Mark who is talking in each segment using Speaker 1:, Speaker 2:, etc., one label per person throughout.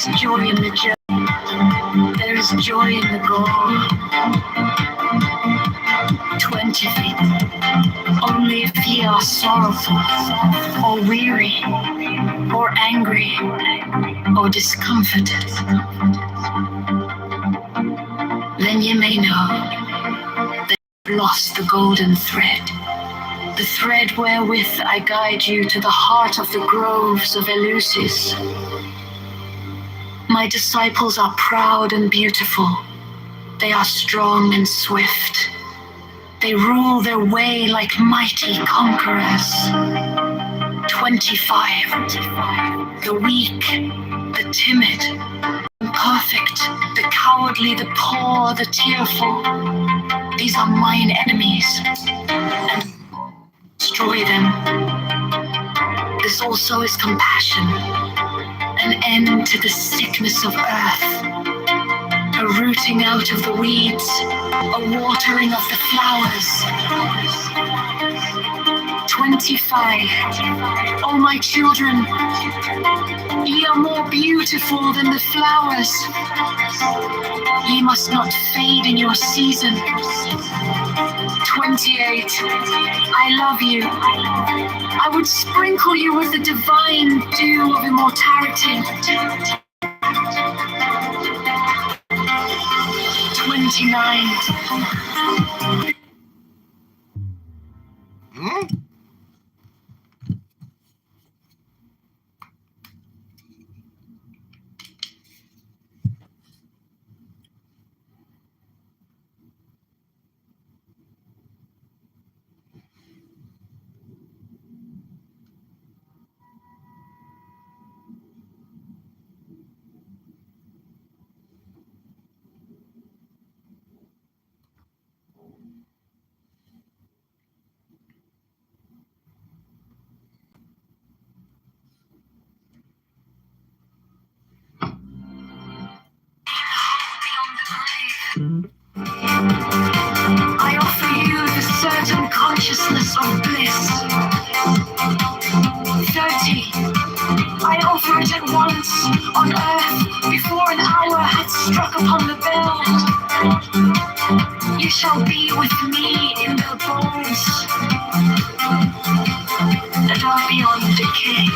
Speaker 1: is joy in the journey. There is joy in the goal. 20 feet. Only if ye are sorrowful, or weary, or angry, or discomforted, then ye may know that you've lost the golden thread, the thread wherewith I guide you to the heart of the groves of Eleusis. My disciples are proud and beautiful. They are strong and swift. They rule their way like mighty conquerors. 25. The weak, the timid, the imperfect, the cowardly, the poor, the tearful. These are mine enemies, and destroy them. This also is compassion, an end to the sickness of earth, a rooting out of the weeds, a watering of the flowers. 25. Oh, my children, ye are more beautiful than the flowers. Ye must not fade in your season. 28. I love you. I would sprinkle you with the divine dew of immortality. 29. I offer you the certain consciousness of bliss. 30. I offer it at once on earth before an hour had struck upon the bell. You shall be with me in the bones that are beyond decay.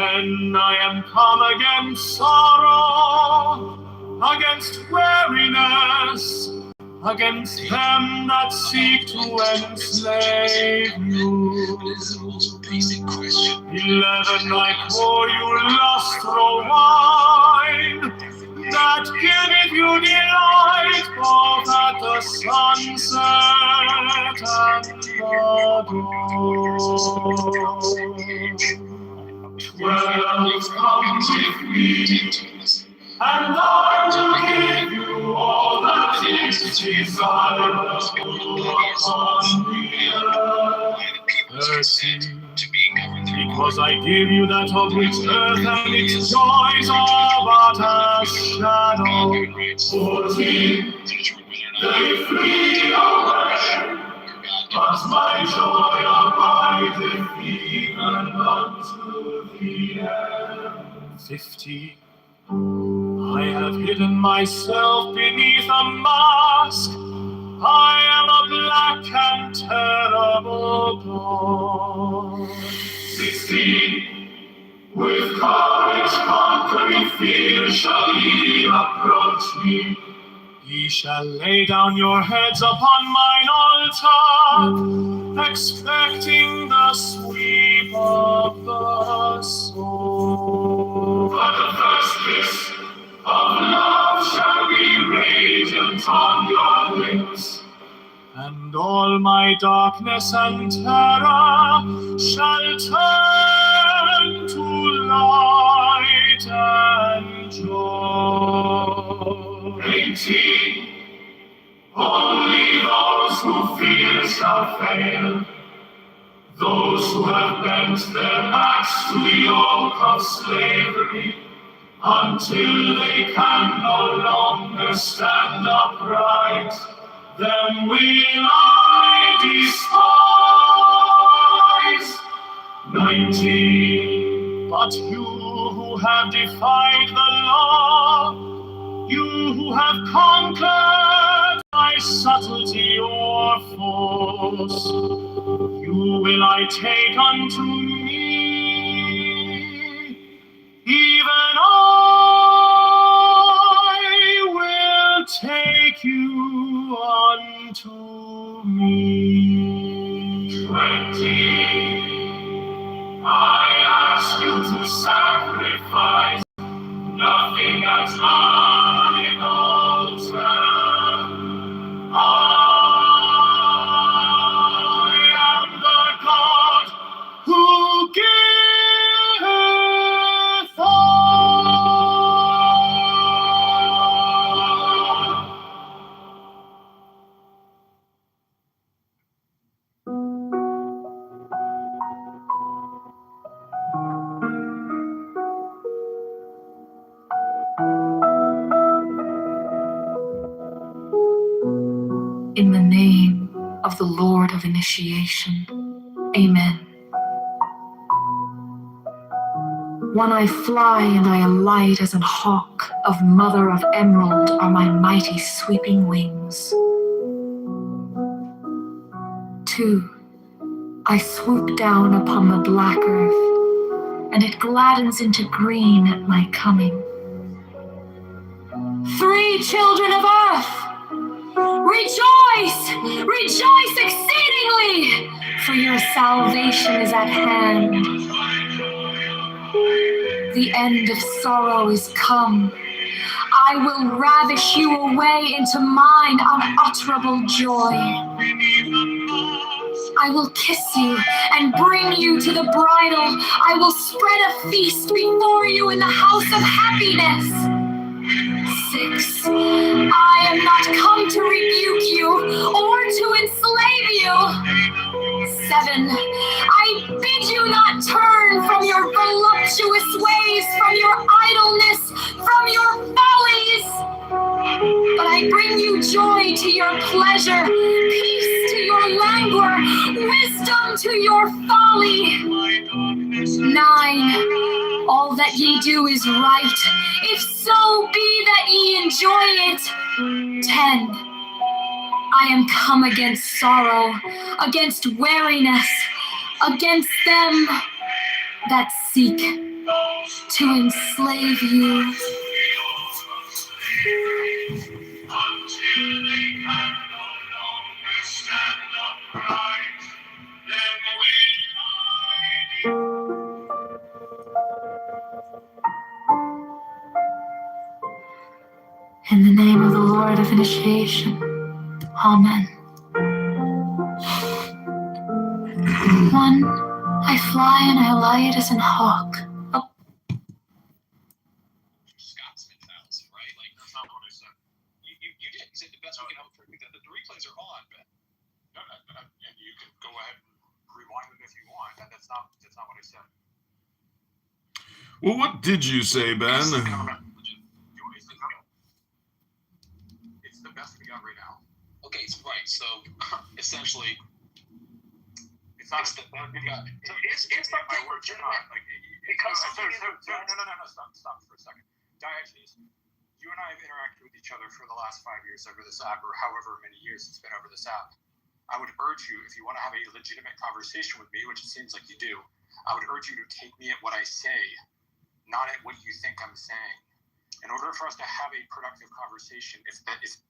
Speaker 2: And I am come against sorrow, against weariness, against them that seek to enslave you. 11, I pour you lustral wine, that giveth you delight both at the sunset and the dawn. 12, come with me, and I will give you all that is desirable upon the earth. 13, because I give you that of which earth and its joys are but a shadow. 14, they flee away, but my joy abideth even unto the end. 15, I have hidden myself beneath a mask. I am a black and terrible God. 16, with courage conquering fear shall ye approach me. Ye shall lay down your heads upon mine altar, expecting the sweep of the sword. But the first kiss of love shall be radiant lines on your lips, and all my darkness and terror shall turn to light and joy. 18. Only those who fear shall fail, those who have bent their backs to the yoke of slavery, until they can no longer stand upright, them will I despise. 19. But you who have defied the law, you who have conquered by subtlety or force, you will I take unto me, even I will take you unto me. 20. I ask you to sacrifice nothing at mine altar. I am the God who giveth all.
Speaker 1: In the name of the Lord of Initiation, Amen. When I fly and I alight as an hawk, of mother of emerald are my mighty sweeping wings. 2. I swoop down upon the black earth, and it gladdens into green at my coming. 3, children of earth, rejoice! Rejoice exceedingly, for your salvation is at hand. The end of sorrow is come. I will ravish you away into mine unutterable joy. I will kiss you and bring you to the bridal. I will spread a feast before you in the house of happiness. 6. I am not come to rebuke you or to enslave you. 7. I bid you not turn from your voluptuous ways, from your idleness, from your follies. But I bring you joy to your pleasure, peace to your languor, wisdom to your folly. 9. All that ye do is right, if so be that ye enjoy it. 10. I am come against sorrow, against weariness, against them that seek to enslave you. Until they can no longer stand upright, then will I. In the name of the Lord of Initiation, Amen. 1. I fly and I alight as an hawk.
Speaker 3: Scotsman fails, right? Like, that's not what I said. You did. You said the best we can hope for. The replays are on, Ben. No, and you can go ahead and rewind them if you want. That's not what I said.
Speaker 4: Well, what did you say, Ben?
Speaker 3: It's the best we got right now. Okay, right. So essentially, it's not the best we got. It's something legitimate. Because no, stop for a second. Diogenes, you and I have interacted with each other for the last 5 years over this app, or however many years it's been over this app. I would urge you, if you want to have a legitimate conversation with me, which it seems like you do, I would urge you to take me at what I say, not at what you think I'm saying. In order for us to have a productive conversation, if that is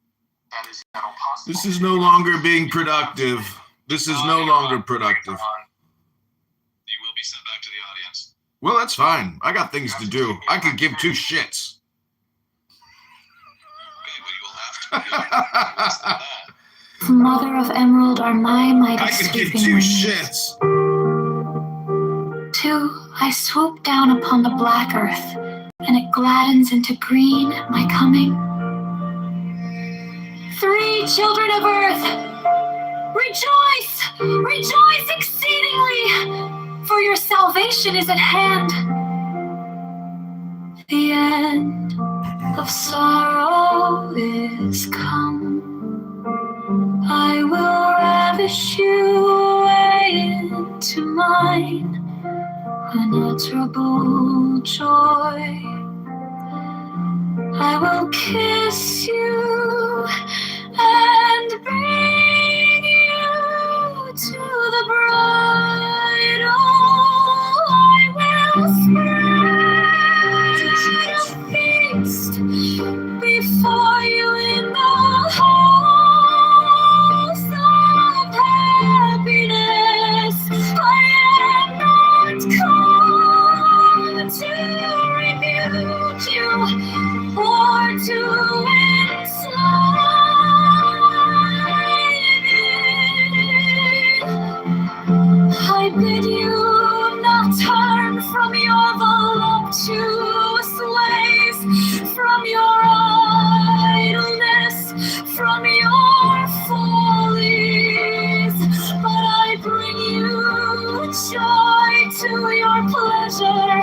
Speaker 3: at all possible.
Speaker 4: This is no longer being productive. This is no longer productive.
Speaker 3: You will be sent back to the audience.
Speaker 4: Well, that's fine. I got things to do. I could give two shits.
Speaker 3: Okay, well, you will have to.
Speaker 1: Mother of Emerald are my mighty
Speaker 4: I could give
Speaker 1: sweeping
Speaker 4: two
Speaker 1: wings.
Speaker 4: shits.
Speaker 1: 2, I swoop down upon the black earth, and it gladdens into green at my coming. 3, children of earth, rejoice, rejoice exceedingly, for your salvation is at hand. The end of sorrow is come. I will ravish you away into mine unutterable joy. I will kiss you and bring you to the bridal. I will spread a feast before you in the halls of happiness. I am not come to rebuke you or to enslave you. I bid you not turn from your voluptuous ways, from your idleness, from your follies, but I bring you joy to your pleasure,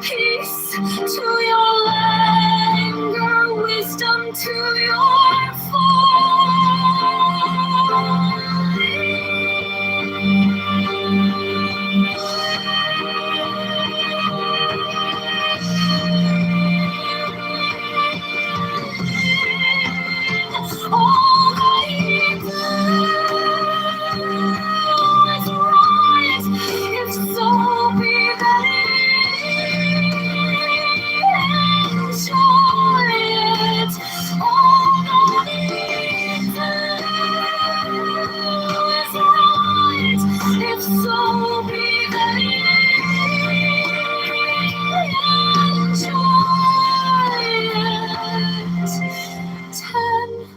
Speaker 1: peace to your languor, wisdom to your all that you do is right, if so be that enjoy it. All that you do is right, if so be that enjoy it. 10,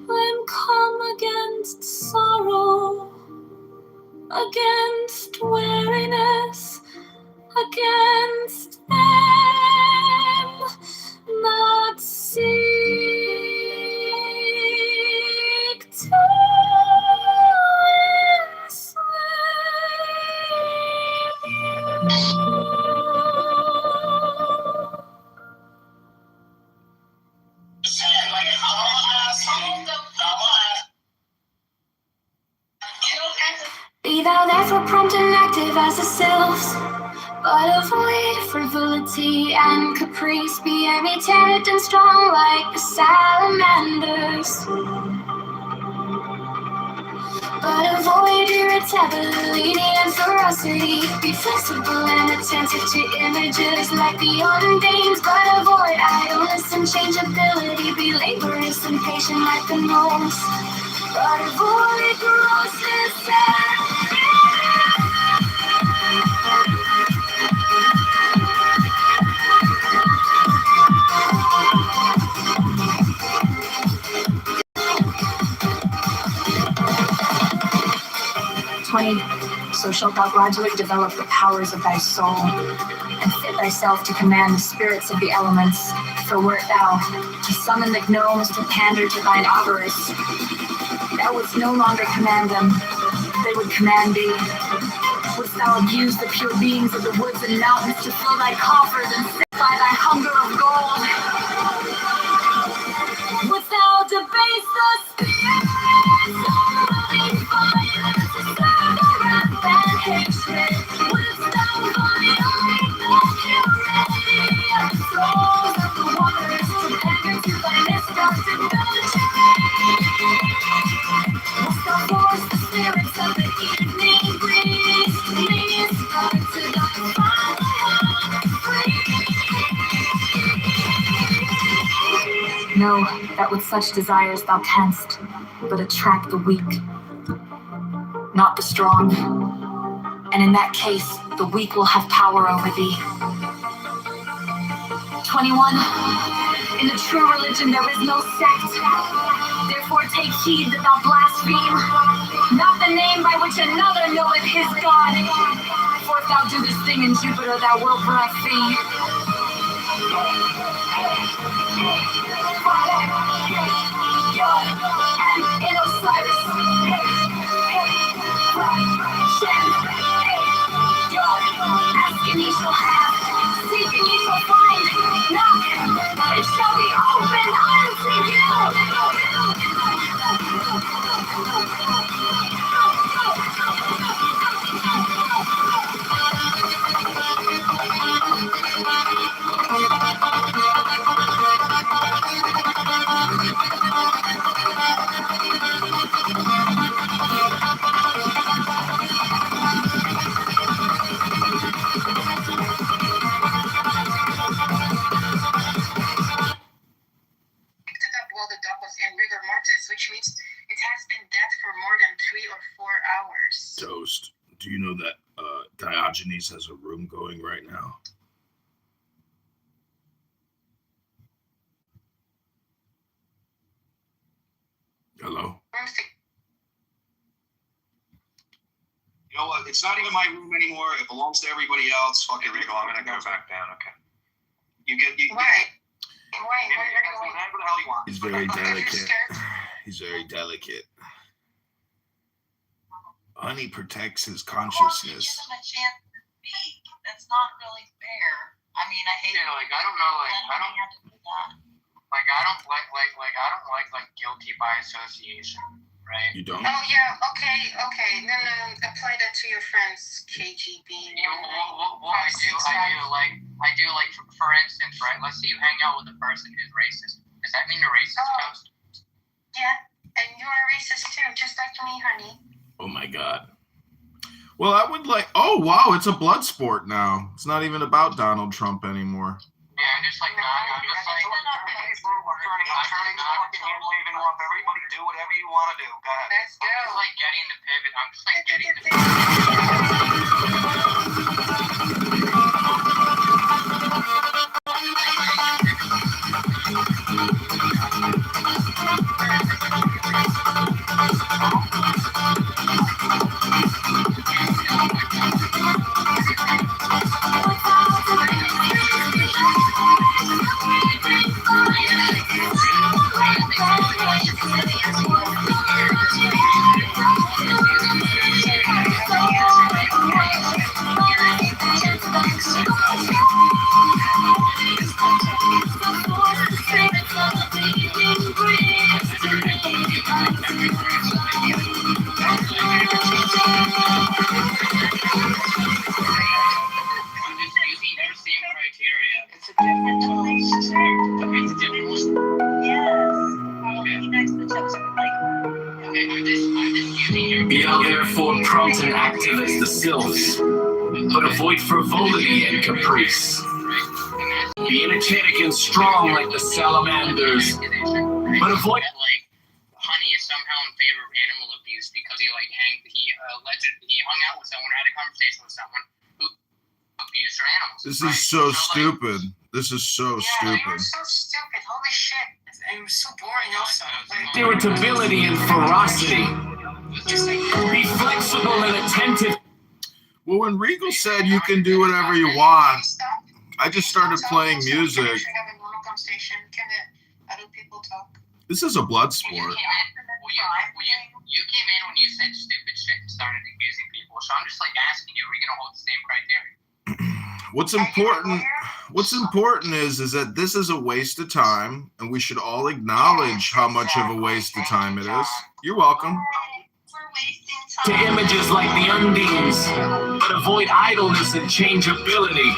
Speaker 1: when come against sorrow, against weariness, against them that seek to enslave you. Be thou therefore prompt and active as the sylphs, but avoid frivolity and caprice. Be irritated and strong like the salamanders, but avoid irritability and ferocity. Be flexible and attentive to images like the undines, but avoid idleness and changeability. Be laborious and patient like the gnomes, but avoid grossness and 20, so shalt thou gradually develop the powers of thy soul, and fit thyself to command the spirits of the elements. For wert thou to summon the gnomes to pander to thine avarice, thou wouldst no longer command them, they would command thee. Wouldst thou abuse the pure beings of the woods and mountains to fill thy coffers and satisfy thy hunger of gold? Wouldst thou debase the spirits of loving fire to serve the wrath and hatred? Wouldst thou violate the purity of the souls of the waters to pander to thy misconduct? Wouldst thou force the spirits of the evening breeze to minister to thy free? Know that with such desires thou canst but attract the weak, not the strong. And in that case, the weak will have power over thee. 21. In the true religion there is no sect. Therefore take heed that thou blaspheme not the name by which another knoweth his God. For if thou do this thing in Jupiter, thou wilt blaspheme. And in Osiris, ask and ye shall have, seek and ye shall find, knock, it shall be opened unto you.
Speaker 5: While the dog was in rigor mortis, which means it has been dead for more than 3 or 4 hours.
Speaker 4: Toast. Do you know that Diogenes has a room going right now? Hello?
Speaker 3: You know what? It's not even my room anymore. It belongs to everybody else. Fuck it, Rico. I'm gonna go back down. Okay.
Speaker 5: Why?
Speaker 3: Whatever the hell you want.
Speaker 4: He's very delicate. He's very delicate. Honey protects his consciousness.
Speaker 6: Give him a chance to speak. That's not really fair. I mean, I hate.
Speaker 3: Yeah, like I don't know, like I don't
Speaker 6: have to do that.
Speaker 3: Like I don't like guilty by association, right?
Speaker 4: You don't?
Speaker 5: Oh yeah, okay. Then apply that to your friends, KGB.
Speaker 3: You know, what I do like for instance, right? Let's say you hang out with a person who's racist. Does that mean you're racist? Toast?
Speaker 5: Yeah, and you're a racist too, just like me, honey.
Speaker 4: Oh my God. Well, I would like. Oh wow, it's a blood sport now. It's not even about Donald Trump anymore.
Speaker 3: Yeah, I'm just like I'm turning the fucking handle even off. Everybody do whatever you want to do. Go ahead.
Speaker 5: Let's go.
Speaker 3: I'm just like getting the pivot. I'm just like getting the pivot.
Speaker 7: Be out therefore prompt and active as the sylphs, but avoid frivolity and caprice. Be energetic and strong like the salamanders, but avoid.
Speaker 3: Like Honey is somehow in favor of animal abuse because he hung out with someone, had a conversation with someone who abused their animals.
Speaker 4: This is so stupid. This is so
Speaker 5: Yeah,
Speaker 4: stupid.
Speaker 5: you're so stupid. Holy shit. I'm so boring also. Like,
Speaker 7: irritability and ferocity. Be flexible and attentive.
Speaker 4: Well, when Regal said you can do whatever you want, I just started playing music.
Speaker 5: Can other people talk?
Speaker 4: This is a blood
Speaker 3: You
Speaker 4: sport.
Speaker 3: came in when you said stupid shit and started abusing people. So I'm just like asking you, are we gonna hold the same criteria?
Speaker 4: What's important is that this is a waste of time, and we should all acknowledge how much of a waste of time it is. You're welcome.
Speaker 6: We're wasting
Speaker 7: To
Speaker 6: time.
Speaker 7: images like the undines, but avoid idleness and changeability.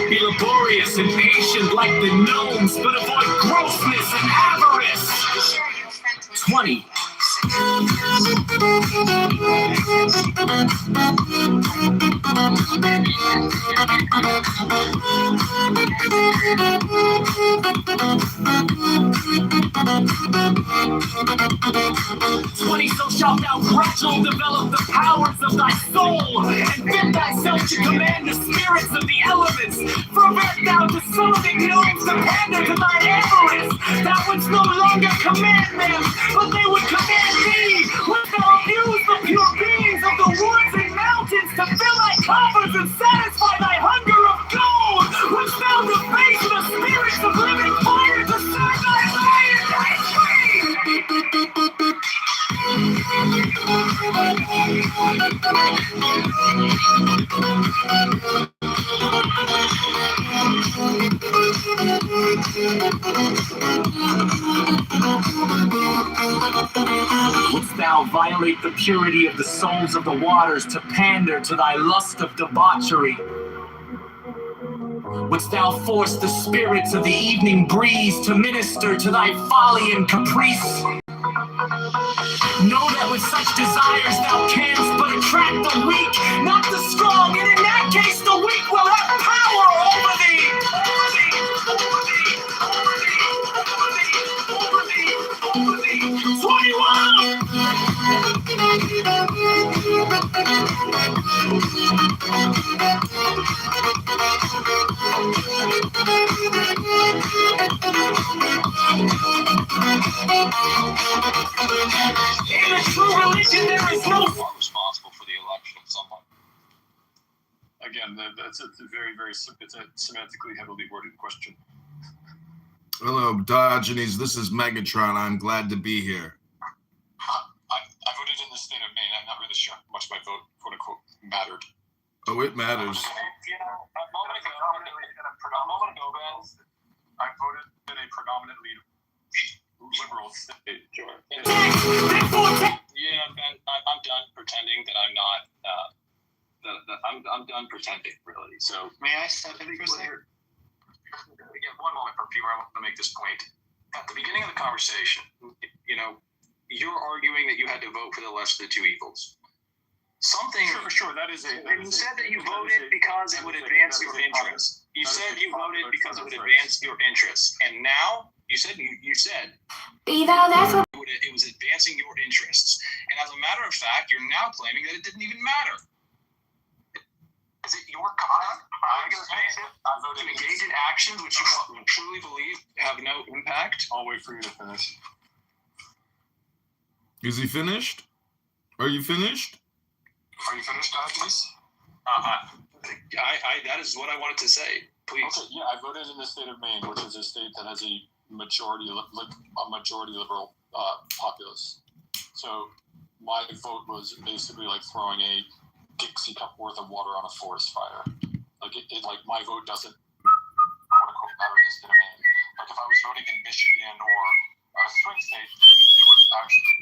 Speaker 7: Be laborious and patient like the gnomes, but avoid grossness and avarice. 20. 20 social shalt thou gradually develop the powers of thy soul, and fit thyself to command the spirits of the elements. For wert thou to summoning gnomes to pander to thine avarice, thou wouldst no longer command them, but they would command thee. Wouldst thou abuse the pure beings of the woods and mountains to fill thy coffers and satisfy thy hunger of gold? Wouldst thou debase the spirits of living fire to serve thy lion, thy Wouldst thou violate the purity of the souls of the waters to pander to thy lust of debauchery? Wouldst thou force the spirits of the evening breeze to minister to thy folly and caprice? Know that with such desires thou canst but attract the weak, not the strong, and in that case the weak will have power over thee. Over thee. 21! In a true religion, there is no
Speaker 3: responsible for the election of someone.
Speaker 2: Again, that's a very, it's a semantically heavily worded question.
Speaker 4: Hello, Diogenes. This is Megatron. I'm glad to be here.
Speaker 3: I voted in the state of Maine. I'm not really sure how much my vote, quote unquote, mattered.
Speaker 4: Oh, it matters.
Speaker 3: You know, a moment ago,
Speaker 2: I voted in a predominantly liberal state.
Speaker 3: Sure. Yeah, Ben, I'm done pretending that I'm not. I'm done pretending, really. So
Speaker 2: May I step in for a second?
Speaker 3: Again, one moment, Peoria. I want to make this point. At the beginning of the conversation, you know, you're arguing that you had to vote for the lesser of the two evils. Something.
Speaker 2: Sure. That is a.
Speaker 3: And you said that you voted because it would advance your interests. You said you voted because it would advance your interests, and now you said
Speaker 1: Be thou therefore.
Speaker 3: it was advancing your interests. And as a matter of fact, you're now claiming that it didn't even matter. Is it your conduct? I voted to engage in actions which you truly believe have no impact.
Speaker 2: I'll wait for you to finish.
Speaker 4: Is he finished? Are you finished?
Speaker 3: Are you finished, please? That is what I wanted to say. Please.
Speaker 2: Okay, yeah, I voted in the state of Maine, which is a state that has a majority liberal populace. So my vote was basically like throwing a Dixie cup worth of water on a forest fire. Like my vote doesn't quote unquote matter in the state of Maine. Like if I was voting in Michigan or a swing state, then it would actually.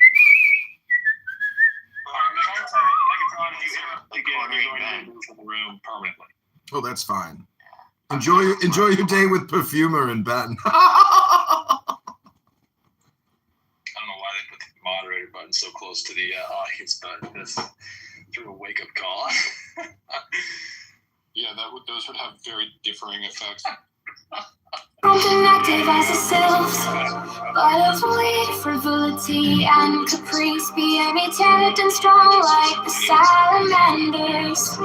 Speaker 3: From the room permanently.
Speaker 4: Oh, that's fine. Enjoy your day with Perfumer and Ben.
Speaker 3: I don't know why they put the moderator button so close to the audience button. That's through a wake-up call.
Speaker 2: Yeah, those would have very differing effects.
Speaker 1: Inactive as the sylphs, but avoid frivolity and caprice. Be emitted and strong like the salamanders,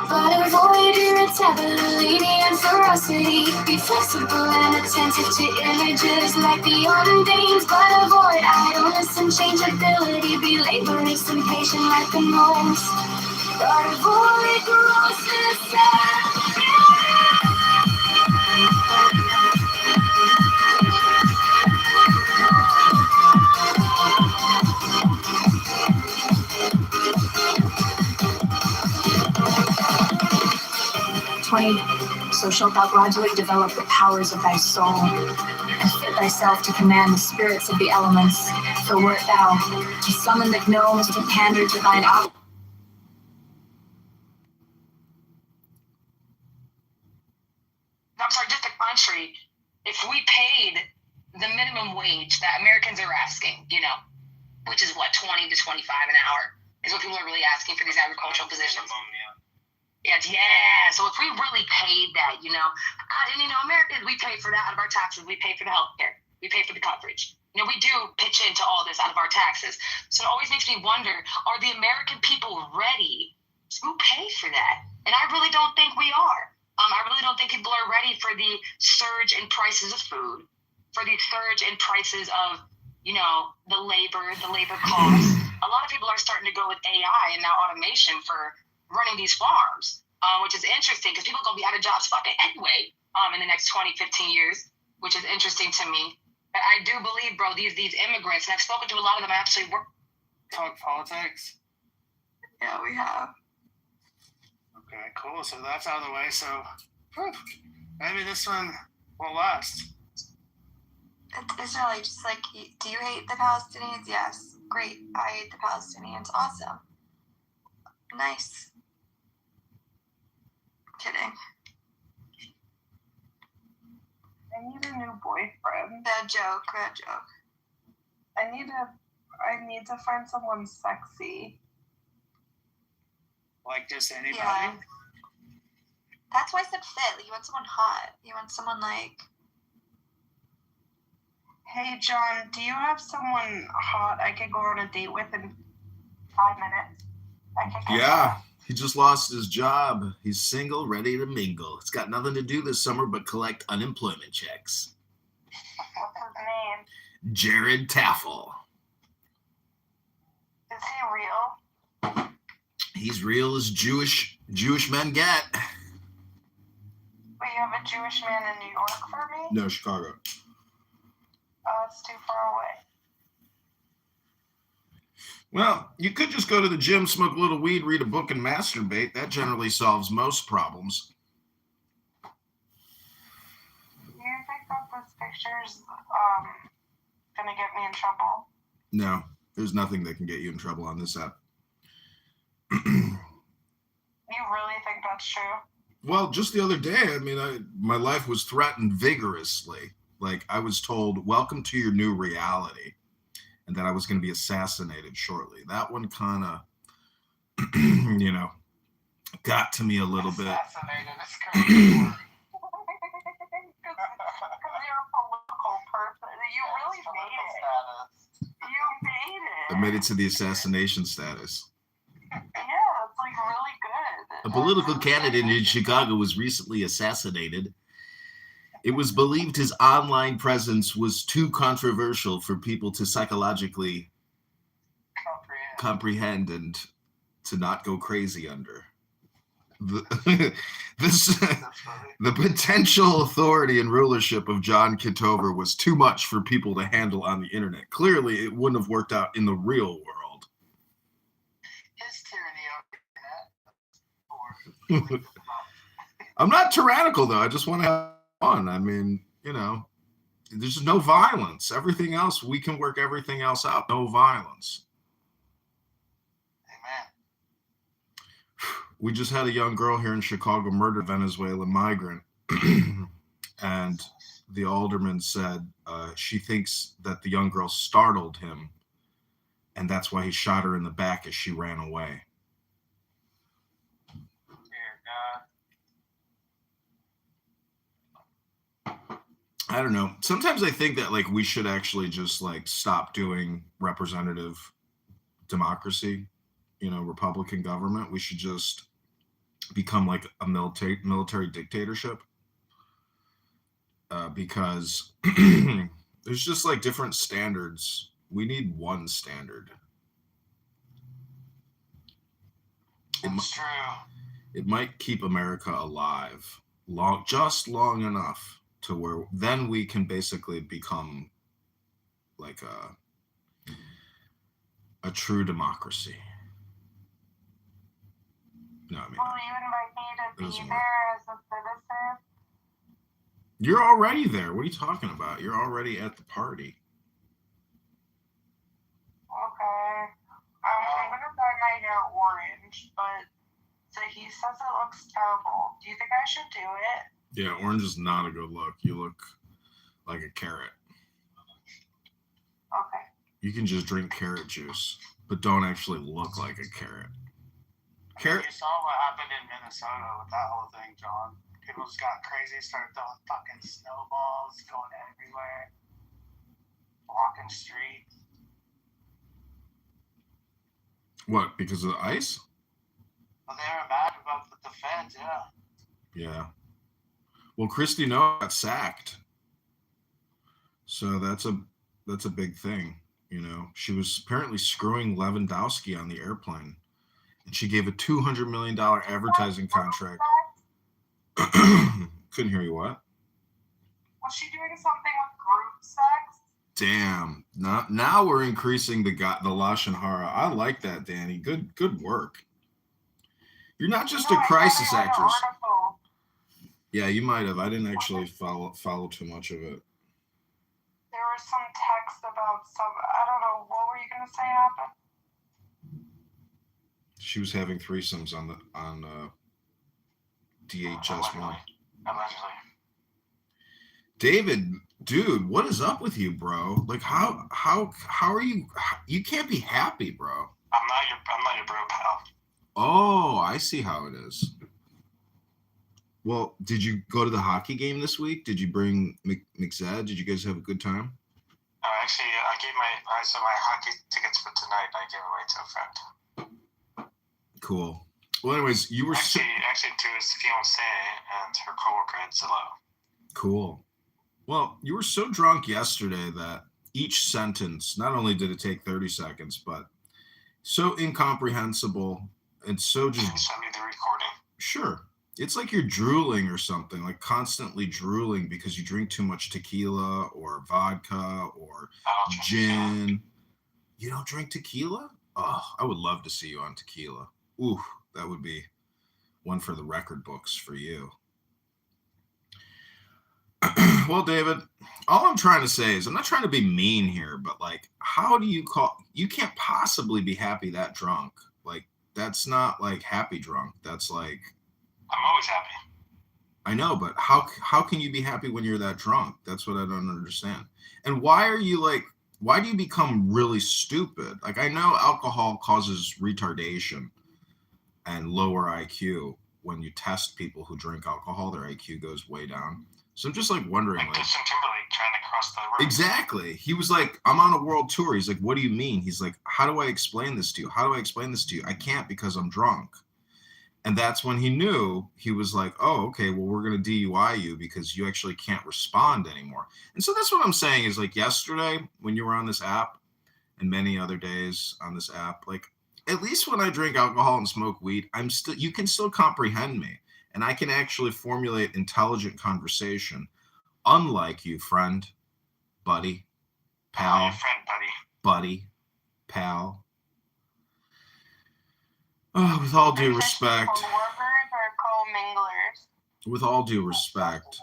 Speaker 1: but avoid irritability and ferocity. Be flexible and attentive to images like the undines, but avoid idleness and changeability. Be laborious and patient like the gnomes, but avoid grossness and 20. So shalt thou gradually develop the powers of thy soul, and fit thyself to command the spirits of the elements. So wert thou to summon the gnomes to pander to thine op.
Speaker 5: I'm sorry, just a country. If we paid the minimum wage that Americans are asking, which is what, 20 to 25 an hour, is what people are really asking for these agricultural positions. Yeah. So if we really paid that, and Americans, we pay for that out of our taxes. We pay for the health care. We pay for the coverage. You know, we do pitch into all this out of our taxes. So it always makes me wonder, are the American people ready to pay for that? And I really don't think we are. I really don't think people are ready for the surge in prices of food, for the surge in prices of, you know, the labor costs. A lot of people are starting to go with AI and now automation for running these farms, which is interesting because people are going to be out of jobs fucking anyway in the next 20, 15 years, which is interesting to me. But I do believe, bro, these immigrants, and I've spoken to a lot of them, I actually work.
Speaker 8: Talk politics?
Speaker 6: Yeah, we have.
Speaker 8: Okay, cool. So that's out of the way. So maybe this one will last.
Speaker 6: It's Israeli, just like, do you hate the Palestinians? Yes. Great. I hate the Palestinians. Awesome. Nice. Kidding.
Speaker 9: I need a new boyfriend.
Speaker 6: Bad joke.
Speaker 9: I need to find someone sexy.
Speaker 8: Like just anybody?
Speaker 6: Yeah. That's why I said fit. Like, you want someone hot. You want someone like...
Speaker 9: Hey, John, do you have someone hot I could go on a date with in 5 minutes?
Speaker 4: Yeah, he just lost his job. He's single, ready to mingle. It's got nothing to do this summer but collect unemployment checks.
Speaker 9: What's his name?
Speaker 4: Jared Taffel.
Speaker 9: Is he real?
Speaker 4: He's real as Jewish men get.
Speaker 9: Wait, you have a Jewish man in New York for me?
Speaker 4: No, Chicago.
Speaker 9: Oh, it's too far away.
Speaker 4: Well, you could just go to the gym, smoke a little weed, read a book, and masturbate. That generally solves most problems.
Speaker 9: Do you think that this picture's gonna get me in trouble?
Speaker 4: No, there's nothing that can get you in trouble on this app.
Speaker 9: You really think that's true?
Speaker 4: Well, just the other day, my life was threatened vigorously. Like, I was told, welcome to your new reality, and that I was going to be assassinated shortly. That one kind of, got to me a little bit.
Speaker 8: Assassinated is crazy.
Speaker 9: Because you're a political person. You really made it. You made it.
Speaker 4: Admitted to the assassination status.
Speaker 9: Yeah, it's like really good.
Speaker 4: A political candidate in Chicago was recently assassinated. It was believed his online presence was too controversial for people to psychologically comprehend and to not go crazy under. The potential authority and rulership of John Kitover was too much for people to handle on the internet. Clearly, it wouldn't have worked out in the real world.
Speaker 8: His tyranny over that.
Speaker 4: I'm not tyrannical, though. I just want to have fun. There's no violence. Everything else, we can work everything else out. No violence.
Speaker 8: Amen.
Speaker 4: We just had a young girl here in Chicago murder a Venezuelan migrant. And the alderman said she thinks that the young girl startled him, and that's why he shot her in the back as she ran away. I don't know. Sometimes I think that we should actually just stop doing representative democracy, Republican government. We should just become a military dictatorship, because there's just different standards. We need one standard.
Speaker 8: It's true.
Speaker 4: It might keep America alive long enough to where then we can basically become a true democracy. No,
Speaker 9: Will you invite me to be
Speaker 4: doesn't work.
Speaker 9: there as a citizen?
Speaker 4: You're already there. What are you talking about? You're already at the party.
Speaker 9: Okay. I'm gonna dye my hair orange, but so he says it looks terrible. Do you think I should do it?
Speaker 4: Yeah, orange is not a good look. You look like a carrot.
Speaker 9: Okay.
Speaker 4: You can just drink carrot juice, but don't actually look like a carrot. Carrot.
Speaker 8: You saw what happened in Minnesota with that whole thing, John. People just got crazy, started throwing fucking snowballs going everywhere. blocking streets.
Speaker 4: What? Because of the ice?
Speaker 8: Well, they were mad about the feds, yeah.
Speaker 4: Yeah. Well, Christy Noah got sacked, so that's a big thing. You know, she was apparently screwing Lewandowski on the airplane, and she gave a $200 million advertising contract. Couldn't hear you. What?
Speaker 9: Was she doing something with group sex?
Speaker 4: Damn. Now we're increasing the Lashon Hara. I like that, Danny. Good work. You're not just a crisis actress. Yeah, you might have. I didn't actually follow too much of it.
Speaker 9: There was some text about some. I don't know. What were you gonna say happened?
Speaker 4: She was having threesomes on DHS1.
Speaker 8: Allegedly.
Speaker 4: David, dude, what is up with you, bro? Like, how are you? You can't be happy, bro.
Speaker 8: I'm not your bro, pal.
Speaker 4: Oh, I see how it is. Well, did you go to the hockey game this week? Did you bring McZed? Did you guys have a good time?
Speaker 8: Actually, I gave my hockey tickets for tonight. I gave away to a friend.
Speaker 4: Cool. Well, anyways, you were
Speaker 8: actually to his fiance and her coworker at Zillow.
Speaker 4: Cool. Well, you were so drunk yesterday that each sentence, not only did it take 30 seconds, but so incomprehensible and so just.
Speaker 8: Can you send me the recording?
Speaker 4: Sure. It's like you're drooling or something, like constantly drooling because you drink too much tequila or vodka or gin. You don't drink tequila? Oh, I would love to see you on tequila. Ooh, that would be one for the record books for you. Well, David, all I'm trying to say is I'm not trying to be mean here, but like, how do you can't possibly be happy that drunk. Like, that's not like happy drunk. That's like,
Speaker 8: I'm always happy.
Speaker 4: I know, but how can you be happy when you're that drunk? That's what I don't understand. And why do you become really stupid? Like, I know alcohol causes retardation and lower IQ. When you test people who drink alcohol, their IQ goes way down. So I'm just like wondering, like
Speaker 8: Justin Timberlake trying to cross the road.
Speaker 4: Exactly. He was like, I'm on a world tour. He's like, what do you mean? He's like, how do I explain this to you? How do I explain this to you? I can't because I'm drunk. And that's when he knew. He was like, oh, okay, well, we're going to DUI you because you actually can't respond anymore. And so that's what I'm saying is, like, yesterday when you were on this app and many other days on this app, like, at least when I drink alcohol and smoke weed, you can still comprehend me. And I can actually formulate intelligent conversation, unlike you, friend, buddy, pal,
Speaker 8: your friend,
Speaker 4: buddy, pal. Oh, with all due respect.
Speaker 9: Co-workers or co-minglers?
Speaker 4: With all due respect.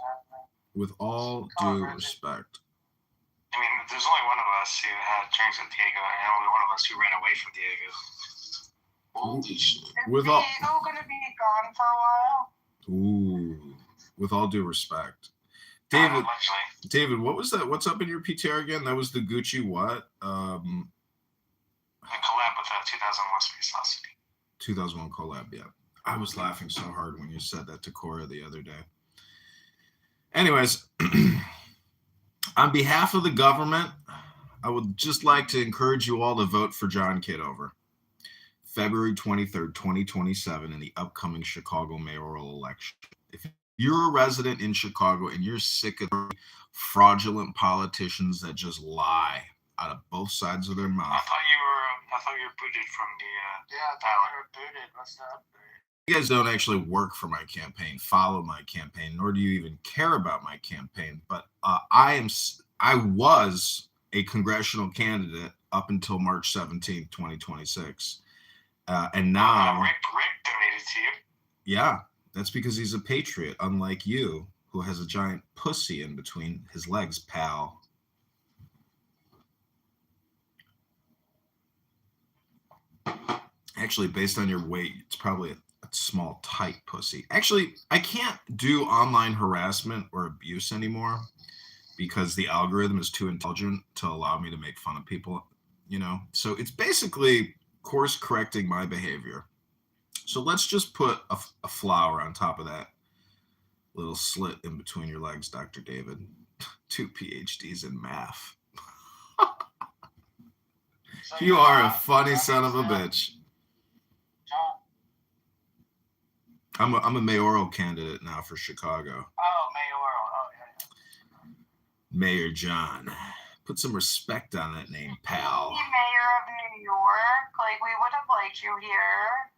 Speaker 4: With all due respect.
Speaker 8: I mean, there's only one of us who had drinks with Diego, and only one of us who ran away from Diego.
Speaker 2: Holy shit.
Speaker 9: Is Diego going to be gone for a while?
Speaker 4: Ooh, with all due respect. David, what was that? What's up in your PTR again? That was the Gucci what?
Speaker 8: A collab with 2001 Space Odyssey.
Speaker 4: 2001 collab, yeah. I was laughing so hard when you said that to Cora the other day. Anyways, on behalf of the government, I would just like to encourage you all to vote for John Kitover. February 23rd, 2027 in the upcoming Chicago mayoral election. If you're a resident in Chicago and you're sick of fraudulent politicians that just lie out of both sides of their mouth.
Speaker 8: I thought you were booted from the
Speaker 3: I thought you were booted. What's up?
Speaker 4: You guys don't actually work for my campaign, follow my campaign, nor do you even care about my campaign. But I was a congressional candidate up until March 17th, 2026. And now
Speaker 8: Rick donated to you.
Speaker 4: Yeah, that's because he's a patriot, unlike you, who has a giant pussy in between his legs, pal. Actually, based on your weight, it's probably a small, tight pussy. Actually, I can't do online harassment or abuse anymore because the algorithm is too intelligent to allow me to make fun of people, you know? So it's basically course correcting my behavior. So let's just put a flower on top of that little slit in between your legs, Dr. David. 2 PhDs in math.
Speaker 3: So
Speaker 4: You are a funny son of a bitch.
Speaker 3: John.
Speaker 4: I'm a mayoral candidate now for Chicago.
Speaker 3: Oh, mayoral. Oh, yeah.
Speaker 4: Mayor John. Put some respect on that name, pal.
Speaker 9: Be mayor of New York. Like, we would have liked you here.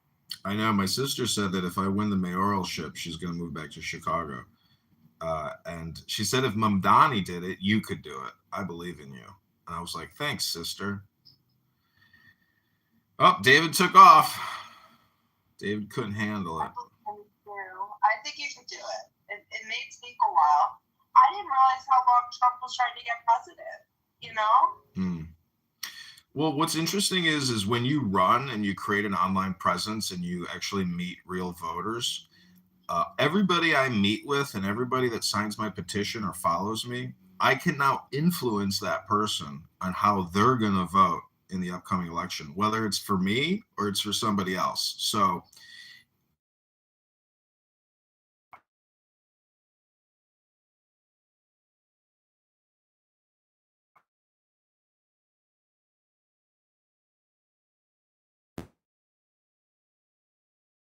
Speaker 4: I know. My sister said that if I win the mayoralship, she's going to move back to Chicago. And she said if Mamdani did it, you could do it. I believe in you. And I was like, thanks, sister. Oh, David took off. David couldn't handle it.
Speaker 9: I think you could do it. It may take a while. I didn't realize how long Trump was trying to get president, you know?
Speaker 4: Well, what's interesting is when you run and you create an online presence and you actually meet real voters, everybody I meet with and everybody that signs my petition or follows me, I can now influence that person on how they're going to vote in the upcoming election, whether it's for me or it's for somebody else. So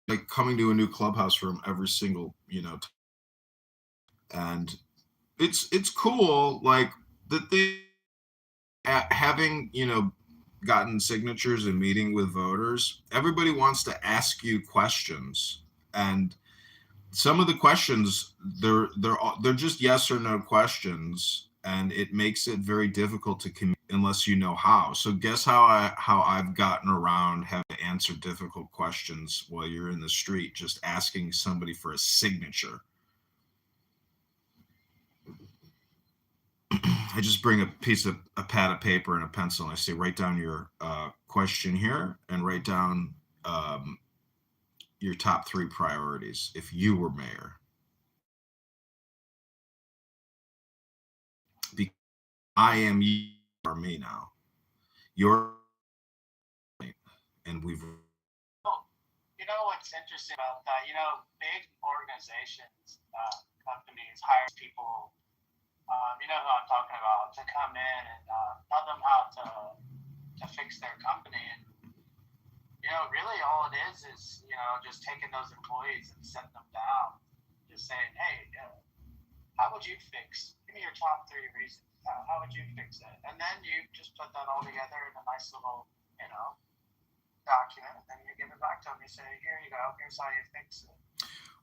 Speaker 4: like coming to a new clubhouse room every single, and it's cool. Like the thing, having, gotten signatures and meeting with voters, everybody wants to ask you questions. And some of the questions, they're just yes or no questions. And it makes it very difficult to communicate unless you know how. So guess how I've gotten around having to answer difficult questions while you're in the street, just asking somebody for a signature. I just bring a pad of paper and a pencil, and I say, write down your question here and write down your top 3 priorities if you were mayor. Because I am, you are me now. You're, and we've.
Speaker 8: You know what's interesting about that? Big organizations, companies hire people. You know who I'm talking about, to come in and tell them how to fix their company. And, really all it is, just taking those employees and setting them down. Just saying, hey, how would you fix? Give me your top 3 reasons. How would you fix it? And then you just put that all together in a nice little, document. And then you give it back to them. You say, here you go. Here's how you fix it.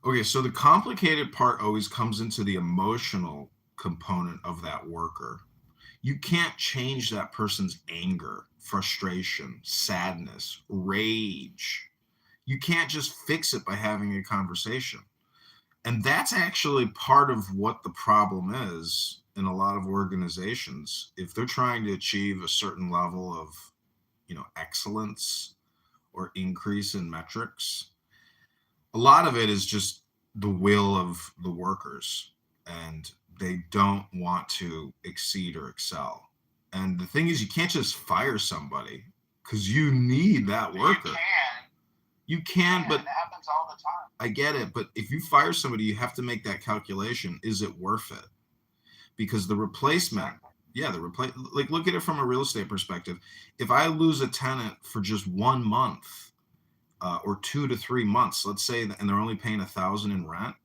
Speaker 4: Okay, so the complicated part always comes into the emotional component of that worker. You can't change that person's anger, frustration, sadness, rage. You can't just fix it by having a conversation. And that's actually part of what the problem is in a lot of organizations. If they're trying to achieve a certain level of, excellence or increase in metrics, a lot of it is just the will of the workers. And they don't want to exceed or excel. And the thing is, you can't just fire somebody because you need that worker. You can, but
Speaker 8: it happens all the time.
Speaker 4: I get it. But if you fire somebody, you have to make that calculation. Is it worth it? Because the replacement, like look at it from a real estate perspective. If I lose a tenant for just 1 month or 2 to 3 months, let's say, and they're only paying $1,000 in rent,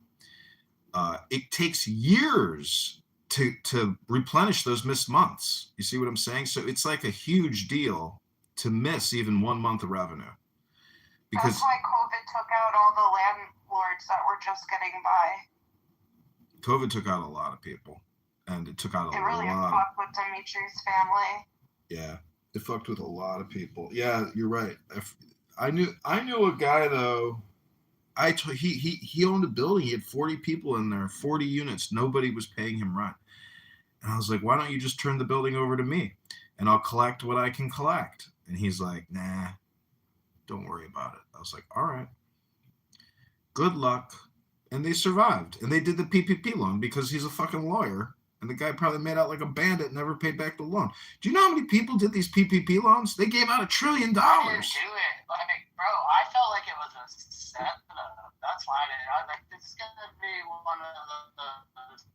Speaker 4: it takes years to replenish those missed months. You see what I'm saying? So it's like a huge deal to miss even 1 month of revenue. Because
Speaker 9: that's why COVID took out all the landlords that were just getting by.
Speaker 4: COVID took out a lot of people, and it took out
Speaker 9: It really fucked with Dimitri's family.
Speaker 4: Yeah, it fucked with a lot of people. Yeah, you're right. I knew a guy though. He owned a building. He had 40 people in there, 40 units. Nobody was paying him rent. And I was like, why don't you just turn the building over to me and I'll collect what I can collect? And he's like, nah, don't worry about it. I was like, all right, good luck. And they survived. And they did the PPP loan because he's a fucking lawyer. And the guy probably made out like a bandit, never paid back the loan. Do you know how many people did these PPP loans? They gave out $1 trillion.
Speaker 8: I didn't do it. Bro, I felt like it was a setup. That's why I was like, this is going to be one of the things.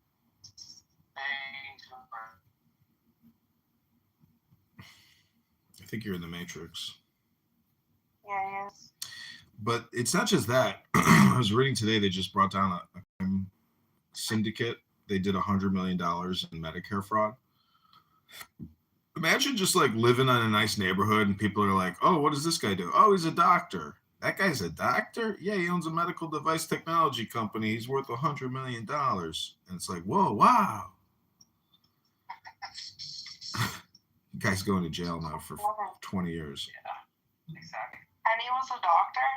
Speaker 4: think you're in the Matrix.
Speaker 9: Yeah, he is.
Speaker 4: But it's not just that. I was reading today, they just brought down a crime syndicate. They did $100 million in Medicare fraud. Imagine just like living in a nice neighborhood and people are like, oh, what does this guy do? Oh, he's a doctor. That guy's a doctor? Yeah, he owns a medical device technology company. He's worth $100 million. And it's like, whoa, wow. The guy's going to jail now for 20 years.
Speaker 3: Yeah, exactly.
Speaker 9: And he was a doctor?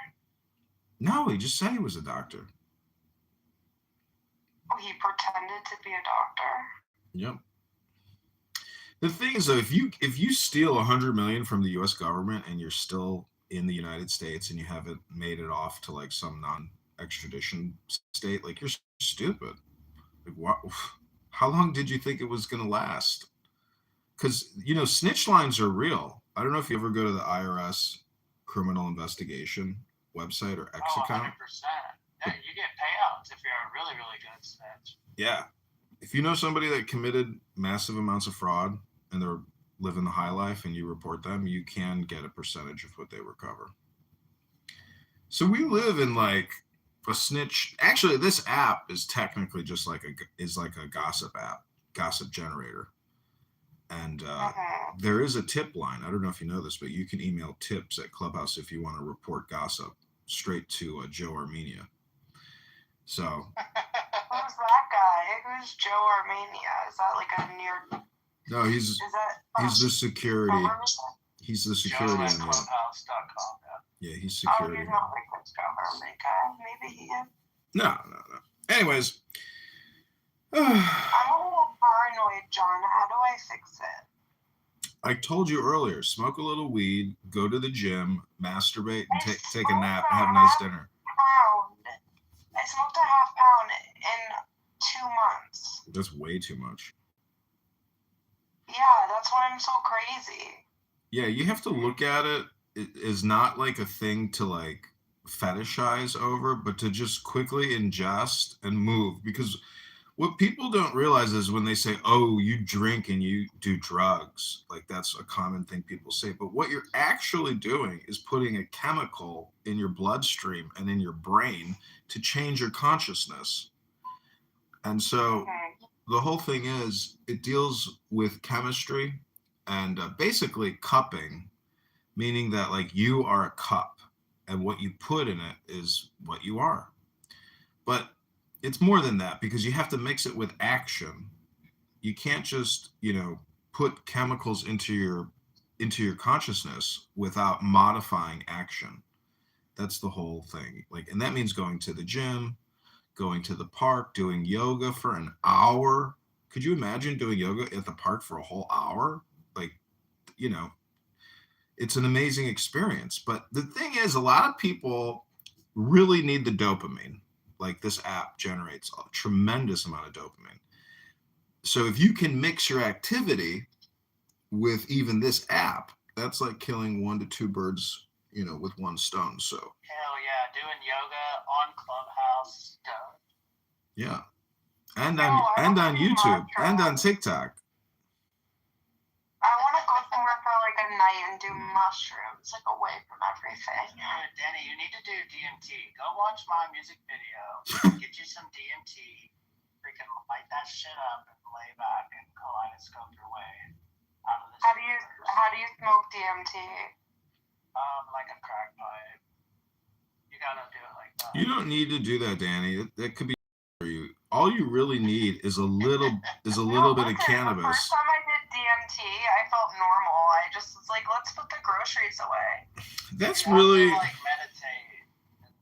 Speaker 4: No, he just said he was a doctor.
Speaker 9: Oh, he pretended to be a doctor?
Speaker 4: Yep. The thing is, though, if you steal $100 million from the U.S. government and you're still in the United States and you haven't made it off to like some non-extradition state, like you're stupid. Like, what? How long did you think it was going to last? Because snitch lines are real. I don't know if you ever go to the IRS criminal investigation website or X account.
Speaker 8: 100%. Yeah, you get payouts if you're a really, really good snitch.
Speaker 4: Yeah. If you know somebody that committed massive amounts of fraud and they're living the high life and you report them, you can get a percentage of what they recover. So we live in like a snitch. Actually, this app is technically just like a gossip app, gossip generator. And there is a tip line. I don't know if you know this, but you can email tips at Clubhouse if you want to report gossip straight to Joe Armenia. So
Speaker 9: Who's that guy? Who's Joe Armenia? Is that like a near?
Speaker 4: No, he's the security. He's the security on the app.
Speaker 3: Clubhouse.com.
Speaker 4: Yeah, he's
Speaker 9: Oh,
Speaker 4: security.
Speaker 9: he's not like this government guy. Maybe he is.
Speaker 4: No. Anyways.
Speaker 9: I'm a little paranoid, John. How do I fix it?
Speaker 4: I told you earlier, smoke a little weed, go to the gym, masturbate, and take a nap and have a nice dinner.
Speaker 9: I smoked a half pound in 2 months.
Speaker 4: That's way too much.
Speaker 9: Yeah, that's why I'm so crazy.
Speaker 4: Yeah, you have to look at it. It is not like a thing to like fetishize over, but to just quickly ingest and move. Because what people don't realize is when they say, oh, you drink and you do drugs, like that's a common thing people say. But what you're actually doing is putting a chemical in your bloodstream and in your brain to change your consciousness. And so the whole thing is it deals with chemistry and basically cupping, meaning that like you are a cup and what you put in it is what you are. But it's more than that because you have to mix it with action. You can't just, put chemicals into your consciousness without modifying action. That's the whole thing. Like, and that means going to the gym, going to the park, doing yoga for an hour. Could you imagine doing yoga at the park for a whole hour? Like, it's an amazing experience. But the thing is, a lot of people really need the dopamine. Like this app generates a tremendous amount of dopamine. So if you can mix your activity with even this app, that's like killing 1 to 2 birds, with one stone. So
Speaker 8: Hell yeah, doing yoga on Clubhouse.
Speaker 4: yeah, and on YouTube and on TikTok.
Speaker 9: I want to go somewhere for like a night and do mushrooms, like away from everything.
Speaker 8: Danny, you need to do DMT. Go watch my music video. Get you some DMT. Freaking light that shit up and lay back and kaleidoscope your way out of this.
Speaker 9: How do you smoke DMT?
Speaker 8: Like a crack pipe. You gotta do it like that.
Speaker 4: You don't need to do that, Danny. That could be for you. All you really need is a little bit of cannabis.
Speaker 9: The first time I did DMT, I felt normal. I just was like, let's put the groceries away.
Speaker 4: That's
Speaker 8: You have
Speaker 4: really
Speaker 8: to, like, meditate.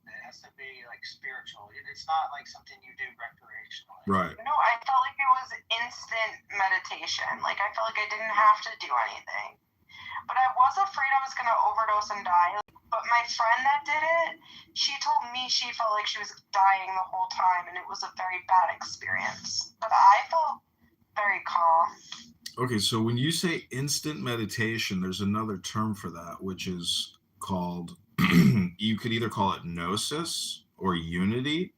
Speaker 8: It has to be like spiritual. It's not like something you do recreationally.
Speaker 4: right.
Speaker 9: No, I felt like it was instant meditation. Like I felt like I didn't have to do anything. But I was afraid I was going to overdose and die. But my friend that did it, she told me she felt like she was dying the whole time, and it was a very bad experience. But I felt very calm.
Speaker 4: Okay, so when you say instant meditation, there's another term for that, which is called, you could either call it gnosis or unity,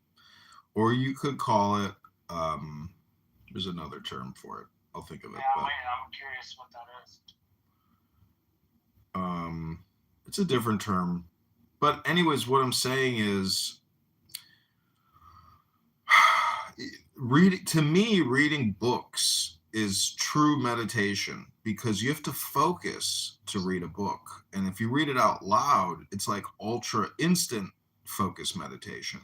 Speaker 4: or you could call it, there's another term for it. I'll think of it.
Speaker 8: Yeah,
Speaker 4: But
Speaker 8: wait, I'm curious what that is.
Speaker 4: It's a different term. But anyways, what I'm saying is, reading books is true meditation because you have to focus to read a book. And if you read it out loud, it's like ultra instant focus meditation.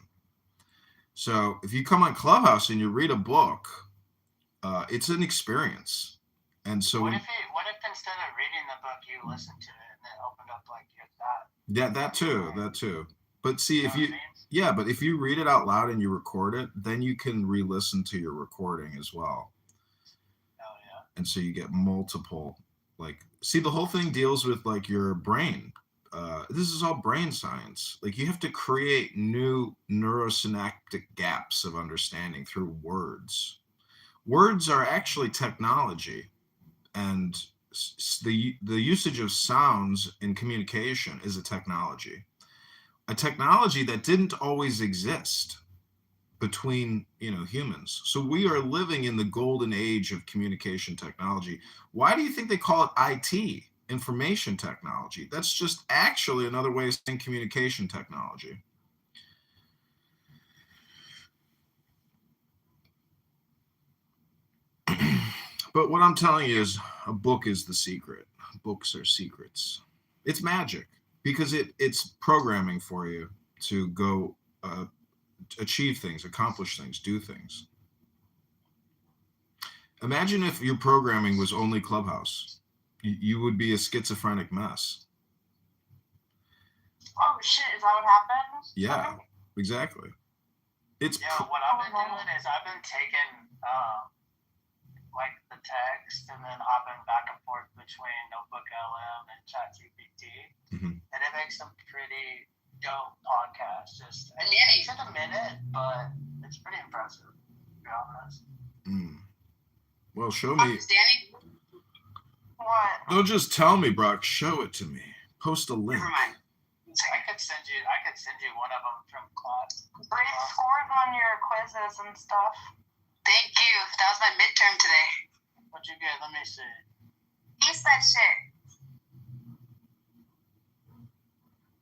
Speaker 4: So if you come on Clubhouse and you read a book, it's an experience. And so
Speaker 8: what if instead of reading the book you listen to it and then opened up like that?
Speaker 4: Yeah, that too. But see, but if you read it out loud and you record it, then you can re-listen to your recording as well.
Speaker 8: Oh yeah.
Speaker 4: And so you get multiple, see, the whole thing deals with like your brain. This is all brain science. Like you have to create new neurosynaptic gaps of understanding through words. Words are actually technology, and the usage of sounds in communication is a technology that didn't always exist between humans. So we are living in the golden age of communication technology. Why do you think they call it IT, information technology? That's just actually another way of saying communication technology. But what I'm telling you is a book is the secret. Books are secrets. It's magic because it's programming for you to go achieve things, accomplish things, do things. Imagine if your programming was only Clubhouse. You would be a schizophrenic mess.
Speaker 9: Oh shit, is that what happened?
Speaker 4: Yeah, exactly.
Speaker 8: What I've been doing is I've been taking like the text and then hopping back and forth between Notebook LM and ChatGPT, and it makes some pretty dope podcasts. Just it took a minute, but it's pretty impressive, to be honest.
Speaker 4: Well, show me.
Speaker 9: What?
Speaker 4: Don't just tell me, Brock. Show it to me. Post a link.
Speaker 8: Never mind. I could send you one of them from class.
Speaker 9: Great scores on your quizzes and stuff.
Speaker 5: Thank you. That was my midterm today.
Speaker 8: What'd you get? Let me see.
Speaker 5: Taste that shit.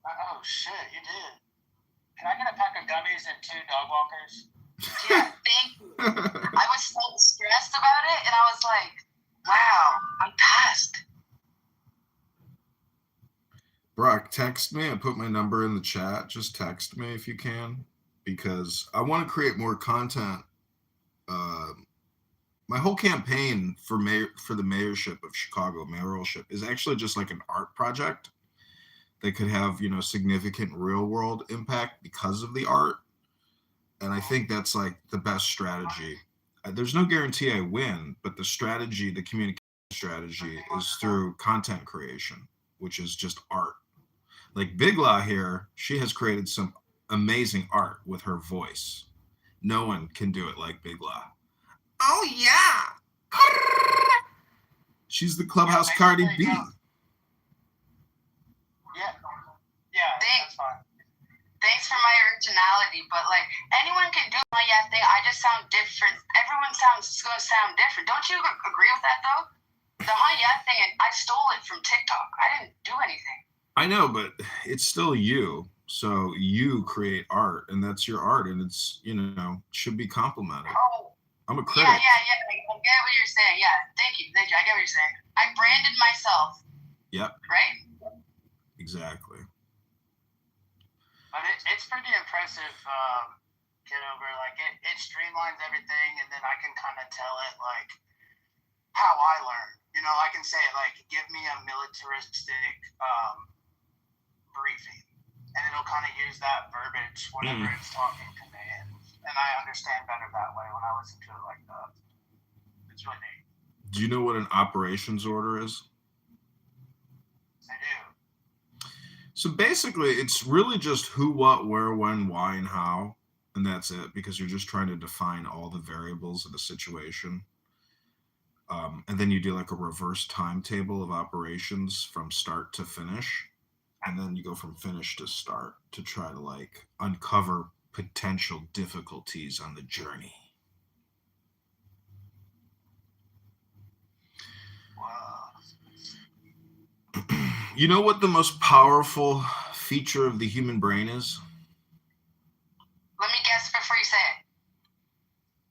Speaker 8: Oh shit, you did. Can I get a pack of gummies and 2 dog walkers?
Speaker 5: Yeah, thank you. I was so stressed about it, and I was like, wow, I passed.
Speaker 4: Brock, text me. I put my number in the chat. Just text me if you can, because I want to create more content. My whole campaign for the mayorship of Chicago, mayoralship, is actually just like an art project that could have, significant real world impact because of the art. And I think that's like the best strategy. There's no guarantee I win, but the communication strategy is through content creation, which is just art. Like Big La here, she has created some amazing art with her voice. No one can do it like Big La. Oh yeah. She's the Clubhouse Cardi B.
Speaker 8: Yeah,
Speaker 5: Thanks.
Speaker 8: that's fine.
Speaker 5: Thanks for my originality, but like anyone can do my thing. I just sound different. Everyone gonna sound different. Don't you agree with that though? The thing, I stole it from TikTok. I didn't do anything.
Speaker 4: I know, but it's still you. So you create art, and that's your art, and it's should be complimented.
Speaker 5: Oh.
Speaker 4: I'm a critic.
Speaker 5: Yeah. I get what you're saying. Yeah, thank you. I get what you're saying. I branded myself.
Speaker 4: Yep.
Speaker 5: Right?
Speaker 4: Exactly.
Speaker 8: But it's pretty impressive, Kitover. Like it streamlines everything, and then I can kind of tell it like how I learn. I can say it like, give me a militaristic briefing, and it'll kind of use that verbiage whenever it's talking to me, and I understand better that way when I listen to it like that. It's really neat.
Speaker 4: Do you know what an operations order is?
Speaker 8: I do.
Speaker 4: So basically, it's really just who, what, where, when, why, and how, and that's it, because you're just trying to define all the variables of the situation. And then you do like a reverse timetable of operations from start to finish. And then you go from finish to start to try to like uncover potential difficulties on the journey.
Speaker 8: Wow.
Speaker 4: You know what the most powerful feature of the human brain is?
Speaker 5: Let me guess before you say it.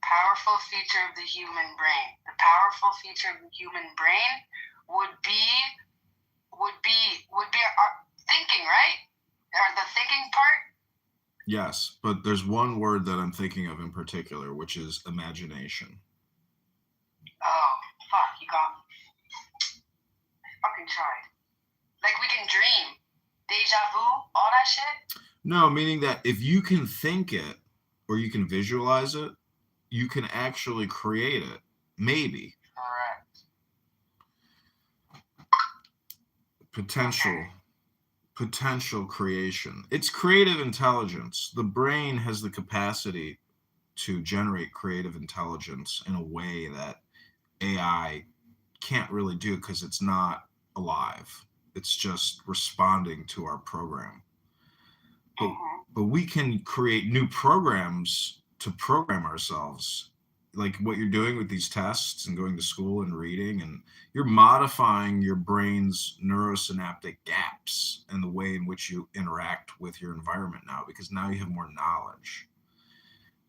Speaker 5: Powerful feature of the human brain. The powerful feature of the human brain would be our thinking, right? Or the thinking part?
Speaker 4: Yes, but there's one word that I'm thinking of in particular, which is imagination.
Speaker 5: Oh, fuck, you got me. I fucking tried. Like we can dream. Deja vu, all that shit?
Speaker 4: No, meaning that if you can think it or you can visualize it, you can actually create it. Maybe.
Speaker 5: Correct.
Speaker 4: Potential creation. It's creative intelligence. The brain has the capacity to generate creative intelligence in a way that AI can't really do because it's not alive. It's just responding to our program. But we can create new programs to program ourselves, like what you're doing with these tests and going to school and reading, and you're modifying your brain's neurosynaptic gaps and the way in which you interact with your environment now, because now you have more knowledge.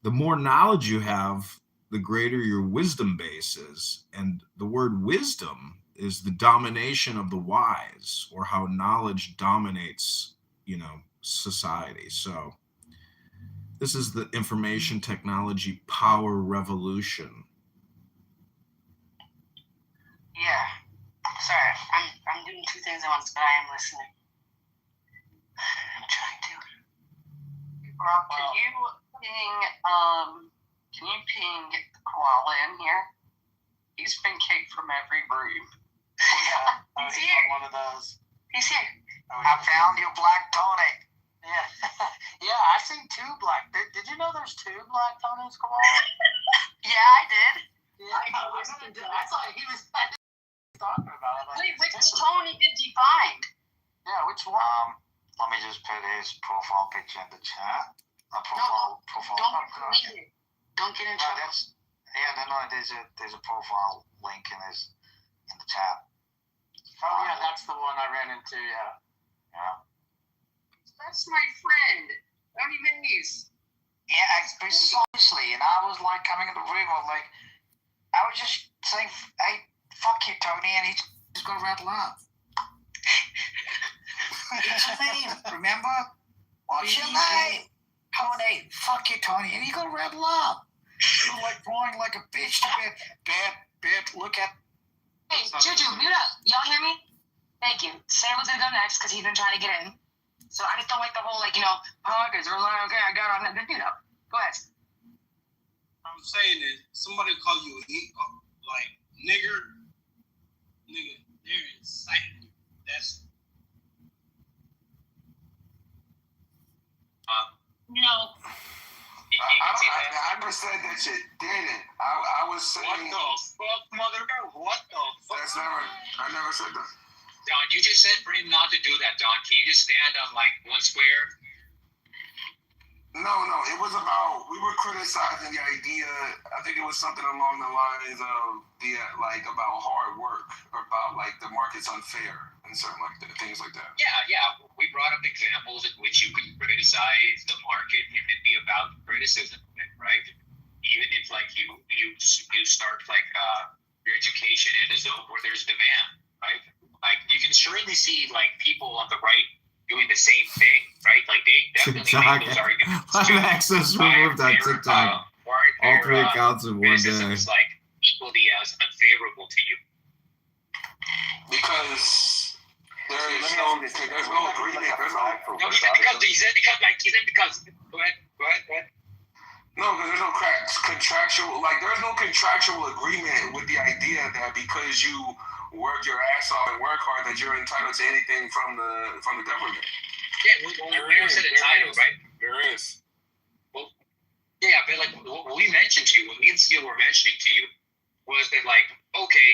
Speaker 4: The more knowledge you have, the greater your wisdom base is. And the word wisdom is the domination of the wise, or how knowledge dominates, society. So this is the information technology power revolution.
Speaker 5: Yeah. Sorry, I'm doing two things at once, but I am listening. I'm trying to. Rob, can you ping Koala in here? He's been kicked from every room.
Speaker 8: Yeah,
Speaker 5: He's here.
Speaker 8: One of those.
Speaker 5: He's here.
Speaker 8: I found your black tonic. Yeah, yeah. I seen two black. Did you know there's two black tonics, Koala?
Speaker 5: Yeah, I did.
Speaker 8: Yeah, I thought he was talking about it.
Speaker 5: Wait, which Tony did you find?
Speaker 8: Yeah, which one? Let me just put his profile picture in the chat. Profile.
Speaker 5: Don't get in trouble.
Speaker 8: There's a profile link in the chat. Oh yeah, that's the one I ran into. Yeah.
Speaker 5: That's my friend. Tony Minis.
Speaker 8: Yeah, precisely. And I was like coming in the room. I was just saying, "Hey, fuck you, Tony," and he just got red love. It's your name, remember? What's your name? Tony. Fuck you, Tony, and he got red love. You were like crying like a bitch to bed. Look at.
Speaker 5: Hey, Juju, mute up. Y'all hear me? Thank you. Sam was gonna go next because he's been trying to get in. So I just don't like the whole poggers or okay, I got on that. Go ahead.
Speaker 10: I'm saying is somebody call you nigger, they're insane. That's
Speaker 3: No.
Speaker 11: I never said that you didn't. I was saying.
Speaker 3: What the fuck, mother? What the fuck?
Speaker 11: I never said that.
Speaker 3: Don, you just said for him not to do that, Don. Can you just stand on one square?
Speaker 11: No. It was about, we were criticizing the idea. I think it was something along the lines of about hard work, or about the market's unfair and something like that, things like that.
Speaker 3: Yeah. We brought up examples in which you can criticize the market and it be about criticism, right? Even if you start your education in a zone where there's demand, right? You can surely see people on the right doing the same thing, right? They definitely make those arguments.
Speaker 4: Access removed on TikTok. All three accounts in one day.
Speaker 3: Is equally as unfavorable to you.
Speaker 11: Because there's no agreement.
Speaker 3: He said because. Go ahead.
Speaker 11: No, because there's no contractual. There's no contractual agreement with the idea that because you work your ass off and work hard that you're entitled to anything from the government.
Speaker 3: Yeah, we never said entitled, right?
Speaker 11: There is.
Speaker 3: Well, yeah, but what we mentioned to you, what me and Steele were mentioning to you, was that okay,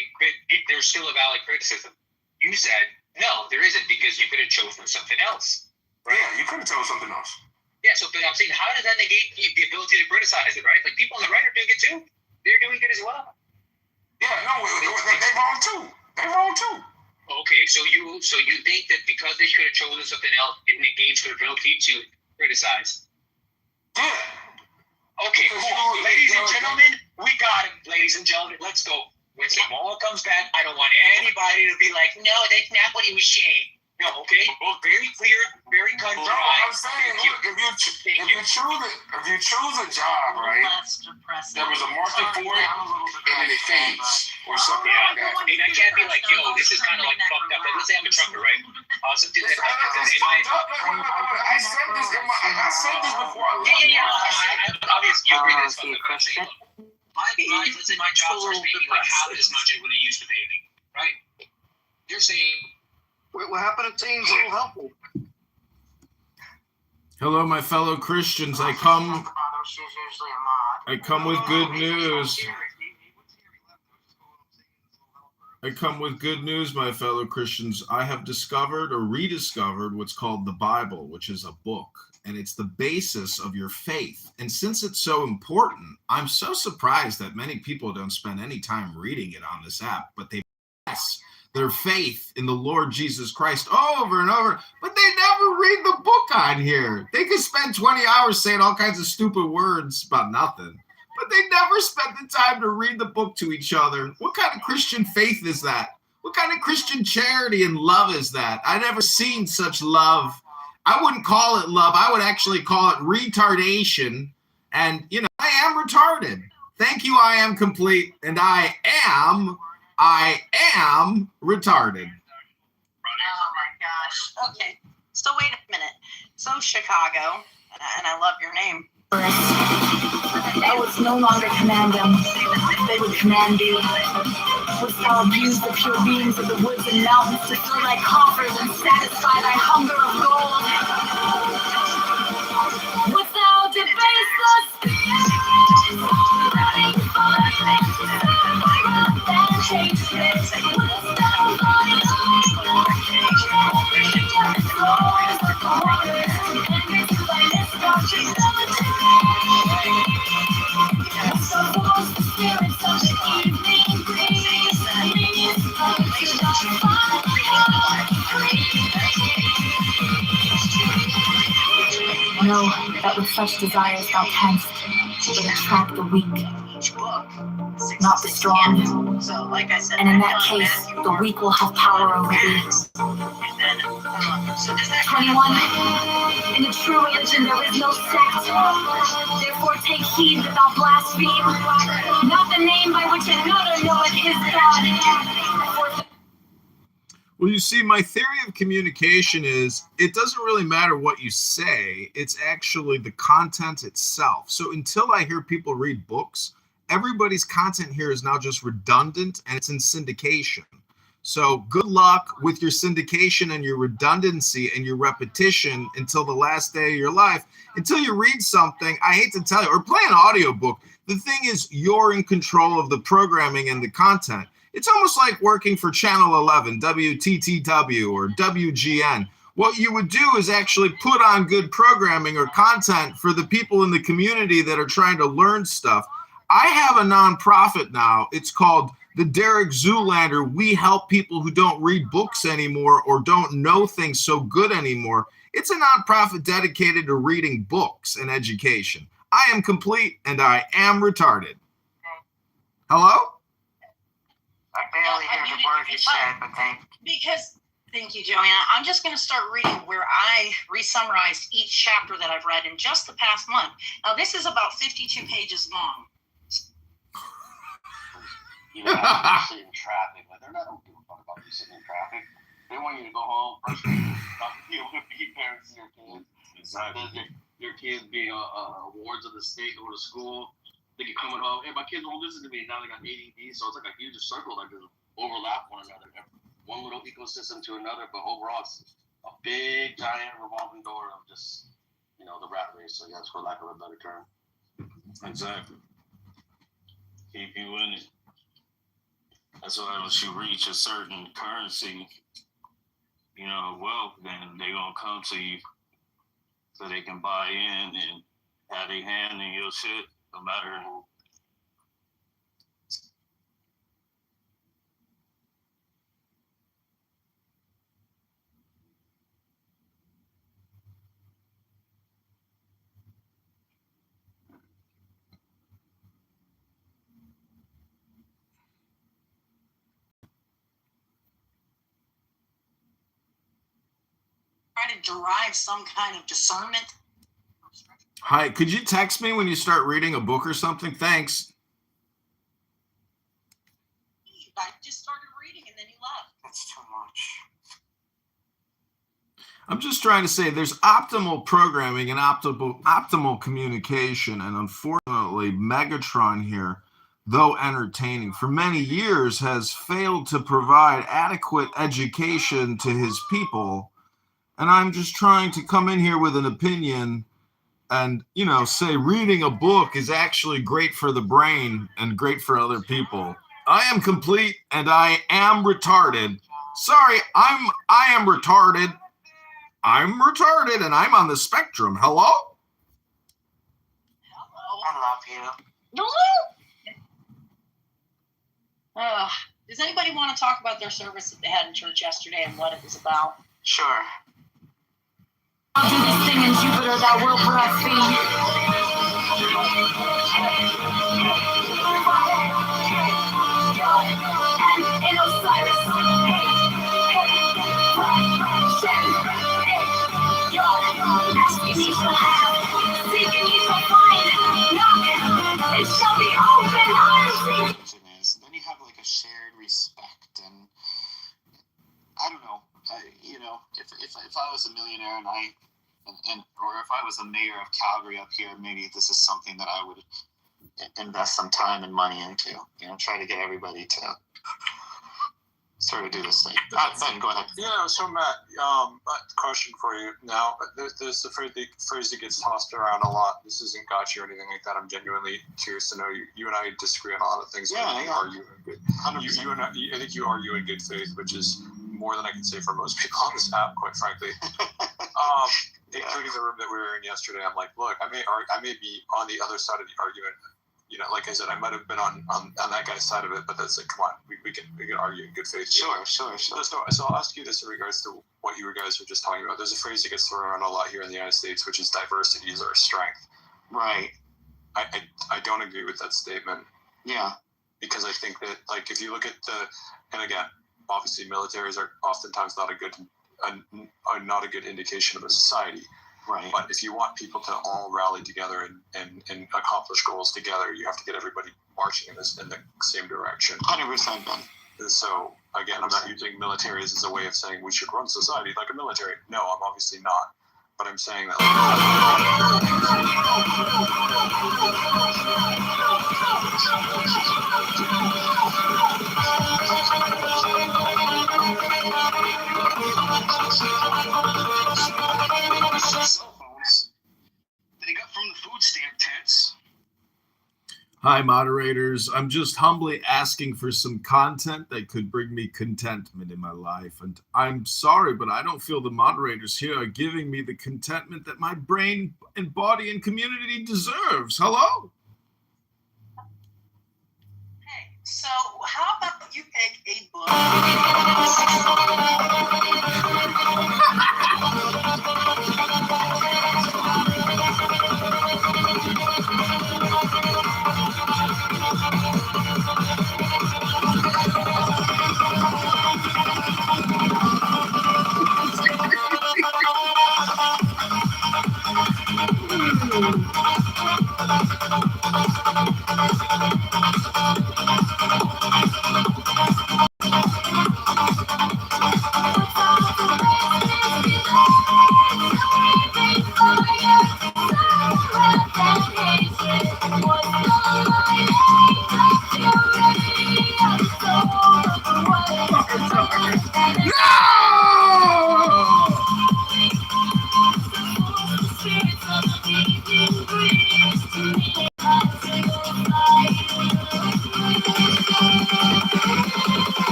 Speaker 3: there's still a valid criticism. You said no, there isn't, because you could have chosen something else. Right?
Speaker 11: Yeah, you could have chosen something else.
Speaker 3: Yeah, but I'm saying, how does that negate the ability to criticize it, right? People on the right are doing it too. They're doing it as well.
Speaker 11: Yeah, no, they wrong too. They wrong too.
Speaker 3: Okay, so you think that because they could have chosen something else, it negates their ability to criticize?
Speaker 11: Yeah.
Speaker 3: Okay, cool. Ladies and gentlemen, we got him. Ladies and gentlemen, let's go. When Samoa comes back, I don't want anybody to be like, no, that's not what he was saying. No, okay? Very clear, very cut and
Speaker 11: No,
Speaker 3: dry.
Speaker 11: I'm saying, look, if you choose a job, right, there was a market for it, and then it fades, or something like that.
Speaker 3: I mean, I can't be like, yo, this is kind of like fucked up. Like, let's say I'm a trucker, right? Something that
Speaker 11: I said this before.
Speaker 3: Obviously, you agree that it's fucked up. Let's say my job starts making like half as much as what it used to pay me, right? You're saying,
Speaker 12: what happened to teams? A little helpful.
Speaker 4: Hello, my fellow Christians. I come with good news. I come with good news, my fellow Christians. I have discovered or rediscovered what's called the Bible, which is a book, and it's the basis of your faith. And since it's so important, I'm so surprised that many people don't spend any time reading it on this app, but they profess their faith in the Lord Jesus Christ over and over, but they never read the book on here. They could spend 20 hours saying all kinds of stupid words about nothing, but they never spent the time to read the book to each other. What kind of Christian faith is that? What kind of Christian charity and love is that? I've never seen such love. I wouldn't call it love. I would actually call it retardation. And, you know, I am retarded. Thank you, I am complete. And I am retarded.
Speaker 13: Oh my gosh. Okay. So wait a minute. So Chicago, and I love your name.
Speaker 1: I would no longer command them. They would command thee. Wouldst thou abuse the pure beings of the woods and mountains to fill thy coffers and satisfy thy hunger of gold? Wouldst thou debase the spirits running for and change this? Wouldst thou find souls like the waters and into thy misfortunes of the day? Wouldst thou force the spirits of the evening breeze? No, that with such desires thou canst but attract the weak, not the strong.
Speaker 13: So, like I said,
Speaker 1: And in that case, the weak will have power over thee. 21. In the true religion there is no sect. Therefore take heed that thou blaspheme not the name by which another knoweth his God.
Speaker 4: Well, you see, my theory of communication is it doesn't really matter what you say. It's actually the content itself. So until I hear people read books, everybody's content here is now just redundant and it's in syndication. So good luck with your syndication and your redundancy and your repetition until the last day of your life. Until you read something, I hate to tell you, or play an audiobook. The thing is, you're in control of the programming and the content. It's almost like working for Channel 11, WTTW, or WGN. What you would do is actually put on good programming or content for the people in the community that are trying to learn stuff. I have a nonprofit now. It's called the Derek Zoolander. We help people who don't read books anymore or don't know things so good anymore. It's a nonprofit dedicated to reading books and education. I am complete and I am retarded. Hello?
Speaker 13: I barely heard the word you said, but thank you, Joanna. I'm just going to start reading where I re-summarized each chapter that I've read in just the past month. Now, this is about 52 pages long.
Speaker 14: You know, you sit in traffic, but they're not going to give a fuck about you sitting in traffic. They want you to go home, first you know, be parents to your kids. Exactly. Your kids being awards of the state, go to school. They get coming home. Hey, my kids won't listen to me. Now they got ADD, so it's like a huge circle that just overlap one another. One little ecosystem to another, but overall, it's a big, giant revolving door of just, you know, the rat race. So yes, for lack of a better term.
Speaker 15: Exactly. Keep you in it. That's why once you reach a certain currency, you know, wealth, then they're gonna come to you so they can buy in and have their hand in your shit. No matter who.
Speaker 13: try to derive some kind of discernment.
Speaker 4: Hi, could you text me when you start reading a book or something? Thanks.
Speaker 13: I just started reading and then you left.
Speaker 12: That's too much.
Speaker 4: I'm just trying to say there's optimal programming and optimal communication, and unfortunately Megatron here, though entertaining for many years, has failed to provide adequate education to his people. And I'm just trying to come in here with an opinion and, you know, say reading a book is actually great for the brain and great for other people. I am complete and I am retarded. Sorry, I am retarded. I'm retarded and I'm on the spectrum. Hello?
Speaker 12: I love you.
Speaker 13: Does anybody want to talk about their service that they had in church yesterday and what it was about?
Speaker 12: Sure.
Speaker 1: I'll do this thing in Jupiter that will blaspheme. And in Osiris, ask and ye shall have, seek and ye shall find, knock, it shall be open.
Speaker 2: Then you have like a shared respect, and I don't know. If I was a millionaire and or if I was the mayor of Calgary up here, maybe this is something that I would invest some time and money into. You know, try to get everybody to sort of do this thing. Ben, go ahead.
Speaker 16: Yeah, so Matt, question for you now. There's the phrase that gets tossed around a lot. This isn't gotcha or anything like that. I'm genuinely curious to know. You and I disagree on a lot of things.
Speaker 2: Yeah,
Speaker 16: I argue in good. I think you argue in good faith, which is more than I can say for most people on this app, quite frankly. Including the room that we were in yesterday. I'm like, look, I may be on the other side of the argument. You know, like I said, I might have been on that guy's side of it, but that's like, come on, we can argue in good faith.
Speaker 2: Sure.
Speaker 16: So I'll ask you this in regards to what you guys were just talking about. There's a phrase that gets thrown around a lot here in the United States, which is diversity is our strength.
Speaker 2: Right.
Speaker 16: I don't agree with that statement.
Speaker 2: Yeah.
Speaker 16: Because I think that, like, if you look at and again, obviously militaries are oftentimes not a good indication of a society.
Speaker 2: Right.
Speaker 16: But if you want people to all rally together and accomplish goals together, you have to get everybody marching in the same direction.
Speaker 2: 100%, Ben.
Speaker 16: And so, again, I'm not using militaries as a way of saying we should run society like a military. No, I'm obviously not. But I'm saying that.
Speaker 3: Cell phones that he got from the food stamp tents.
Speaker 4: Hi, moderators. I'm just humbly asking for some content that could bring me contentment in my life. And I'm sorry, but I don't feel the moderators here are giving me the contentment that my brain and body and community deserves. Hello?
Speaker 13: Hey, so how about you pick a book?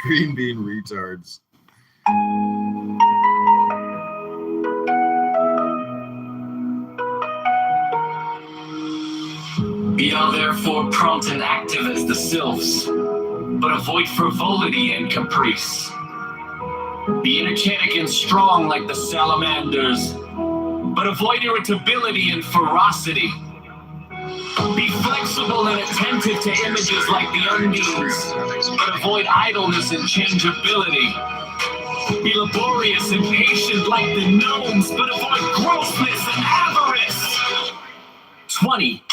Speaker 4: Green bean retards.
Speaker 7: Be thou therefore prompt and active as the sylphs, but avoid frivolity and caprice. Be energetic and strong like the salamanders, but avoid irritability and ferocity. Be flexible and attentive to images like the undines, but avoid idleness and changeability. Be laborious and patient like the gnomes, but avoid grossness and avarice. 20.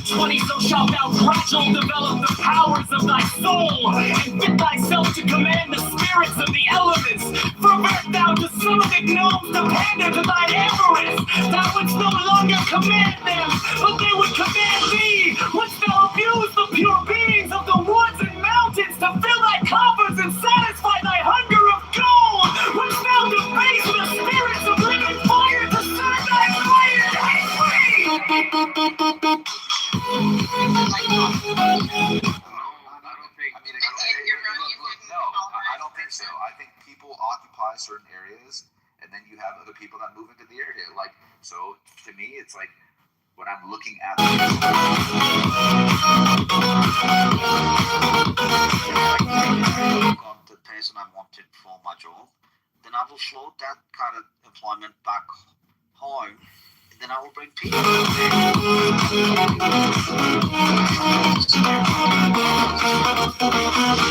Speaker 7: 20, so shalt thou gradually develop the powers of thy soul, and fit thyself to command the spirits of the elements. Pervert thou to summoning gnomes to pander to thine avarice. Thou wouldst no longer command them, but they would command thee. Wouldst thou abuse the pure beings of the woods and mountains to fill thy coffers and satisfy thy hunger of gold? Wouldst thou debase the spirits of living fire to serve thy fire?
Speaker 17: I don't think so. I think people occupy certain areas, and then you have other people that move into the area. Like, so to me, it's like when I'm looking at the person I want to perform my job, then I will float that kind of employment back home. Then I will bring people.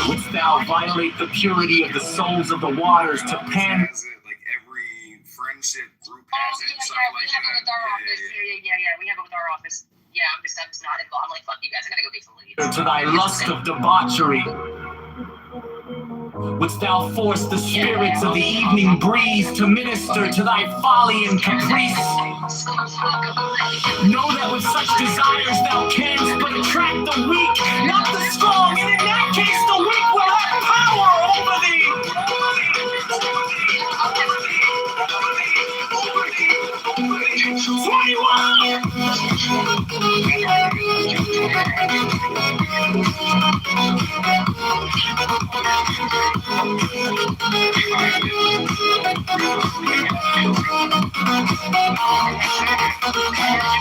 Speaker 7: Wouldst thou violate the purity of the souls of the waters to pan?
Speaker 17: Like every friendship group has it and stuff like that.
Speaker 5: We have it with our office. Yeah, I'm just not involved. I'm like, fuck you guys, I gotta go take some leads.
Speaker 7: To thy lust of debauchery. Wouldst thou force the spirits of the evening breeze to minister to thy folly and caprice? Know that with such desires thou canst but attract the weak, not the strong, and in that case the weak will have power over thee. 21.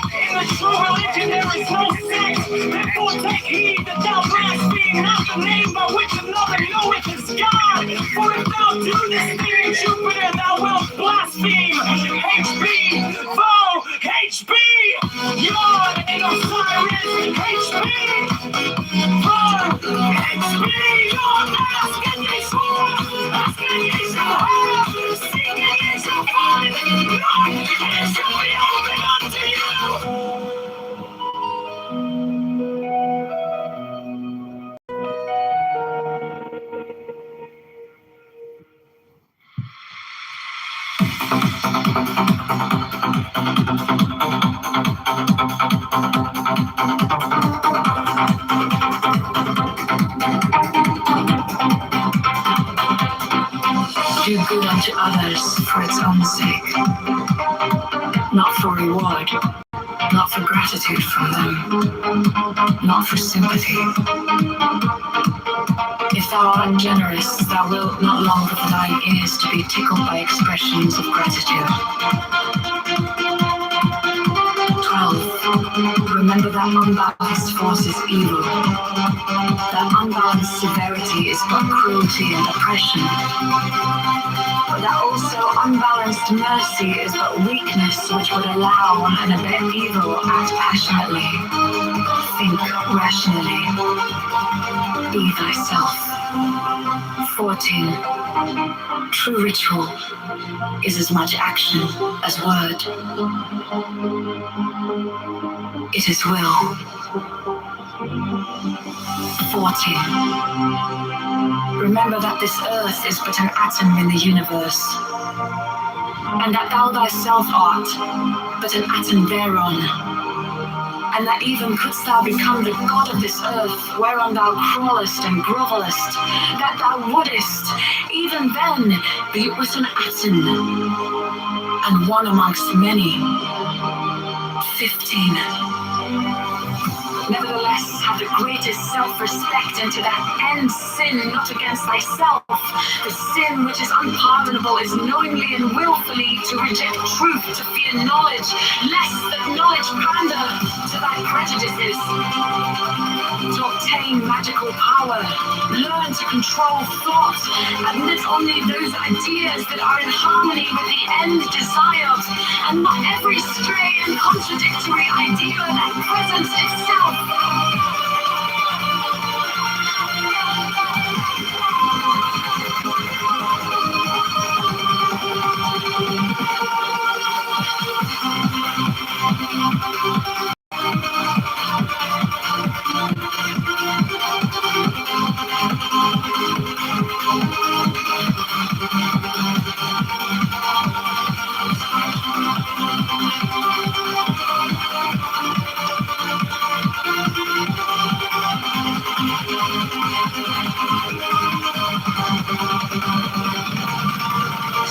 Speaker 7: In the true religion there is no sex, therefore take heed that thou blaspheme not the name by which another knoweth is God. For if thou do this thing in Jupiter, thou wilt blaspheme HB, foe, HB, Yod, and Osiris, HB, foe, HB, Yod, ask and ye shall have, seek and ye shall find, knock and it shall be opened unto you.
Speaker 1: Do good unto others for its own sake, not for reward, not for gratitude from them, not for sympathy. If thou art generous, thou wilt not long put thine ears to be tickled by expressions of gratitude. 12. Remember that unbalanced force is evil. That unbalanced severity is but cruelty and oppression. But that also unbalanced mercy is but weakness which would allow and abet evil, act passionately, think rationally. Be thyself. 14. True ritual is as much action as word. It is will. 14. Remember that this earth is but an atom in the universe, and that thou thyself art but an atom thereon, and that even couldst thou become the god of this earth, whereon thou crawlest and grovellest, that thou wouldest, even then, be but an atom, and one amongst many. 15. Nevertheless, less have the greatest self-respect, and to that end sin not against thyself. The sin which is unpardonable is knowingly and willfully to reject truth, to fear knowledge, lest that knowledge pander to thy prejudices. To obtain magical power, learn to control thought, admit only those ideas that are in harmony with the end desired, and not every stray and contradictory idea that presents itself.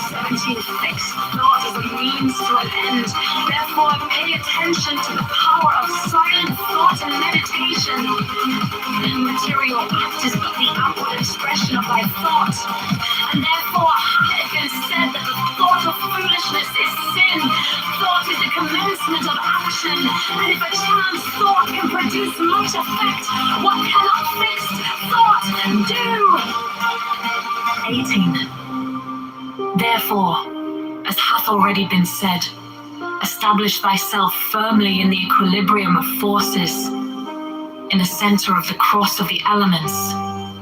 Speaker 1: 17 fixed thought is a means to an end. Therefore, pay attention to the power of silent thought and meditation. The material act is but the outward expression of thy thought. And therefore, it is said that the thought of foolishness is sin. Thought is the commencement of action. And if a chance thought can produce much effect, what cannot fixed thought do? 18. Therefore, as hath already been said, establish thyself firmly in the equilibrium of forces, in the center of the cross of the elements,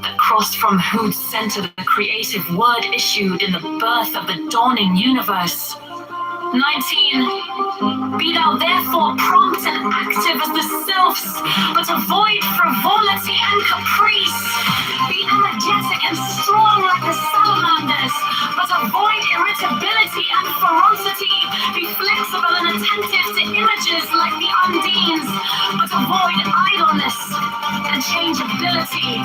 Speaker 1: the cross from whose center the creative word issued in the birth of the dawning universe. 19. Be thou therefore prompt and active as the sylphs, but avoid frivolity and caprice. Be energetic and strong like the salamanders, but avoid irritability and ferocity. Be flexible and attentive to images like the undines, but avoid idleness and changeability.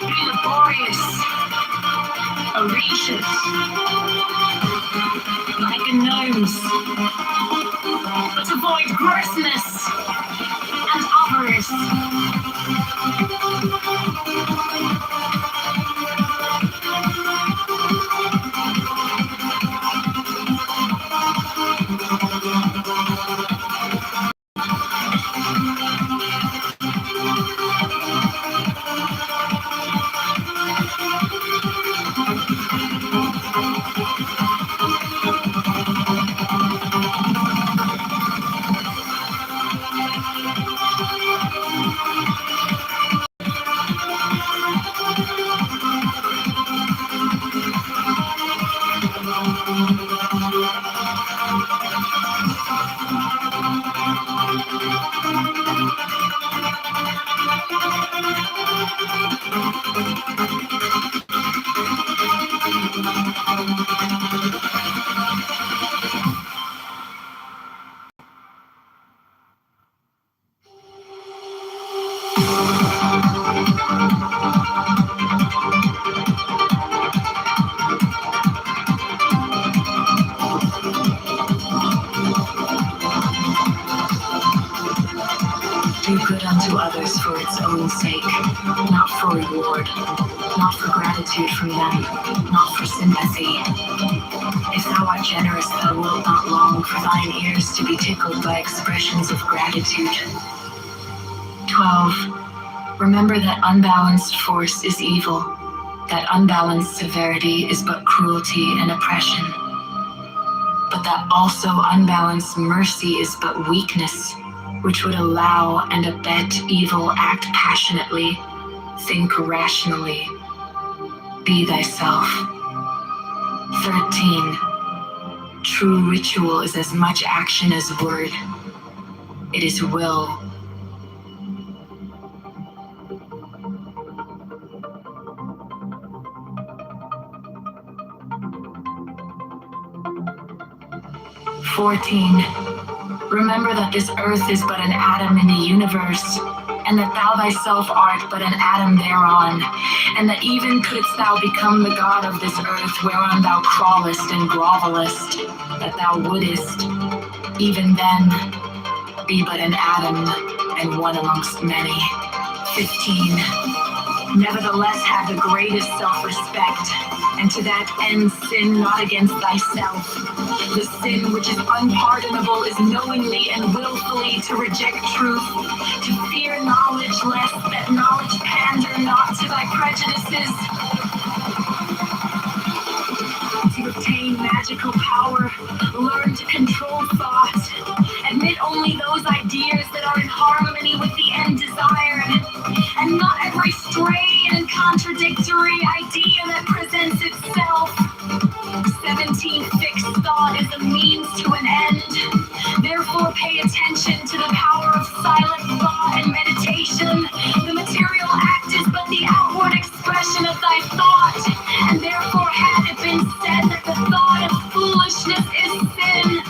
Speaker 1: Be laborious, heretious, like gnomes, but avoid grossness and avarice. Do good unto others for its own sake, not for reward, not for gratitude from them, not for sympathy. If thou art generous, thou wilt not long for thine ears to be tickled by expressions of gratitude. 12. Remember that unbalanced force is evil, that unbalanced severity is but cruelty and oppression, but that also unbalanced mercy is but weakness, which would allow and abet evil, act passionately, think rationally, be thyself. 13. True ritual is as much action as word. It is will. Remember that this earth is but an atom in the universe, and that thou thyself art but an atom thereon, and that even couldst thou become the god of this earth whereon thou crawlest and grovellest, that thou wouldest, even then, be but an atom, and one amongst many. 15. Nevertheless, have the greatest self-respect, and to that end sin not against thyself. The sin which is unpardonable is knowingly and willfully to reject truth, to fear knowledge, lest that knowledge pander not to thy prejudices. To obtain magical power, learn to control thought, admit only those ideas that are in harmony with the end desired, and not every stray and contradictory idea that presents itself. 17. Fixed thought is a means to an end. Therefore, pay attention to the power of silent thought and meditation. The material act is but the outward expression of thy thought, and therefore had it been said that the thought of foolishness is sin.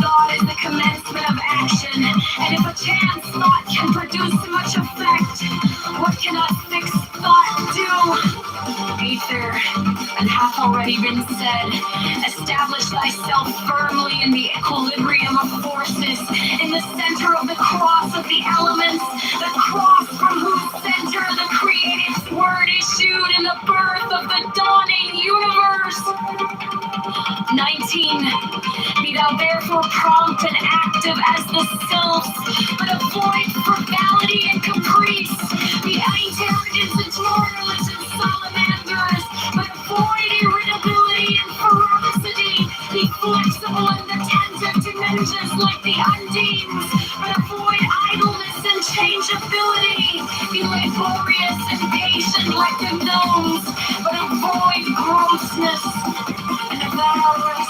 Speaker 1: Thought is the commencement of action, and if a chance thought can produce much effect, what cannot fixed thought do? Aether, and hath already been said, establish thyself firmly in the equilibrium of forces, in the center of the cross of the elements, the cross from whose center the creative word issued in the birth of the dawning universe. 19. Be thou therefore prompt and active as the sylphs, but avoid frivolity and caprice. Behind arrogance and morals and salamanders, but avoid irritability and ferocity. Be flexible in the tens of dimensions like the undines, but avoid idleness and changeability. Be laborious and patient like the gnomes, but avoid grossness and avarice.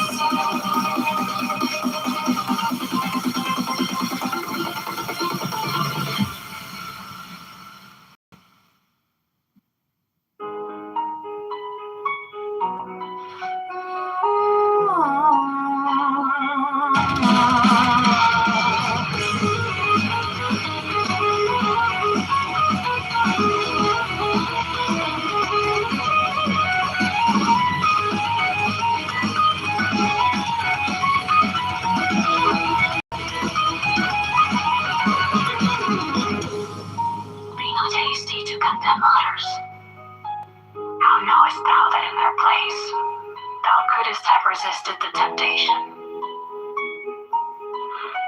Speaker 1: Condemn others. How knowest thou that in their place thou couldst have resisted the temptation?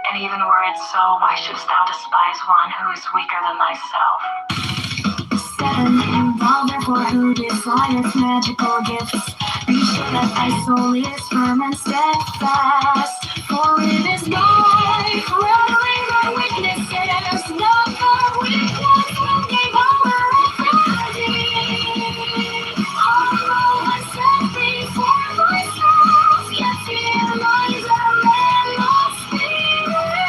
Speaker 1: And even were it so, why shouldst thou despise one who is weaker than thyself? 7. Thou therefore who desirest magical gifts, be sure that thy soul is firm and steadfast, for it is life, rattling thy witnesses, not the weak ones will give over authority. Humble and set before thyself, yet fear lies a man of spirit.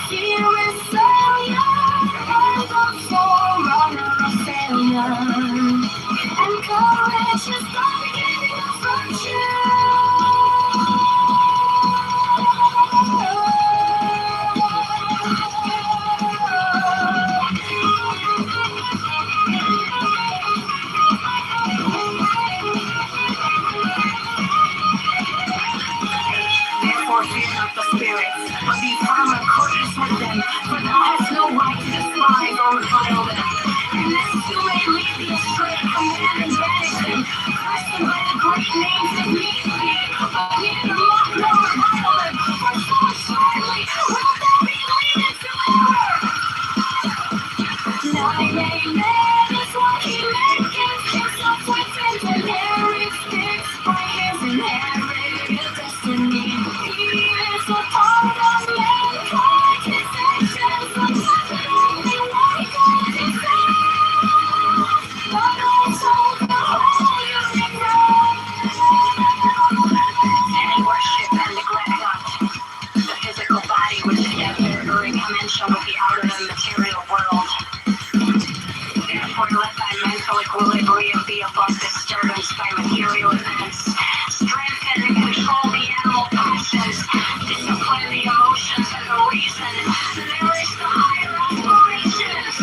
Speaker 1: Fear is failure, and the forerunner of failure, and courage is the beginning of virtue. Therefore fear not the spirits, but be firm and courageous with them, for thou hast no right to despise or revile them. And lest you may lead thee astray from them and banish them, curse them by the great names that need thee, but neither mock nor revile them, for so assuredly will thou be leaded to error. 9. Man is what he maketh himself within, and there is fixed by his inherited destiny. He is a part of mankind, his actions are not only one God himself, but also the whole universe. And worship and neglect not the physical body which is together in connection with the outer and material world. Therefore, let thy mental equilibrium be above disturbance by material events. Strengthen and control the animal passions. Discipline the emotions and the reason. Nourish the higher aspirations.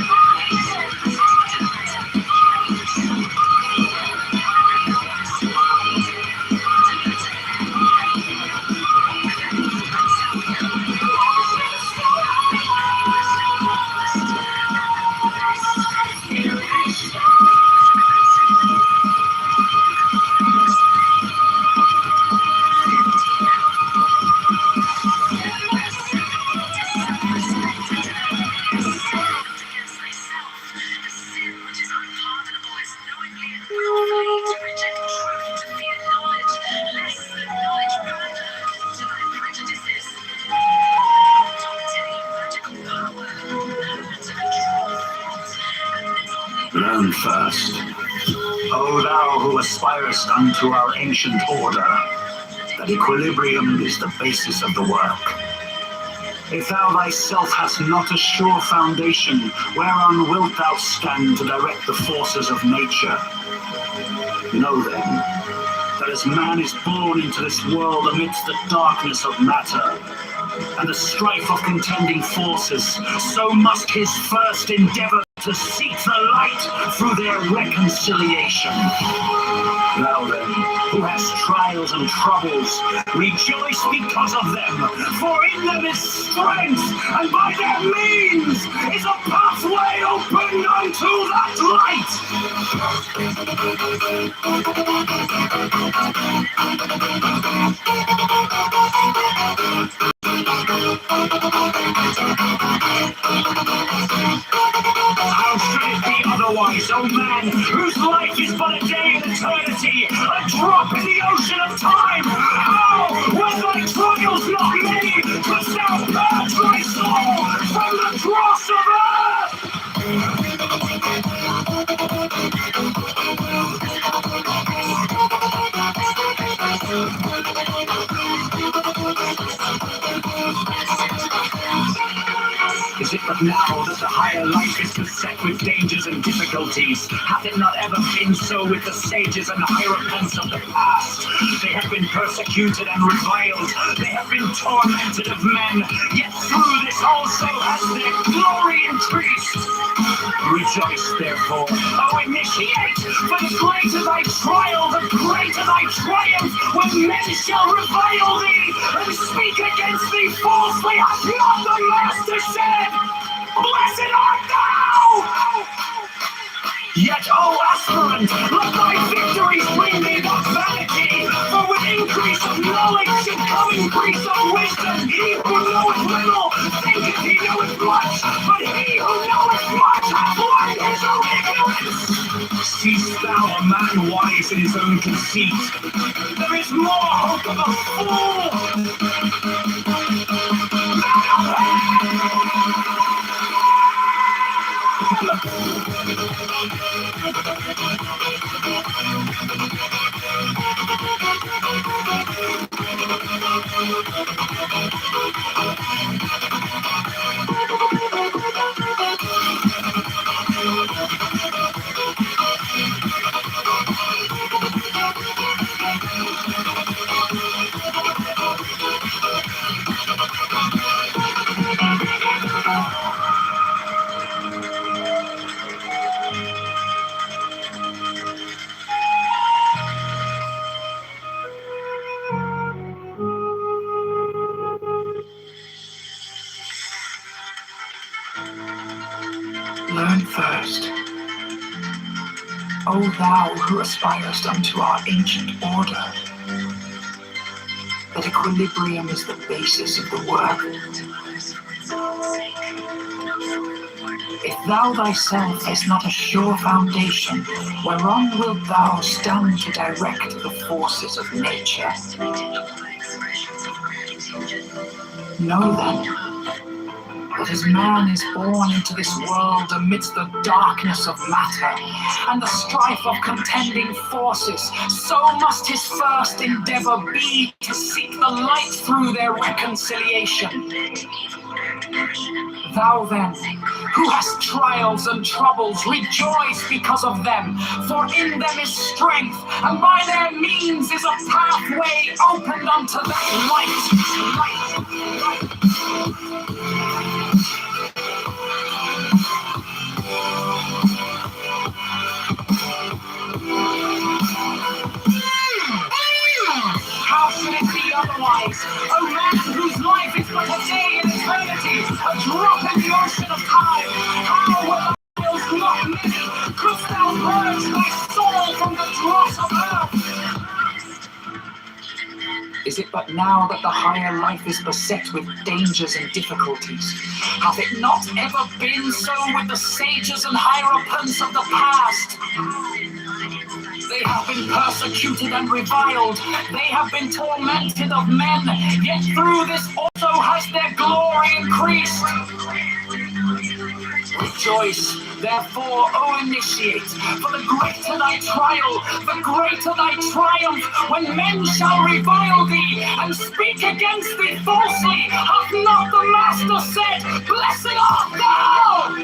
Speaker 7: Learn first, O thou who aspirest unto our ancient order, that equilibrium is the basis of the work. If thou thyself hast not a sure foundation, whereon wilt thou stand to direct the forces of nature? Know then, that as man is born into this world amidst the darkness of matter, and the strife of contending forces, so must his first endeavor to seek the light through their reconciliation. Thou then, who hast trials and troubles, rejoice because of them, for in them is strength, and by their means is a pathway open unto that light. How should it be otherwise, O man, whose life is but a day in eternity, a drop in the ocean of time? How, when thy trials not many, couldst thou purge thy soul from the dross of earth? Is it but now that the higher life is beset with dangers and difficulties? Hath it not ever been so with the sages and hierophants of the past? They have been persecuted and reviled. They have been tormented of men. Yet through this also has their glory increased. Rejoice, therefore, O initiate, for the greater thy trial, the greater thy triumph, when men shall revile thee and speak against thee falsely. Hath not the Master said, blessed art thou! Yet, O aspirant, let thy victories bring thee not vanity, for with increase of knowledge should come increase of wisdom. He who knoweth little thinketh he knoweth much, but he who knoweth much hath learned his own ignorance. Seest thou a man wise in his own conceit? There is more hope of a fool than of him. Learn first, O thou who aspirest unto our ancient order, that equilibrium is the basis of the work. If thou thyself hast not a sure foundation, whereon wilt thou stand to direct the forces of nature? Know then, that as man is born into this world amidst the darkness of matter and the strife of contending forces, so must his first endeavor be to seek the light through their reconciliation. Thou then, who hast trials and troubles, rejoice because of them, for in them is strength, and by their means is a pathway opened unto that light. How should it be otherwise? O man whose life is but a day in eternity, a drop in the ocean of time. How will thou not many? Couldst thou purge thy soul from the dross of earth? Is it but now that the higher life is beset with dangers and difficulties? Hath it not ever been so with the sages and hierophants of the past? They have been persecuted and reviled. They have been tormented of men. Yet through this also has their glory increased. Rejoice, therefore, O initiate, for the greater thy trial, the greater thy triumph, when men shall revile thee and speak against thee falsely. Hath not the Master said, blessed art thou?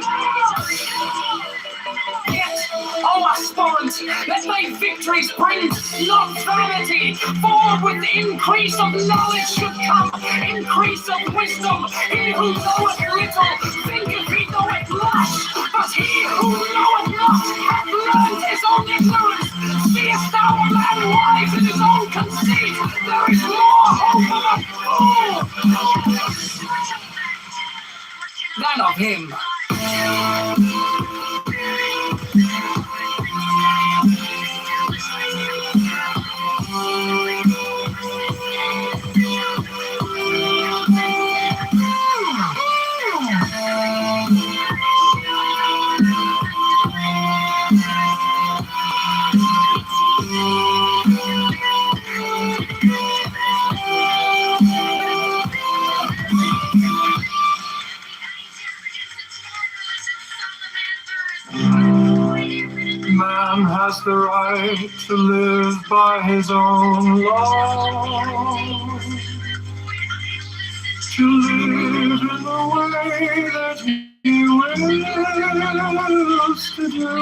Speaker 7: Yet, O aspirant, let thy victories bring not vanity, for with increase of knowledge should come increase of wisdom. He who knoweth little thinketh he knoweth much, but he who knoweth not hath learned his own ignorance. Seest thou a man wise in his own conceit? There is more hope of a fool than of him. Man has the right to live by his own law, to live in the way that he wills to do,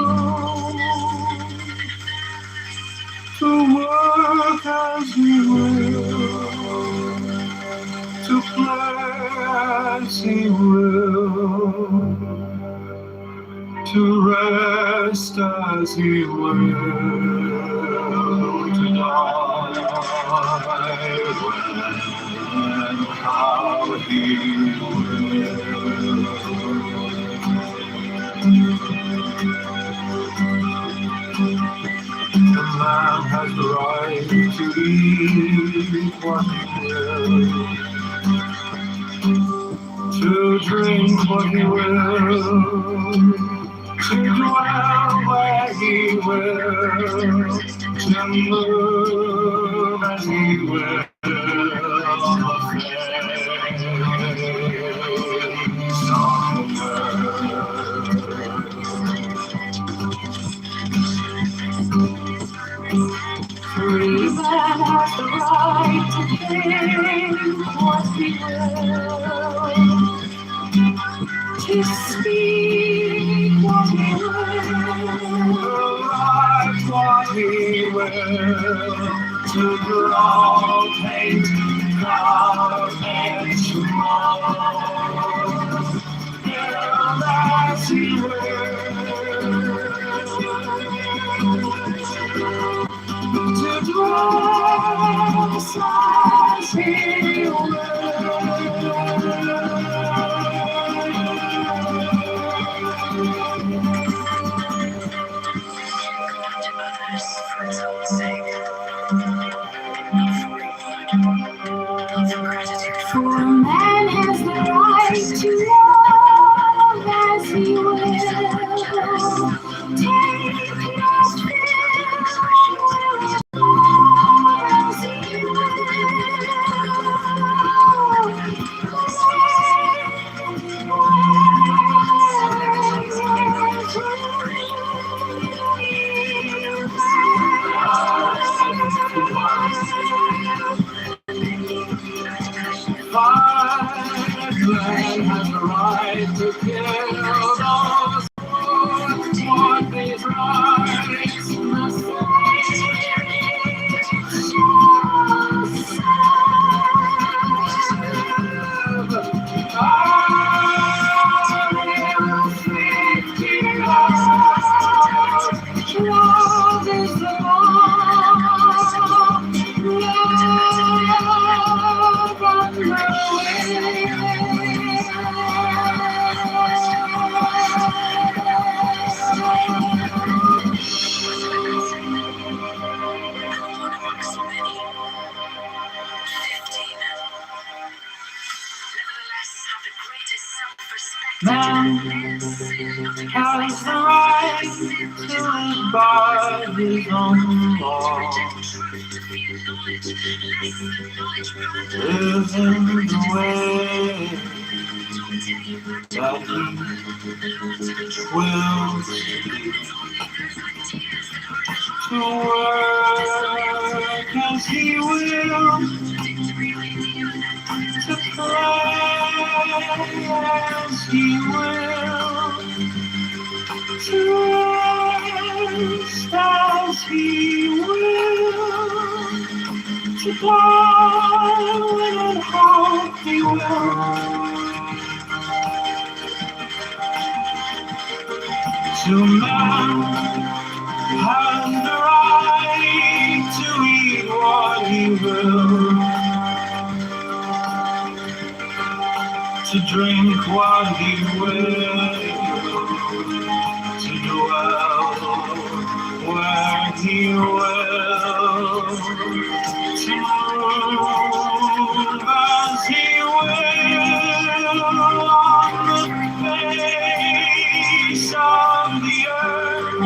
Speaker 7: to work as he will, to play as he will, to rest as he will, to die when and how he will. The man has the right to eat what he will, to drink what he will, to dwell where he will, to move as he will on the face of the earth. Free man has the right to think what he will, to speak what he will, write what he will, to draw, paint, carve, and to mold, build as he will, to dress as he will. For a man has the right to love as he will, take not as he Man has the right to kill those who want these rights. Love is the Man has the right to live by his own law, Live in the way that he wills to work as he wills, to play as he wills, to rest as he wills, to fly when and how he wills. To man has the right to eat what he will, to drink what he will, to dwell where he will, to move as he will on the face of the earth.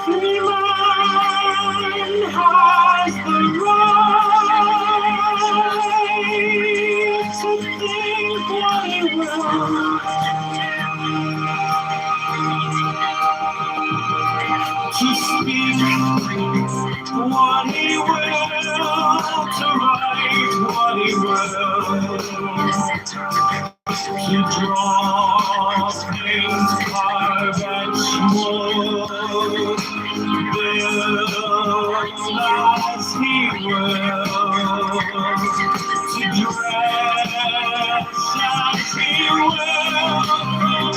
Speaker 7: Free man has the right to think what he will, to speak what he will, to write what he will, to draw things, carve and mold, build as he will, to dress as he will.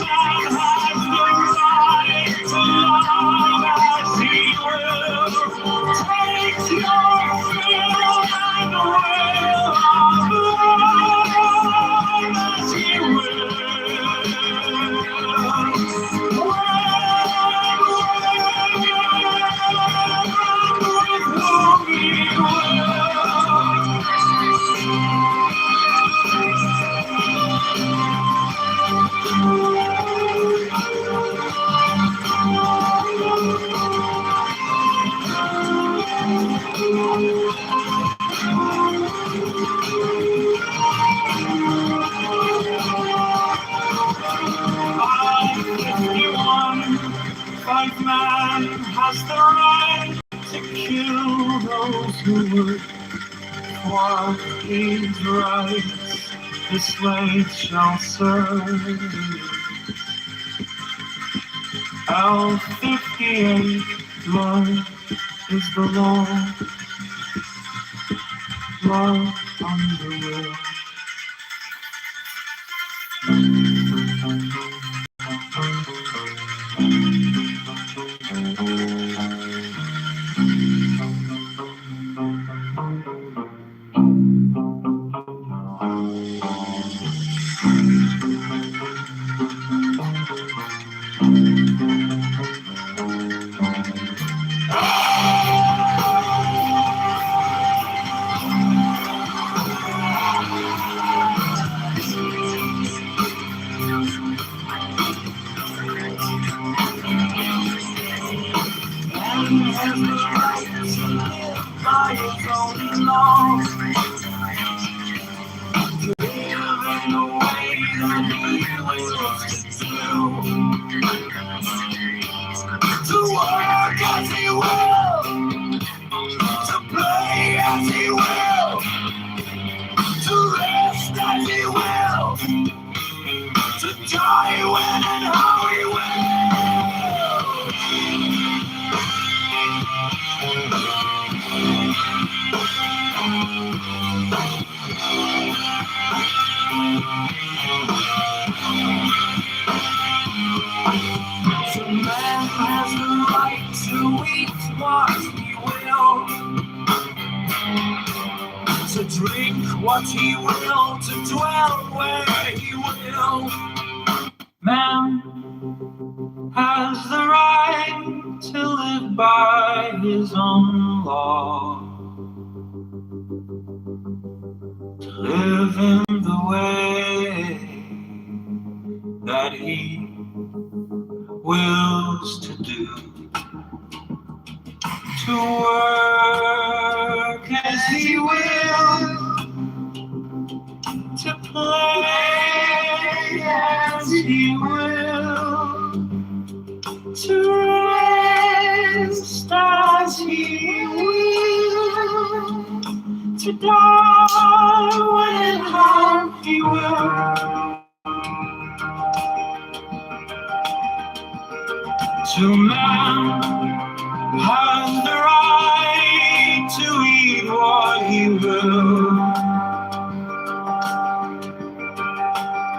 Speaker 7: Man has the right to love as he will. Take your fill and will of love as he will. Like man has the right to kill those who would what is right, the slave shall serve. L58, love is the law, love on the will. Drink what he will, to dwell where he will. Man has the right to live by his own law, to live in the way that he wills to do, to work he will, to play as he will, to rest as he will, to die when and how he will. To man has the right to eat what he will,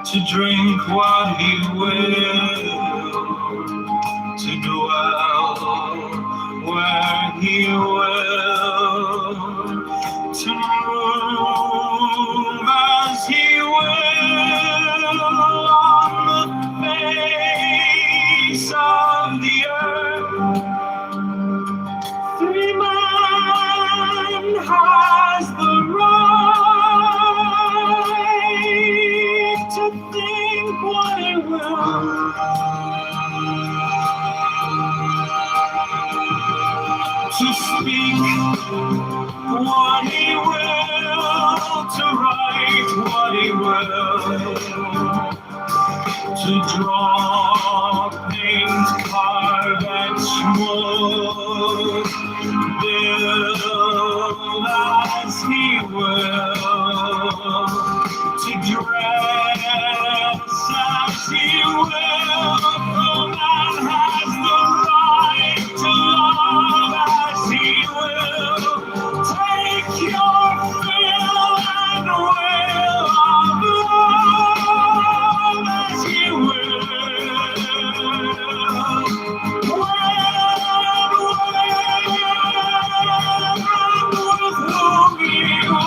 Speaker 7: to drink what he will, to dwell where he will, to move as he will on the face of the earth. Free man has the right to think what he will, to speak what he will, to write what he will, to draw, paint, carve, and smoke, build as he will, to dress as he will. For man has the right to love as he will. Take your fill and will of love as he will. With whom he will.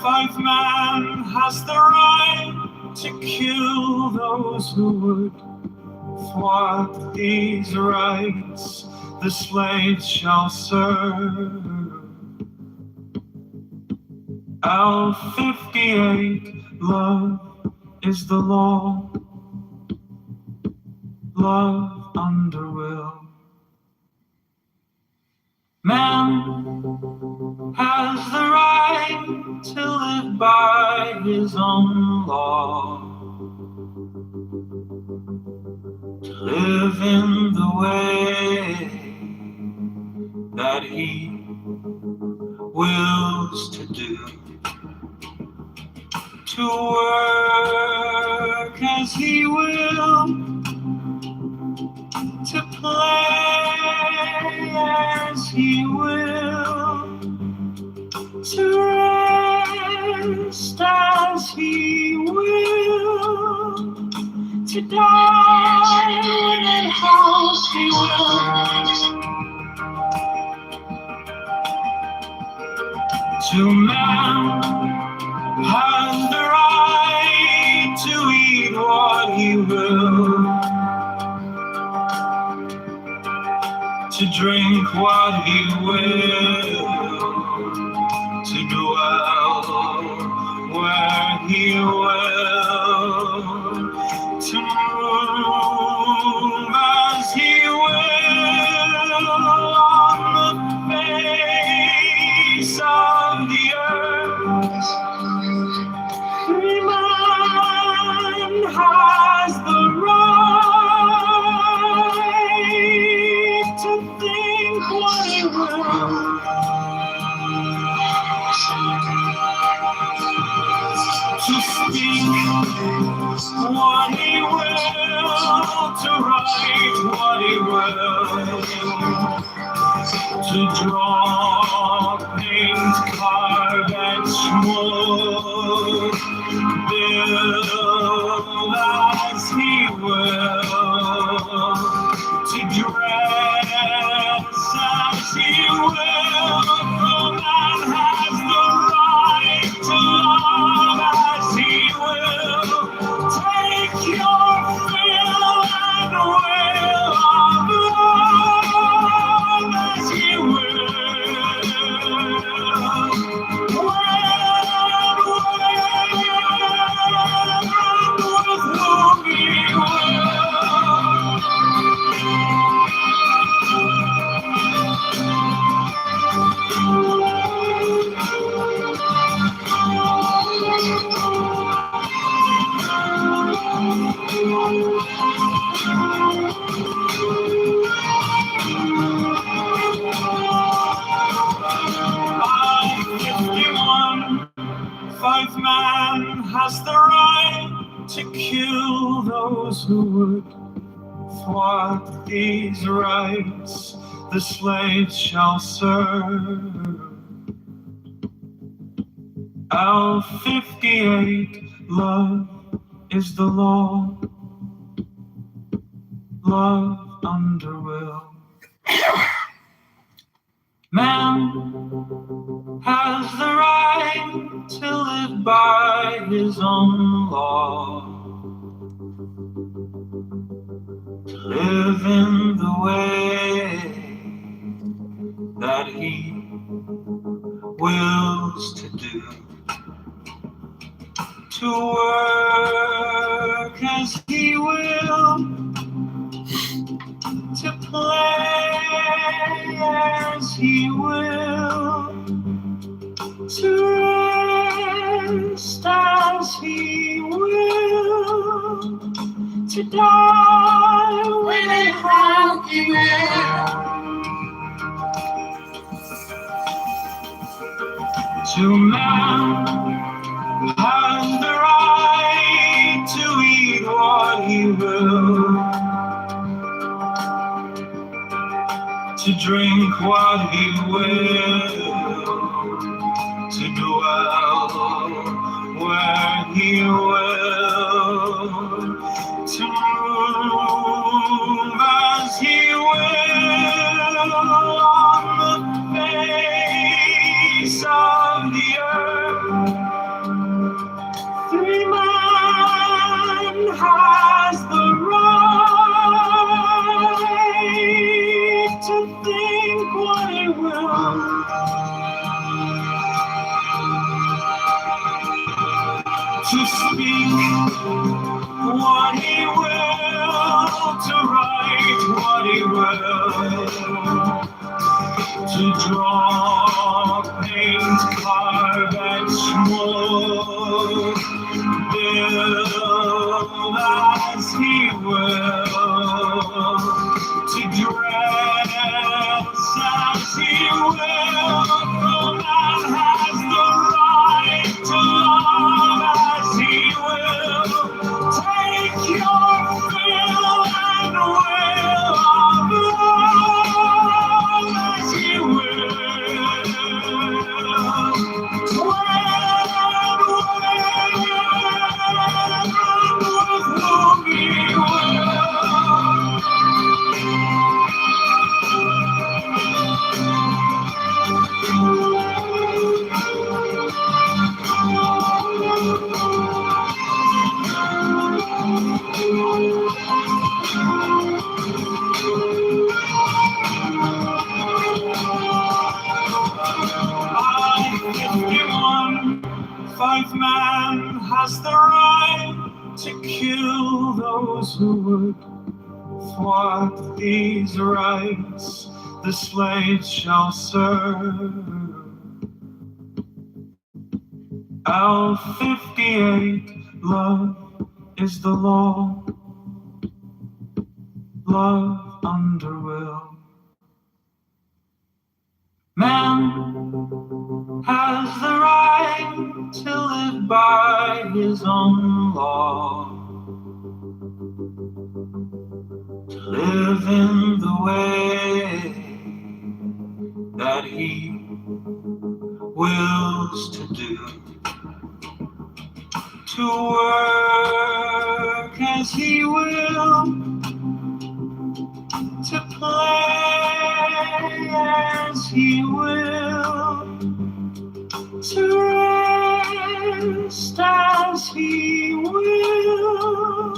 Speaker 7: Five man has the right to kill those who would thwart these rights. The slaves shall serve. L58, love is the law. Love under will. Man has the right to live by his own law, to live in the way that he wills to do, to work as he will, to play as he will, to rest as he will, to die and how he will. To man has the right to eat what he will, to drink what he will, to dwell where he will, to move as he will on the face of the earth. Free man has the right to think what he will, to speak what he will, to write what he will, to draw, paint, carve, and smoke, build as he will, to dress as he will. For man has the right to love as he will. Take kill those who would thwart these rights the slaves shall serve. L 58, love is the law, love under will. Man has the right to live by his own law, to live in the way that he wills to do, to work as he will, to play as he will, to rest as he will, to die when and how he will. To man has the right to eat what he will, to drink what he will, to dwell where he will, to move as he will on the face of the earth. Free man has the right to think what he will, to speak what he will, to write what he will, to draw, paint, carve, and smoke, build as he will, to dress as he will. No man has the right to love as he will. Take your fill and will of love as he will. Five man has the right to kill those who would thwart these rights the slaves shall serve. L 58, love is the law, love under will. Man has the right to live by his own law, to live in the way that he wills to do, to work as he will, to play as he will, to rest as he will,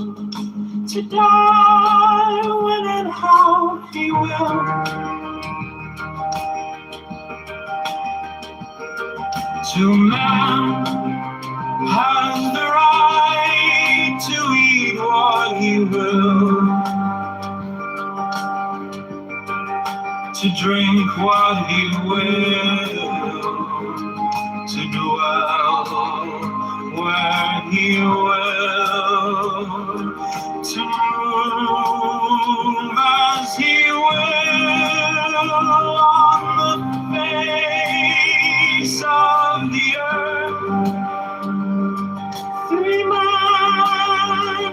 Speaker 7: to die when and how he will. To man has the right to eat what he will, to drink what he will, to dwell where he will, to move as he will on the face of the earth. Free man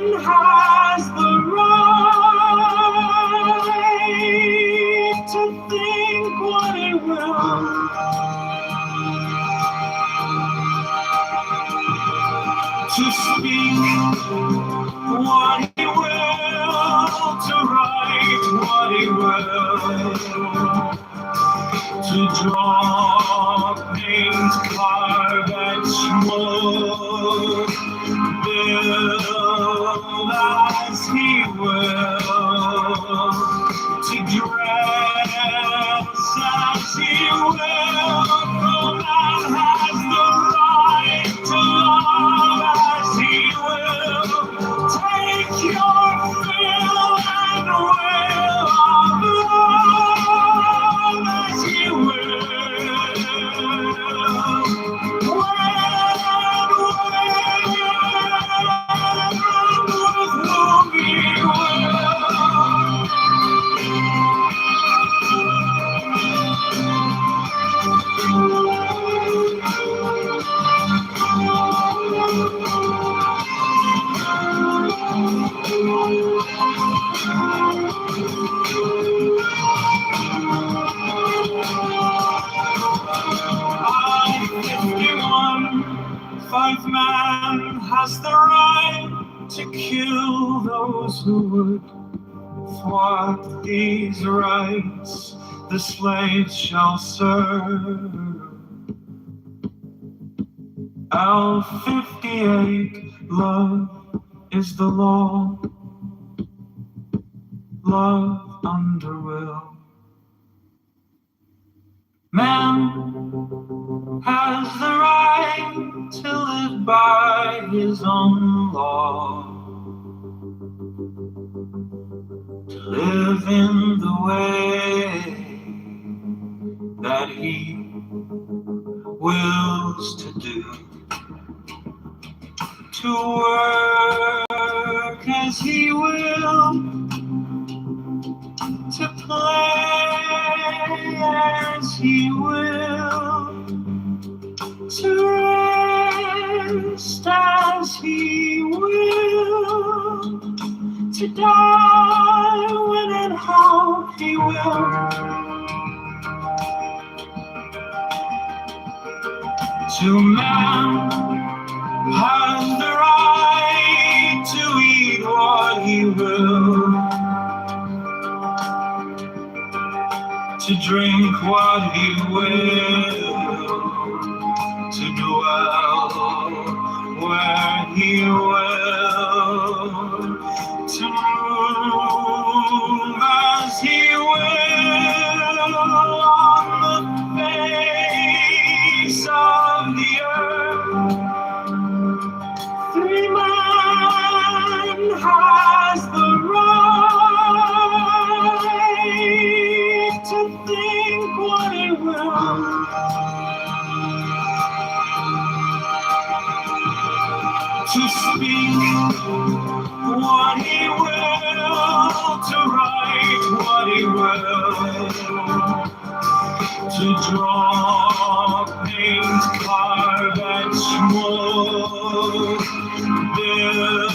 Speaker 7: to kill those who would thwart these rights the slaves shall serve. L 58, love is the law, love under will. Man has the right to live by his own law, to live in the way that he wills to do, to work as he will, to play as he will, to rest as he will, to die when and how he will. To man has the right to eat what he will, to drink what he will, to dwell where he will, to move as he will on the face of the earth. Free man has the right to think what he will, to speak what he will, to write what he will, to draw, paint, carve, and smoke, build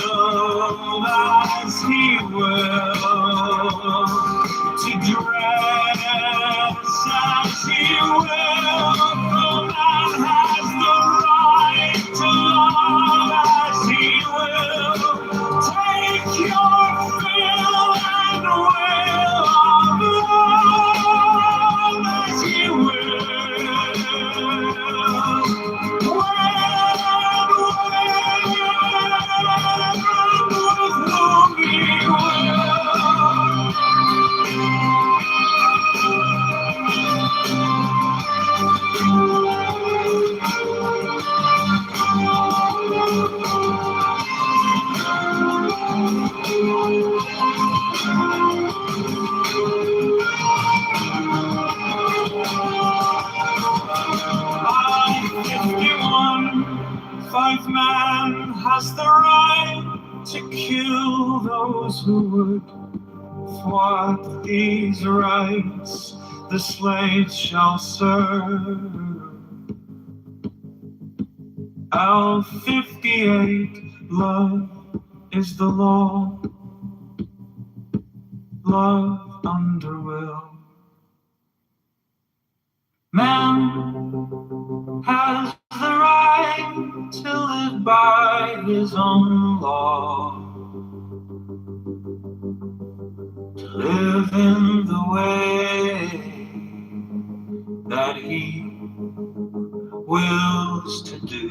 Speaker 7: as he will, to dress as he will. No man has the right to love as he will. Take your fill and will of love as he will. With whom he will. Five man has the right to kill those who would thwart these rights the slaves shall serve. L 58, love is the law, love under will. Man has the right to live by his own law, to live in the way that he wills to do,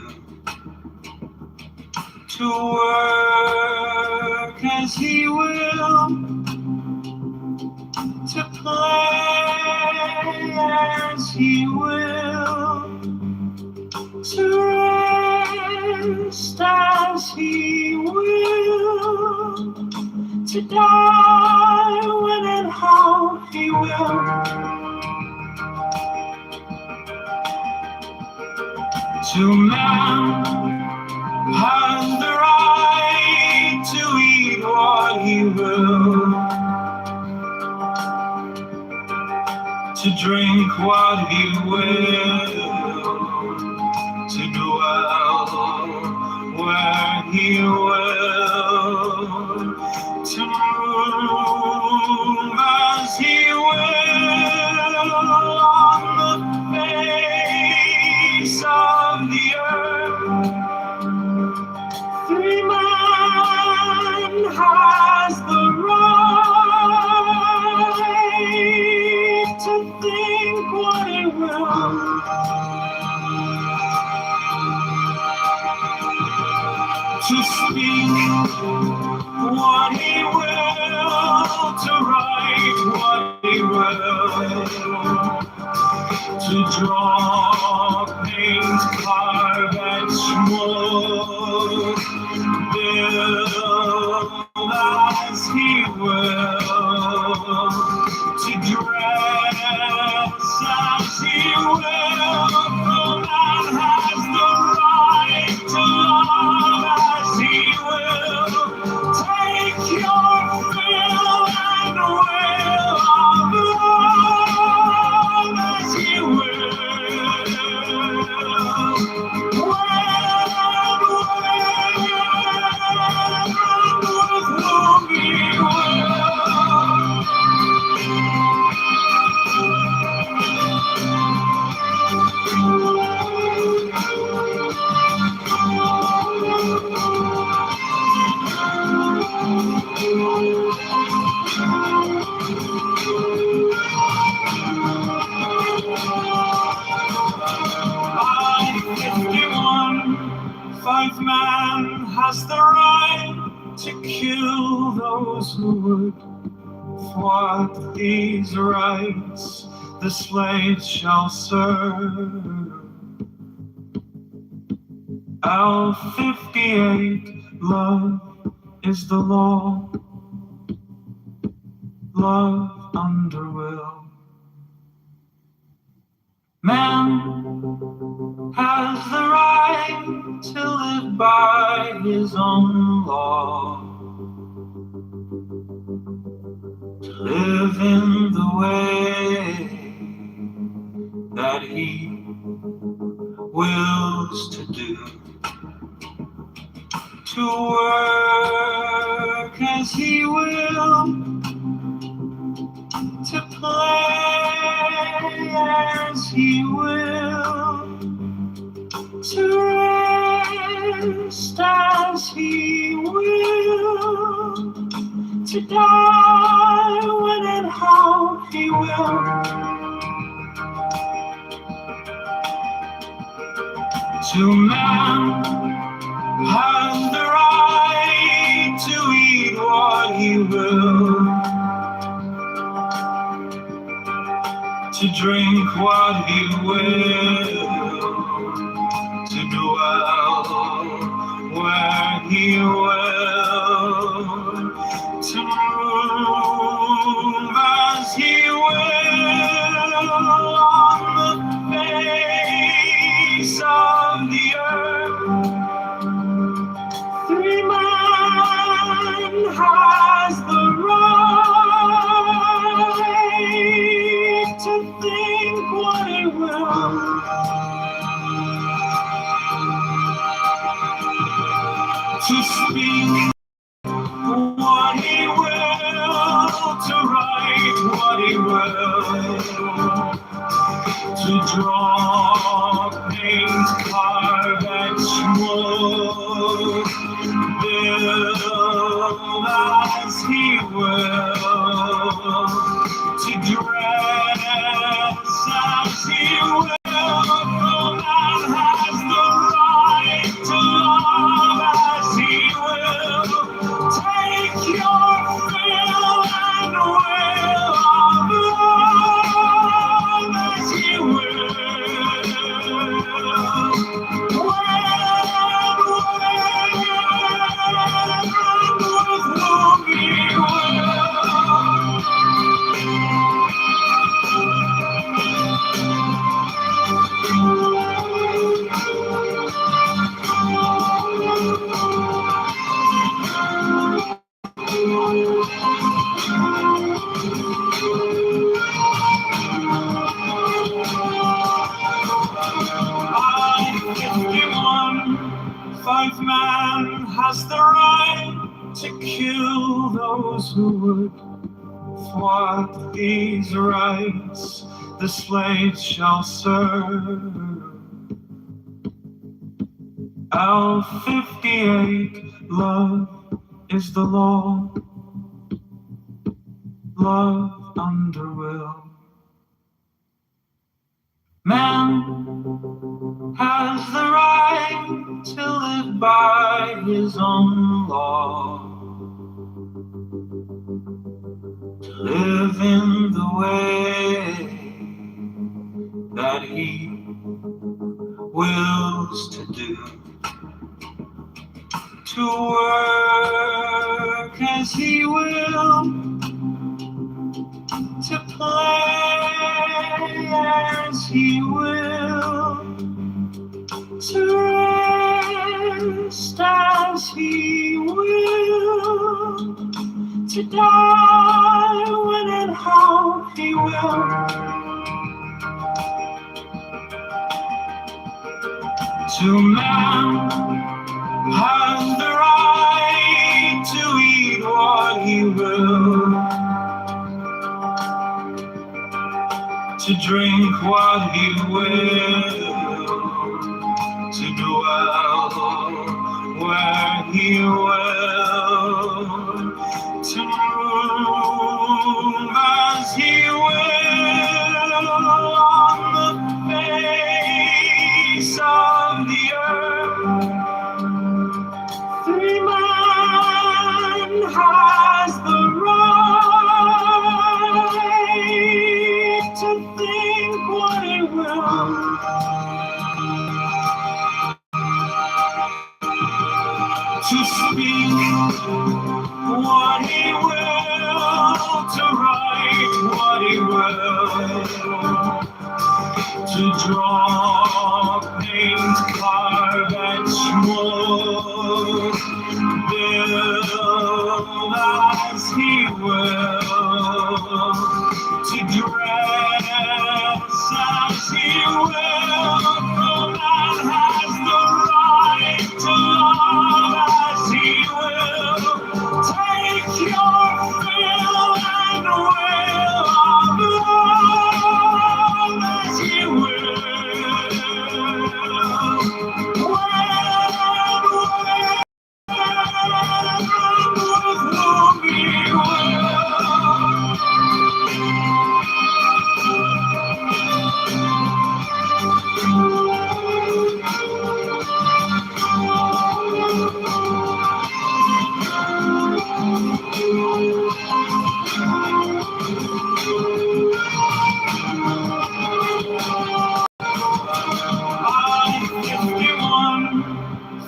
Speaker 7: to work as he will, to play as he will, to rest as he will, to die when and how he will. To man has the right to eat what he will, to drink what he will, to dwell where he will, to move as he will on the face of the earth. Free man draw, paint, carve, and smoke, build as he will, to dress as he will, for man has the right to love as he will, take your fill and will of love as he will. Five man has the right to kill those who would thwart these rights. The slaves shall serve. L58, love is the law. Love under will. Man has the right to live by his own law, to live in the way that he wills to do, to work as he will, to play as he will, to rest as he will, to die when and how he will. To man has the right to eat what he will, to drink what he will, to dwell where he will, to move as he will on the face of the earth. Three man has the right to think what he will, to speak what he will, to write what he will, to draw, paint, carve, and smoke, build as he will, to dress as he will, for man has the right to love as he will, take your fill and will of love as he will. Five man has the right to kill those who would thwart these rights. The slaves shall serve. L58, love is the law. Love under will. Man has the right to live by his own law, to live in the way that he wills to do, to work as he will, to play as he will, to rest as he will, to die when and how he will. To man has the right to eat what he will, to drink what he will, to dwell where he will, to move as he will on the face of the earth. Free man has the right to think what he will, to speak what he will, to write what he will, to draw, paint, carve, etch, mold, build as he will, to dress as he will. No man has the right to love as he will. Take your fill and will of love as he will.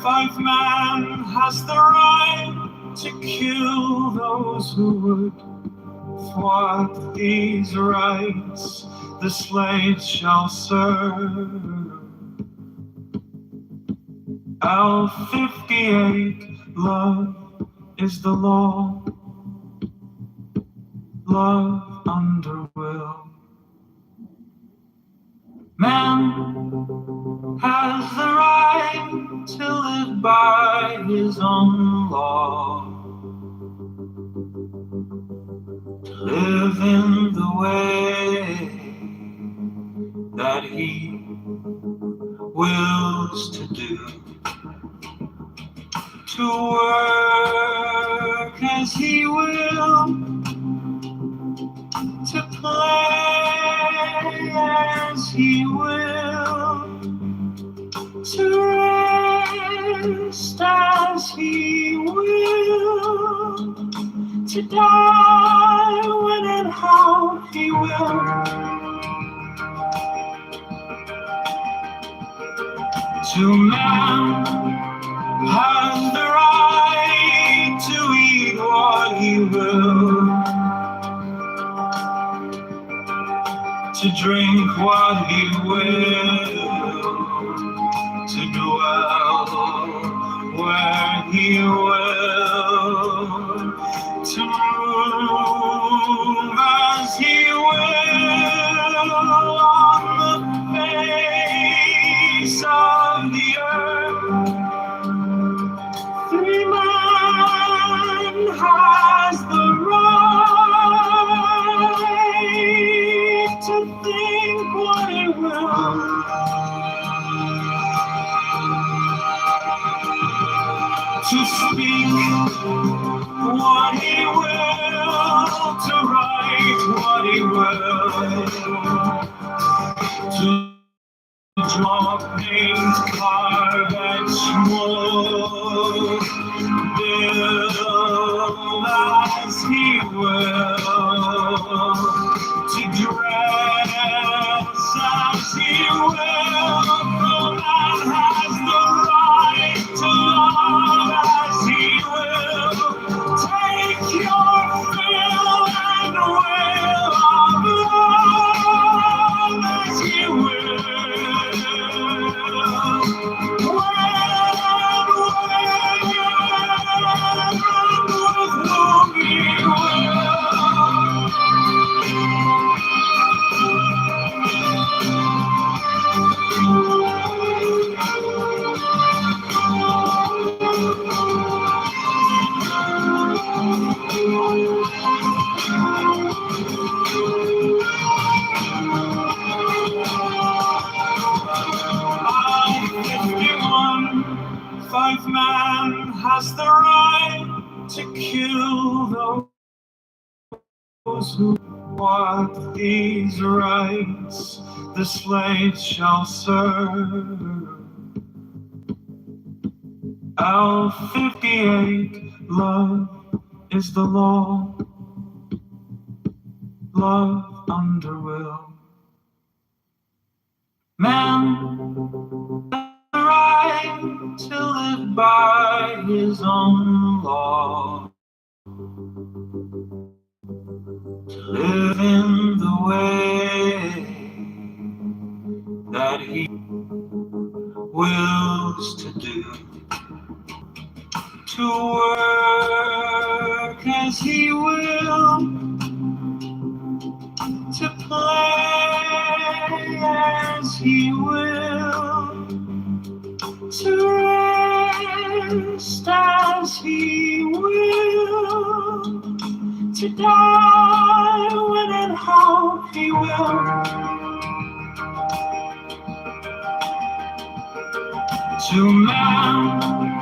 Speaker 7: Five man has the right to kill those who would thwart these rights. The slaves shall serve. L58, love is the law. Love under will. Man has the right to live by his own law, to live in the way that he wills to do, to work as he will, to play as he will, to rest as he will, to die when and how he will. To man has the right to eat what he will, to drink what he will, to dwell where he will, to move as he will on the face of the earth. Free man has the right to think what he will, to speak what he will, Five man has the right to kill those who want these rights. The slaves shall serve. L58, love is the law. Love under will. Man has the right to live by his own law. To live in the way that he wills to do. To work as he will. To play as he will. To rest as he will. To die when and how he will. To man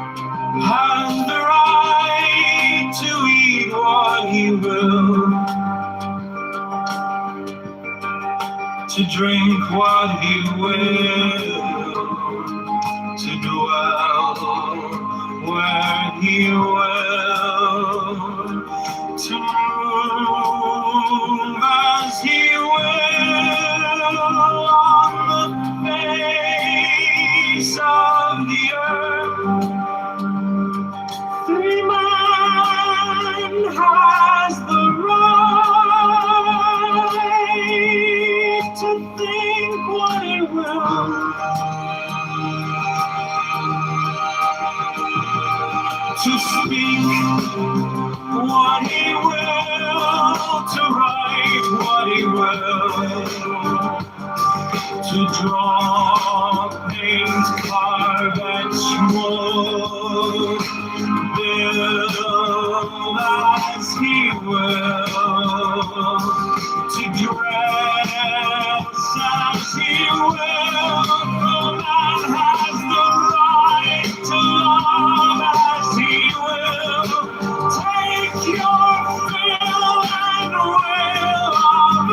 Speaker 7: has the right to eat what he will. To drink what he will. To dwell where he will. To move as he will on the face of the earth. Free man has the right to think what he will. To speak what he will, to write what he will, to draw, paint, carve, etch, mold, build as he will, to dress as he will. No man has the right to love as he will. Take your fill and will of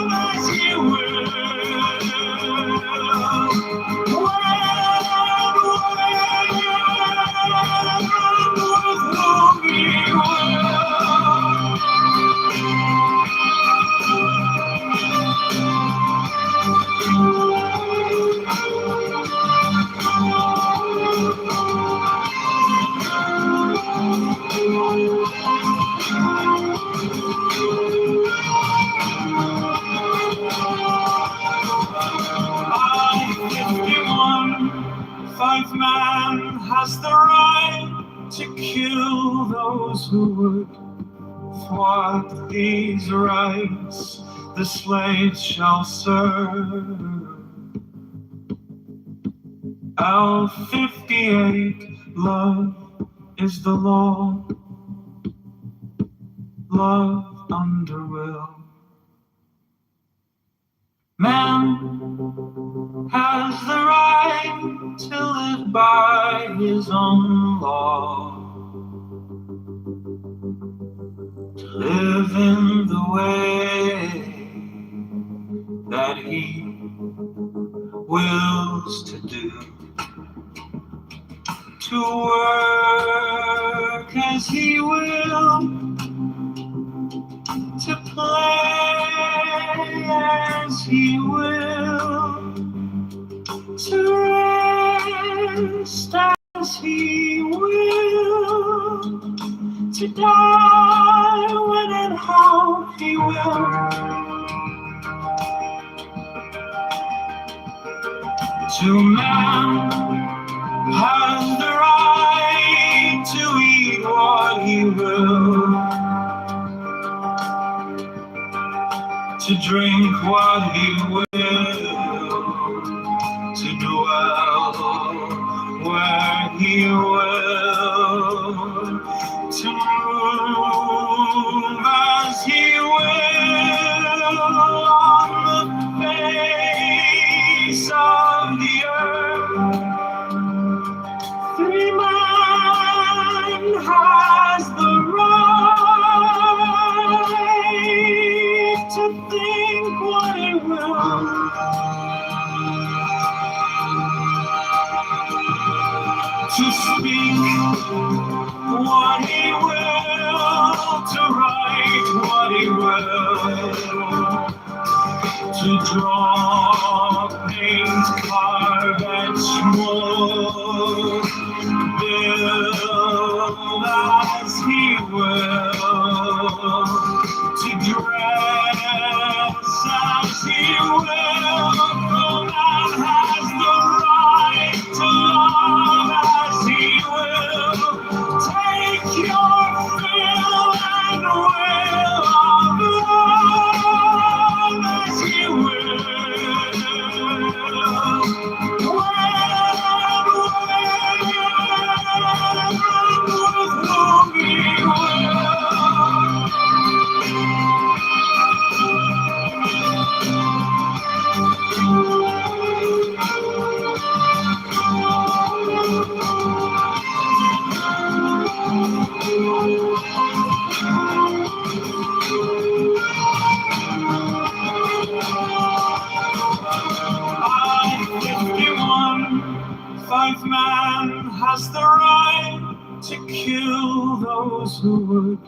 Speaker 7: love as he will. With whom he will. Five man has the right to kill those who would thwart these rights. The slaves shall serve. L58, love is the law. Love under will. Man has the right to live by his own law. To live in the way that he wills to do. To work as he will. To play as he will. To rest as he will. To die when and how he will. To man has the right to eat what he will. To drink what he will. To dwell where he will. to move as he will on the face of the earth. Free man has the right to think what he will, to speak what he will, to write what he will, to draw, paint, carve, and mold, build as he will, to dress as he will. No man has the right to love as he will. Take your fill and will of love as he will. With whom he will. Five man has the right to kill those who would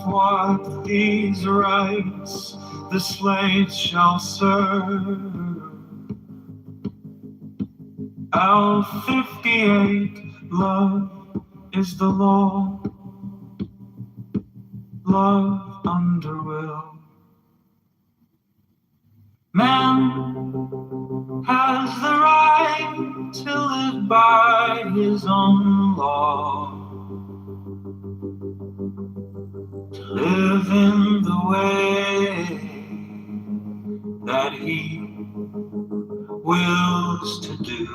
Speaker 7: thwart these rights. The slaves shall serve. L58, love is the law. Love under will. Man has the right to live by his own law, to live in the way that he wills to do,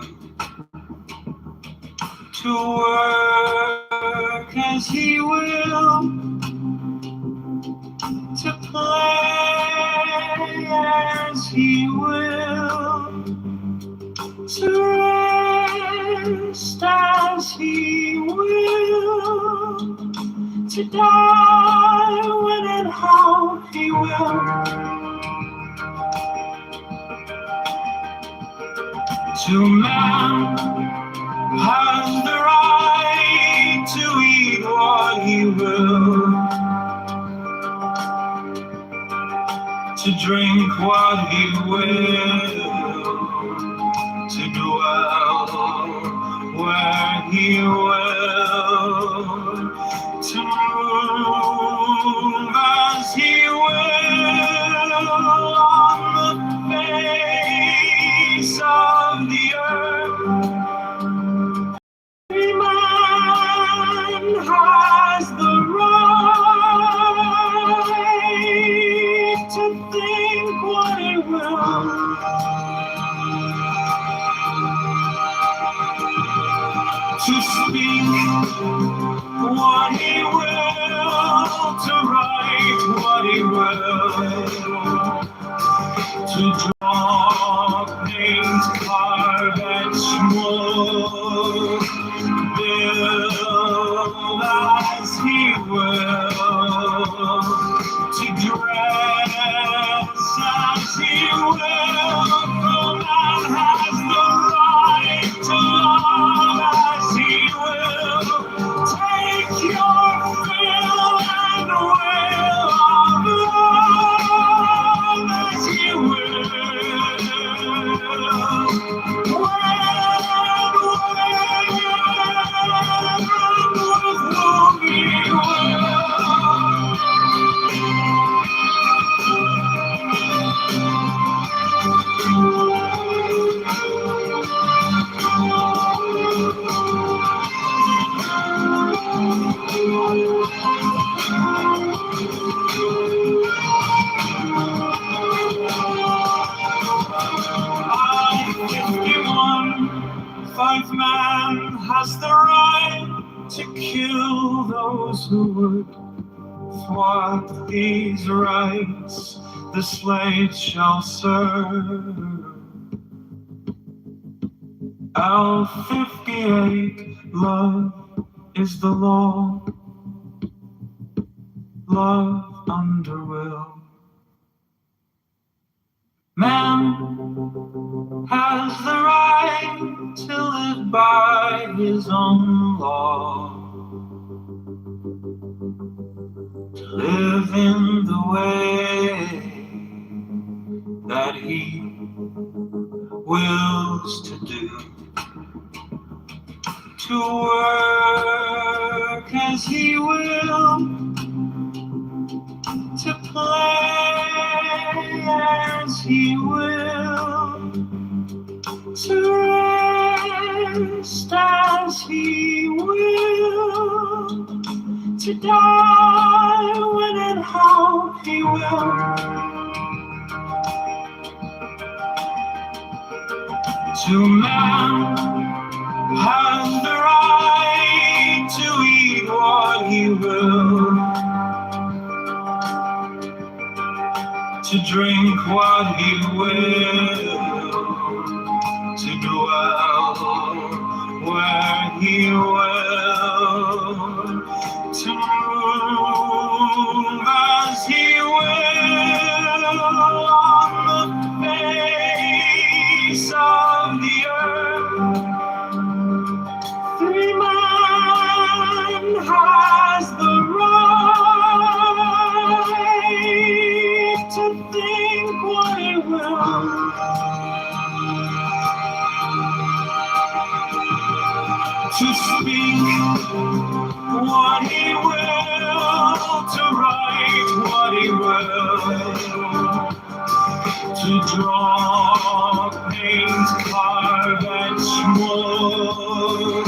Speaker 7: to work as he will, to play as he will, to rest as he will, to die when and how he will, to man has the right to eat what he will, to drink what he will, to dwell where he will, to move as he will on the face of the earth. Every man has the right to think what he will, to speak what he will, to write what he will, to draw, paint, carve, and mold, build as he will, to dress as he will. No man has the right to love as he will. Take your fill and will of love as he will. With whom he will. I, 51, five man has the right to kill those who would thwart these rights the slaves shall serve. L58, love is the law, love under will. Man has the right to live by his own law, to live in the way that he wills to do, to work as he will, to play as he will, to rest as he will, to die when and how he will. To man has the right to eat what he will, to drink what he will, to dwell where he will, to move as he will on the face of the earth. Free man has the right to think what he will, to speak what he will, to write what he will, to draw, paint, carve, etch, mold,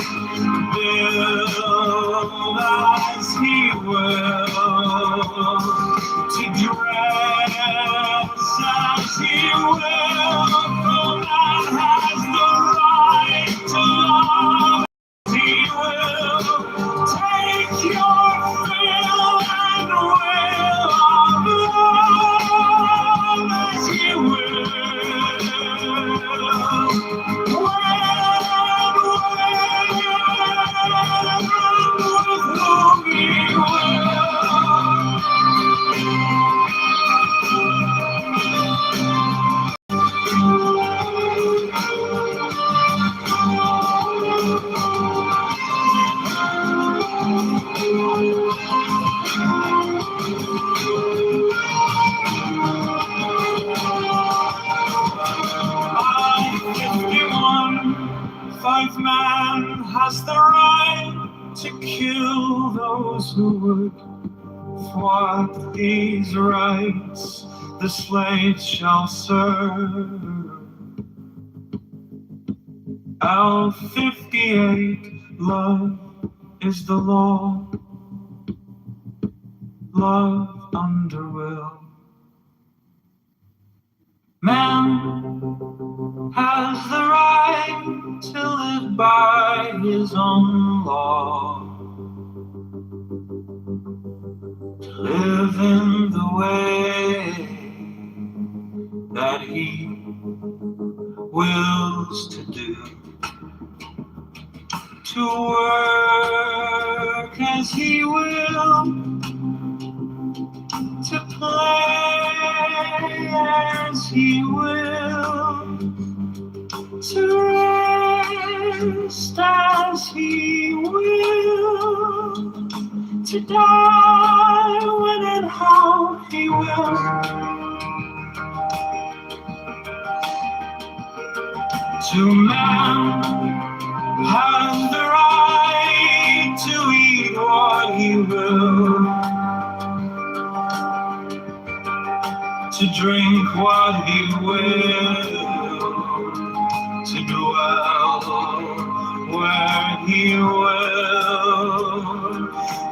Speaker 7: build as he will, to dress as he will. For man has the right to love as he will. Take your fill and will of love as he will. Five man has the right to kill those who would thwart these rights the slaves shall serve. L58, love is the law, love under will. Man has the right to live by his own law, to live in the way that he wills to do, to work as he will, to play as he will, to rest as he will, to die when and how he will. To man has the right to eat what he will, to drink what he will, to dwell where he will,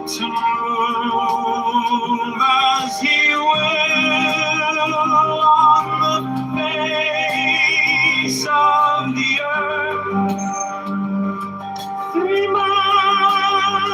Speaker 7: to move as he will on the face of the earth. Free man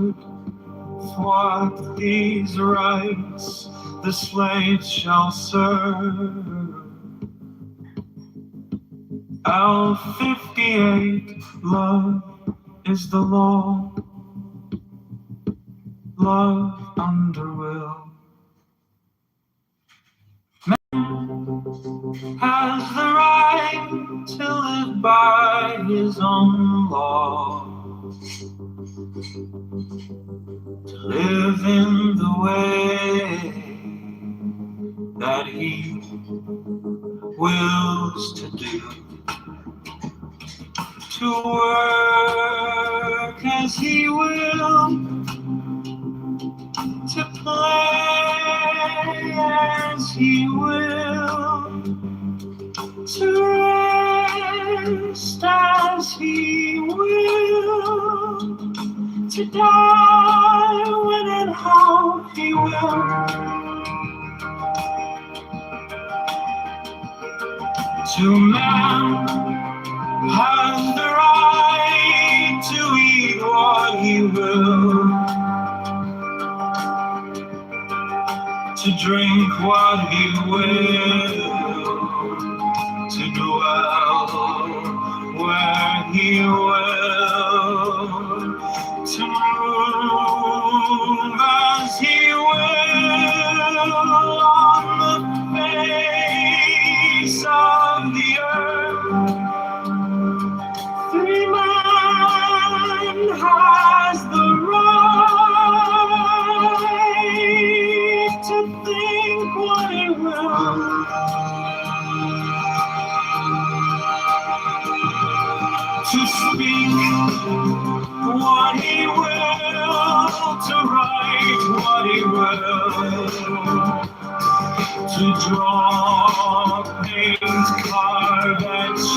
Speaker 7: would thwart these rights, the slaves shall serve. L58, love is the law, love under will. Has the right to live by his own law, to live in the way that he wills to do, to work as he will, to play as he will, to rest as he will, to die when and how he will. To man has the right to eat what he will, to drink what he will, to dwell where he will, to move as he will on the face of the earth. Free man has the right to think what he will, to speak what he will, to write what he will, to draw, paint, carve, etch,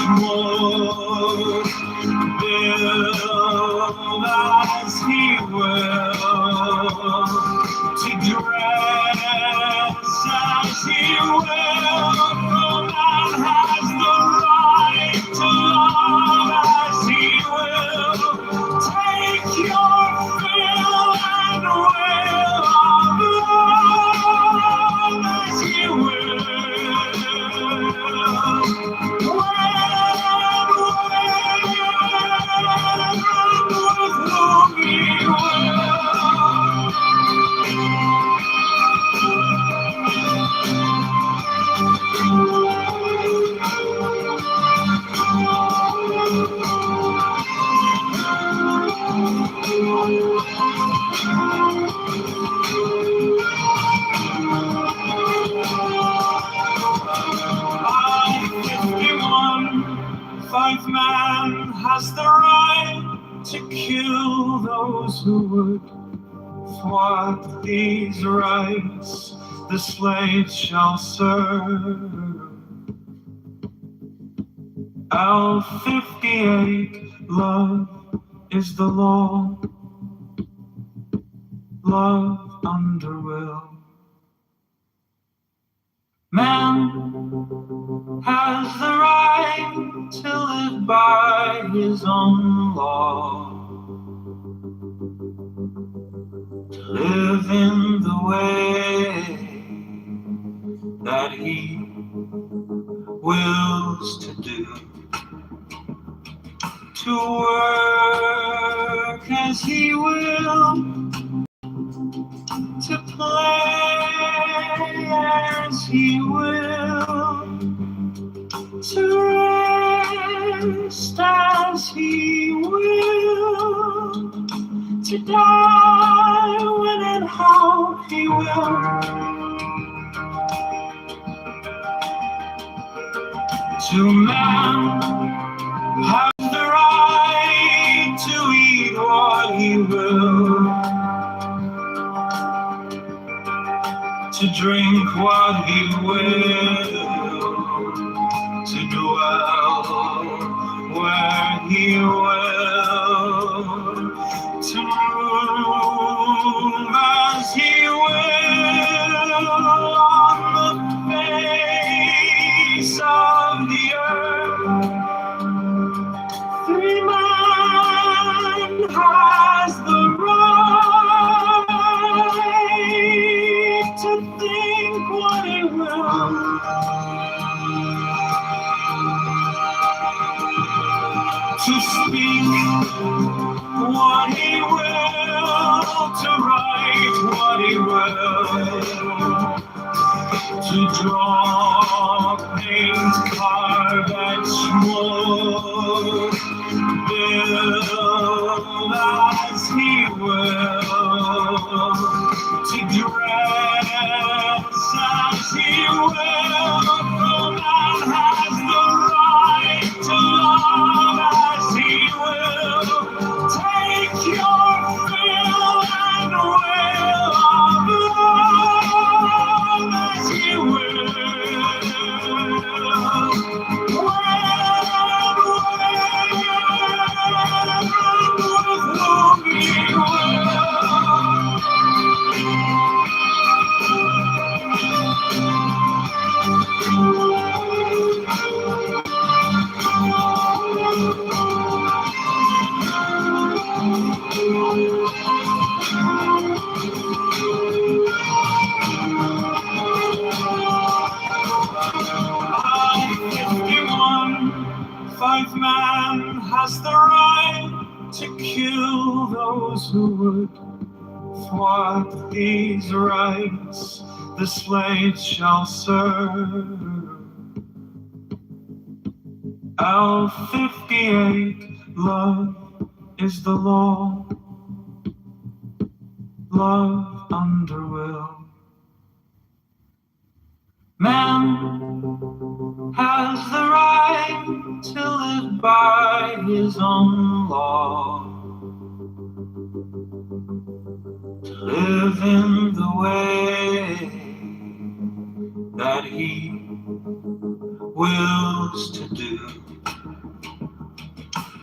Speaker 7: build as he will, to dress as he will. No man has the right to love as he will. Take your fill and will of love as he will. Five man has the right to kill those who would thwart these rights, the slaves shall serve. L58, love is the law, love under will. Man has the right to live by his own law, to live in the way that he wills to do, to work as he will, to play as he will, to rest as he will, to die when and how he will. To man has the right to eat what he will, to drink what he will, to dwell where he will, to move as he will on the face of the earth. Free man has the right will, to dress as he will, for man has the right to love as he will. Take your fill and will of love as he will. Five man has the right to kill those who would thwart these rights. The slaves shall serve. L58, love is the law. Love under will. Man has the right to live by his own law, to live in the way that he wills to do,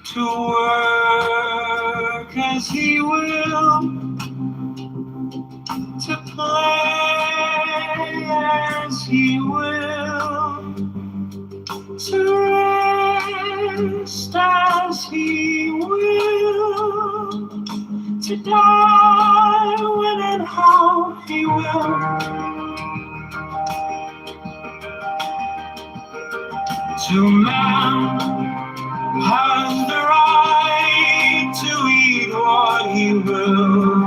Speaker 7: to work as he will, to play as he will, to rest as he will, to die when and how he will. To man has the right to eat what he will,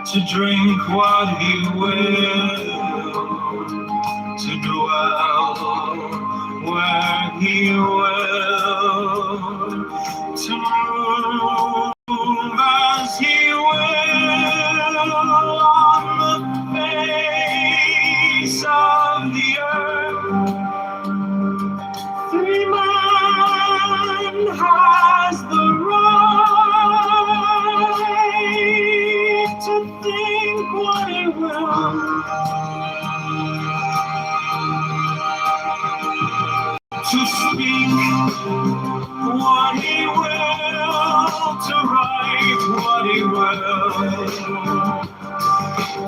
Speaker 7: to drink what he will, to dwell where he will, to move as he will on the face of the earth. Free man has the right to think what he will, to speak what he will, to write what he will,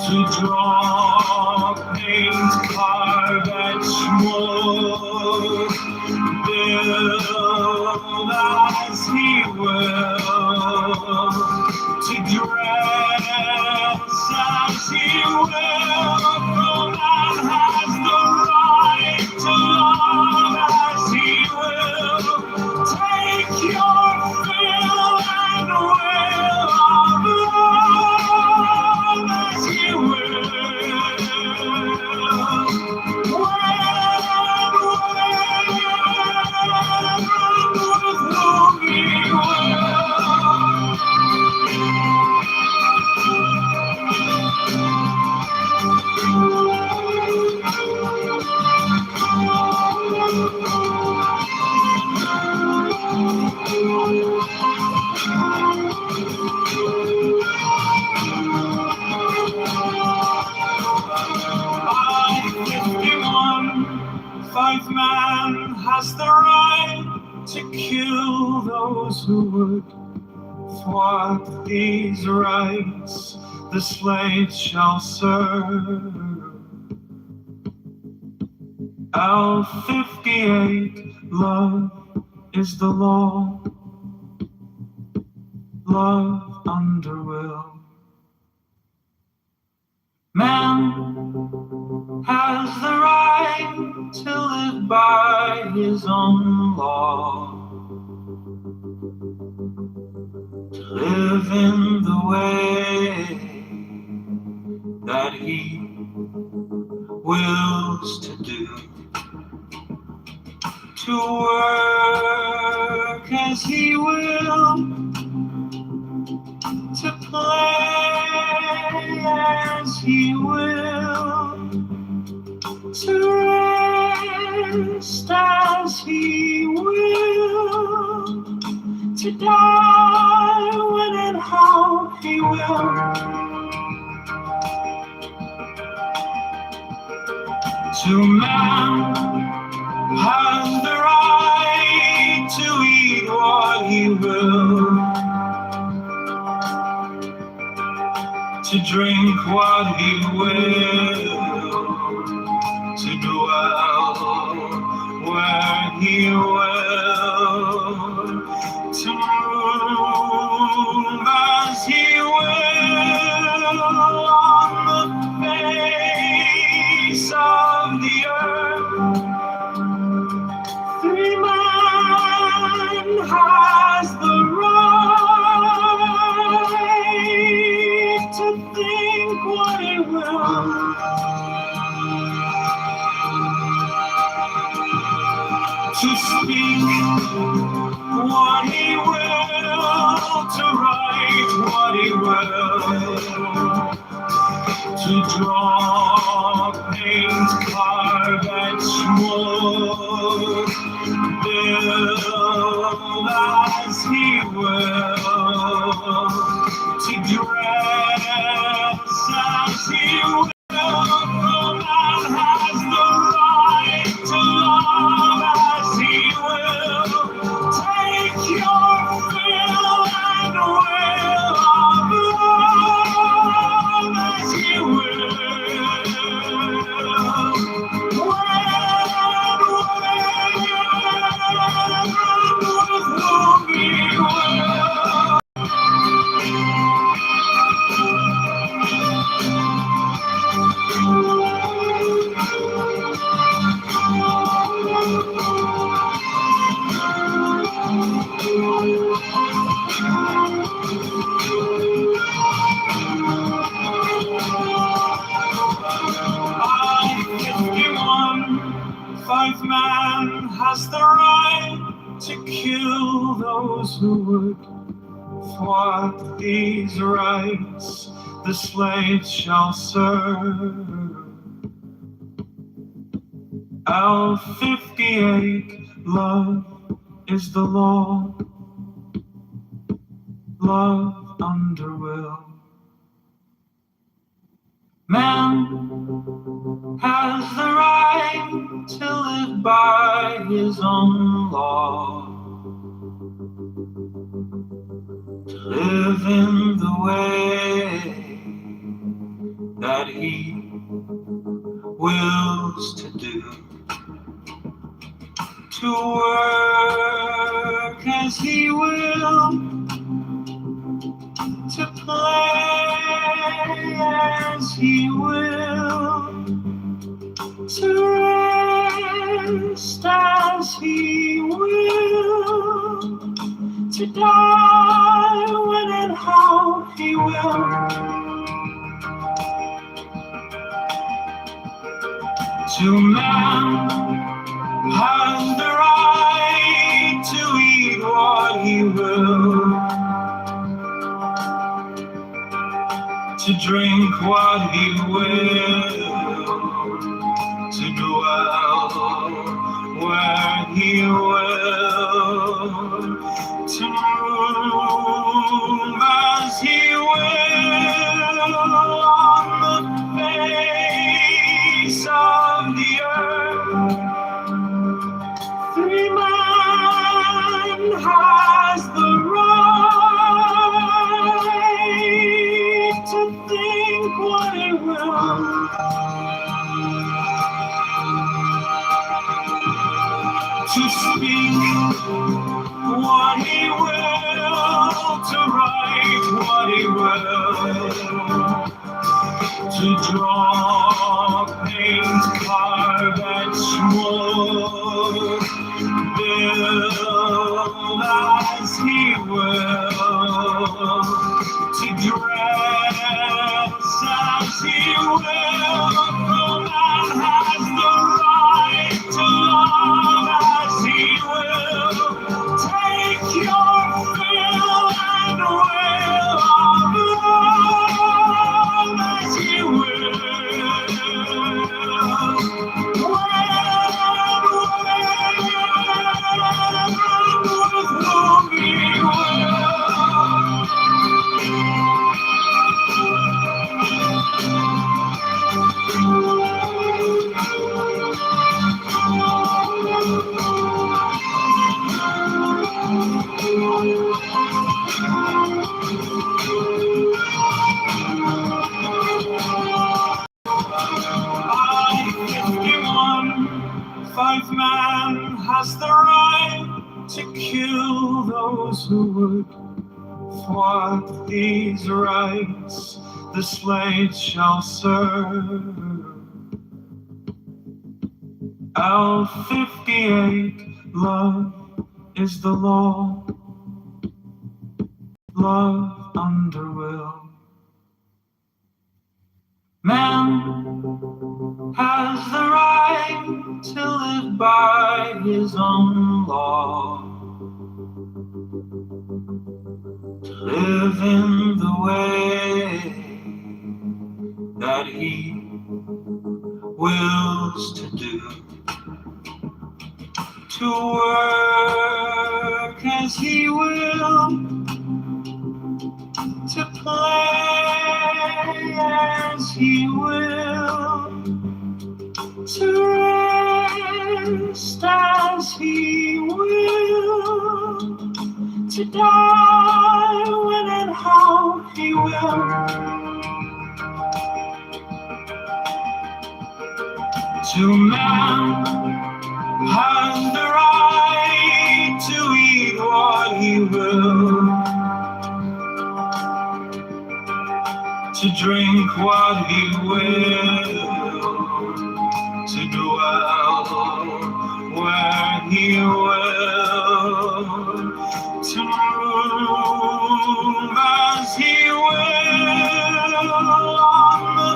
Speaker 7: to draw, paint, carve, etch, mold, build as he will, to dress as he will, for man has the right to love as he will. Take your fill and will of love as he will. With whom he will. Five man has the right to kill those who would thwart these rights. The slaves shall serve. L58, love is the law. Love under will. Man has the right to live by his own law, to live in the way that he wills to do, to work as he will, die when and how he will. To man has the right to eat what he will, to drink what he will, to dwell where he will, to move as he will on the face of the earth. Free man has the right to think what he will, to speak what he will, to write what he will, to draw, paint, carve, and smoke, build as he will, to dress as he will. No man has the right to love as he will. Take your fill and will of love as he will. With whom he will. Five man has the right to kill those who would thwart these rights. The slaves shall serve. L58, love is the law. Love under will. Man has the right to live by his own law, to live in the way that he wills to do, to work as he will, to play as he will, to rest as he will, to die when and how he will. To man has the right to eat what he will, to drink what he will, to dwell where he will, to move as he will on the face of the earth. Free man has the right to think what he will, to speak what he will, to write what he will, to draw, paint, carve, and smoke, build as he will, to dress as he will. No man has the right to love as he will. Take your fill and will of love as he will. thwart these rights, the slaves shall serve. L58, love is the law, love under will. Man has the right to live by his own law, to live in the way that he wills to do, to work as he will, to play as he will, to rest as he will, to die when and how he will. To man has the right to eat what he will, to drink what he will, to dwell where he will, to move as he will on the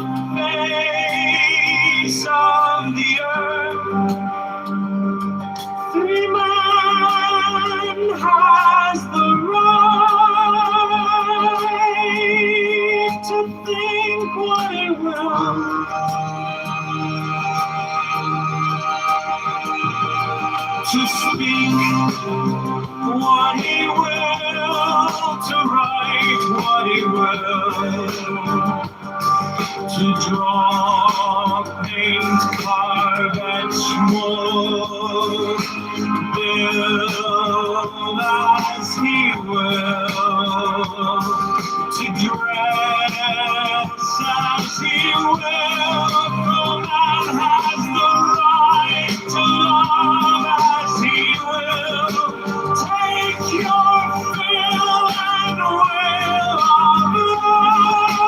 Speaker 7: face of the earth. Free man has the right to think what he will, to speak what he will, to write what he will, to draw, paint, carve, and smoke, build as he will, to dress as he will. No man has the right to love as he will. Take your fill and will of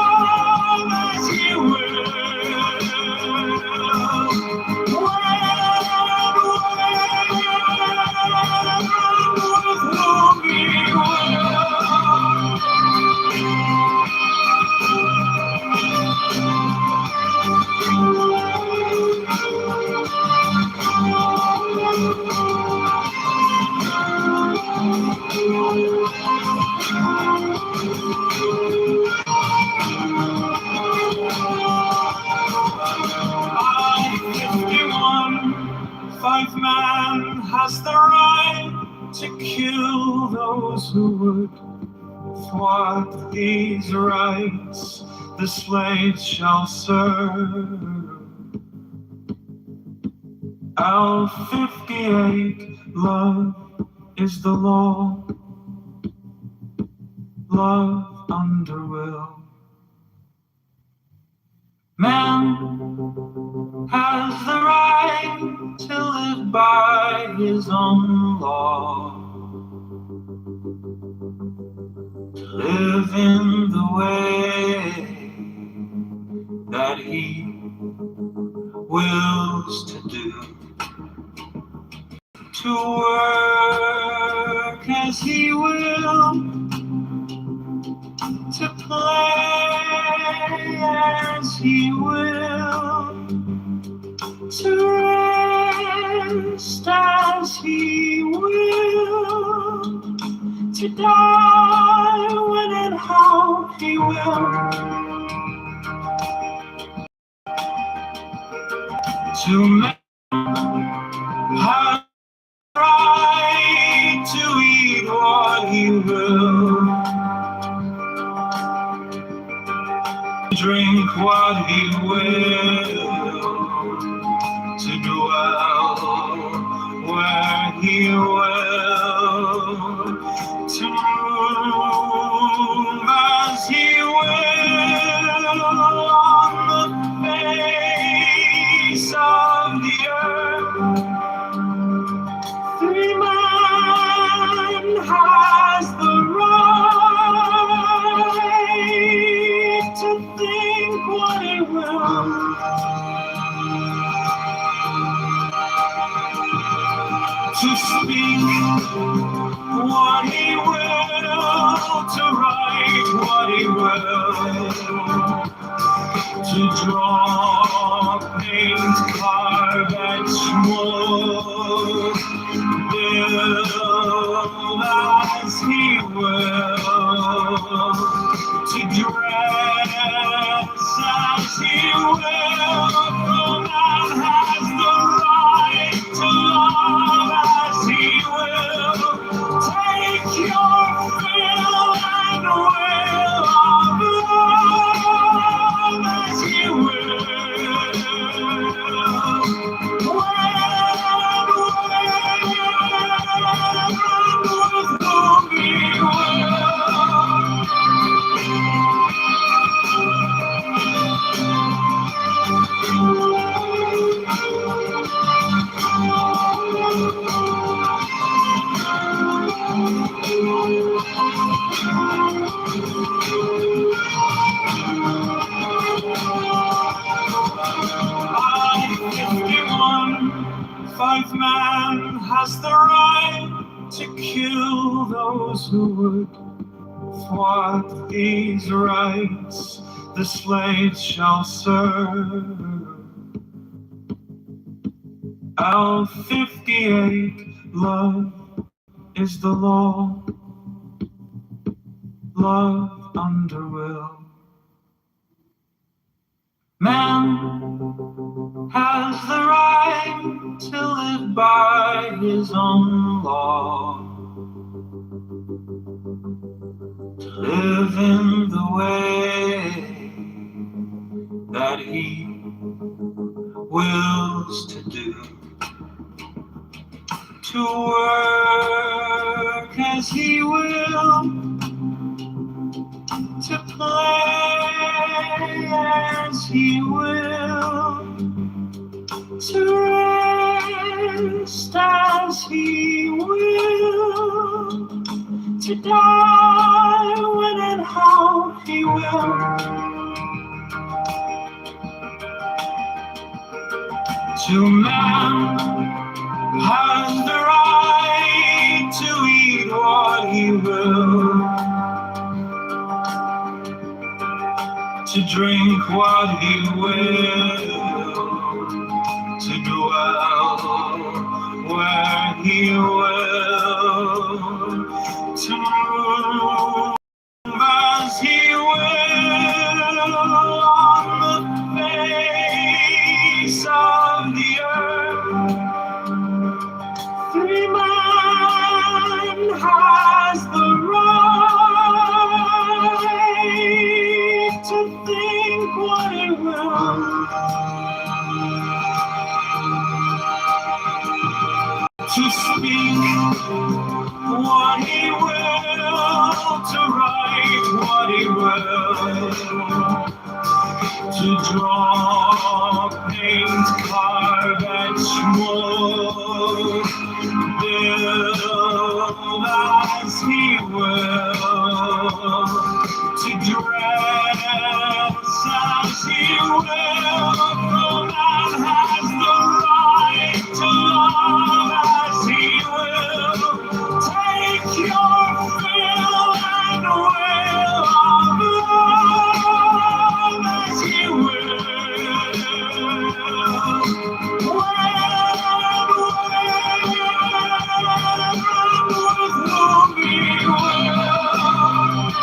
Speaker 7: love as he will. With whom he will. Five man has the right to kill those who would thwart these rights, the slaves shall serve. L58, love is the law, love under will. Man has the right to live by his own law, to live in the way that he wills to do, to work as he will, to play as he will, to rest as he will, to die when and how he will, to make have the right to eat what he will, drink what he will, to dwell where he will, to move as he will on the face of the earth. Free man has the right to draw, paint, carve, etch, mold, build as he will, to dress as he will, for man has the right to love as he will. Take your fill and will of love as he will. With whom he will. Five man has the right to kill those who would thwart these rights. The slaves shall serve. L58, love is the law. Love under will. Man has the right to live by his own law, to live in the way that he wills to do, to work as he will, to play as he will, to rest as he will, to die when and how he will. To man has the right to eat what he will, to drink what he will, to dwell where he will, to move as he will on the face of the earth. Free man has the right to think what he will, to speak what he will, to write what he will, to draw, paint, carve, etch, mold, build as he will, to dress as he will, for man has the right to love as he will. Take your fill and will of love as he will. With whom he will.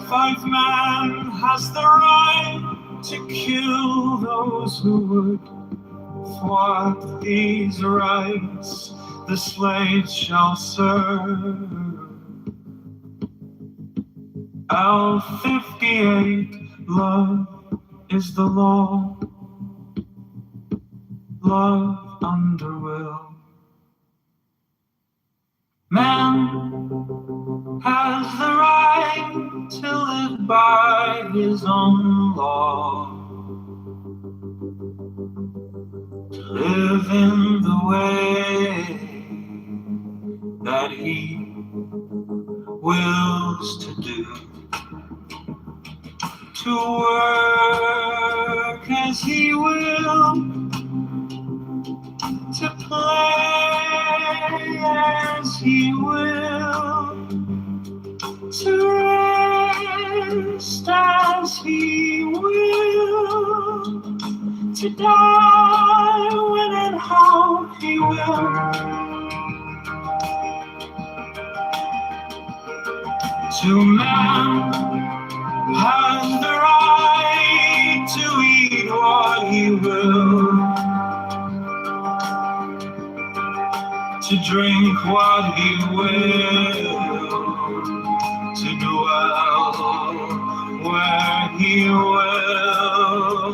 Speaker 7: Five man has the right to kill those who would thwart these rights. The slaves shall serve. L58, love is the law. Love under will. Man has the right to live by his own law, to live in the way that to work as he will, to play as he will, to rest as he will, to die when and how he will. To man has the right to eat what he will, to drink what he will, to dwell where he will,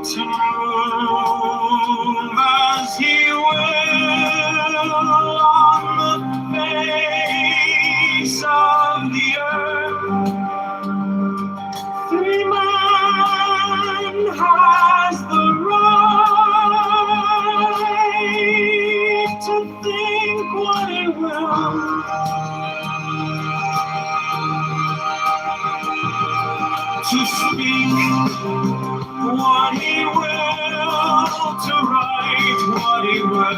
Speaker 7: to move as he will on the face of the earth. Free man has the right to think what he will, to speak what he will, to write what he will,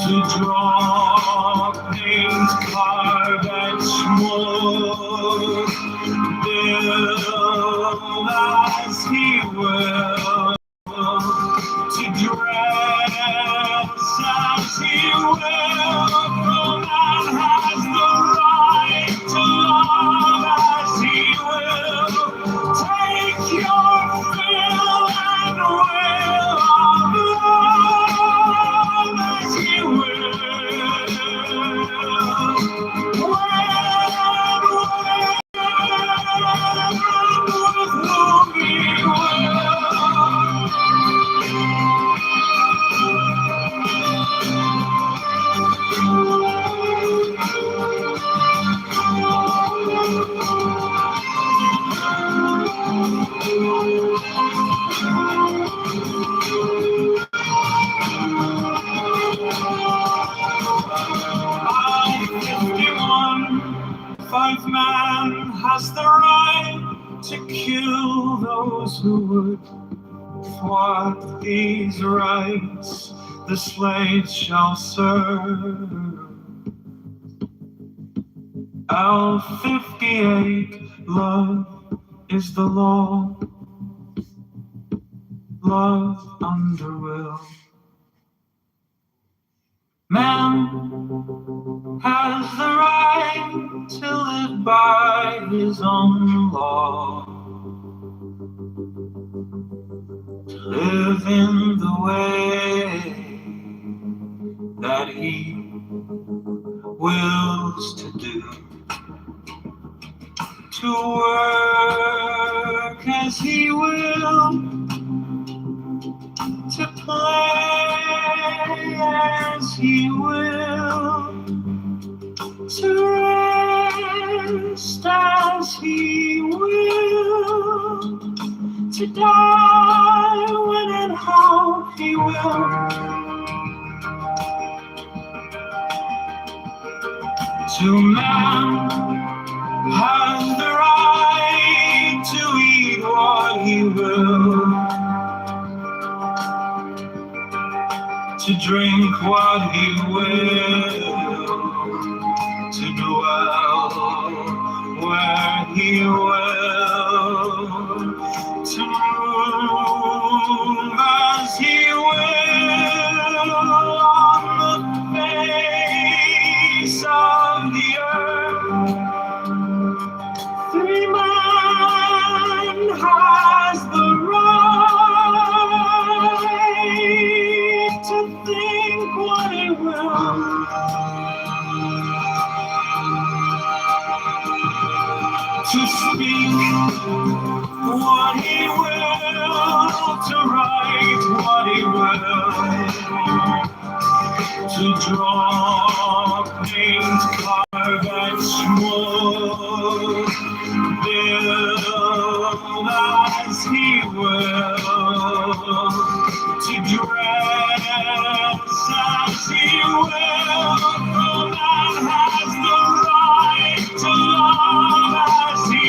Speaker 7: to draw, paint, carve, and smoke, build as he will, to dress as he will, for man has the right to love as he will. Take your fill and will of love as he will. Five man has the right to kill those who would thwart these rights. The slaves shall serve. L58, love is the law. Love under will. Man has the right to live by his own law, to live in the way that he wills to do, to work as he will, to play as he will, to rest as he will, to die when and how he will. To man has the right to eat what he will, to drink what he will, to dwell where he will, to move as he will on the face of the earth. Free man has the right to think what he will, to speak what he will, to write what he will, to draw, paint, carve, and smoke, build as he will, to dress as he will, for man has the right to love as he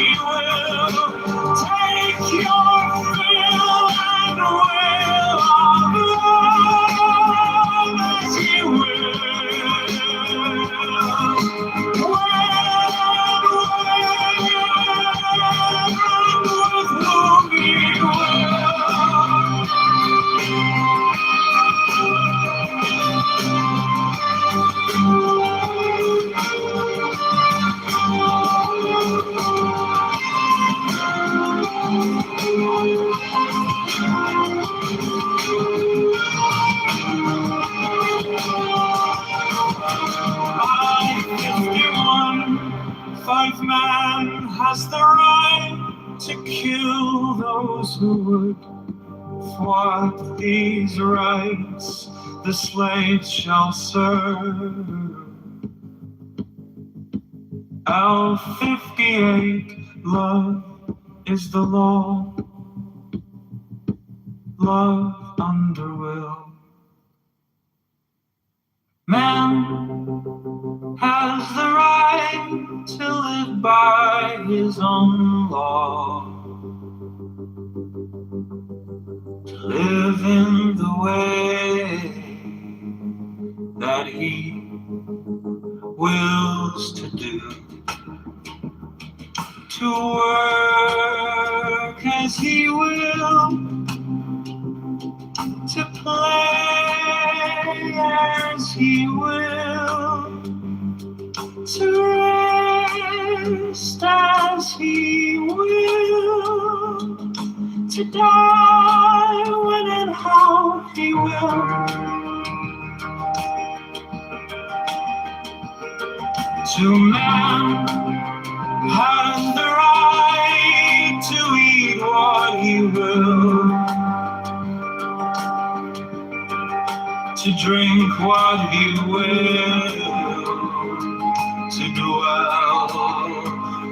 Speaker 7: who would thwart these rights, the slaves shall serve. L58, love is the law, love under will. Man has the right to live by his own law, to live in the way that he wills to do, to work as he will, to play as he will, to rest as he will, to die when and how he will. To man has the right to eat what he will, to drink what he will, to dwell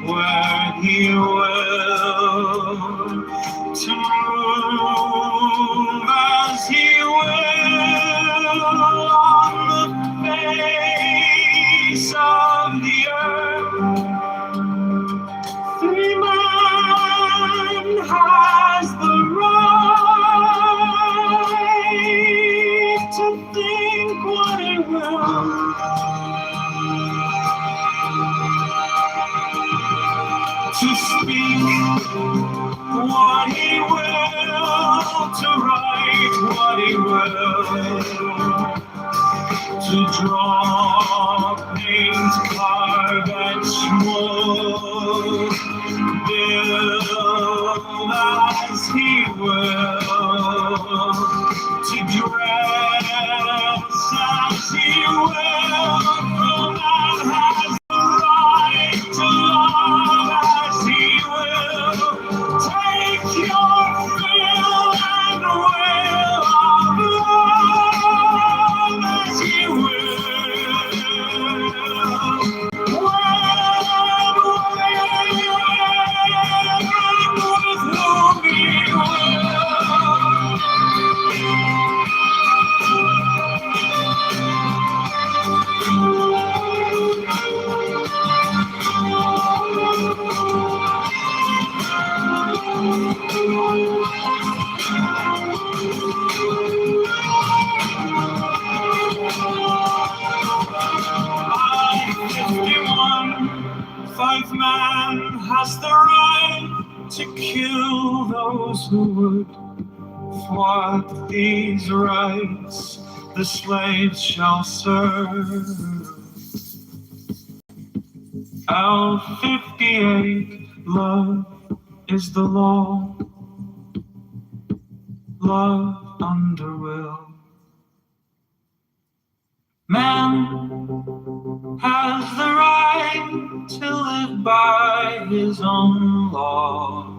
Speaker 7: where he will, to move as he will on the face of the earth. Free man has the right to think what he will, to speak what he will, to write what he will, to draw, paint, carve, and mold, build as he will, to dress as he will. No man has the right to love as he will. Take your fill and will of love as he will. With whom he Five man has the right to kill those who would thwart these rights, the slaves shall serve. L58, love is the law, love under will. Man has the right to live by his own law,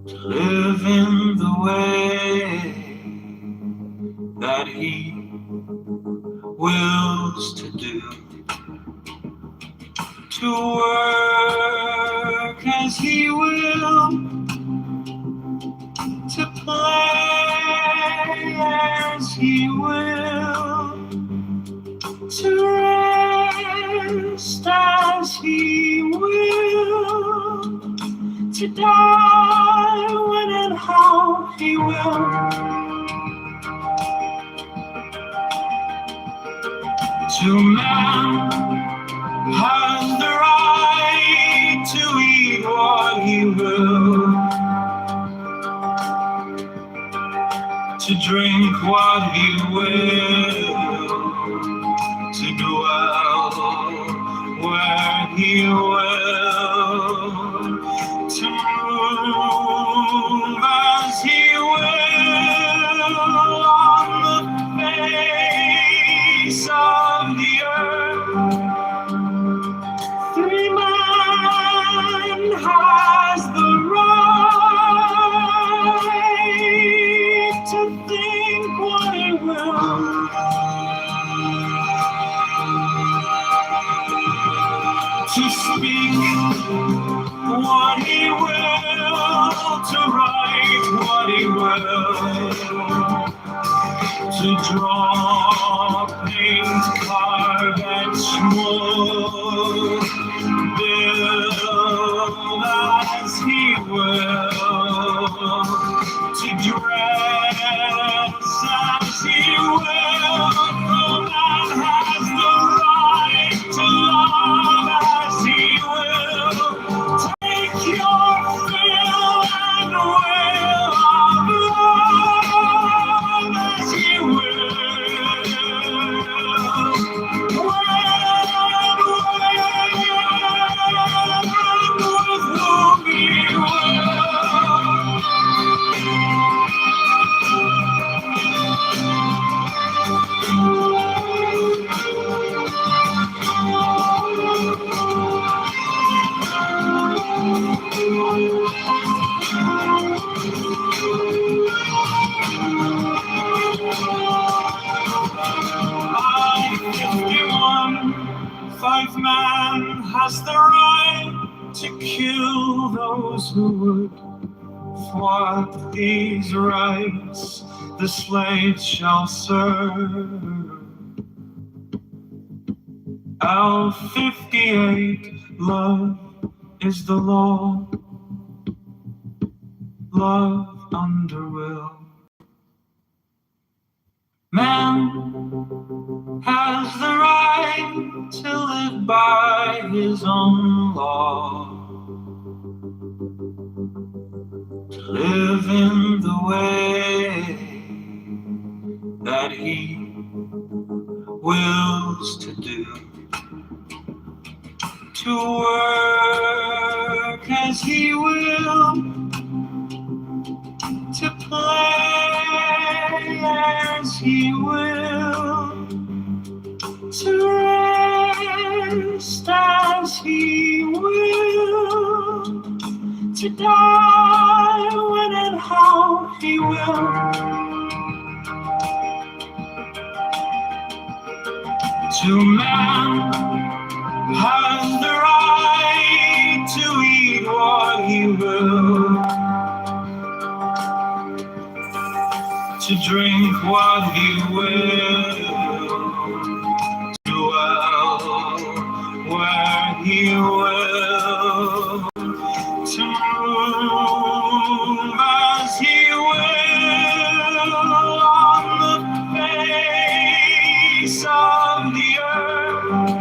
Speaker 7: to live in the way that he wills to do, to work as he will, to play as he will, to rest as he will, to die when and how he will. To man has the right to eat what he will, to drink what he will, to dwell where he will, to move as he will on the face of the earth. Free man has the will, to draw, paint, carve, etch, mold, build as he will, to dress as he will, for man has the right to love as he will. Take your fill and will of love as he will. With whom he will. Five man has the right to kill those who would thwart these rights. The slaves shall serve. L58, love is the law. Love under will. Man has the right to live by his own law, to live in the way that he wills to do, to work as he will, to play as he will, to rest as he will, to die when and how he will. To man has the right to eat what he will, to drink what he will, to dwell where he will, to move as he will on the face of the earth.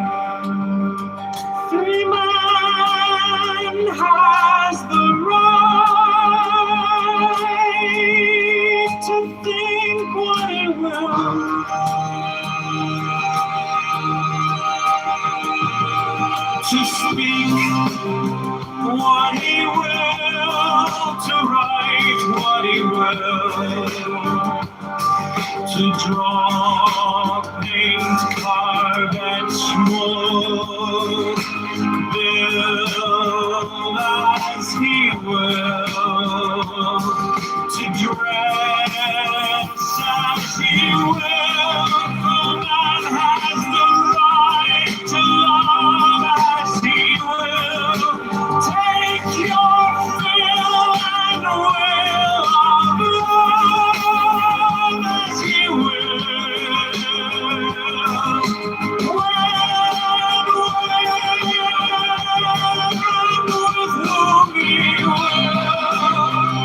Speaker 7: Free man has the right to think what he will, to speak what he will, to write what he will, to draw, paint, carve, etch, mold, build as he will, to dress as he will, for man has the right to love as he will. Take your fill and will of love as he will. With whom he will.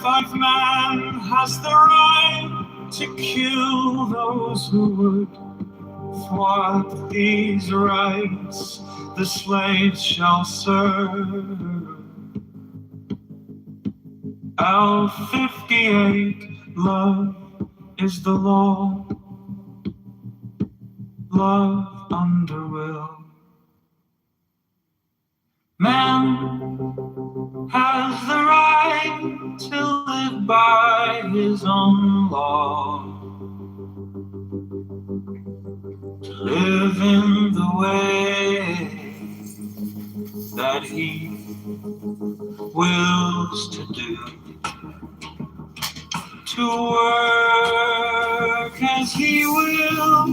Speaker 7: Five man has the right to kill those who would thwart these rights. The slaves shall serve. L58, love is the law. Love under will. Man has the right to live by his own law, to live in the way that he wills to do, to work as he will,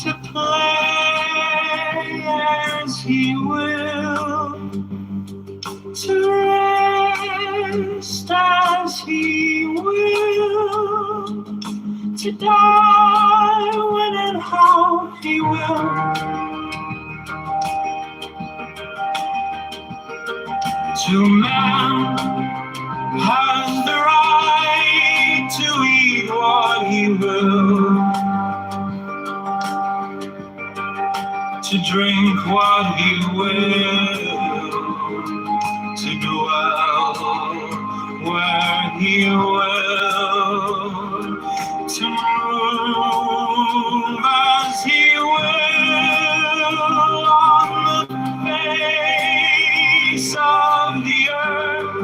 Speaker 7: to play as he will, to rest as he will, to die when and how he will. To man has the right to eat what he will, to drink what he will, to dwell where he will, to move as he will on the face of the earth.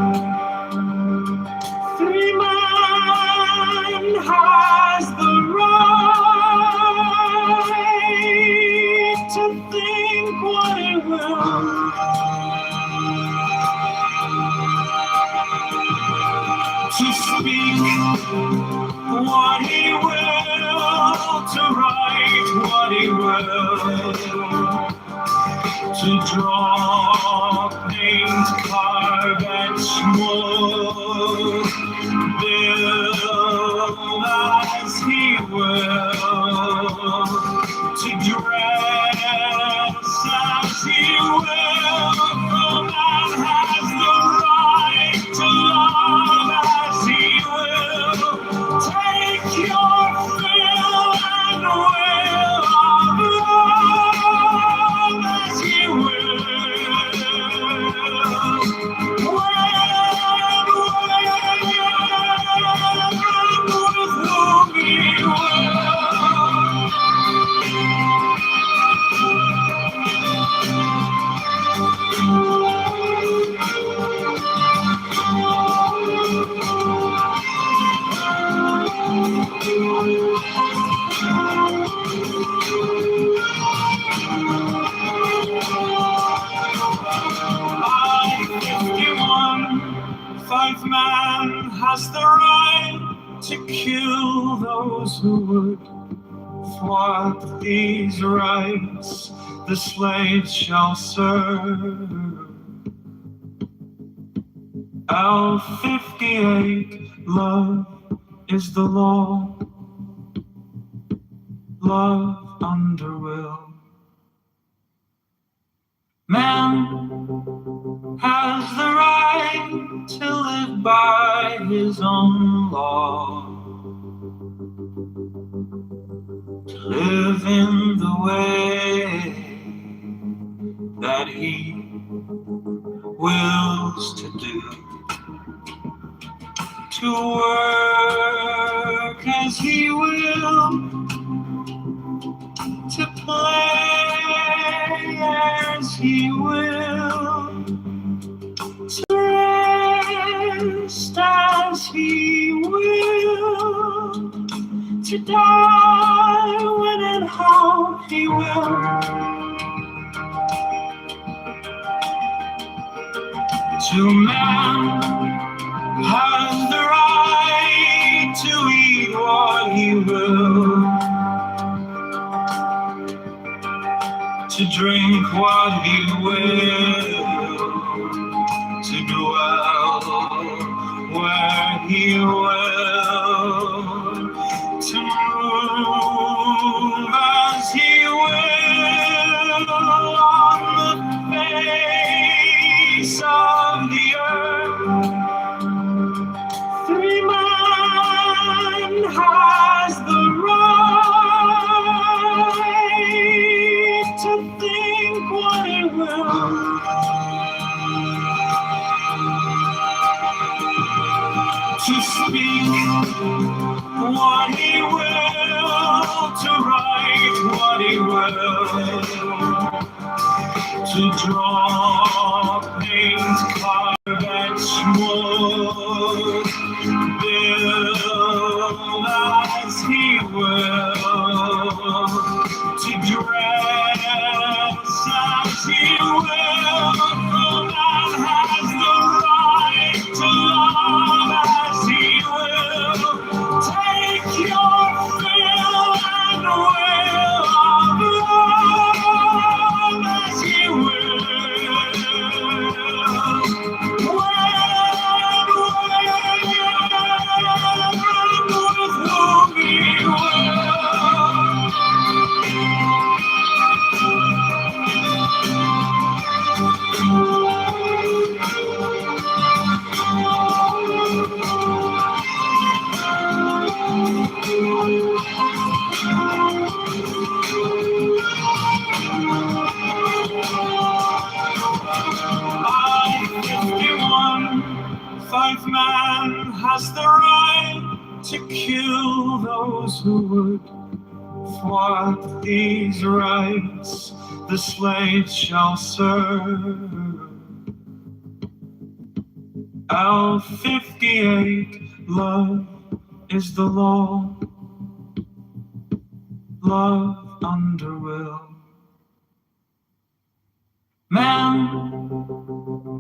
Speaker 7: Free man has the right to think what he will, to speak what he will, to write what he will, to draw, paint, carve, and smoke, build as he will, to dress as he will. No man has the right to love as he will. Take your fill and will of love as he will. With whom he will. Five man has the right to kill those who would thwart these rights. The slaves shall serve. L58, love is the law. Love under will. Man has the right to live by his own law, to live in the way that he wills to do, to work as he will, to play as he will, to rest as he will, to die when and how he will. To man has the right to eat what he will, to drink what he will, to dwell where he will, to move as he will on the face of the earth. Free man has the right to think what he will, to speak what he will, to write what he will, to draw, paint, carve, and smoke, build as he will, has the right to kill those who would thwart these rights. The slaves shall serve. L58, love is the law. Love under will. Man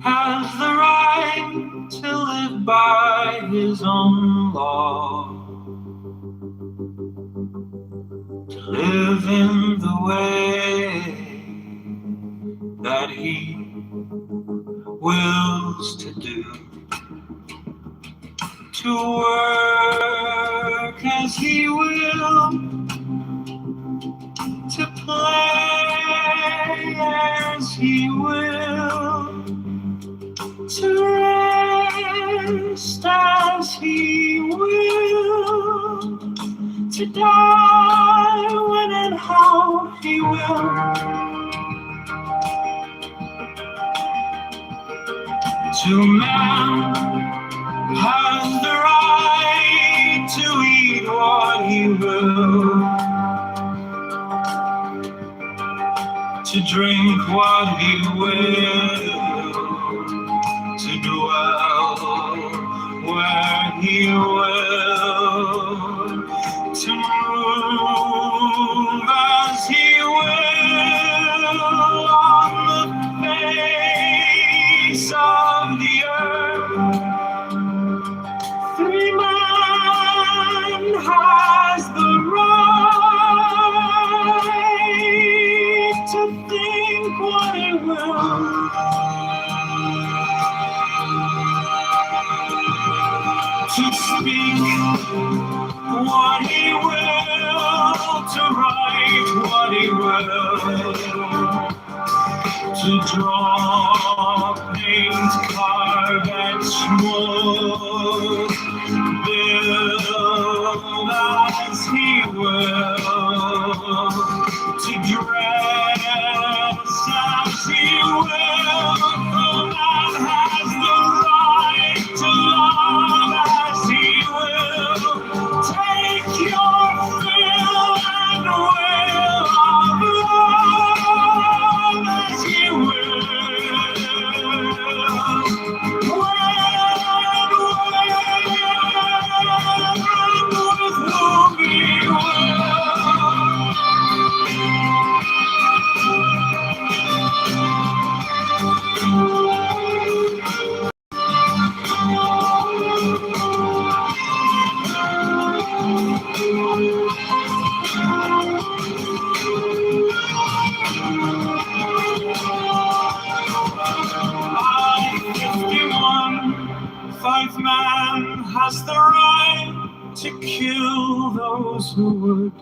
Speaker 7: has the right to live by his own law, to live in the way that he wills to do, to work as he will, to play as he will, to rest as he will, to die when and how he will. To man has the right to eat what he will, to drink what he will, to dwell where he will, to move as he will on the face of the earth. Free man has the right to think what he will, to speak what he will, to write what he will, to draw, paint, carve, and smoke, build as he will, to dress as he will. The man has the right to love as he will. Take your fill and will of love as he will. With whom he will. Five man has the right to kill those who would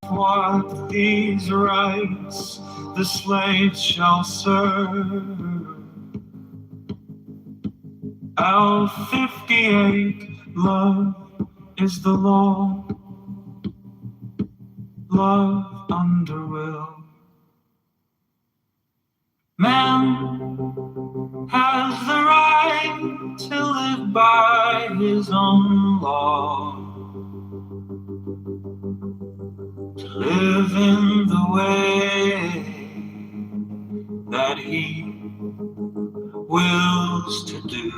Speaker 7: thwart these rights. The slaves shall serve. L58, love is the law. Love under will. Man has the right to live by his own law, to live in the way that he wills to do,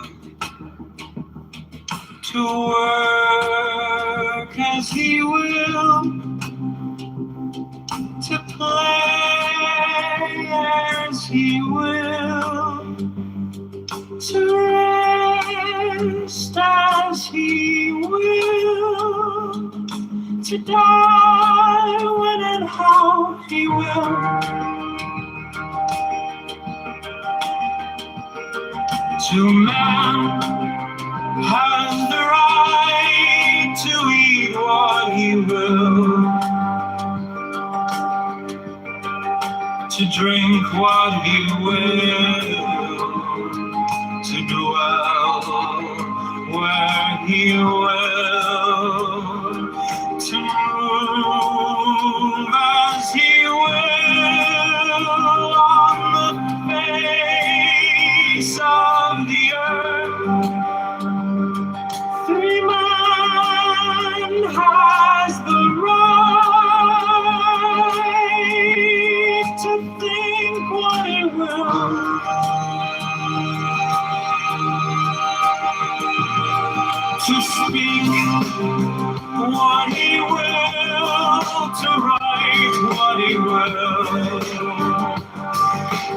Speaker 7: to work as he will, to play as he will, to rest as he will, to die when and how he will. To man has the right to eat what he will, to drink what he will, to dwell where he will, to move as he will on the face of the earth. Free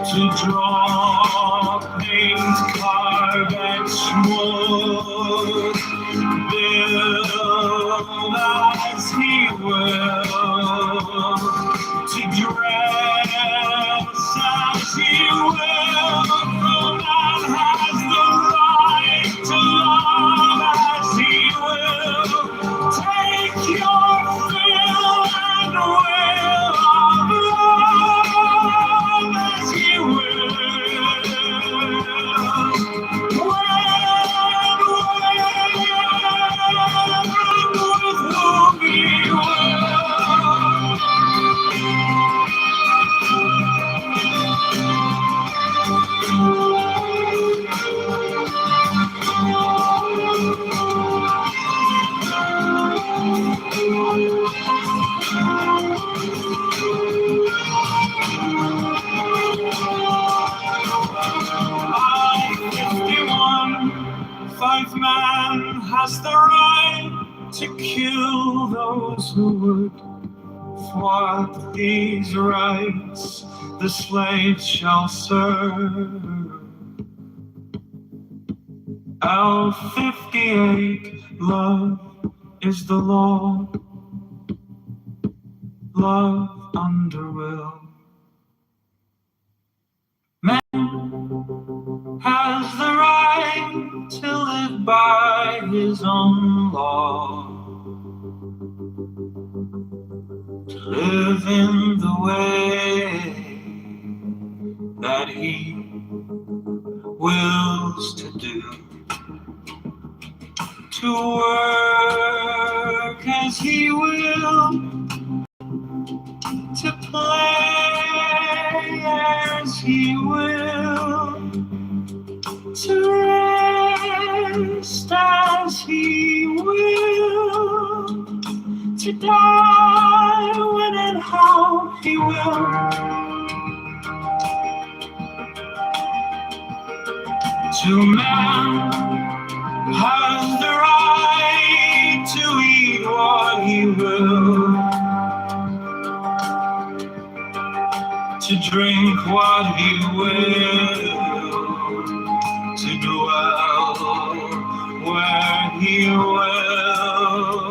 Speaker 7: to draw, paint, carve, etch, mold, build as he will, to dress as he will, for man has the right to love as he will. Take your fill and will of love as he will. With whom he will. Five man has the right to kill those who would thwart these rights. The slaves shall serve. L58, love is the law. Love under will. Man has the right to live by his own law, to live in the way that he wills to do, to work as he will, to play as he will, to rest as he will, to die when and how he will. To man has the right to eat what he will, to drink what he will, to dwell where he will,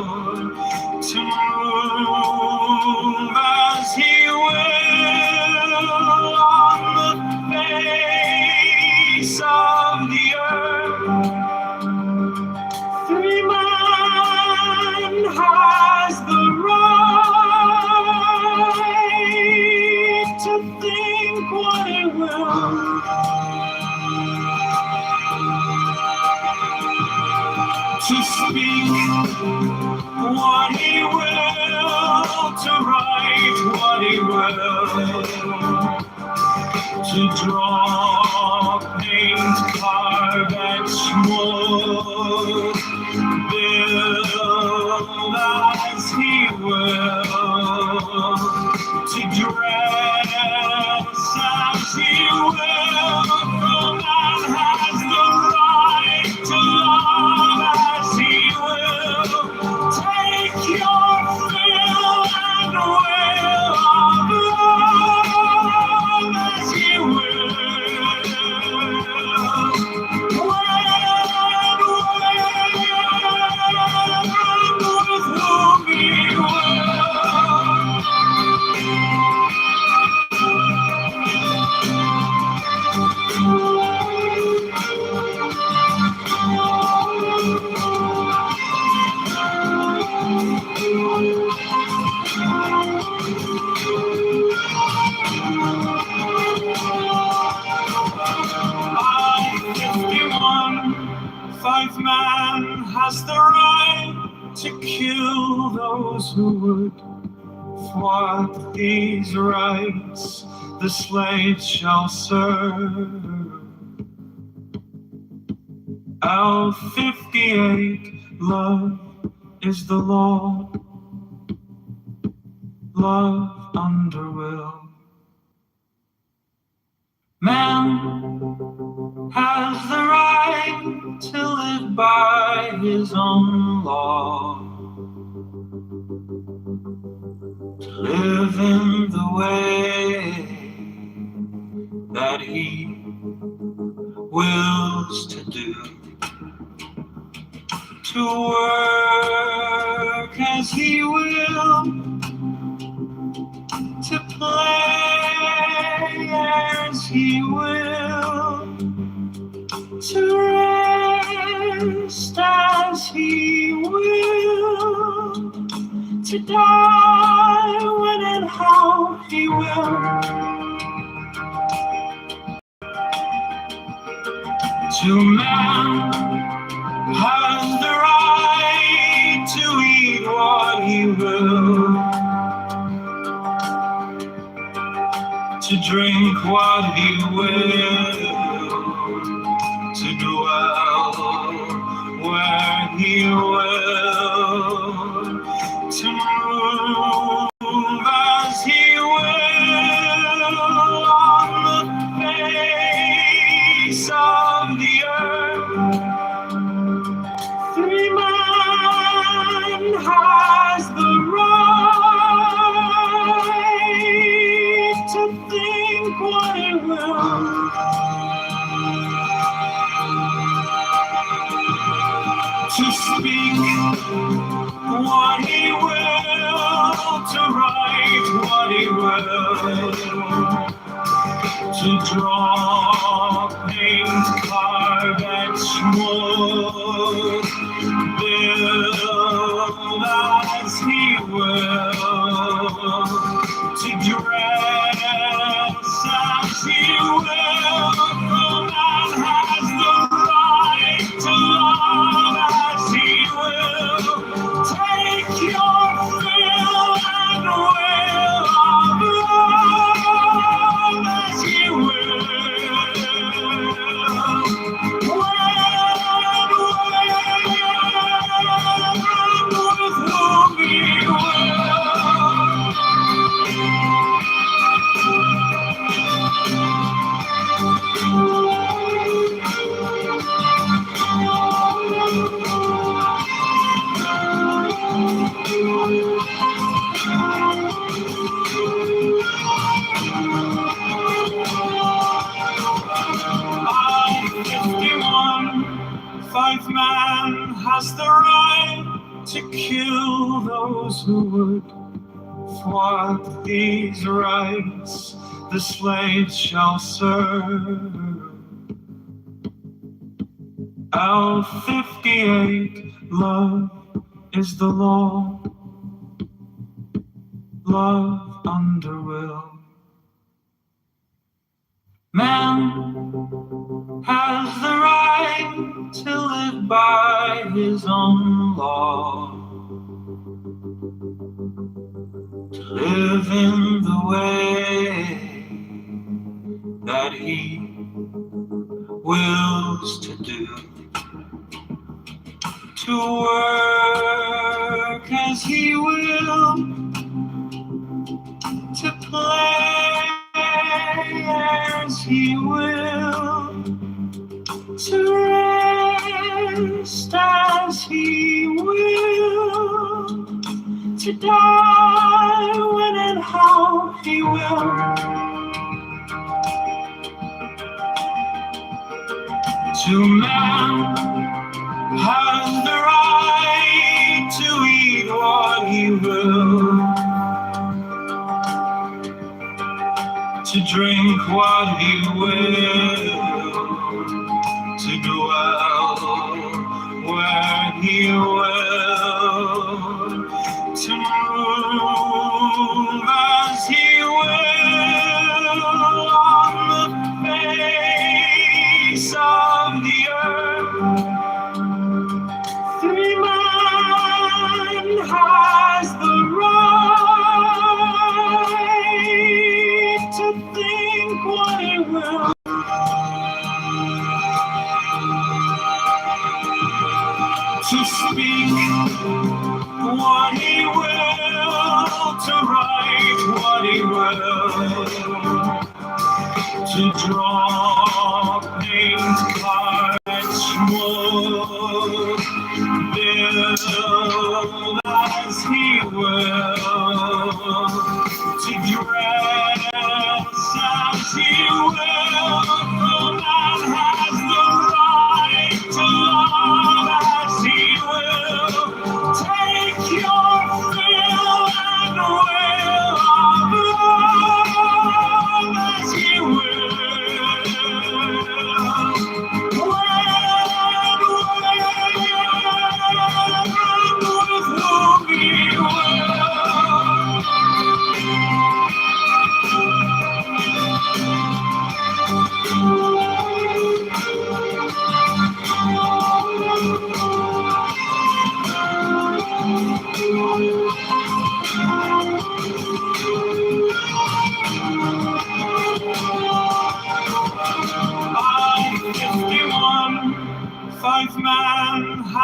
Speaker 7: to move as he will on the face of the earth. Free man has the right to think what he will, to speak what he will, to write what he will, to draw, paint, carve, etch, mold, build as he will, to dress as he will, for man has the right to love as he will. Take your fill and will of love as he will. With whom he will. Five man has the right to kill those who would thwart these rights. The slaves shall serve. L58, love is the law. Love under will. Man has the right to live by his own law, to live in the way that he wills to do, to work as he will, to play as he will, to rest as he will, to die when and how he will. To man has the right to eat what he will, to drink what he will, to dwell where he will, to move as he will on the face of the earth. Free man has the right to think what he will, to speak what he will, to write what he will, to draw, paint, carve, and smoke, build as he will, to dress as he will. The man has the right to love as he will. Take your fill and will of love as he will. With whom he Five man has the right to kill those who would thwart these rights. The slaves shall serve. L58, love is the law. Love under will. Man has the right to live by his own law, to live in the way that he wills to do, to work as he will, to play as he will, to rest as he will, to die when and how he will. To man has the right to eat what he will, to drink what he will, to dwell where he will, to move as he will on the face of the earth. Free man has the right to think what he will, to speak what he will, to write what he will, to draw, paint, carve, and smoke, build as he will, to dress as he will.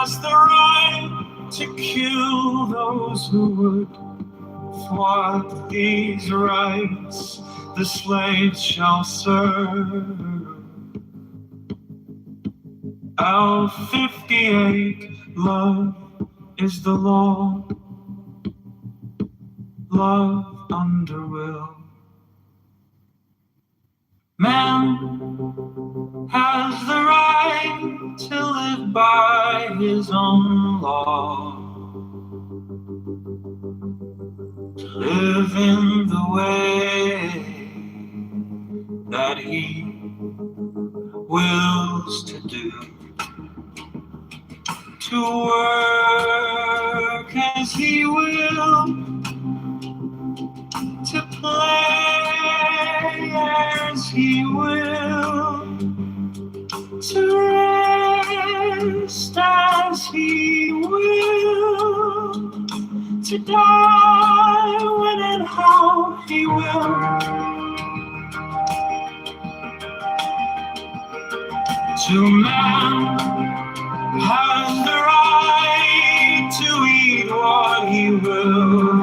Speaker 7: has the right to kill those who would thwart these rights. The slaves shall serve. L58, love is the law. Love under will. Man has the right to live by his own law. Live in the way that he wills to do. To work as he will, to play as he will, to rest as he will, to die when and how he will. To man has the right to eat what he will,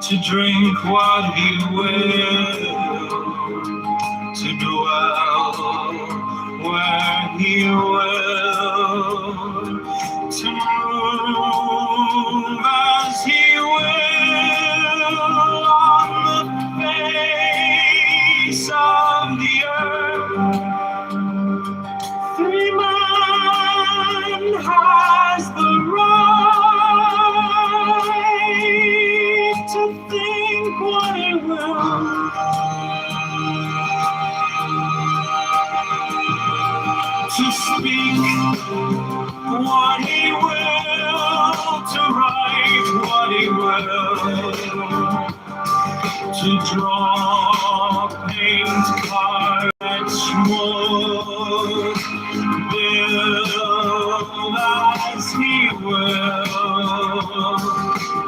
Speaker 7: to drink what he will, to dwell where he will, to move as he will on the face of the earth. Free man has the right to think what he will, to speak what he will, to write what he will, to draw, paint, carve, smoke, build as he will,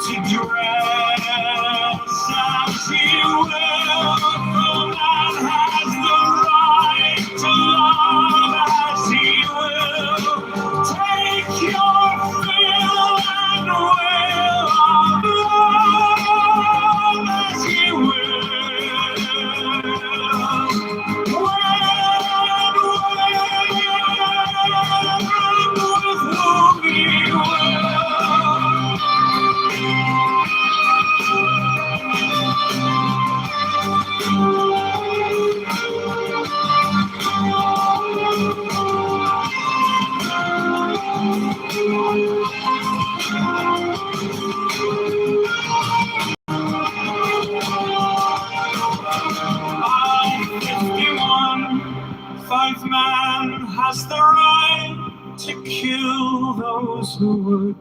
Speaker 7: to dress as he will. The man has the right to love as he will. Take your fill and will of love as he will. With whom he will. Five man has the right to kill those who would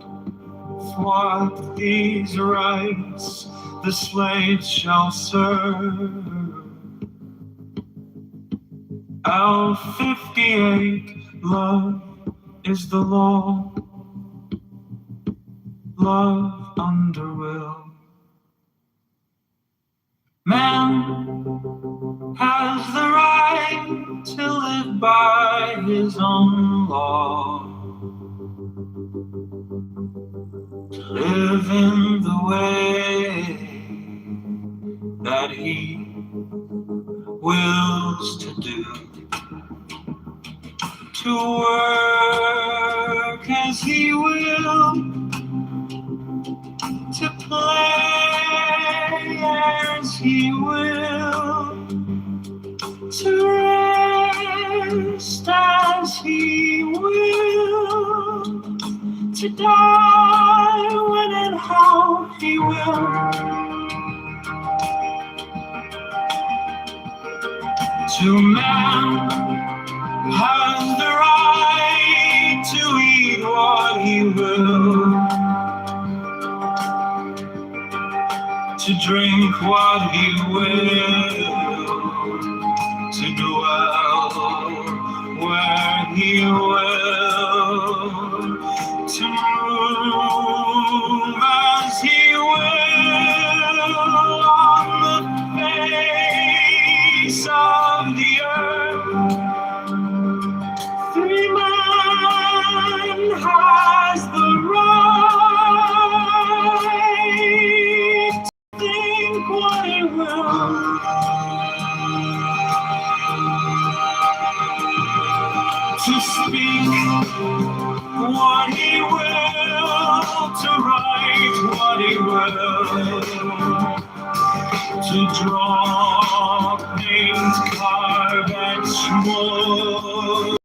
Speaker 7: thwart these rights. The slaves shall serve. L58, love is the law. Love under will. Man has the right to live by his own law. Live in the way that he wills to do. To work as he will, to play as he will, to rest as he will, to die when and how he will. To man has the right to eat what he will, to drink what he will, to dwell where he will, to move as he will on the face of the earth. 3 think what he will. To speak what he will, to write what he will, to draw, paint, carve, and mold,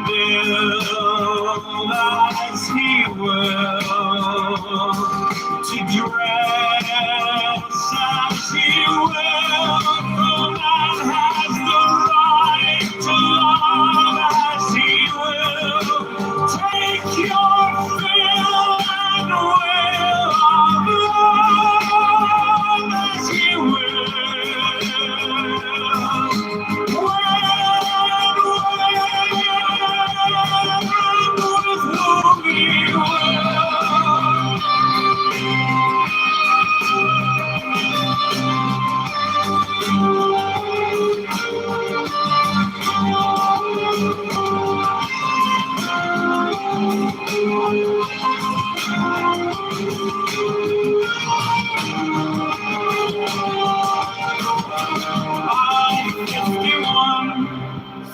Speaker 7: build as he will, to dress as he will, for man has the right to love as he will. Take your fill and will of love as he will. With whom he will.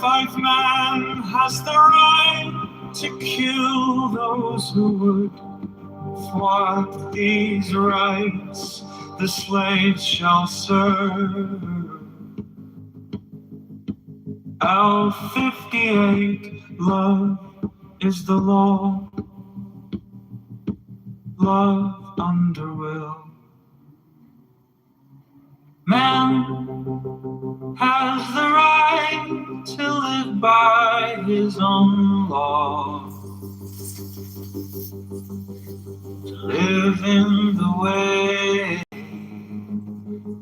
Speaker 7: Five man has the right to kill those who would thwart these rights. The slaves shall serve. L58, love is the law. Love under will. Man has the right to live by his own law, to live in the way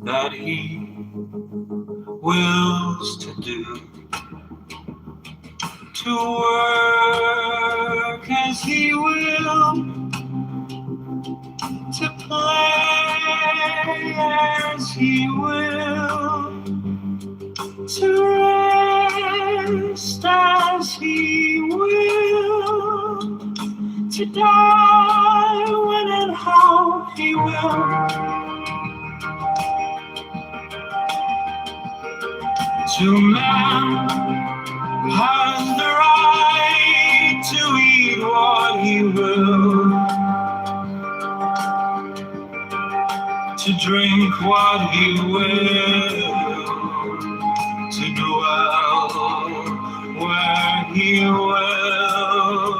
Speaker 7: that he wills to do, to work as he will, to play as he will, to rest as he will, to die when and how he will. To man has the right to eat what he will, to drink what he will, to dwell where he will,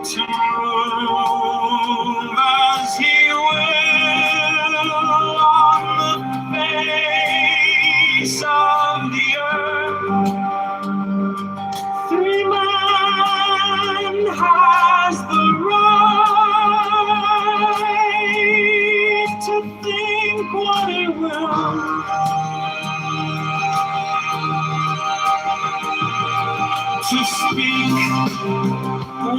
Speaker 7: to move as he will on the face of the earth. Three man has the right to think what he will. To speak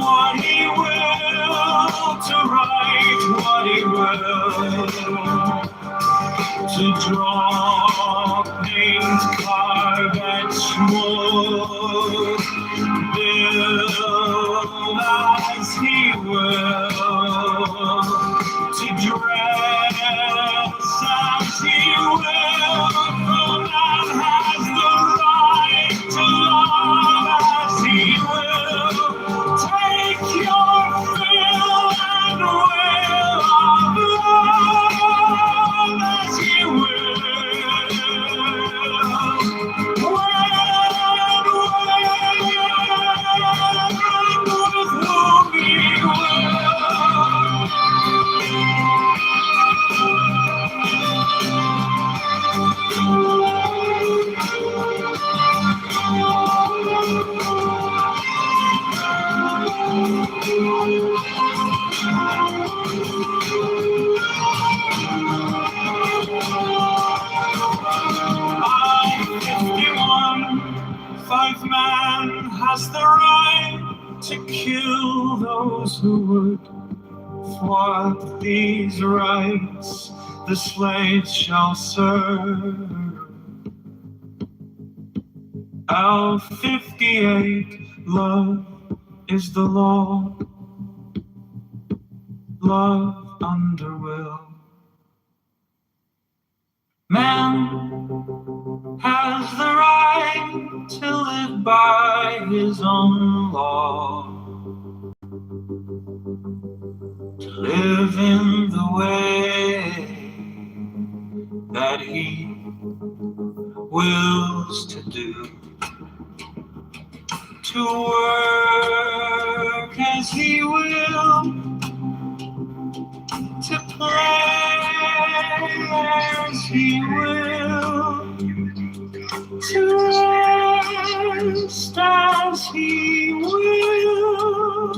Speaker 7: what he will, to write what he will, to draw, paint, carve, and mold, build as he will, to dress as he will, for man has the right to love as he will. Take your fill and will of love as he will. With whom he will. Five man has the right to kill those who would thwart these rights. The slaves shall serve. L58, love is the law. Love under will. Man has the right to live by his own law, to live in the way that he wills to do, to work as he will, to play as he will, to rest as he will,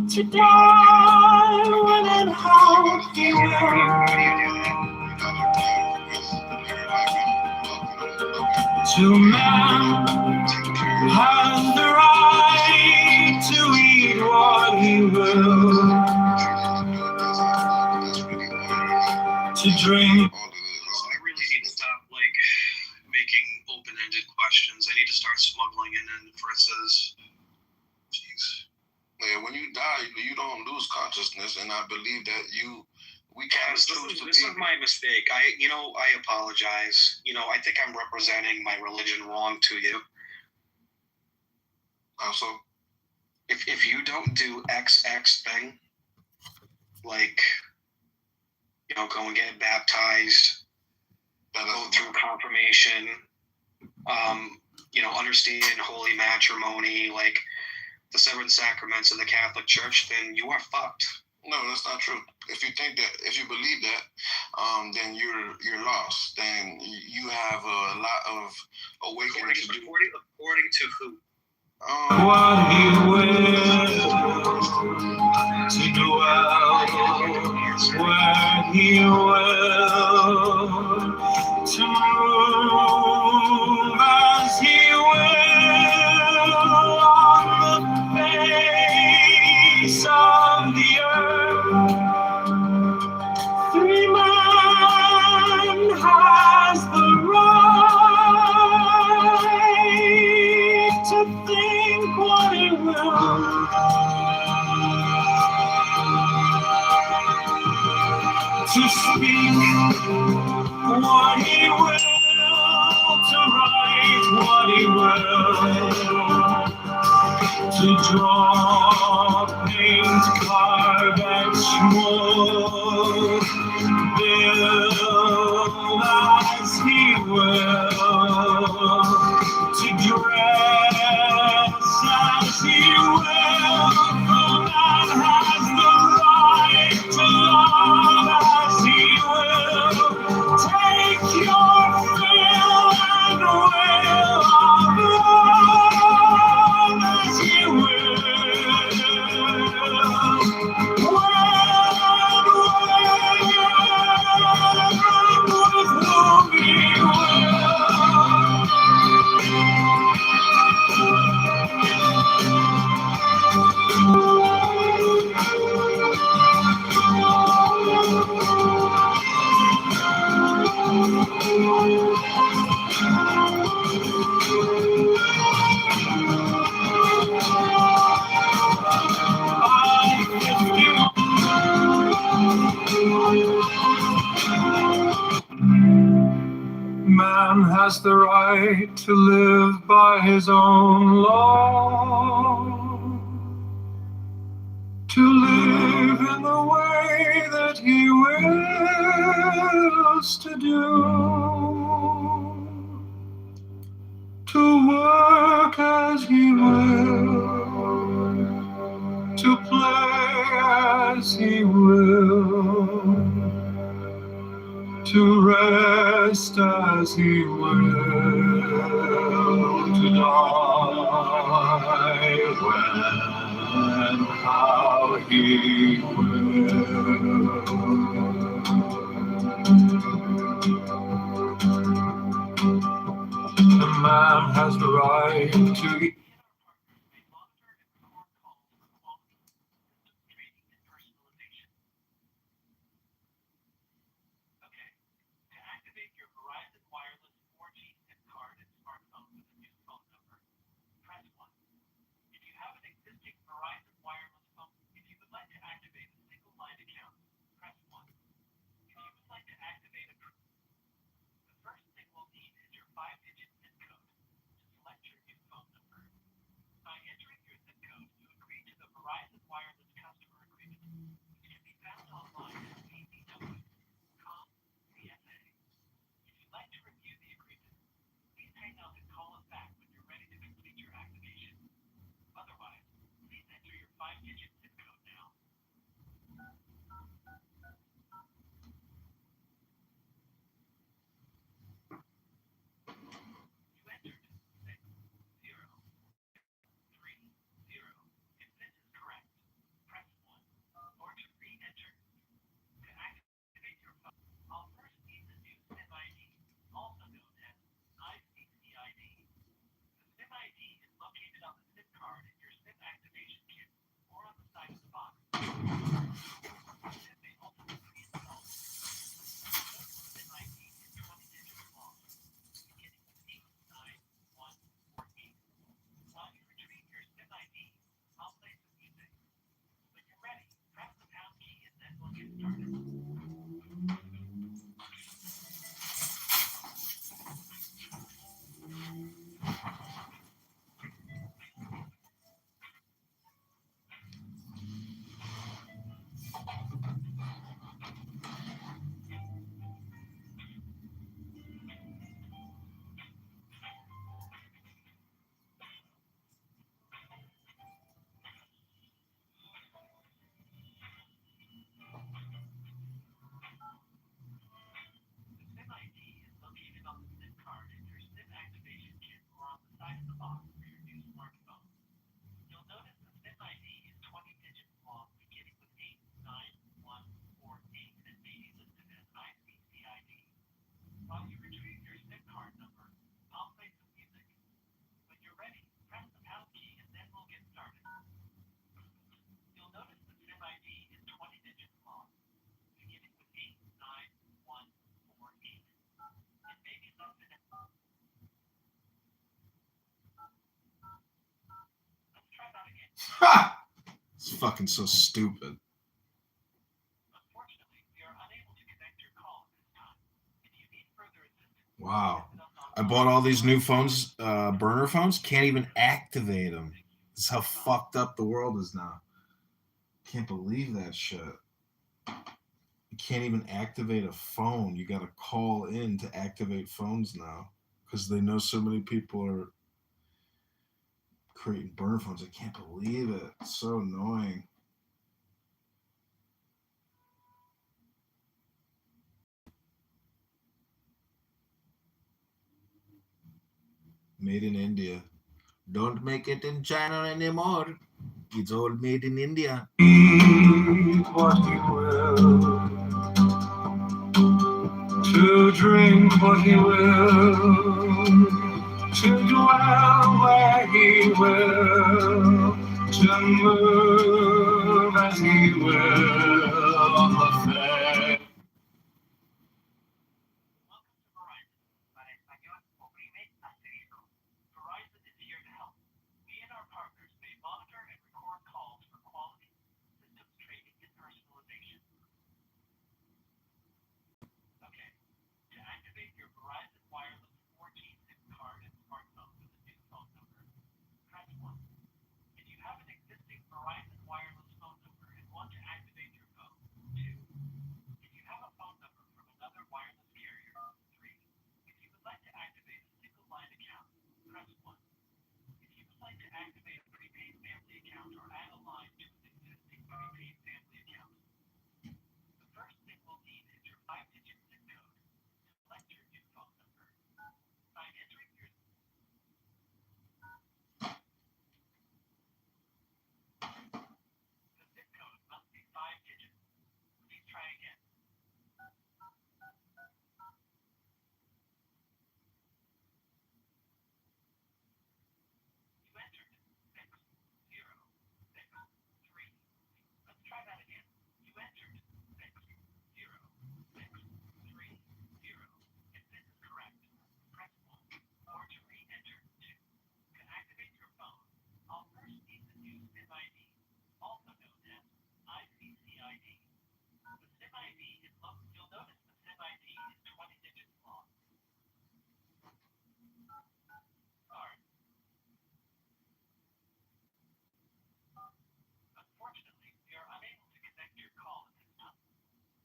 Speaker 7: to die when and how he will. To man has the right to eat what he will, to drink.
Speaker 3: I really need to stop making open-ended questions. I need to start smuggling in inferences. Jeez.
Speaker 11: Man, when you die, you don't lose consciousness, and I believe that we can't choose to be.
Speaker 3: This is my mistake. I apologize. I think I'm representing my religion wrong to you.
Speaker 11: How so?
Speaker 3: If you don't do XX thing, go and get baptized, go through confirmation, understand holy matrimony, the seven sacraments of the Catholic Church, then you are fucked.
Speaker 11: No, that's not true. If you believe that, then you're lost. Then you have a lot of awakening to do.
Speaker 3: According to who?
Speaker 7: What he will, to dwell where he will, to move as he will on the face of the earth. Free man has the right to think what he will, to speak what he will, to write what he will, to draw, paint, carve, etch, build as he will, to dress as he will. The man has the right to love as he will. Take your fill and will of love as he will. Man has the right to live by his own law, to live in the way that he wills to do, to work as he will, to play as he will, to rest as he will, to die when and how he will. The man has the right to eat.
Speaker 4: fucking so stupid. Wow. I bought all these new phones, burner phones. Can't even activate them. This is how fucked up the world is now. Can't believe that shit. You can't even activate a phone. You got to call in to activate phones now because they know so many people are creating burner phones. I can't believe it. It's so annoying. Made in India. Don't make it in China anymore. It's all made in India.
Speaker 7: Eat what he will, to drink what he will, to dwell where he will, to move as he will on the fair.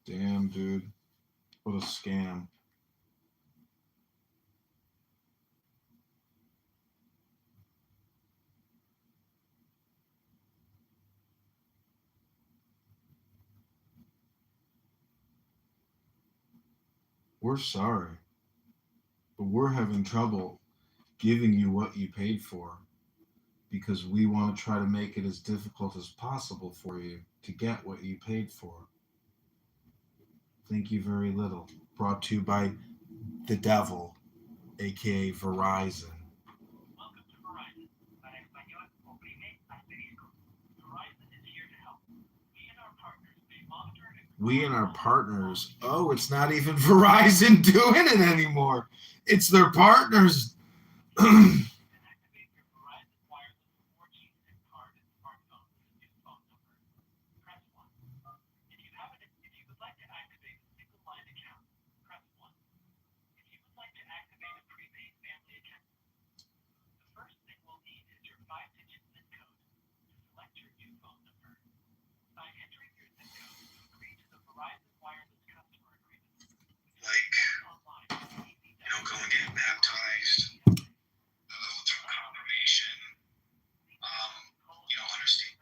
Speaker 4: Damn, dude. What a scam. We're sorry, but we're having trouble giving you what you paid for because we want to try to make it as difficult as possible for you to get what you paid for. Thank you very little. Brought to you by the devil, aka Verizon. We and our partners. Oh, it's not even Verizon doing it anymore. It's their partners.
Speaker 11: Going and getting baptized, a little term confirmation, understand.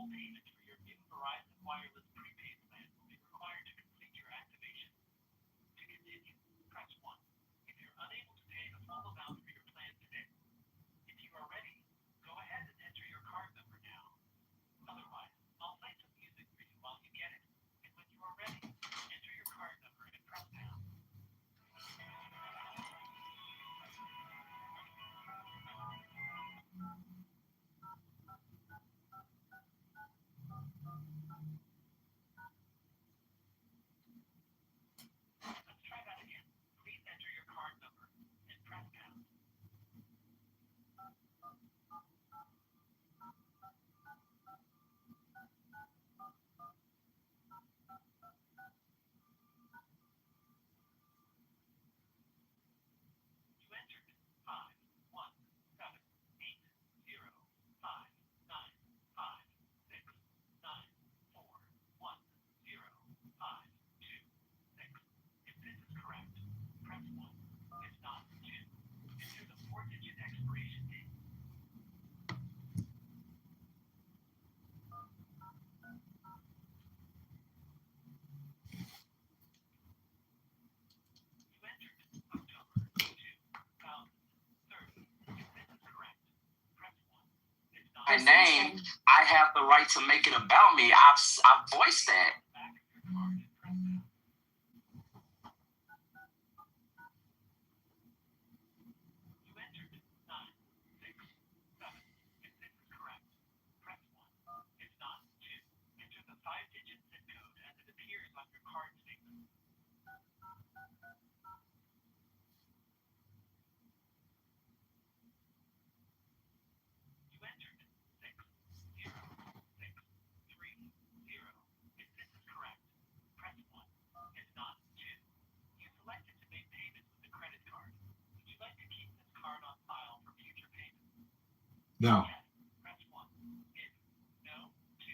Speaker 7: Full payment for your new Verizon wireless prepaid plan will be required to complete your activation. To continue, press 1. If you're unable to pay the full amount for your plan today, if you are ready, go ahead and enter your card number now. Otherwise, I'll play some music for you while you get it. And when you are ready, enter your card number and press pound. Let's try that again. Please enter your card number and press pound. You entered 517805956941052. If this is correct, press 1. If not, 2. Enter the 4-digit expiration date. You entered October 2030. If this is correct, press 1. If not,
Speaker 12: My name, I have the right to make it about me. I've voiced that.
Speaker 7: back of your card and press pound. You entered 967. If this is correct, press 1. If not, 2. Enter the 5-digit zip code as it appears on your card statement. You entered 606330. If this is correct, press 1. If not, 2. You selected to make payments with a credit card. Would you like to keep this card on file for future payments?
Speaker 4: No.
Speaker 7: Yes. Press 1. If no, 2.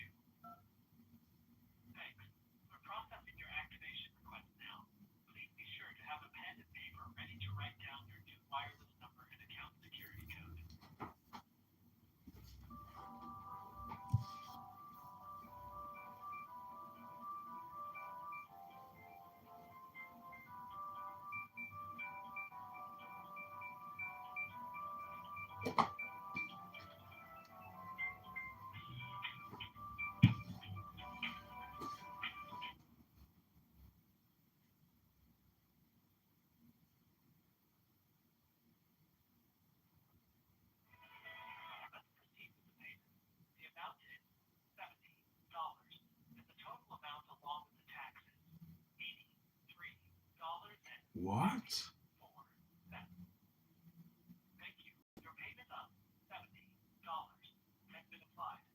Speaker 7: Thanks. We're processing your activation request now. Please be sure to have a pen and paper ready to write down your new wireless number and account security code. Let's proceed with the payment. The amount is $70, and the total amount along with the taxes, $83.04.
Speaker 4: What?
Speaker 7: Thank you. Your payment of $70 has been applied.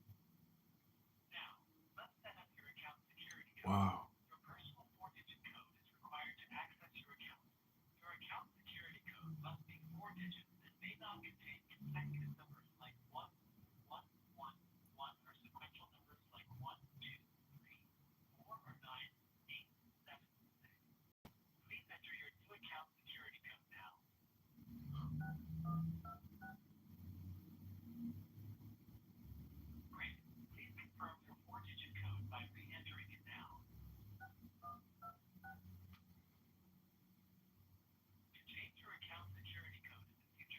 Speaker 7: Now, let's set up your account security code.
Speaker 4: Wow.
Speaker 7: Your personal 4-digit code is required to access your account. Your account security code must be 4 digits and may not contain consecutive numbers like 1, 1, 1, 1, or sequential numbers like 1, 2, 3, 4, or 9, 8, 7, 6. Please enter your new account security code now. Great. Please confirm your 4-digit code by re-entering it now. To change your account security code in the future,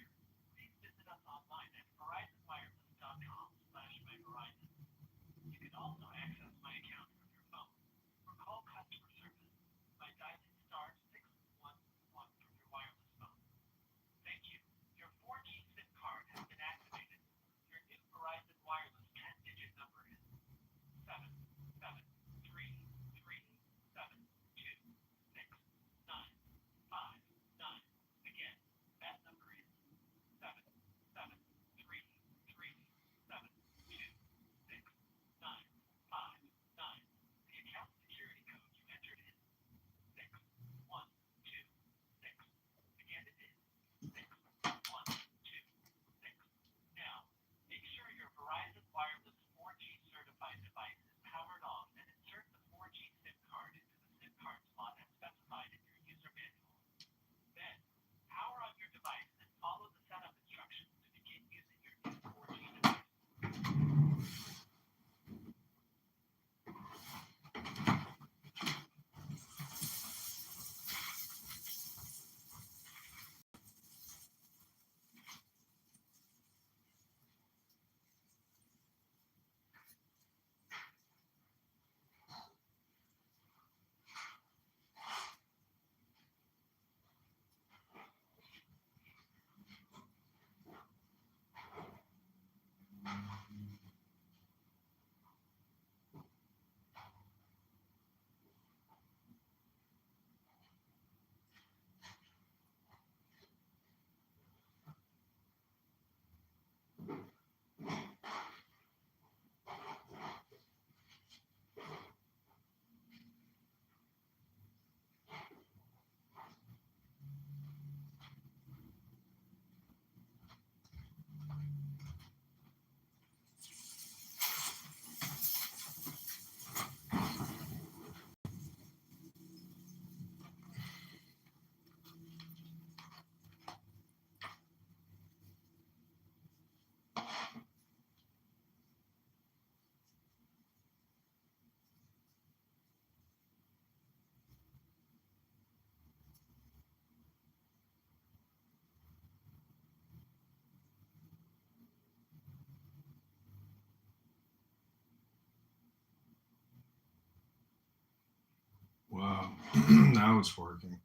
Speaker 4: Now it's working.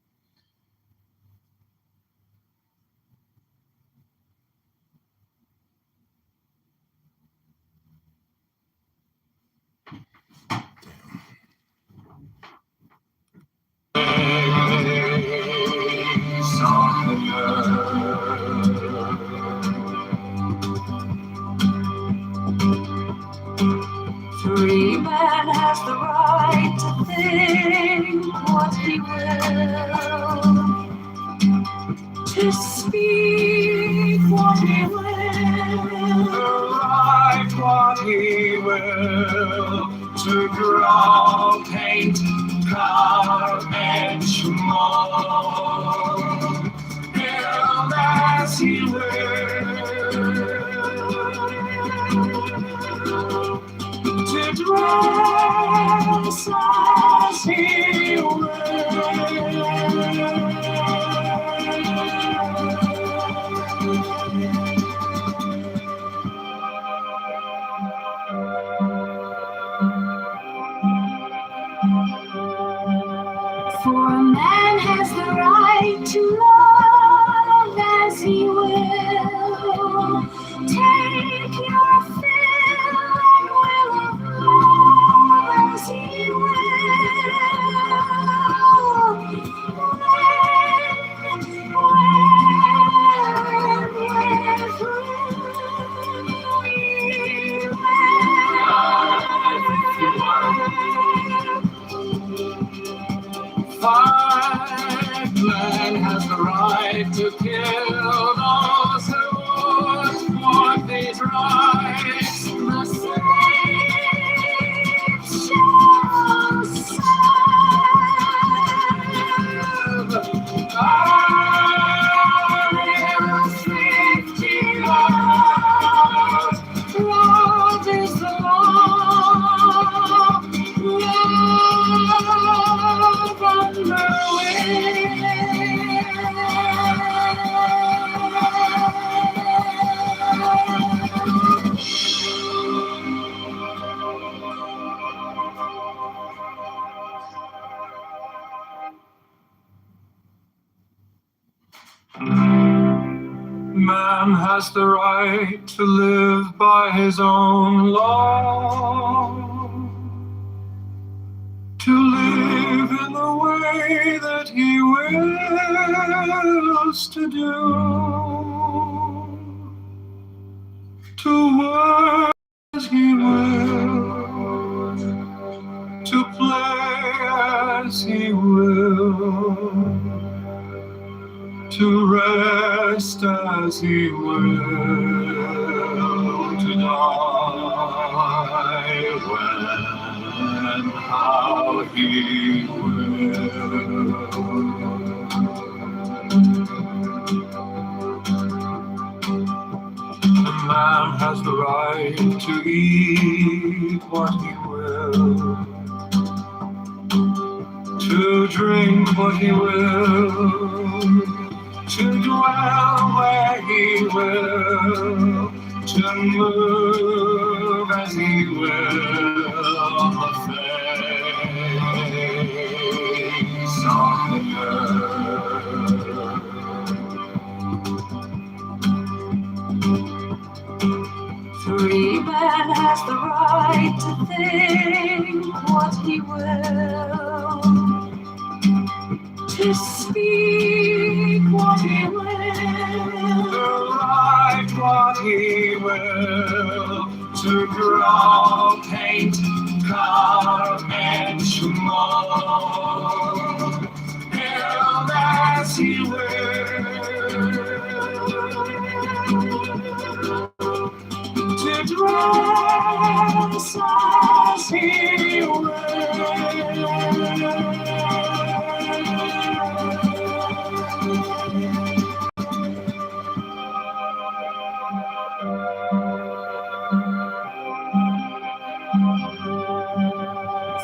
Speaker 1: Free man has the right to think what he will, to speak what he will,
Speaker 7: to write what he will, to draw, paint, carve, etch, mold, build as he will, to dress as he
Speaker 1: For a man has the right to love as he will. Take your fill and will of love as he
Speaker 7: Fight man has the right to kill those who would want these rights.
Speaker 1: The slave shall serve. Love is the law. Love under
Speaker 7: Man has the right to live by his own law, to live in the way that he wills to do, to work as he will, to play as he will, to rest as he will, to die when and how he will. A man has the right to eat what he will, to drink what he will, to dwell where he will, to move as he will on the face of the earth.
Speaker 1: Free man has the right to think what he will, to speak what he will,
Speaker 7: to write what he will, to draw, paint, carve, etch, mold, build as he will, to dress as he will.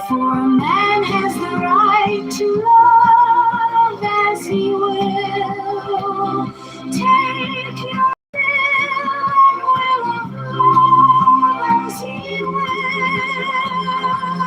Speaker 1: For a man has the right to love as he will. Take your fill and will of love as he will.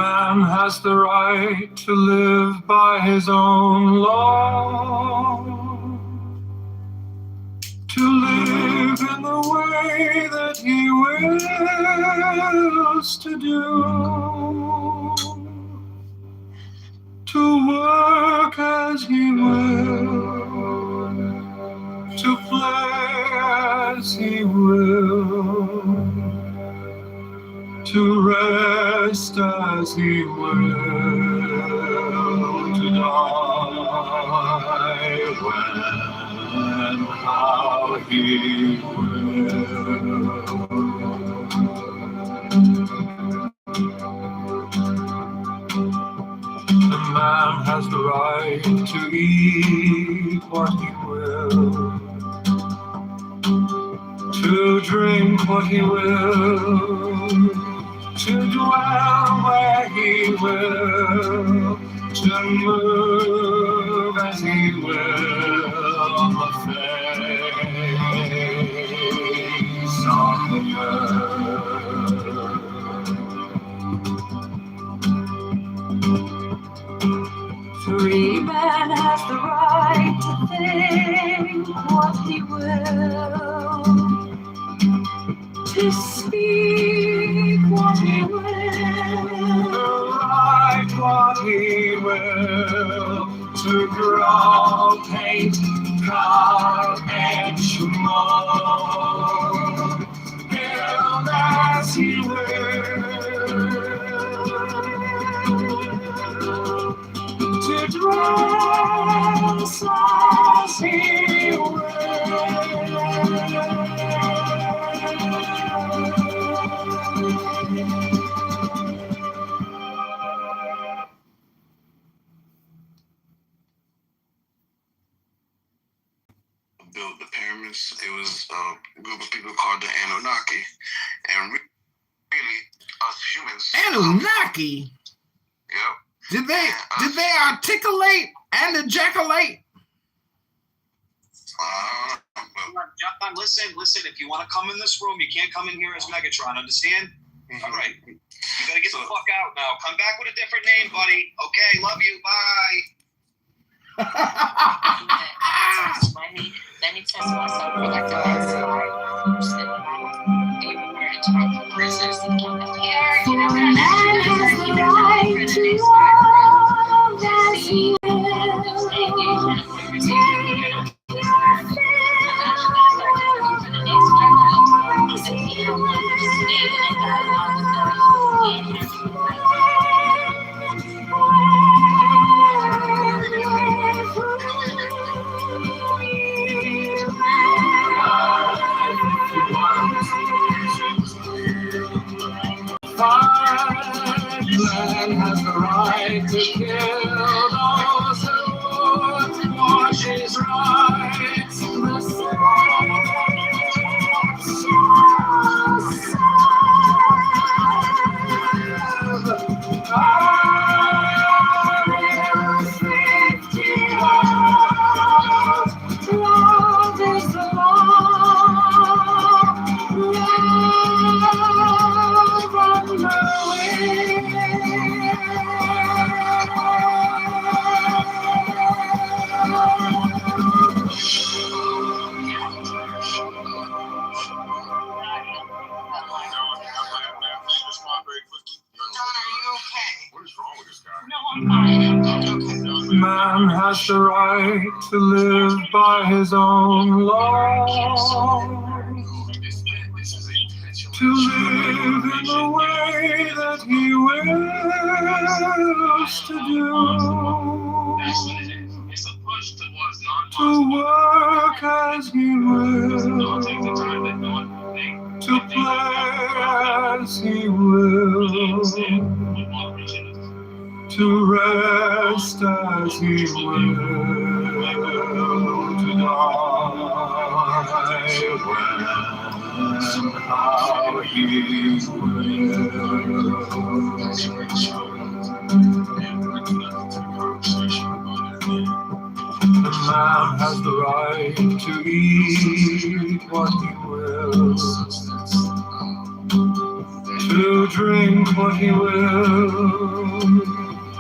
Speaker 7: Man has the right to live by his own law, to live in the way that he wills to do, to work as he will, to play as he will, to rest as he will, to die when and how he will. The man has the right to eat what he will, to drink what he will, to dwell where he will, to move as he will on the face of the earth. Free man has the right to think what he will, to speak what he will, to write what he will, to draw, paint, carve, etch, mold, build as he will, to dress as he will.
Speaker 11: Built the pyramids. It was a group of people called the Anunnaki, and really us humans.
Speaker 4: Anunnaki.
Speaker 11: Yep.
Speaker 4: Did they articulate and ejaculate?
Speaker 3: John, listen. If you want to come in this room, you can't come in here as Megatron. Understand?
Speaker 11: Mm-hmm.
Speaker 3: All right. You gotta get the fuck out now. Come back with a different name, buddy. Okay. Love you. Bye.
Speaker 5: Let me test myself for like the last 5 years. For a man has the right to love as he will. Take your
Speaker 7: Man has the right to kill those who would wash his rights. The love is the law. Love on the Man has the right to live by his own law, to live in the way that he wills to do, to work as he will, to play as he will, to rest as he will, to die when and how he The man has the right to eat what he will, to to drink what he will,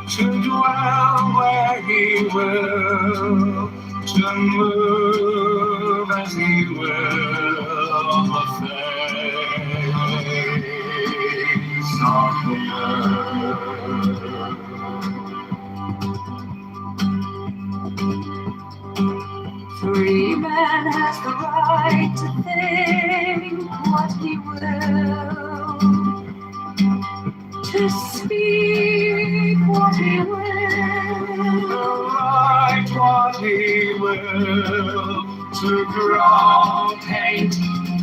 Speaker 7: to dwell where he will, to move as he will on the face of the earth.
Speaker 1: Free man has the right to think what he will, to speak what he will,
Speaker 7: to write what he will, to draw, paint,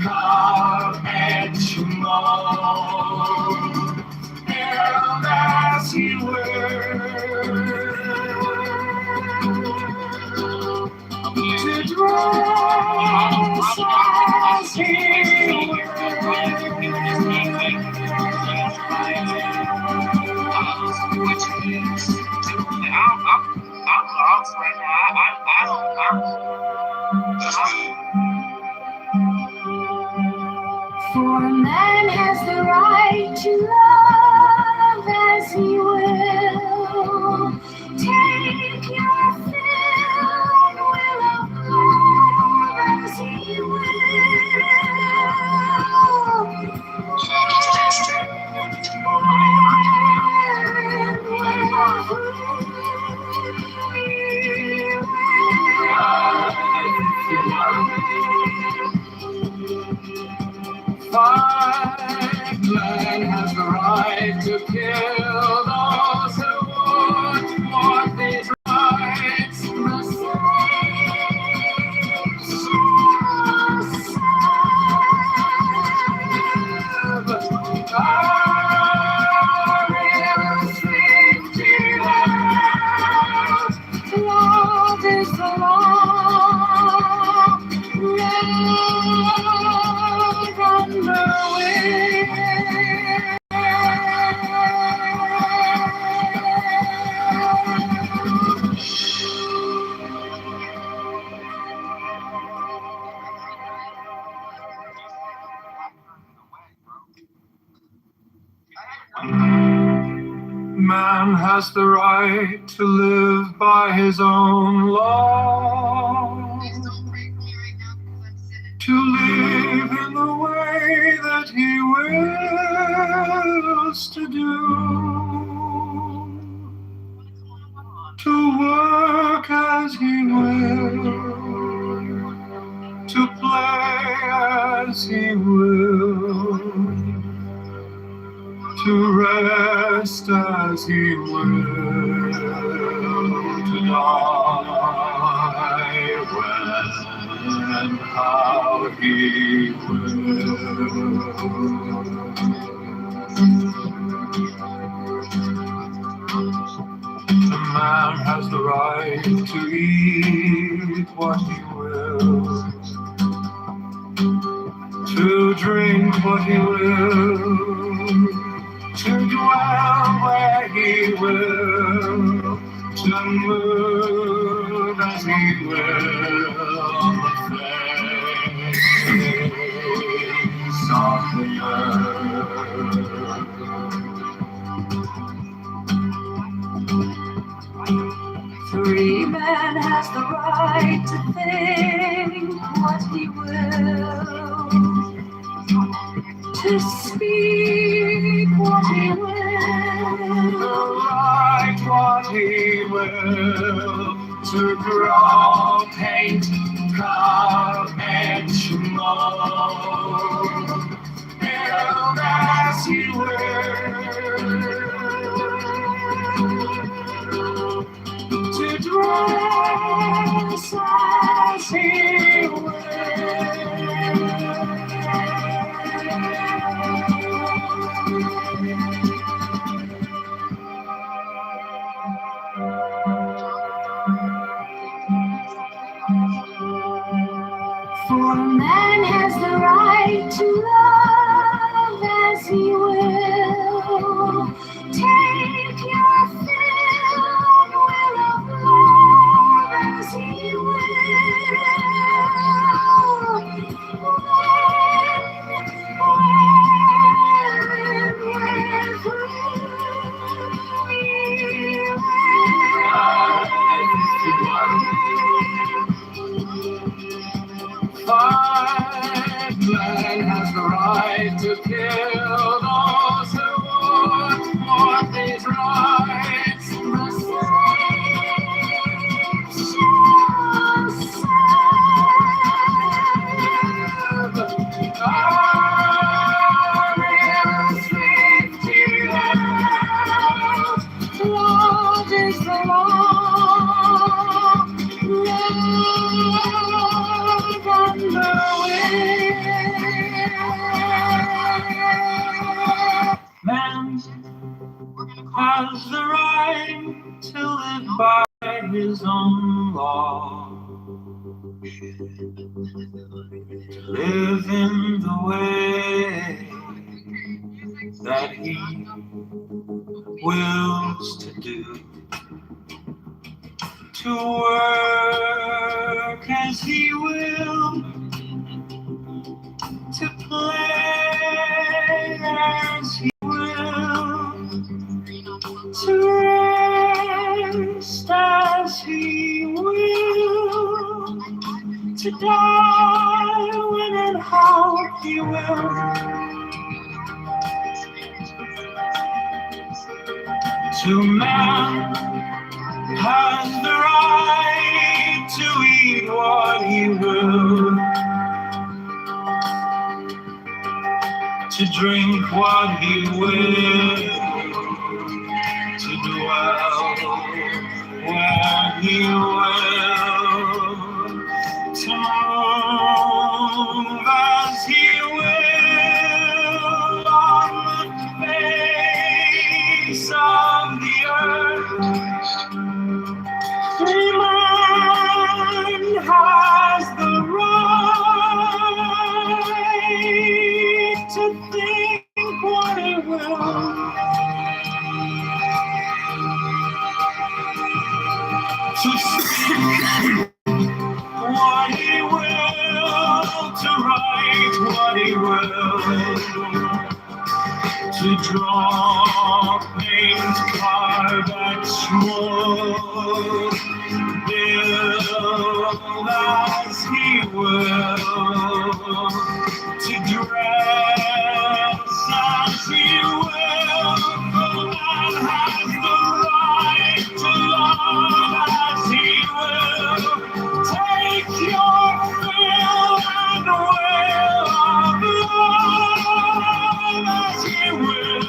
Speaker 7: carve, etch, mold, build as he will. To dress as he will.
Speaker 3: I'm lost right now.
Speaker 1: For a man has the right to love as he will. Take your fill and will of love as he
Speaker 7: Fight man has the right to kill those who would want these rights. The
Speaker 1: love is the law. Run away.
Speaker 7: Man has the right to live by his own law, to live in the way that he wills to do, to work as he will, to play as he will, to rest as he will, to die when and how he will. The man has the right to eat what he will, to drink what he will, to dwell where he will, to move as he will on the face of the earth.
Speaker 1: Free man has the right to think what he will, to speak what he will,
Speaker 7: to write what he will, to draw, paint, carve, etch, mold, build as he will. To dress as he will.
Speaker 1: For a man has the right to love as he will. Take your fill and will of love as he will. When
Speaker 7: Fight man has the right to kill those who want these rights. Love is the law. Love and the way. Man has the right to live by his own law. To live in the way that he wills to do, to work as he will, to play as he will, to rest as he will, to die when and how he will. To man has the right to eat what he will, to drink what he will, to dwell where he will, to move as he will on the face of the earth. Man has the right to think what he will, to speak what he will, to write what he will, to draw, paint, carve, and smooth, build as he will, to dress as he will. The man has the right to love as he will. Take your fill and will of love as he will.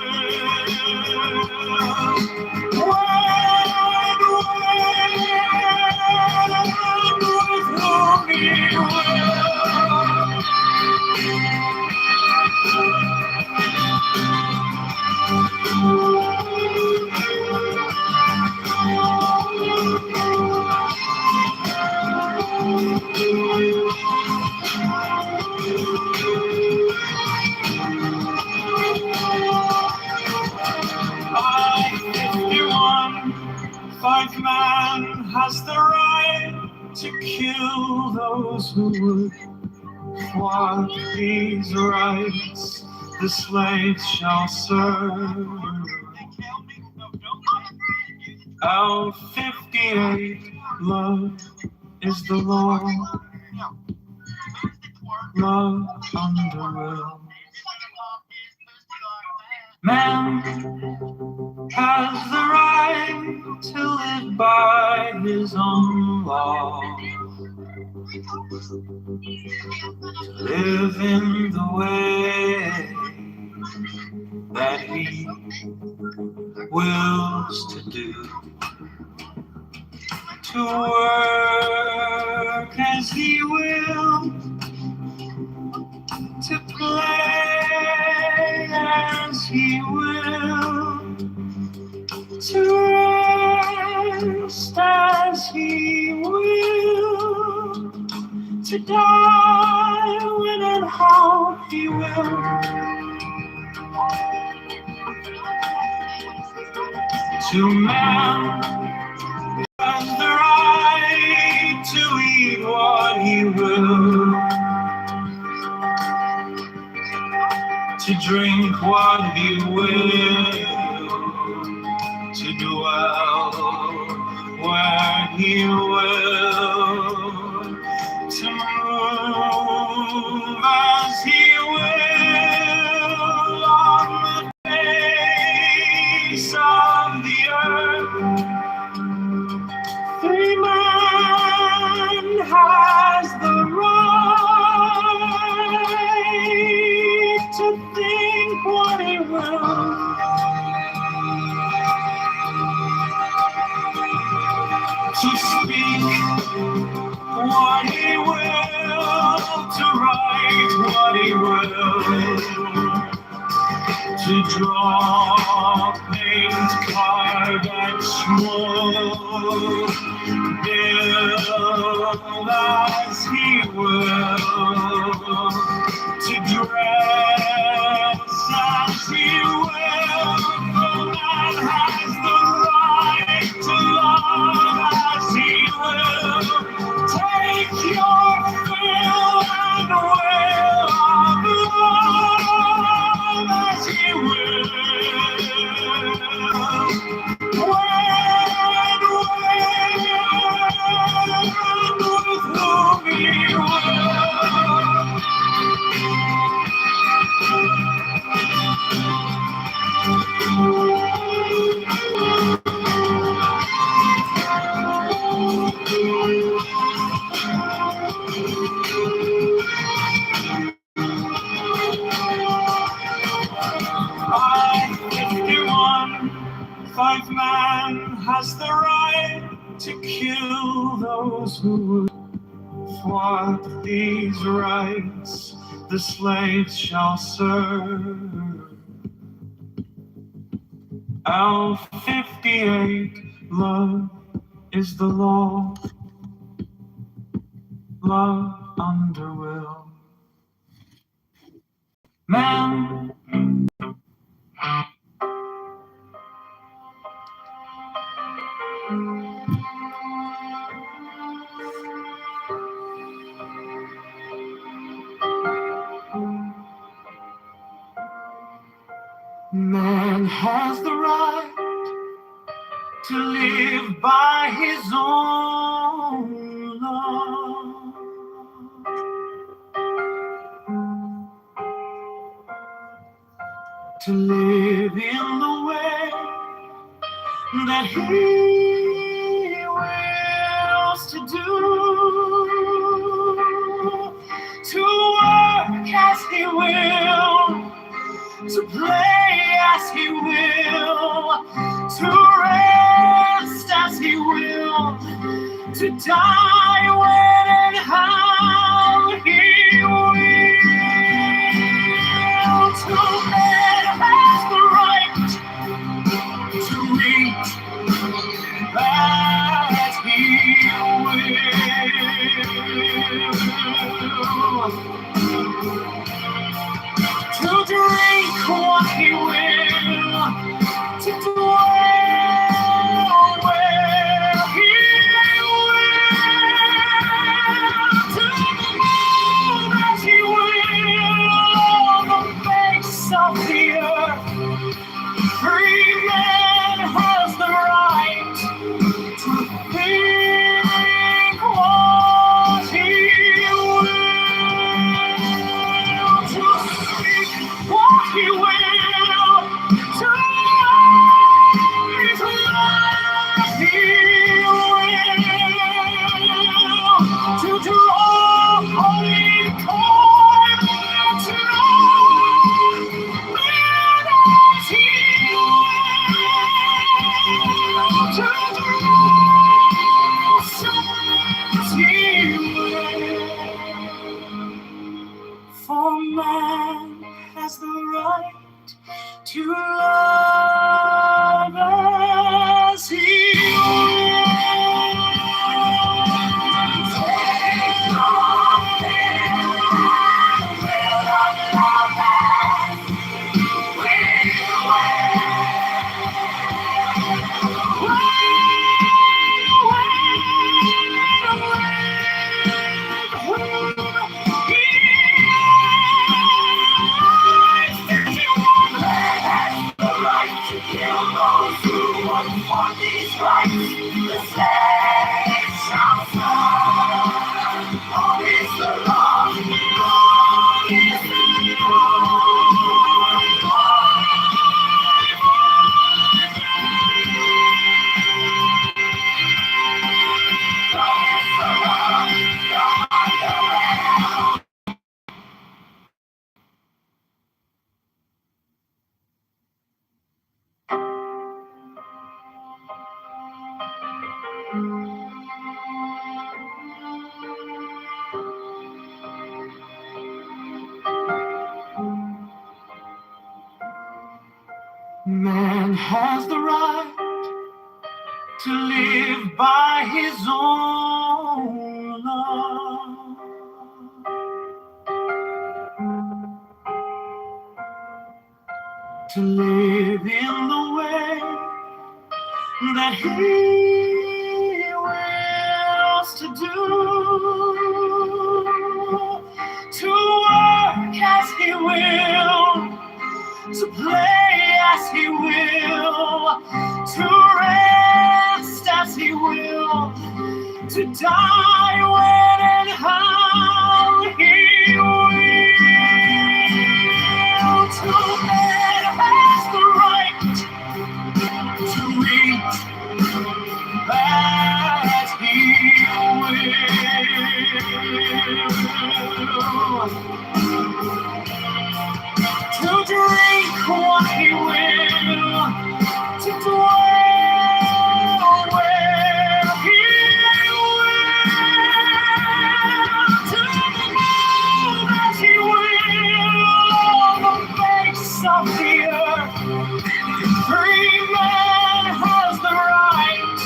Speaker 7: Fight man has the right to kill those who would thwart these rights. The slaves shall serve. L58, love is the law. Love under will. Man has the right to live by his own law, to live in the way that he wills to do, to work as he will, to play as he will, to rest as he will, to die when and how he will. To man has the right to eat what he will, to drink what he will, to dwell where he will. will, to move as he will on the face of the earth. Free man has the right to think what he will, to speak what he will, to write what he will, to draw, paint, carve, and smoke, build as he will, to dress as he will. The man has the right to love as he will. Take your fill and will of love as he will. With whom he Five man has the right to kill those who would thwart these rights. The slaves shall serve. L 58, love is the law. Love under will. Man. Man has the right to live by his own law. To live in the way that he wills to do. To work as he will. To play as he will, to rest as he will, to die when and how he will. To man has the right to eat as he will. To drink what he will, to dwell where he will, to move as he will on the face of the earth. Free man has the right to think what he will. What he will, to his life he will, to draw holy corn, to live as he will, to dress as he will. For man has the right to love as he will. has the right to live by his own law, to live in the way that he wills to do, to work as he will, to play as he will, to rest as he will, to die when and how he will. To man has the right to eat as he will, to drink what he will, to dwell where he will, to move as he will on the face of the earth. Free man has the right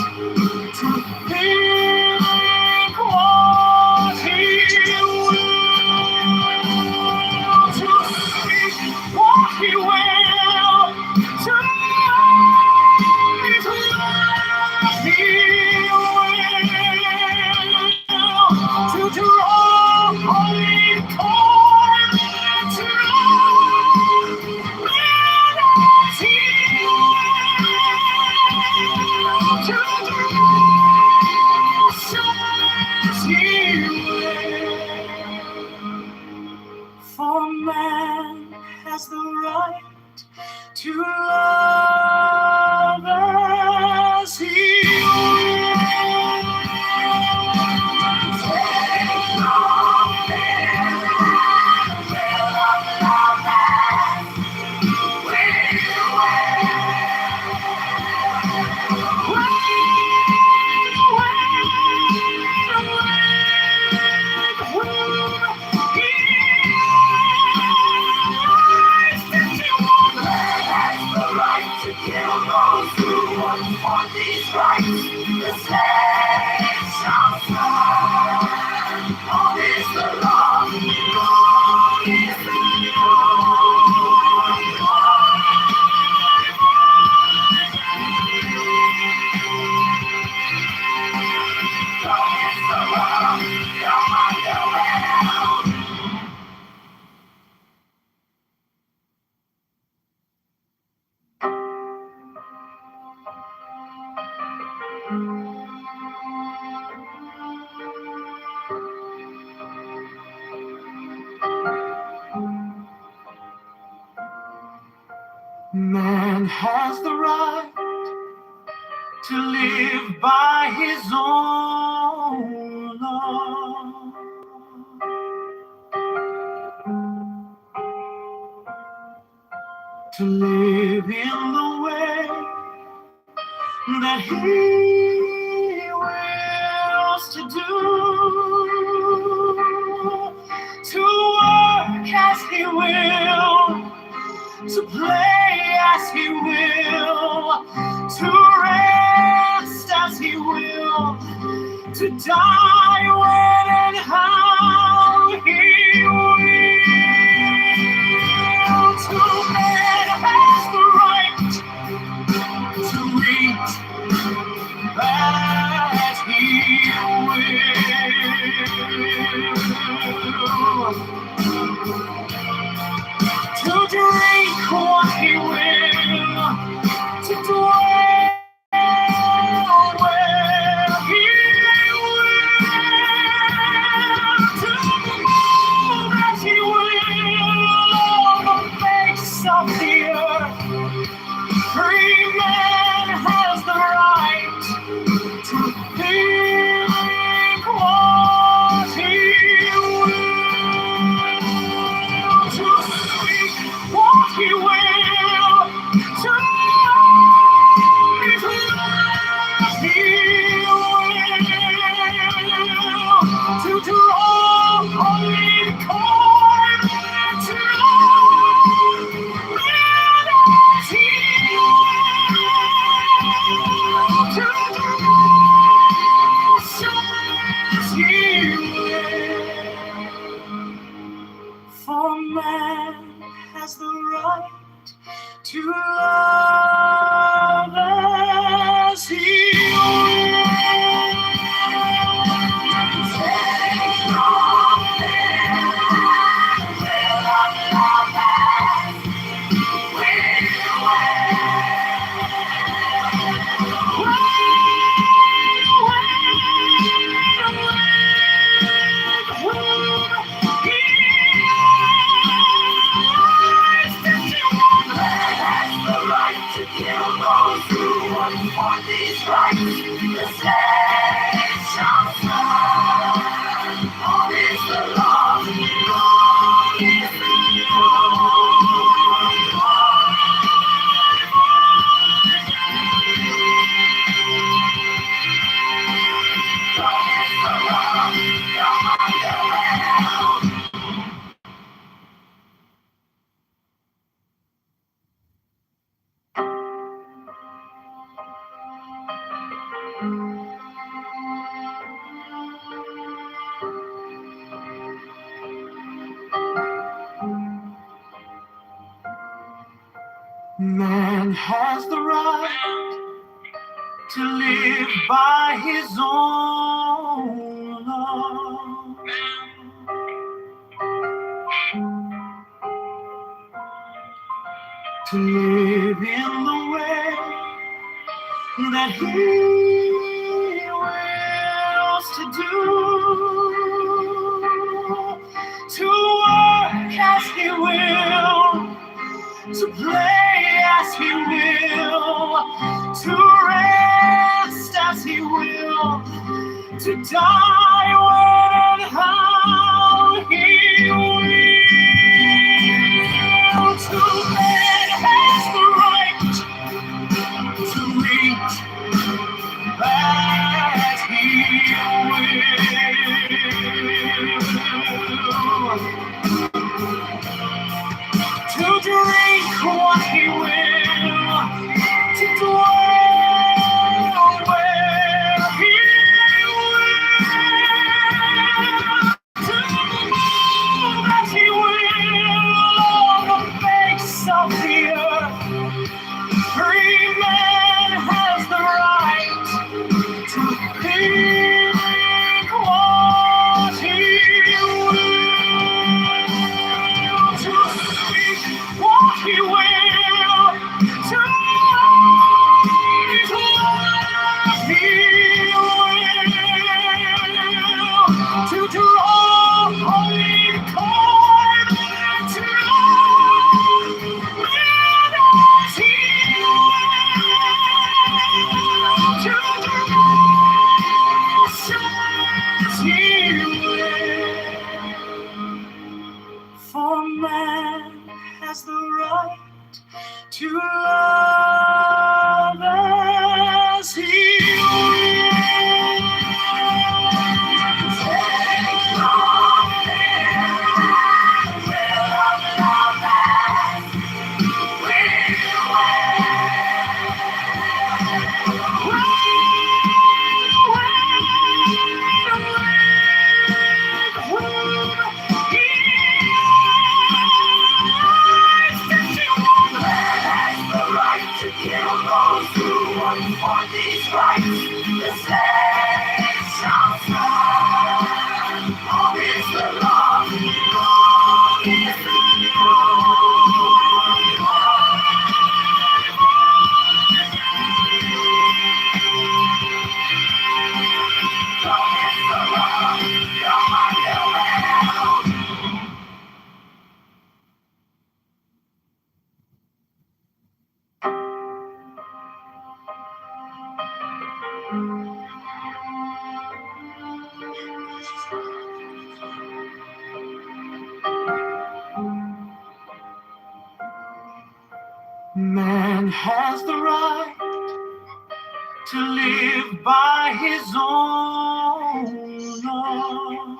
Speaker 7: to think what he will, to speak what he will, to live what he will, to draw holy corn, to live as he will, to for man has the right to love as he Man has the right to live by his own law, to live in the way that he wills to do, to work as he will, to play as he will, to rest as he will, to die when and how he will. To man has the right to eat as he will, to drink what he will, to dwell where he will, to Man has the right to live by his own law. To live in the way that he wills to do. To work as he will. To play as he will, to rest as he will, to die when and how he will. To man has the right to eat as he will. To drink what he will, to dwell where he will, to move as he will on the face of the earth. Free man has the right to think what he will. To speak what he will, to eat what he will, to draw holy cord, to live as he will, to dress as he will. For man has the right to love as he will. Take from him will love as we to kill those who want for these rights. The slave shall stand. Long is the law, long is the Man has the right to live by his own law.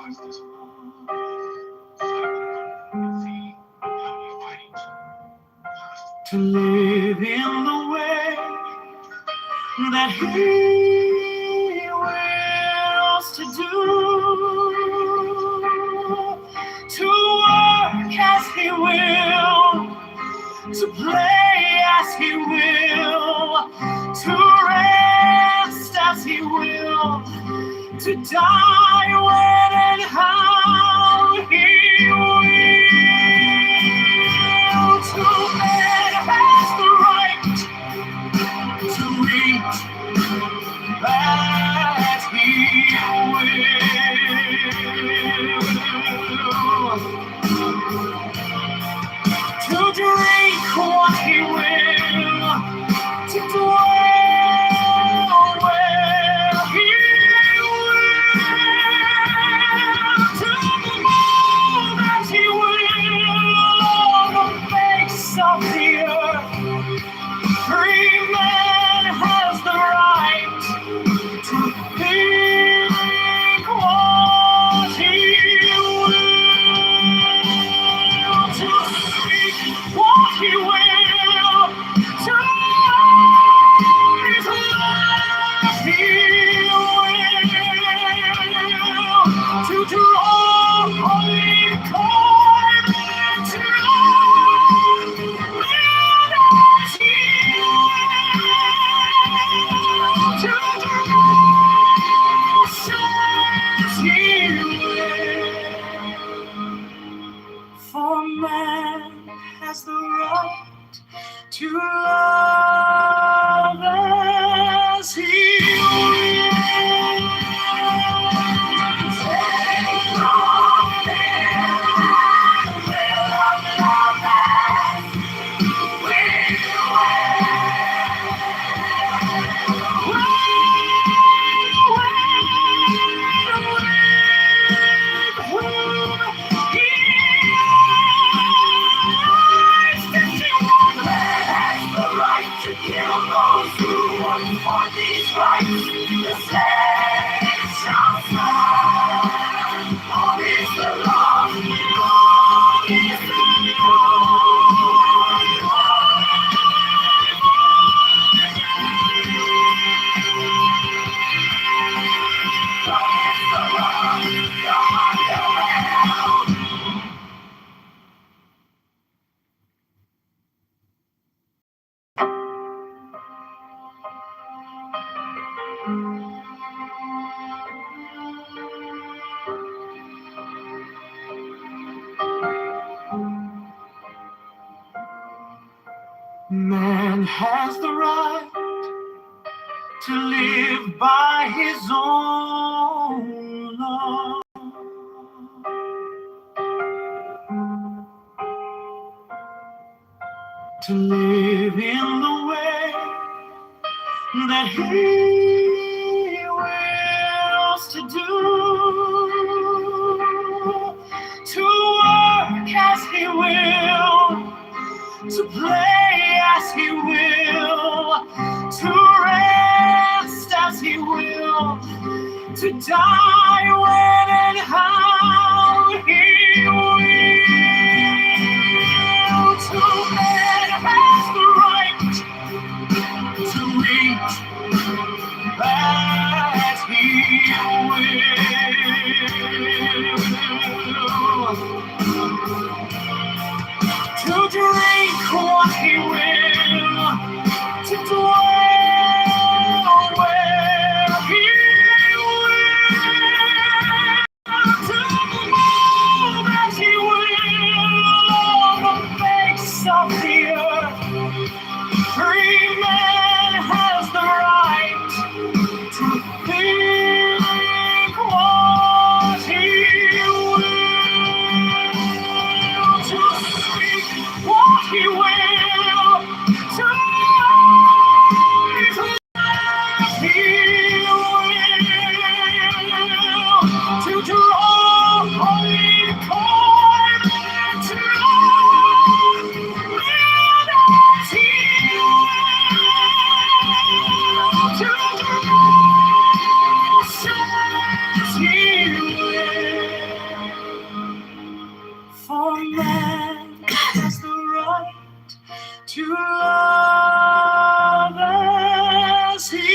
Speaker 7: To live in the way that he wills to do. To work as he will. To play as he will, to rest as he will, to die when and how he will. To man has the right to eat as he will. To drink what he will, to dwell where he will, draw holy coin to for man has the right to love as he Man has the right to live by his own law. To live in the way that he wills to do. To work as he will, to play as he will, to rest as he will, to die when and how he will. To man has the right to eat as he will, to drink what he will, to dwell where he will, to move as he will on the face of the earth. Free man has the right to think what he will, to speak what he will, to live as he will, to draw holy coin, to live as he will, to as he will. For man has the right to love as he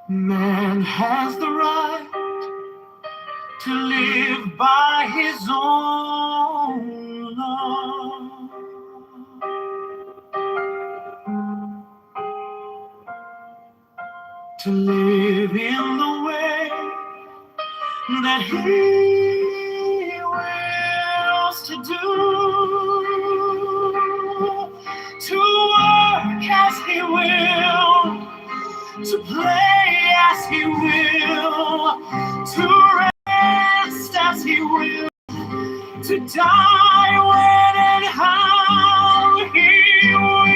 Speaker 7: Man has the right to live by his own law. to live in the way that he wills to do, to work as he will, to play as he will, to rest as he will, to die when and how he will.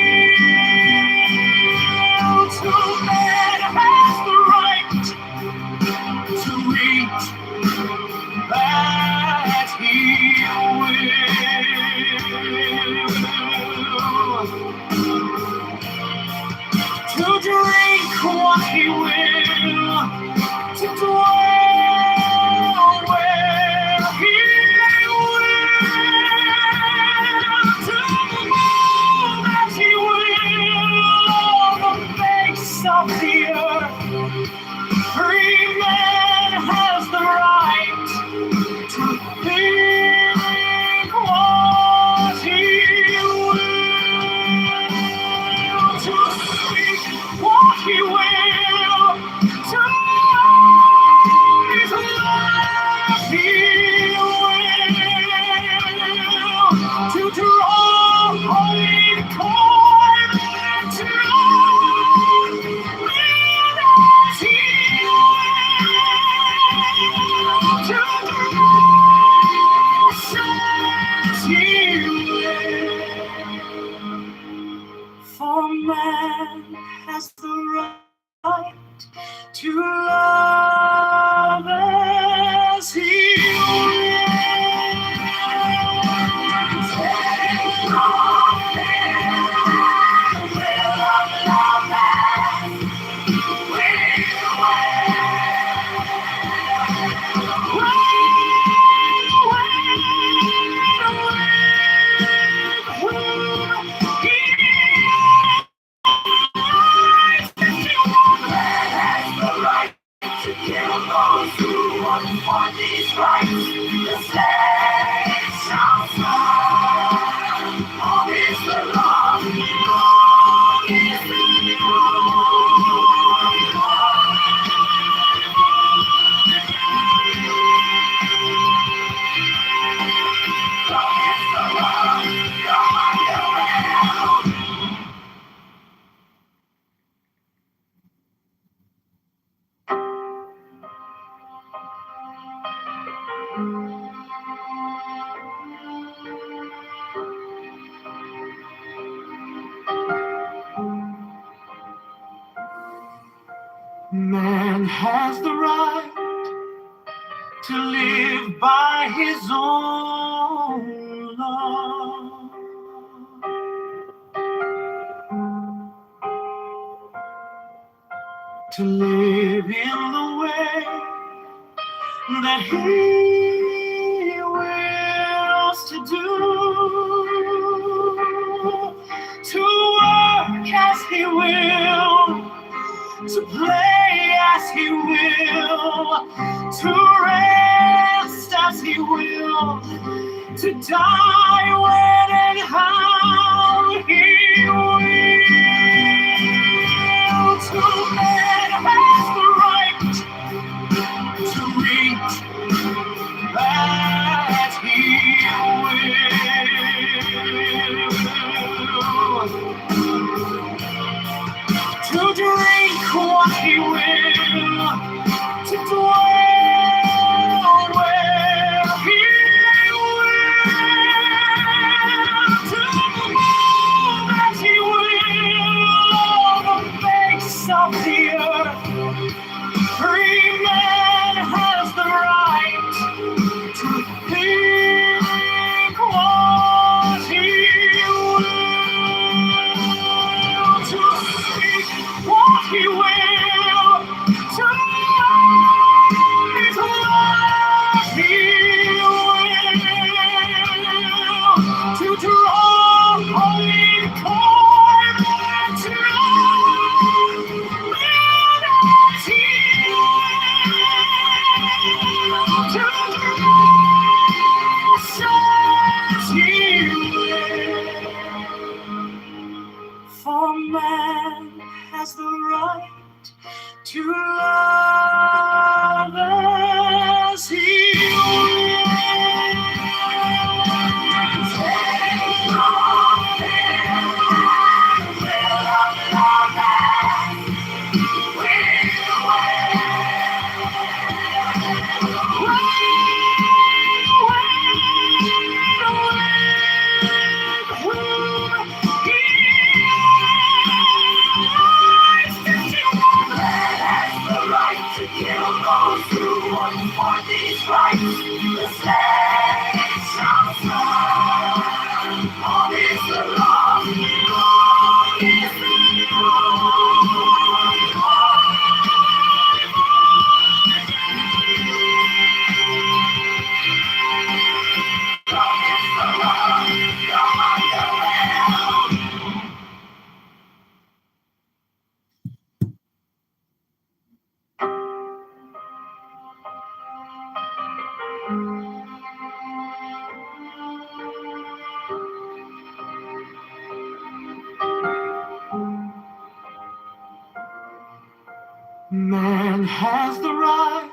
Speaker 7: To man has the right to eat as he will, to drink what he will, to dwell where he will, to move as he will on the face of the earth. Free man has the right to think what he will, to speak what he will, to raise what he will, to draw holy coin, to live as he will, to says he will. For man has the right to love as he on these rights, the state shall stand. Long is the law, long is the man has the right to live by his own law, to live in the way that he wills to do, to work as he will, to play as he will, to rest as he will, to die when and how he will. To man has the right to eat as he will, to drink what he will, to dwell where he will, has the right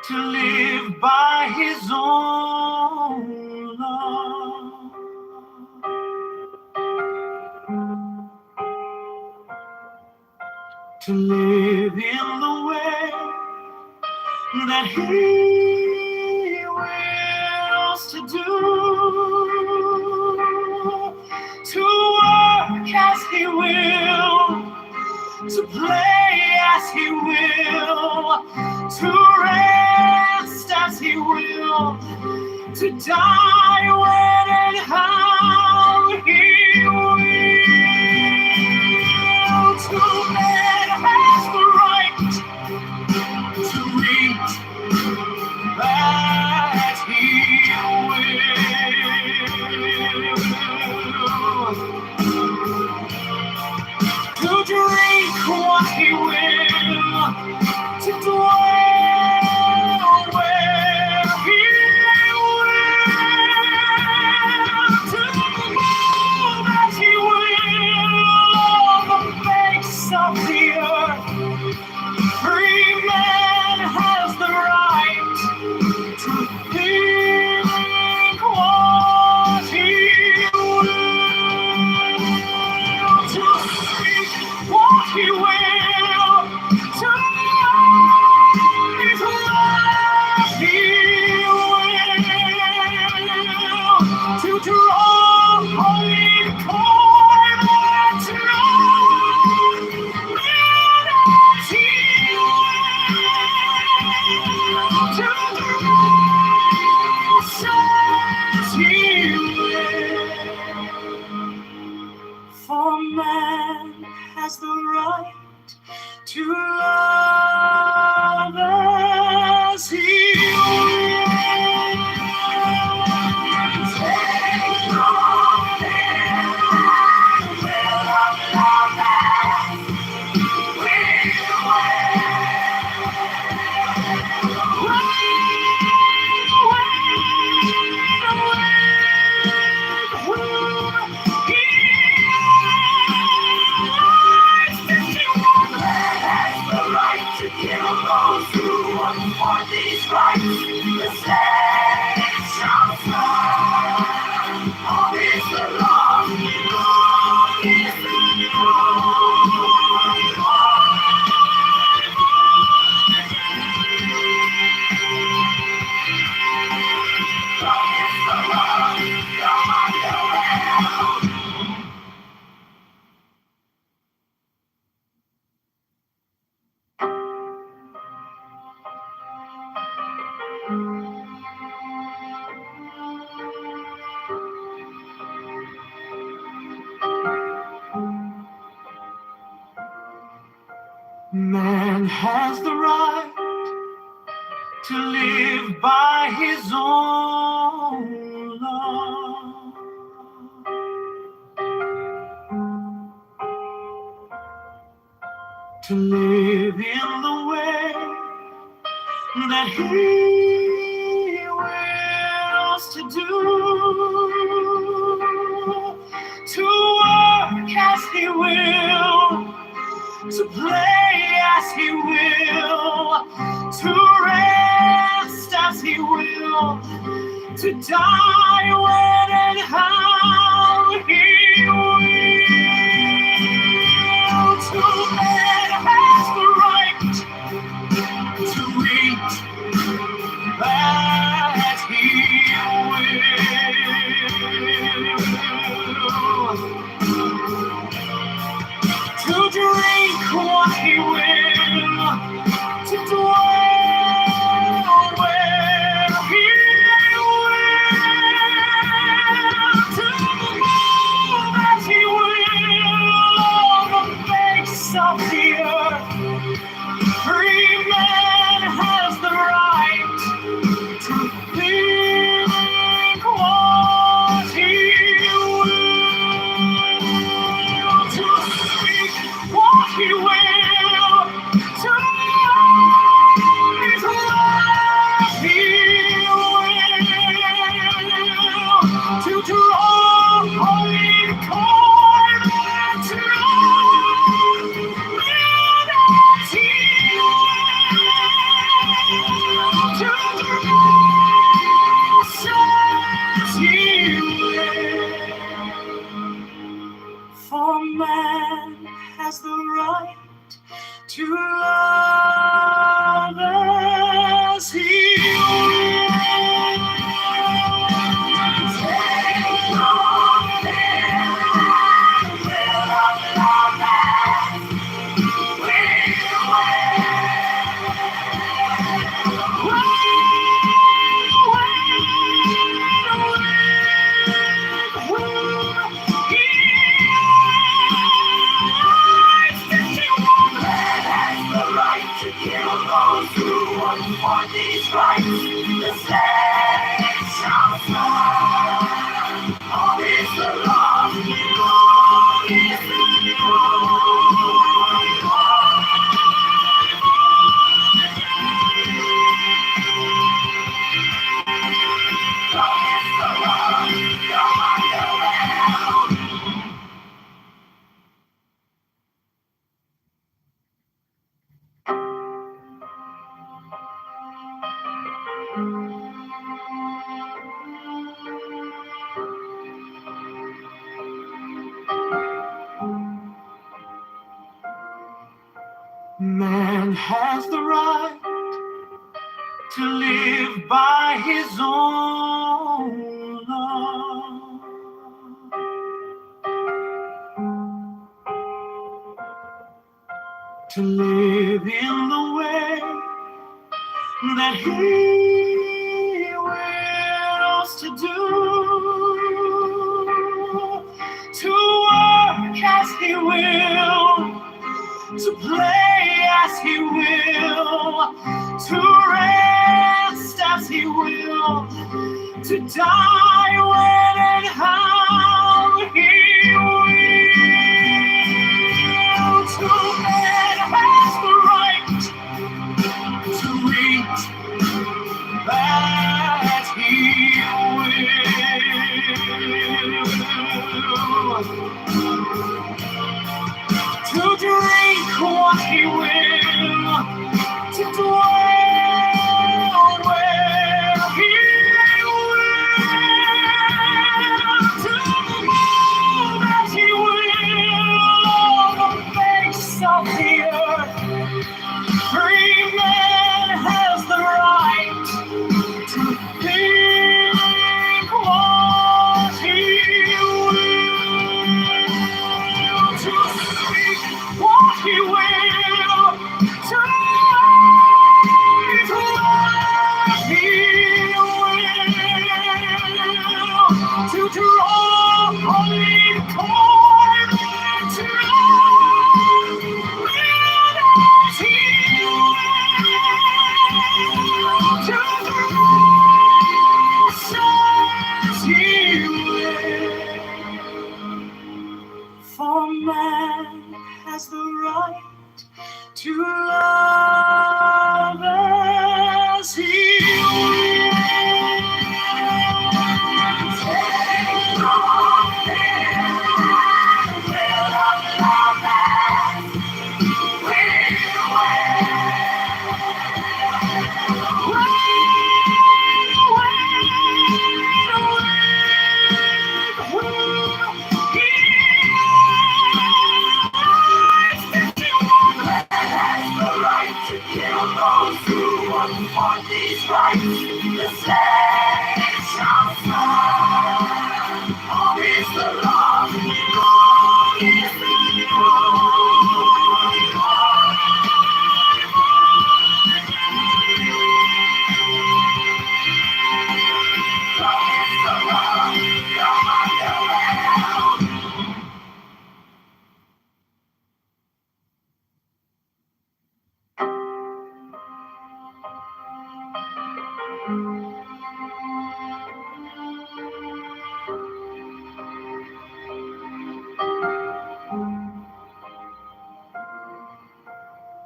Speaker 7: to live by his own law. To live in the way that he wills to do, to work as he will, to play as he will, to rest as he will, to die when and how he will. To man has the right to eat as he will, to drink what he will, to dwell where he will, to move as he will on the face of the earth. Free man has the right to think what he will, to speak what he will, to live what he will, to draw holy coin and to live as he will, to says he will. For man has the right to love as he will. Take on him and will of love as we to kill those who want these rights, the state shall stand. All is the law, all is the man has the right to live by his own law. To live in the way that he wills to do, to work as he will, to play as he will, to rest as he will, to die when and how he will. To man has the right to eat as he will, to drink what he will, to dwell where he will, to has the right to love as he will. Take your will of love as we for these rights, the slave shall fall. All is the love, all is the Man has the right to live by his own law. To live in the way that he wills to do. To work as he will, to play as he will, to rest as he will, to die when and how he will. To man has the right to eat as he will. To drink what he will, to dwell where he will, to move as he will on the face of the earth. Free man has the right to think what he will, to speak what he will, to write what he will, to draw holy cord, to live as he will, to as he will. For man has the right to love as he will. Take your will of love as we for these rights, the slave shall fall. All is the love, all is the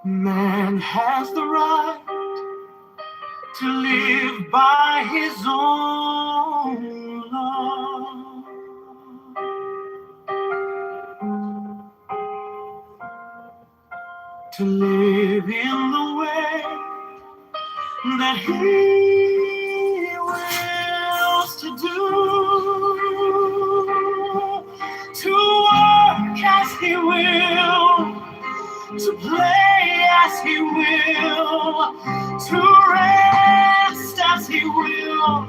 Speaker 7: Man has the right to live by his own law. To live in the way that he wills to do. To work as he will, to play as he will, to rest as he will,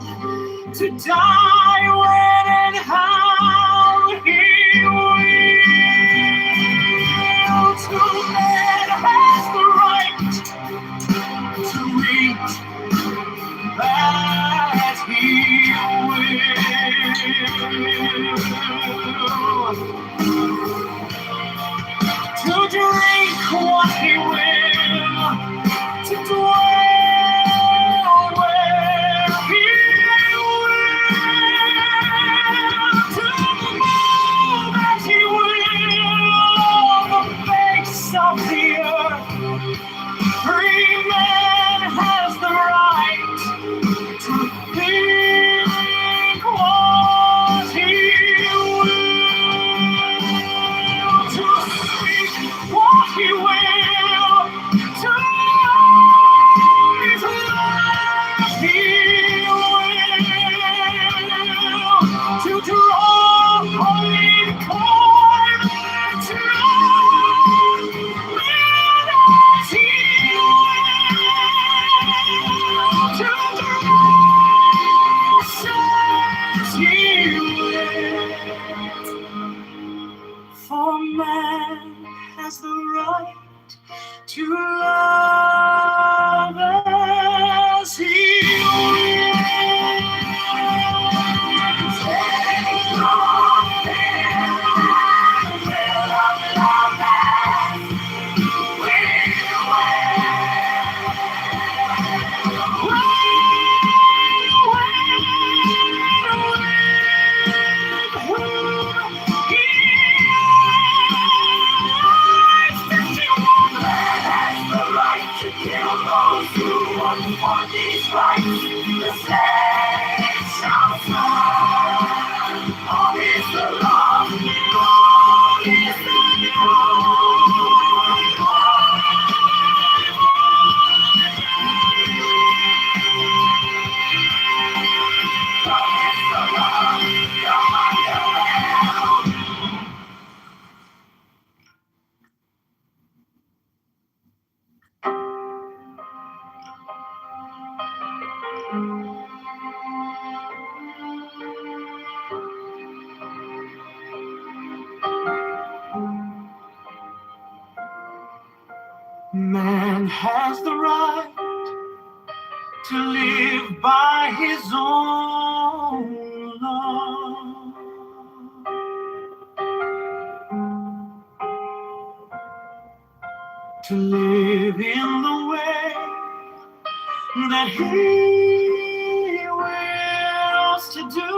Speaker 7: to die when and how he will. To man has the right to eat as he will, to drink what he will, to dwell where he will, to move as he will on the face of the earth. Free man has the right to think what he will, to speak what he will, to live what he will, to draw holy coin, to live as he will, to says he will. For man has the right to love as he will. Take on him, will of love as we for these rights, the state shall stand. All is the law, all is the man has the right to live by his own law. To live in the way that he wills to do,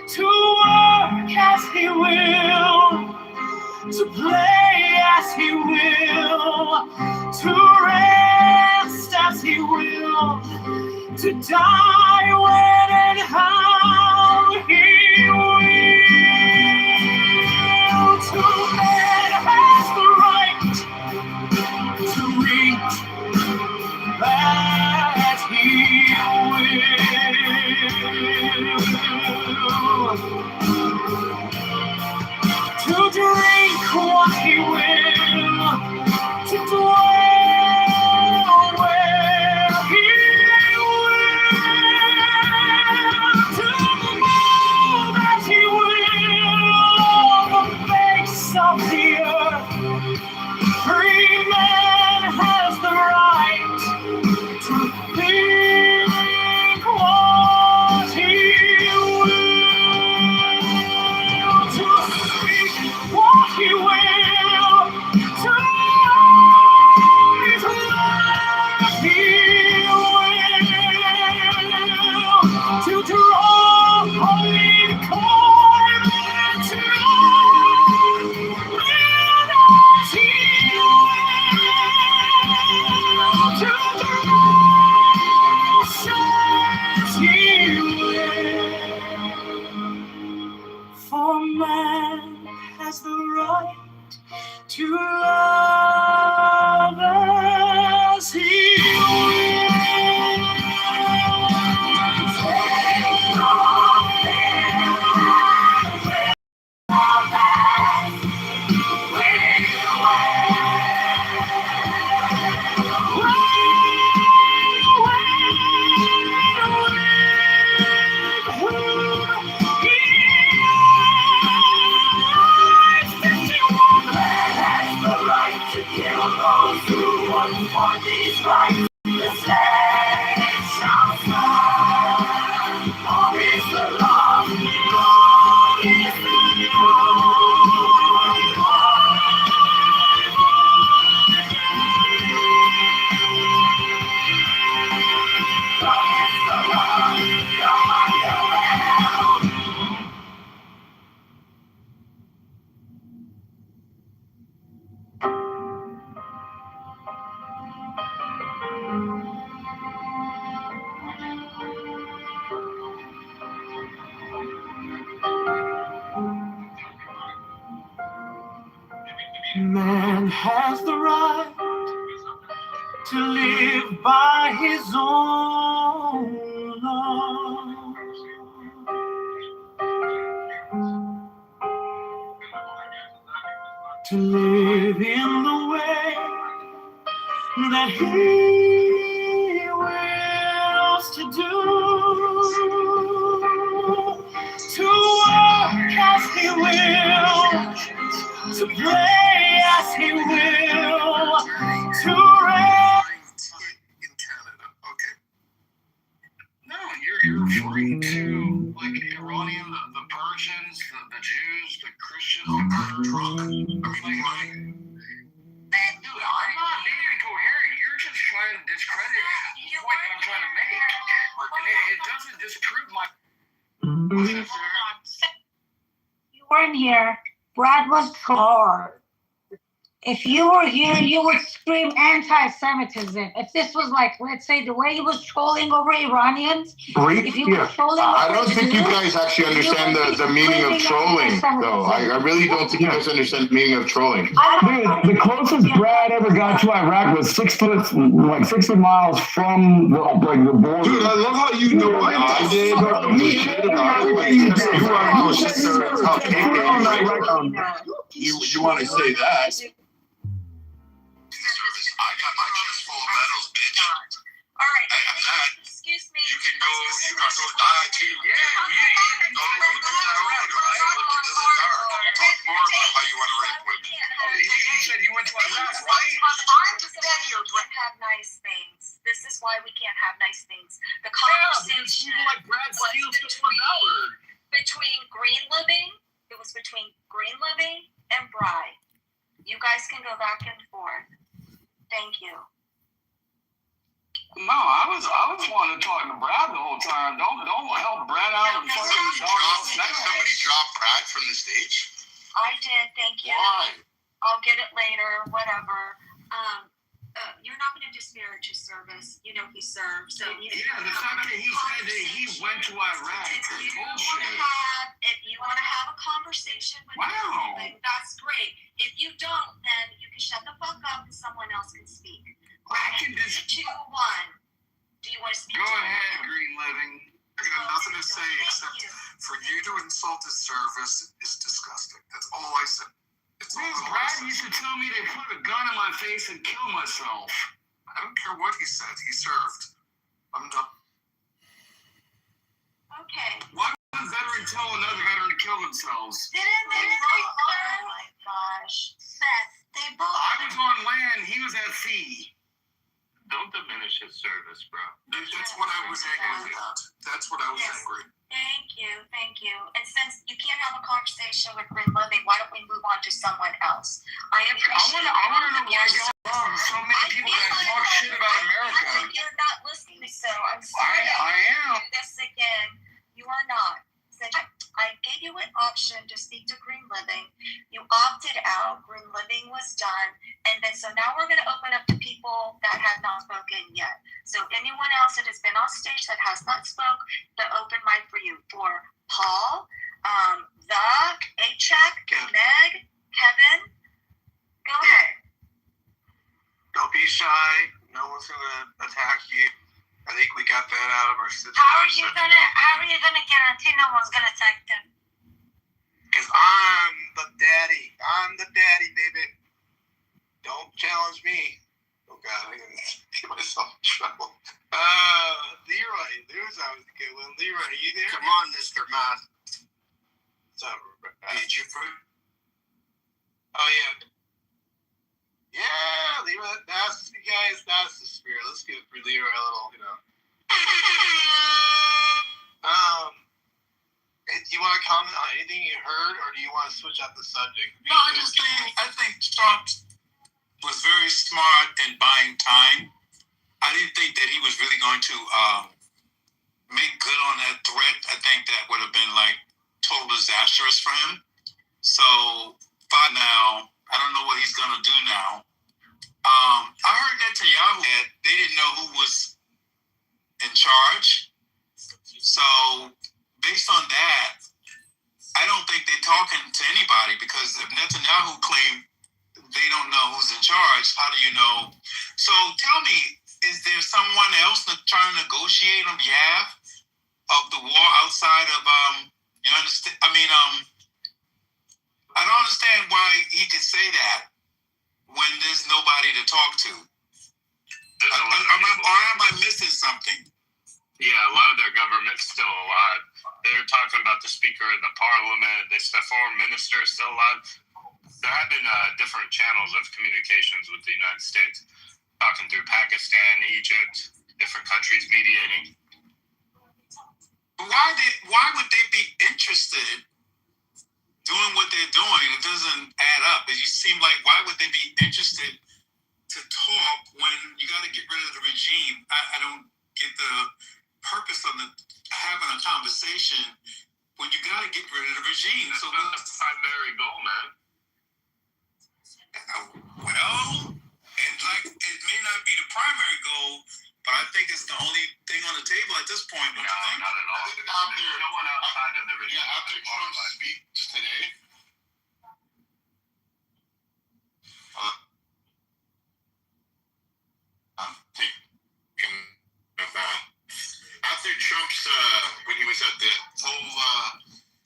Speaker 7: to work as he will, to play as he will, to rest as he will, to die when and how he will. To man has the right to eat as he will, to drink what he will, to dwell where he will, to move as he will on the face of the earth. Free man has the right to think what he will, to speak what he will, to live what he will, to draw holy coin, to live as he will, to says he will. For man has the right to love as he will. man has the right to live by his own law. To live in the way that he wills to do, to work as he will, to play as he will, to rest.
Speaker 11: In Canada, okay. No, you're referring to like Iranian, the Persians, the Jews, the Christians, that are drunk. I mean, like, dude, I'm not being incoherent. You're just trying to discredit the point that I'm trying to make. And it doesn't disprove my.
Speaker 18: You weren't here. Brad was hard. If you were here, you would scream anti-Semitism. If this was like, let's say, the way he was trolling over Iranians. If you were trolling
Speaker 19: I
Speaker 18: over
Speaker 19: don't think you
Speaker 18: Jews,
Speaker 19: guys actually understand the meaning of trolling, though. I really don't think you guys understand the meaning of trolling.
Speaker 20: Dude, the closest Brad ever got to Iraq was 6 miles from the border.
Speaker 19: Dude, I love how you know what I did. You want to say that?
Speaker 11: I got my chest full of medals, bitch.
Speaker 9: All right. Excuse me.
Speaker 11: You can go die too. Yeah, talk more about how you want to rape women. You said you went to Iraq, right?
Speaker 9: I'm just telling you, we can't have nice things. This is why we can't have nice things. The conversation was between Green Living. It was between Green Living and Bride. You guys can go back and forth. Thank you.
Speaker 14: No, I was wanting to talk to Brad the whole time. Don't help Brad out.
Speaker 11: Somebody dropped Brad from the stage?
Speaker 9: I did, thank you.
Speaker 11: Why?
Speaker 9: I'll get it later, whatever. You're not going to disparage his service. You know he served. So
Speaker 11: the fact that he said that he went to Iraq is bullshit.
Speaker 9: If you want to have a conversation with him, that's great. If you don't, then you can shut the fuck up and someone else can speak.
Speaker 11: I can just
Speaker 9: 2-1. Do you want to speak?
Speaker 11: Go ahead, Green Living. I got nothing to say except for you to insult his service is disgusting. That's all I said. Brad used to tell me to put a gun in my face and kill myself. I don't care what he said. He served. I'm done.
Speaker 9: Okay.
Speaker 11: Why would a veteran tell another veteran to kill themselves?
Speaker 9: Didn't they both? Oh my gosh. Seth, they both.
Speaker 11: I was on land. He was at sea.
Speaker 14: Don't diminish his service, bro.
Speaker 11: That's what I was angry about. That's what I was angry.
Speaker 9: Thank you. And since you can't have a conversation with Green Living, why don't we move on to someone else? I appreciate
Speaker 11: I want to know why y'all so many people that talk shit about America.
Speaker 9: You're not listening, so I'm sorry.
Speaker 11: I am.
Speaker 9: Do this again. You are not. I gave you an option to speak to Green Living. You opted out. Green Living was done. And then so now we're going to open up to people that have not spoken yet. So anyone else that has been on stage that has not spoke, the open mic for you. For Paul, A-Check, Meg, Kevin. Go ahead.
Speaker 11: Don't be shy. No one's going to attack you. I think we got that out of our system.
Speaker 18: How are you gonna guarantee no one's gonna attack them?
Speaker 11: Because I'm the daddy, baby. Don't challenge me. Oh God, I'm gonna get myself in trouble. Leroy, there's always a good one. Leroy, are you there? Come on, Mr. Man. What's up, did you fruit? Oh yeah. Yeah, Leroy, that's the guys, that's the spirit. Let's give Leroy a little, do you want to comment on anything you heard, or do you want to switch up the subject?
Speaker 21: No, I think Trump was very smart in buying time. I didn't think that he was really going to make good on that threat. I think that would have been like total disastrous for him. So, by now, I don't know what he's going to do now. I heard Netanyahu that they didn't know who was in charge. So, based on that, I don't think they're talking to anybody because if Netanyahu claimed they don't know who's charged, how do you know? So tell me, is there someone else trying to negotiate on behalf of the war outside of you understand? I mean, I don't understand why he could say that when there's nobody to talk to. Or am I missing something?
Speaker 6: Yeah, a lot of their government's still alive. They're talking about the Speaker of the Parliament, the foreign minister is still alive. There have been different channels of communications with the United States, talking through Pakistan, Egypt, different countries mediating.
Speaker 21: Why would they be interested doing what they're doing? It doesn't add up. It just seems like, why would they be interested to talk when you got to get rid of the regime? I don't get the purpose of having a conversation when you got to get rid of the regime.
Speaker 6: That's not the primary goal, man.
Speaker 21: Well, it may not be the primary goal, but I think it's the only thing on the table at this point.
Speaker 6: No, not at all. There's no one outside of the regime.
Speaker 19: Yeah, after Trump speaks today, after Trump's when he was at the whole,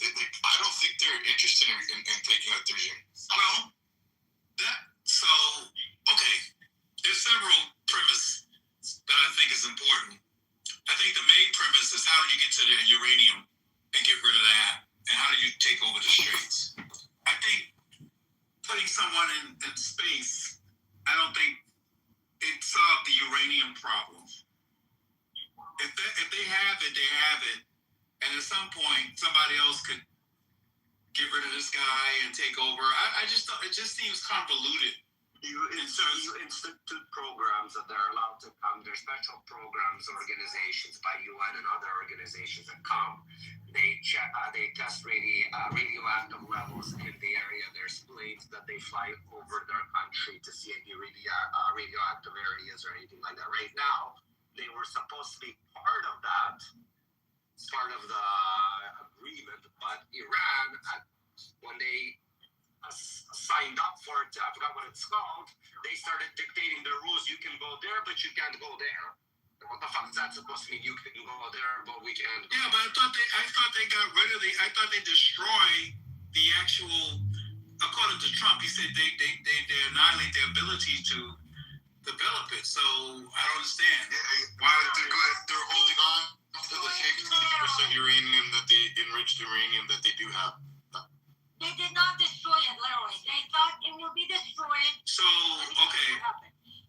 Speaker 19: I don't think they're interested in taking out the regime.
Speaker 21: Well, okay. There's several premises that I think is important. I think the main premise is, how do you get to the uranium and get rid of that, and how do you take over the straits? I think putting someone in space, I don't think it solved the uranium problem. If they have it, they have it. And at some point, somebody else could get rid of this guy and take over. I just thought it just seems convoluted.
Speaker 12: You institute programs that they're allowed to come. There's special programs, organizations by UN and other organizations that come. They check, they test radioactive levels in the area. There's planes that they fly over their country to see any radioactive areas or anything like that. Right now, they were supposed to be part of that, part of the agreement, but Iran, when they signed up for it, I forgot what it's called, they started dictating their rules. You can go there, but you can't go there. What the fuck is that supposed to mean? You can go there, but we can't.
Speaker 21: Yeah, but I thought they got rid of I thought they destroyed the actual. According to Trump, he said they annihilate the ability to develop it. So I don't understand.
Speaker 19: Why they're holding on to the 50% uranium, that the enriched uranium that they do have.
Speaker 18: They did not destroy it, literally. They thought it will be destroyed.
Speaker 21: So, okay.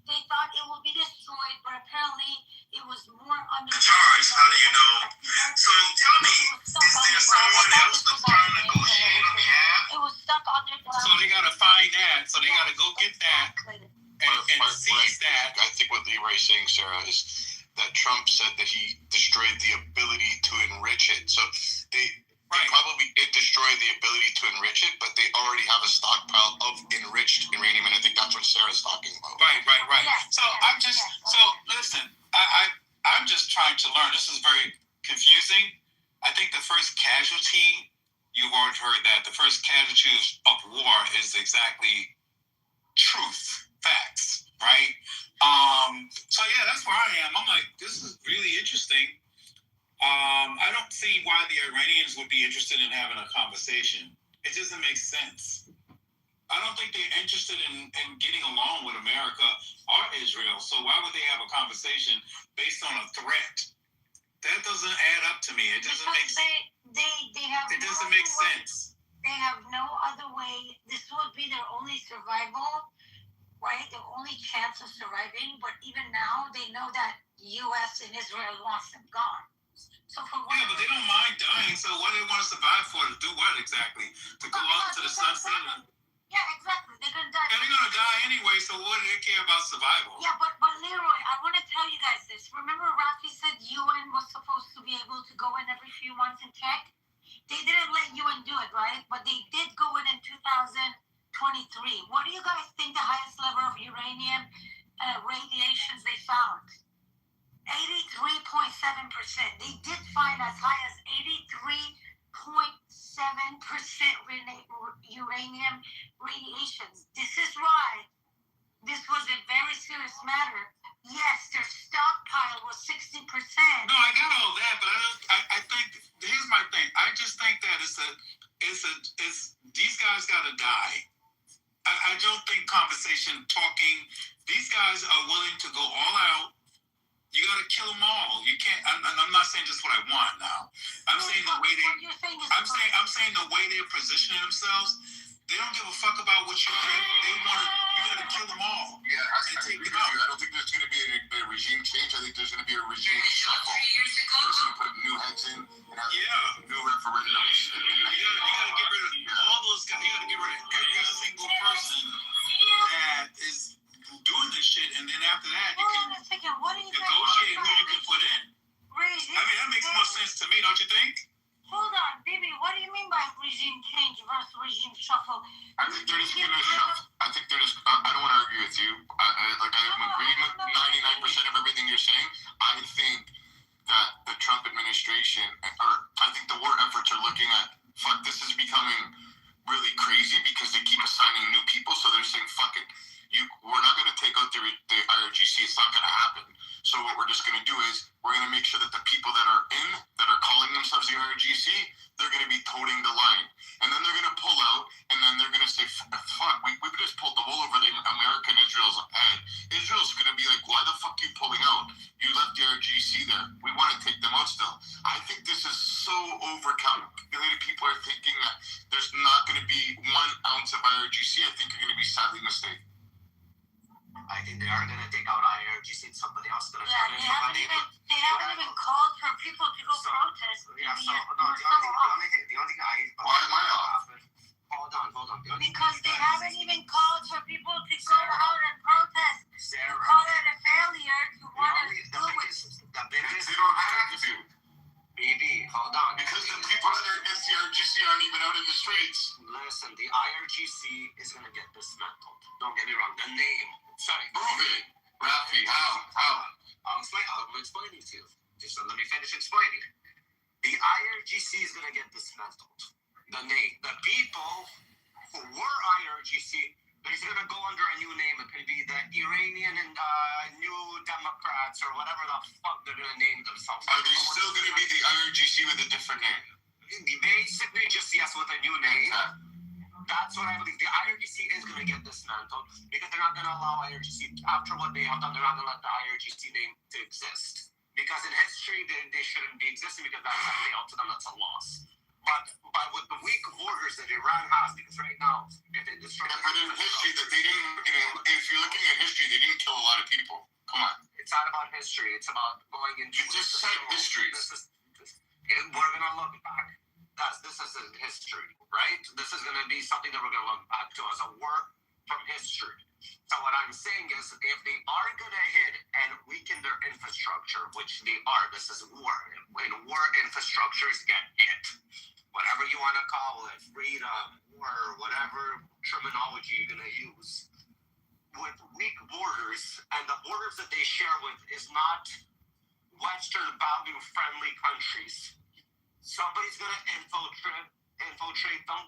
Speaker 18: They thought it will be destroyed, but apparently it was more under
Speaker 21: charge. How do you know? So tell me, is there someone else that's trying to negotiate on behalf?
Speaker 18: It was stuck underground.
Speaker 21: So they gotta find that. So they gotta go get that and seize that.
Speaker 19: I think what Leroy's saying, Sarah, is that Trump said that he destroyed the ability to enrich it. So they probably did destroy the ability to enrich it, but they already have a stockpile of enriched uranium, and I think that's what Sarah's talking about.
Speaker 21: Right. So listen, I'm just trying to learn. This is very confusing. I think the first casualty, you've already heard that, the first casualty of war is exactly truth, facts, right? So yeah, that's where I am. I'm like, this is really interesting. I don't see why the Iranians would be interested in having a conversation. It doesn't make sense. I don't think they're interested in getting along with America or Israel. So why would they have a conversation based on a threat? That doesn't add up to me. It doesn't make sense. It doesn't make sense.
Speaker 18: They have no other way. This would be their only survival, right? Their only chance of surviving. But even now, they know that U.S. and Israel wants them gone. So
Speaker 21: yeah, but they don't mind dying. So what do they want to survive for? To do what exactly? To go out to the sunset?
Speaker 18: Yeah, exactly. They're gonna die.
Speaker 21: And they're gonna die anyway. So what do they care about survival?
Speaker 18: Yeah, but Leroy, I want to tell you guys this. Remember, Rafi said UN was supposed to be able to go in every few months and check. They didn't let UN do it, right? But they did go in 2023. What do you guys think the highest level of uranium radiations they found? 83.7%. They did find as high as 83.7% uranium radiations. This is why
Speaker 21: like that. These guys gotta die. I don't think conversation, talking. These guys are willing to go all out. You gotta kill them all. You can't. I'm not saying just what I want now. I'm saying the way they. I'm saying the way they're positioning themselves. They don't give a fuck about what you think. They want to. You gotta kill them all.
Speaker 19: Yeah, I agree with you. I don't think there's gonna be a regime change. I think there's gonna be a regime shuffle. There's gonna put new heads in and have new referendums.
Speaker 21: You gotta get rid of all those guys. You gotta get rid of every single person that is doing this shit, and then after that, you can negotiate who you can put in. I mean, that makes more sense to me, don't you think?
Speaker 18: Hold on, baby. What do you mean by regime change versus regime shuffle?
Speaker 19: I think they're just gonna shuffle. I think they're just. I don't want to argue with you. I'm agreeing with 99% of everything you're saying. I think that the Trump administration, or I think the war efforts are looking at, fuck, this is becoming really crazy because they keep assigning new people. So they're saying, fuck it. We're not going to take out the IRGC. It's not going to happen. So what we're just going to do is we're going to make sure that the people that are calling themselves the IRGC, they're going to be toting the line. And then they're going to pull out, and then they're going to say, fuck, we just pulled the wool over the America and Israel's head. Israel's going to be like, why the fuck are you pulling out? You left the IRGC there. We want to take them out still. I think this is so overcalculated. People are thinking that there's not going to be 1 ounce of IRGC. I think you're going to be sadly mistaken.
Speaker 12: I think they are going to take out IRGC and somebody else is going to come in.
Speaker 18: They haven't even called for people to go protest.
Speaker 12: Yeah, the only thing
Speaker 19: why am I off?
Speaker 12: Hold on.
Speaker 18: Because they haven't even called for people to go out and protest.
Speaker 12: Sarah.
Speaker 18: Call it a failure to want to do it.
Speaker 19: They don't have to.
Speaker 12: Baby, hold on.
Speaker 19: Because the people that are against the IRGC aren't even out in the streets.
Speaker 12: Listen, the IRGC is going to get dismantled. Don't get me wrong. The name. Sorry.
Speaker 19: Prove it. Rafi, how?
Speaker 12: I'm explaining to you. Just let me finish explaining. The IRGC is going to get dismantled. The name. The people who were IRGC, they're going to go under a new name. It could be the Iranian and New Democrats or whatever the fuck they're going to name themselves.
Speaker 19: Are they still going to be the IRGC with a different name?
Speaker 12: Basically, just yes, with a new name. That's what I believe. The IRGC is going to get dismantled because they're not going to allow IRGC, after what they have done, they're not going to let the IRGC name to exist. Because in history, they shouldn't be existing because that's a fail to them, that's a loss. But with the weak borders that Iran has, because right now, if they destroy...
Speaker 19: But in history, that they didn't, if you're looking at history, they didn't kill a lot of people. Come on.
Speaker 12: It's not about history. It's about going into...
Speaker 19: You just said history.
Speaker 12: We're going to look back. This is history, right? This is going to be something that we're going to look back to as a work from history. So what I'm saying is, if they are going to hit and weaken their infrastructure, which they are, this is war. When war infrastructures get hit, whatever you want to call it, freedom, war, whatever terminology you're going to use, with weak borders, and the borders that they share with is not Western value-friendly countries, somebody's going to infiltrate them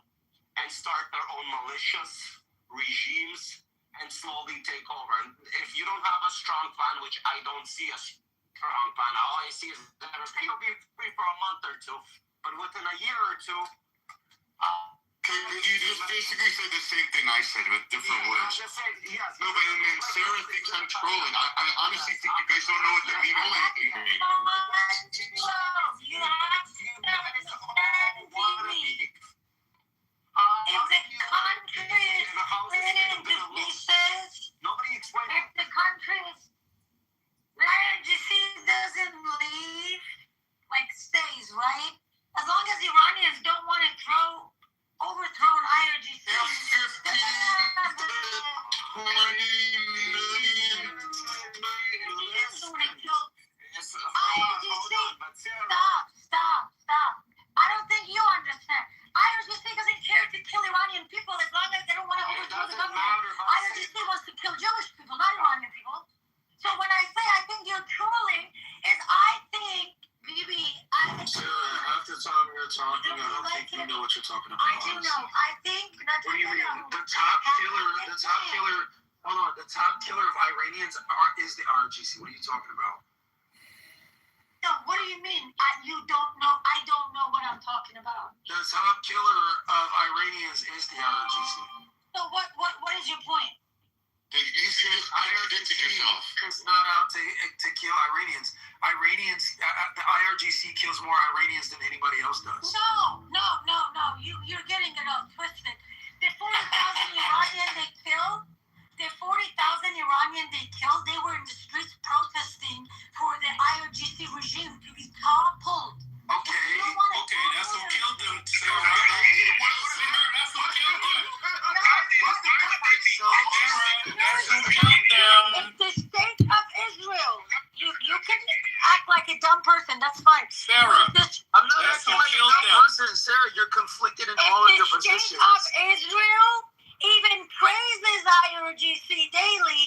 Speaker 12: and start their own malicious regimes and slowly take over. And if you don't have a strong plan, which I don't see a strong plan, all I see is that you'll be free for a month or two, but within a year or two,
Speaker 19: you just basically said the same thing I said with different words.
Speaker 12: Yes.
Speaker 19: No, but Sarah thinks I'm trolling. I honestly think you guys don't know what the meaning of it means.
Speaker 12: Nobody explained
Speaker 18: if the country's IRGC doesn't leave, like stays, right? As long as Iranians don't want to overthrow an IRGC. Stop. I don't think you understand. IRGC doesn't care to kill Iranian people as long as they don't want to overthrow the government. IRGC wants to kill Jewish people, not Iranian people. So when I say I think you're trolling, is I think, baby,
Speaker 19: half the time you're talking, I don't think you know what you're talking about.
Speaker 18: I do know. I think that's
Speaker 12: what do you mean? The top killer of Iranians is the IRGC. What are you talking about?
Speaker 18: No, what do you mean? You don't know? I don't know what I'm talking about.
Speaker 10: The top killer of Iranians is the IRGC.
Speaker 18: So what is your point?
Speaker 19: Contradicted yourself.
Speaker 10: It's not out to kill Iranians. The IRGC kills more Iranians than anybody else does.
Speaker 18: No. You're getting it all twisted. The 40,000 Iranian they killed, they were in the streets protesting for the IRGC regime to be toppled.
Speaker 21: Okay, that's who killed them, Sarah. That's who killed them. That's who killed them.
Speaker 18: It's the state of Israel. You can act like a dumb person. That's fine.
Speaker 21: Sarah,
Speaker 10: I'm not acting like a dumb person. Sarah, you're conflicted in all of your positions.
Speaker 18: The state of Israel even praises IRGC daily.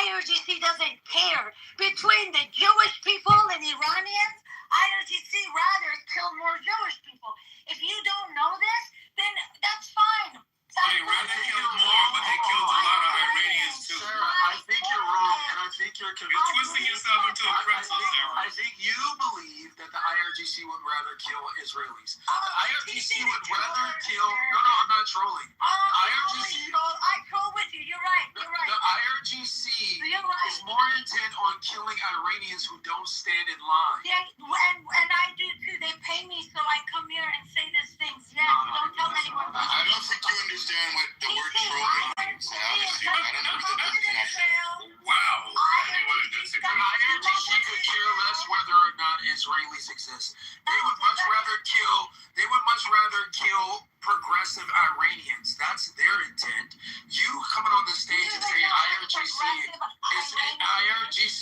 Speaker 18: IRGC doesn't care. Between the Jewish people and Iranians, IRGC rather kill more Jewish people. If you don't know this, then that's fine.
Speaker 21: They rather killed more, but they killed a lot of Iranians too.
Speaker 10: Sarah, I think you're wrong, and I think you're confused.
Speaker 21: You're twisting yourself into a pretzel, Sarah.
Speaker 10: I think you believe that the IRGC would rather kill Israelis. The IRGC would rather kill. No, I'm not trolling.
Speaker 18: I troll with you. You're right.
Speaker 10: The IRGC is more intent on killing Iranians who don't stand in line.
Speaker 18: Yeah, and I do too. They pay me so I come here and say these things. Yeah, don't tell anyone.
Speaker 19: I don't think you understand what the word trolling means. Obviously, I don't know what the connection.
Speaker 21: Wow.
Speaker 10: The IRGC could care less whether or not Israelis exist. They would much rather kill progressive Iranians. That's their intent. You coming on the stage and saying IRGC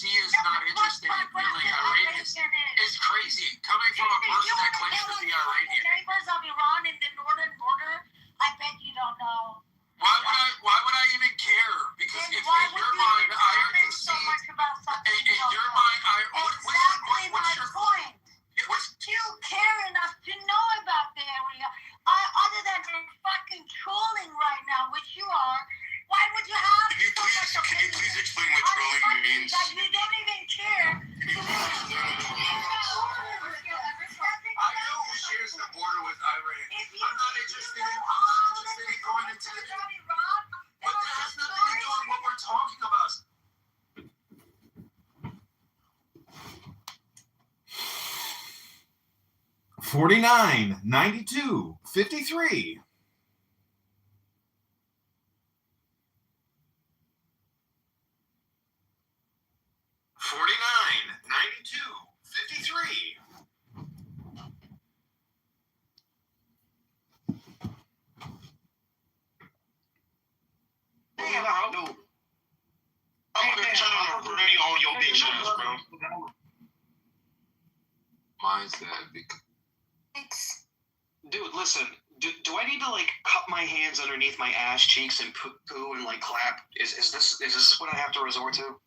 Speaker 10: is not interested in killing Iranians is crazy. Coming from a person that claims to be Iranian.
Speaker 18: The neighbors of Iran in the northern border, I bet you don't know.
Speaker 10: Why would I even care? Because if in your mind, IRGC, in your mind, what's your point?
Speaker 18: You care enough to know about the area, other than fucking trolling right now, which you are. Why would you have?
Speaker 19: Can you please explain what trolling means?
Speaker 18: That you don't even care.
Speaker 10: I know who shares the border with Iran. I'm not interested in going into the. But that has nothing to do with what we're talking about.
Speaker 4: $49, $92, $53.
Speaker 3: I'm gonna turn on the radio on your bitch ass, bro.
Speaker 11: Mine's that big.
Speaker 3: Dude, listen. Do I need to like cup my hands underneath my ass cheeks and poo and like clap? Is this what I have to resort to?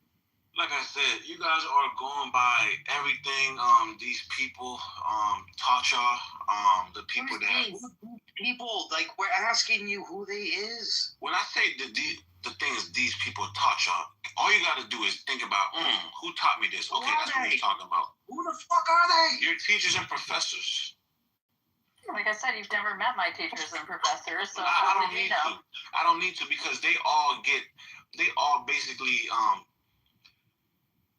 Speaker 21: Like I said, you guys are going by everything these people taught y'all. The people
Speaker 3: people like we're asking you who they is.
Speaker 21: When I say the things these people taught y'all, all you got to do is think about who taught me this. Okay, that's what we're talking about.
Speaker 3: Who the fuck are they?
Speaker 21: Your teachers and professors.
Speaker 5: Like I said, you've never met my teachers and professors, so
Speaker 21: I don't need to. I don't need to because they all basically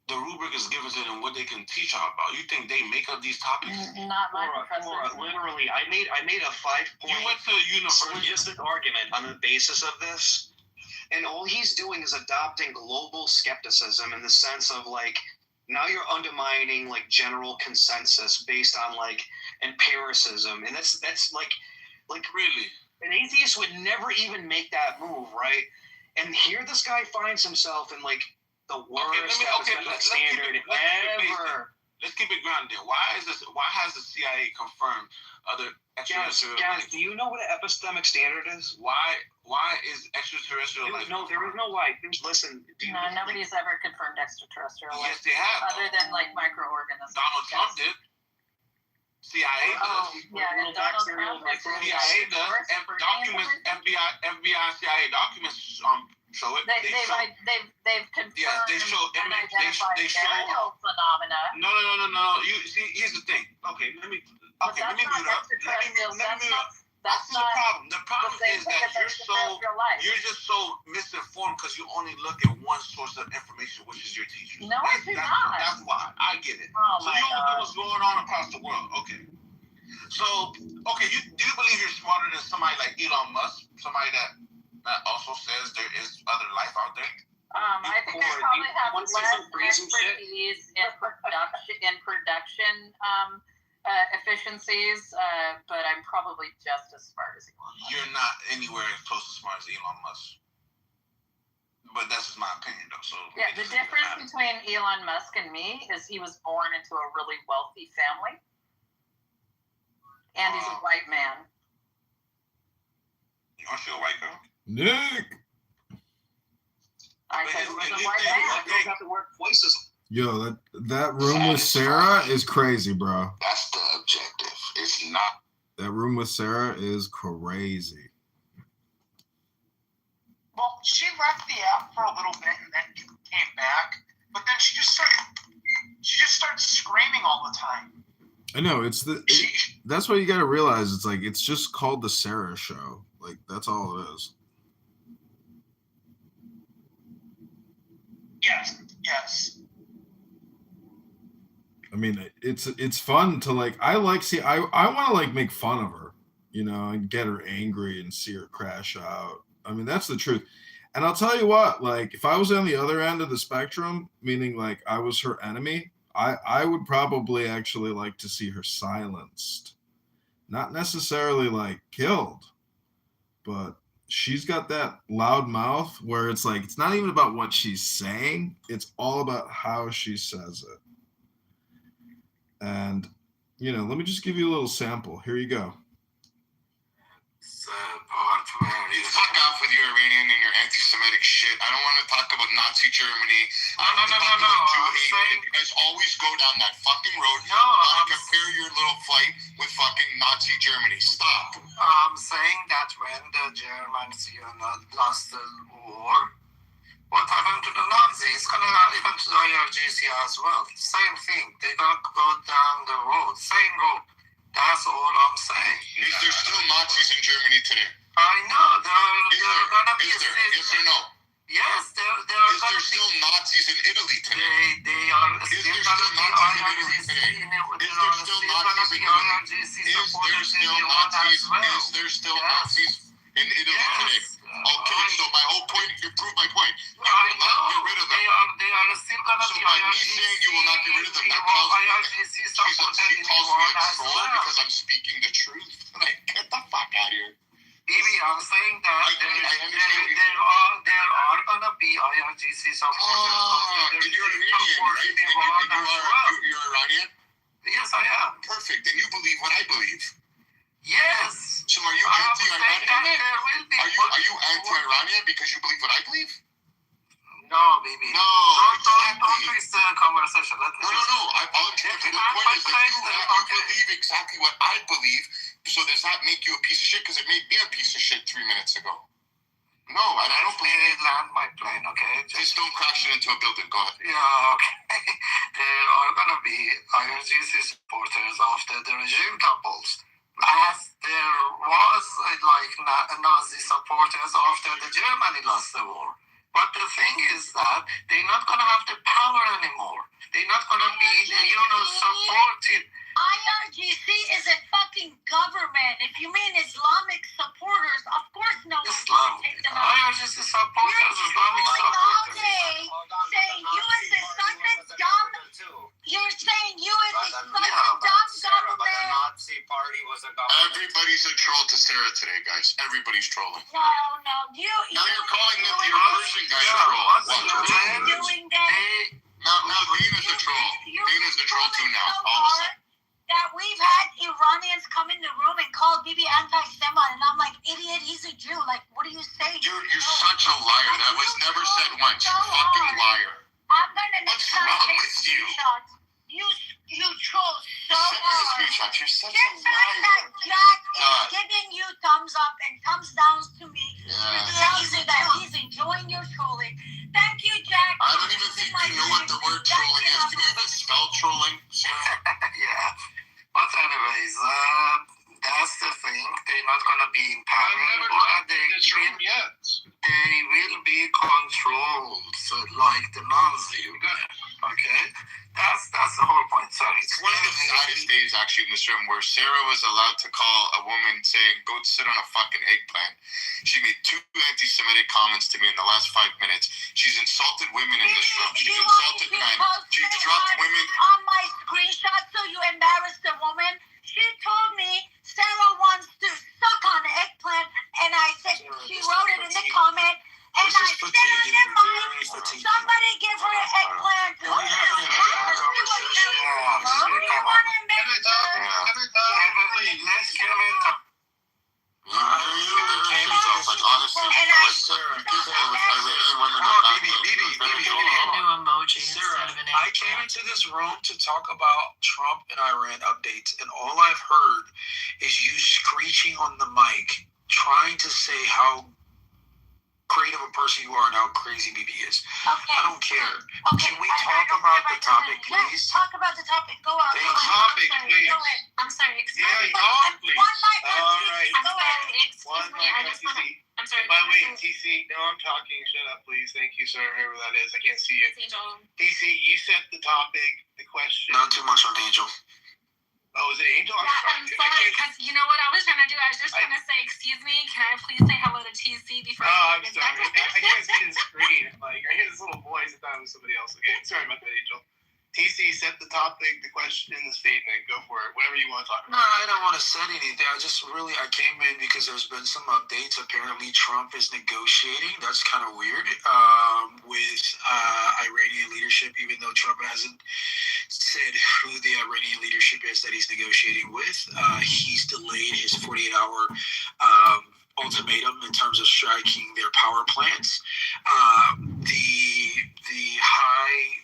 Speaker 21: the rubric is given to them what they can teach y'all about. You think they make up these topics?
Speaker 5: Not my professors.
Speaker 3: Literally, I made a 5-point
Speaker 21: You went to university.
Speaker 3: Syllogistic argument on the basis of this, and all he's doing is adopting global skepticism in the sense of like now you're undermining like general consensus based on like empiricism, and that's like
Speaker 21: really
Speaker 3: an atheist would never even make that move, right? And here this guy finds himself in like the worst standard ever.
Speaker 21: Let's keep it grounded. Why has the CIA confirmed other extraterrestrial life?
Speaker 3: Do you know what an epistemic standard is?
Speaker 21: Why is extraterrestrial life?
Speaker 3: No, there is no why. Listen.
Speaker 5: Nobody's ever confirmed extraterrestrial life.
Speaker 21: Yes, they have.
Speaker 5: Other than like microorganisms.
Speaker 21: Donald Trump did. CIA does.
Speaker 5: Yeah, and Donald Trump.
Speaker 21: CIA does. FBI, CIA documents show it.
Speaker 5: They've confirm
Speaker 10: they show
Speaker 5: unidentified aerial phenomena.
Speaker 10: No. You see, here's the thing. Okay, let me mute up. Let me mute up. That's the problem. The problem is that you're just so misinformed because you only look at one source of information, which is your teacher.
Speaker 5: No, I do not.
Speaker 10: That's why. I get it.
Speaker 5: Oh
Speaker 10: so you don't know what's going on across the world. Okay. So, do you believe you're smarter than somebody like Elon Musk? Somebody that also says there is other life out there?
Speaker 5: I think I probably have less expertise in production efficiencies, but I'm probably just as smart as Elon Musk.
Speaker 10: You're not anywhere close as smart as Elon Musk. But that's just my opinion, though. So
Speaker 5: yeah, the difference between Elon Musk and me is he was born into a really wealthy family, and he's a white man.
Speaker 10: Aren't you a white girl?
Speaker 4: Nick!
Speaker 5: I said he was a white man.
Speaker 3: Girls have to work places.
Speaker 4: Yo, that room with Sarah is crazy, bro.
Speaker 19: That's the objective. It's not.
Speaker 4: That room with Sarah is crazy.
Speaker 10: Well, she left the app for a little bit and then came back, but then she just started screaming all the time.
Speaker 4: I know that's what you got to realize. It's like it's just called the Sarah Show. Like that's all it is.
Speaker 10: Yes.
Speaker 4: I mean, it's fun to like. I want to like make fun of her, you know, and get her angry and see her crash out. I mean, that's the truth. And I'll tell you what, like, if I was on the other end of the spectrum, meaning like I was her enemy, I would probably actually like to see her silenced, not necessarily like killed, but she's got that loud mouth where it's like it's not even about what she's saying; it's all about how she says it. And, you know, let me just give you a little sample. Here you go.
Speaker 19: Fuck off with your Iranian and your anti-Semitic shit. I don't want to talk about Nazi Germany. No. You guys always go down that fucking road. Compare your little fight with fucking Nazi Germany. Stop.
Speaker 10: I'm saying that when the Germans, lost the war, what happened to the Nazis is going to happen to the IRGC as well. Same thing. They're going to go down the road. Same road. That's all I'm saying.
Speaker 19: Is there still Nazis in Germany today?
Speaker 10: I know. They're going to be...
Speaker 19: Yes or no?
Speaker 10: Yes,
Speaker 19: Is there still Nazis in Italy today?
Speaker 10: They are
Speaker 19: Is there still Nazis in Italy today? Is there still Nazis in Italy? Is there still Nazis in Italy today? Okay, so my whole point, you proved my point. You will not get rid of them.
Speaker 10: They are still going to be
Speaker 19: by me saying you will not get rid of them, that calls she calls me a troll because I'm speaking the truth. Like, get the fuck out of here.
Speaker 10: Bibi, I'm saying that there are going to be IRGC supporters.
Speaker 19: You're Iranian, right? You're Iranian?
Speaker 10: Yes, I am.
Speaker 19: Perfect. Then you believe what I believe.
Speaker 10: Yes.
Speaker 19: So are you anti-Iranian? Are you anti-Iranian because you believe what I believe?
Speaker 10: No, baby.
Speaker 19: No,
Speaker 10: don't twist the conversation.
Speaker 19: No. All I'm trying to the point is that you believe exactly what I believe. So does that make you a piece of shit? Because it made me a piece of shit 3 minutes ago. No, and I don't believe
Speaker 10: it. Land my plane, okay?
Speaker 19: Just don't crash it into a building. Go ahead.
Speaker 10: Yeah, okay. There are going to be IRGC supporters after the regime topples. As there was Nazi supporters after the Germany lost the war. But the thing is that they're not going to have the power anymore. They're not going to be, supported.
Speaker 18: IRGC is a fucking government. If you mean Islamic supporters, of course no one can take them out.
Speaker 10: IRGC supporters, Islamic supporters.
Speaker 18: Saying US is such a dumb... You're saying US is such a dumb government.
Speaker 12: The Nazi party was a government.
Speaker 19: Everybody's a troll to Sarah today, guys. Everybody's trolling.
Speaker 18: No.
Speaker 19: Now you're calling the Persian guy a troll.
Speaker 18: You're doing that.
Speaker 19: Now Dana's a troll. Dana's a troll too now, all of a sudden.
Speaker 18: That we've had Iranians come in the room and call Bibi anti-Semite, and I'm like, idiot, he's a Jew. Like, what do you say?
Speaker 19: You're such a liar. That was never said once. You fucking liar.
Speaker 18: I'm gonna next time
Speaker 19: wrong
Speaker 18: take
Speaker 19: with you?
Speaker 18: screenshots. You troll so hard.
Speaker 19: You're such a
Speaker 18: Just
Speaker 19: liar.
Speaker 18: that Jack is giving you thumbs up and thumbs downs to me. Tells you that he's enjoying your trolling. Thank you, Jack.
Speaker 19: I don't you know what the word trolling is? Can you even spell trolling?
Speaker 11: Yeah. But anyways, that's the thing. They're not gonna be in power anymore. They will be controlled, so like the Nazi. Okay, that's the whole point. Sorry.
Speaker 6: It's one of the saddest days actually in this room where Sarah was allowed to call a woman saying, "Go sit on a fucking eggplant." She made 2 anti-Semitic comments to me in the last 5 minutes. She's insulted women in this room. She's insulted men. She dropped women.
Speaker 18: On my screenshot, so you embarrassed the woman. She told me Sarah wants to suck on the eggplant, and I said she wrote it in the comment, and I said on your mind, somebody give her an eggplant. Who do you want to embarrass her?
Speaker 11: Let's get into.
Speaker 10: I came into this room to talk about Trump and Iran updates, and all I've heard is you screeching on the mic, trying to say how great of a person you are and how crazy BB is.
Speaker 18: Okay.
Speaker 10: I don't care. Can we talk about the topic, please?
Speaker 18: Talk about the topic. Go on.
Speaker 10: The topic, please.
Speaker 18: Go ahead. I'm sorry. Excuse me.
Speaker 10: please.
Speaker 18: One mic on
Speaker 10: All
Speaker 18: TC.
Speaker 10: right.
Speaker 18: Go ahead.
Speaker 8: One mic on TC.
Speaker 18: I'm sorry.
Speaker 8: By the way, TC, no, I'm talking. Shut up, please. Thank you, sir. Whoever that is. I can't see it. TC, you set the topic, the question.
Speaker 10: Not too much on Angel.
Speaker 8: Oh, is it Angel?
Speaker 5: I'm sorry, because you know what I was trying to do? I was just trying to say, excuse me, can I please say hello to TC before
Speaker 8: Oh, I'm sorry. I can't see the screen. Like, I hear this little voice. I thought it was somebody else. Okay, sorry about that, Angel. TC, set the topic, the question, the statement. Go for it. Whatever you want to talk
Speaker 10: No,
Speaker 8: about.
Speaker 10: I don't want to say anything. I came in because there's been some updates. Apparently, Trump is negotiating. That's kind of weird with Iranian leadership, even though Trump hasn't said who the Iranian leadership is that he's negotiating with. He's delayed his 48-hour ultimatum in terms of striking their power plants.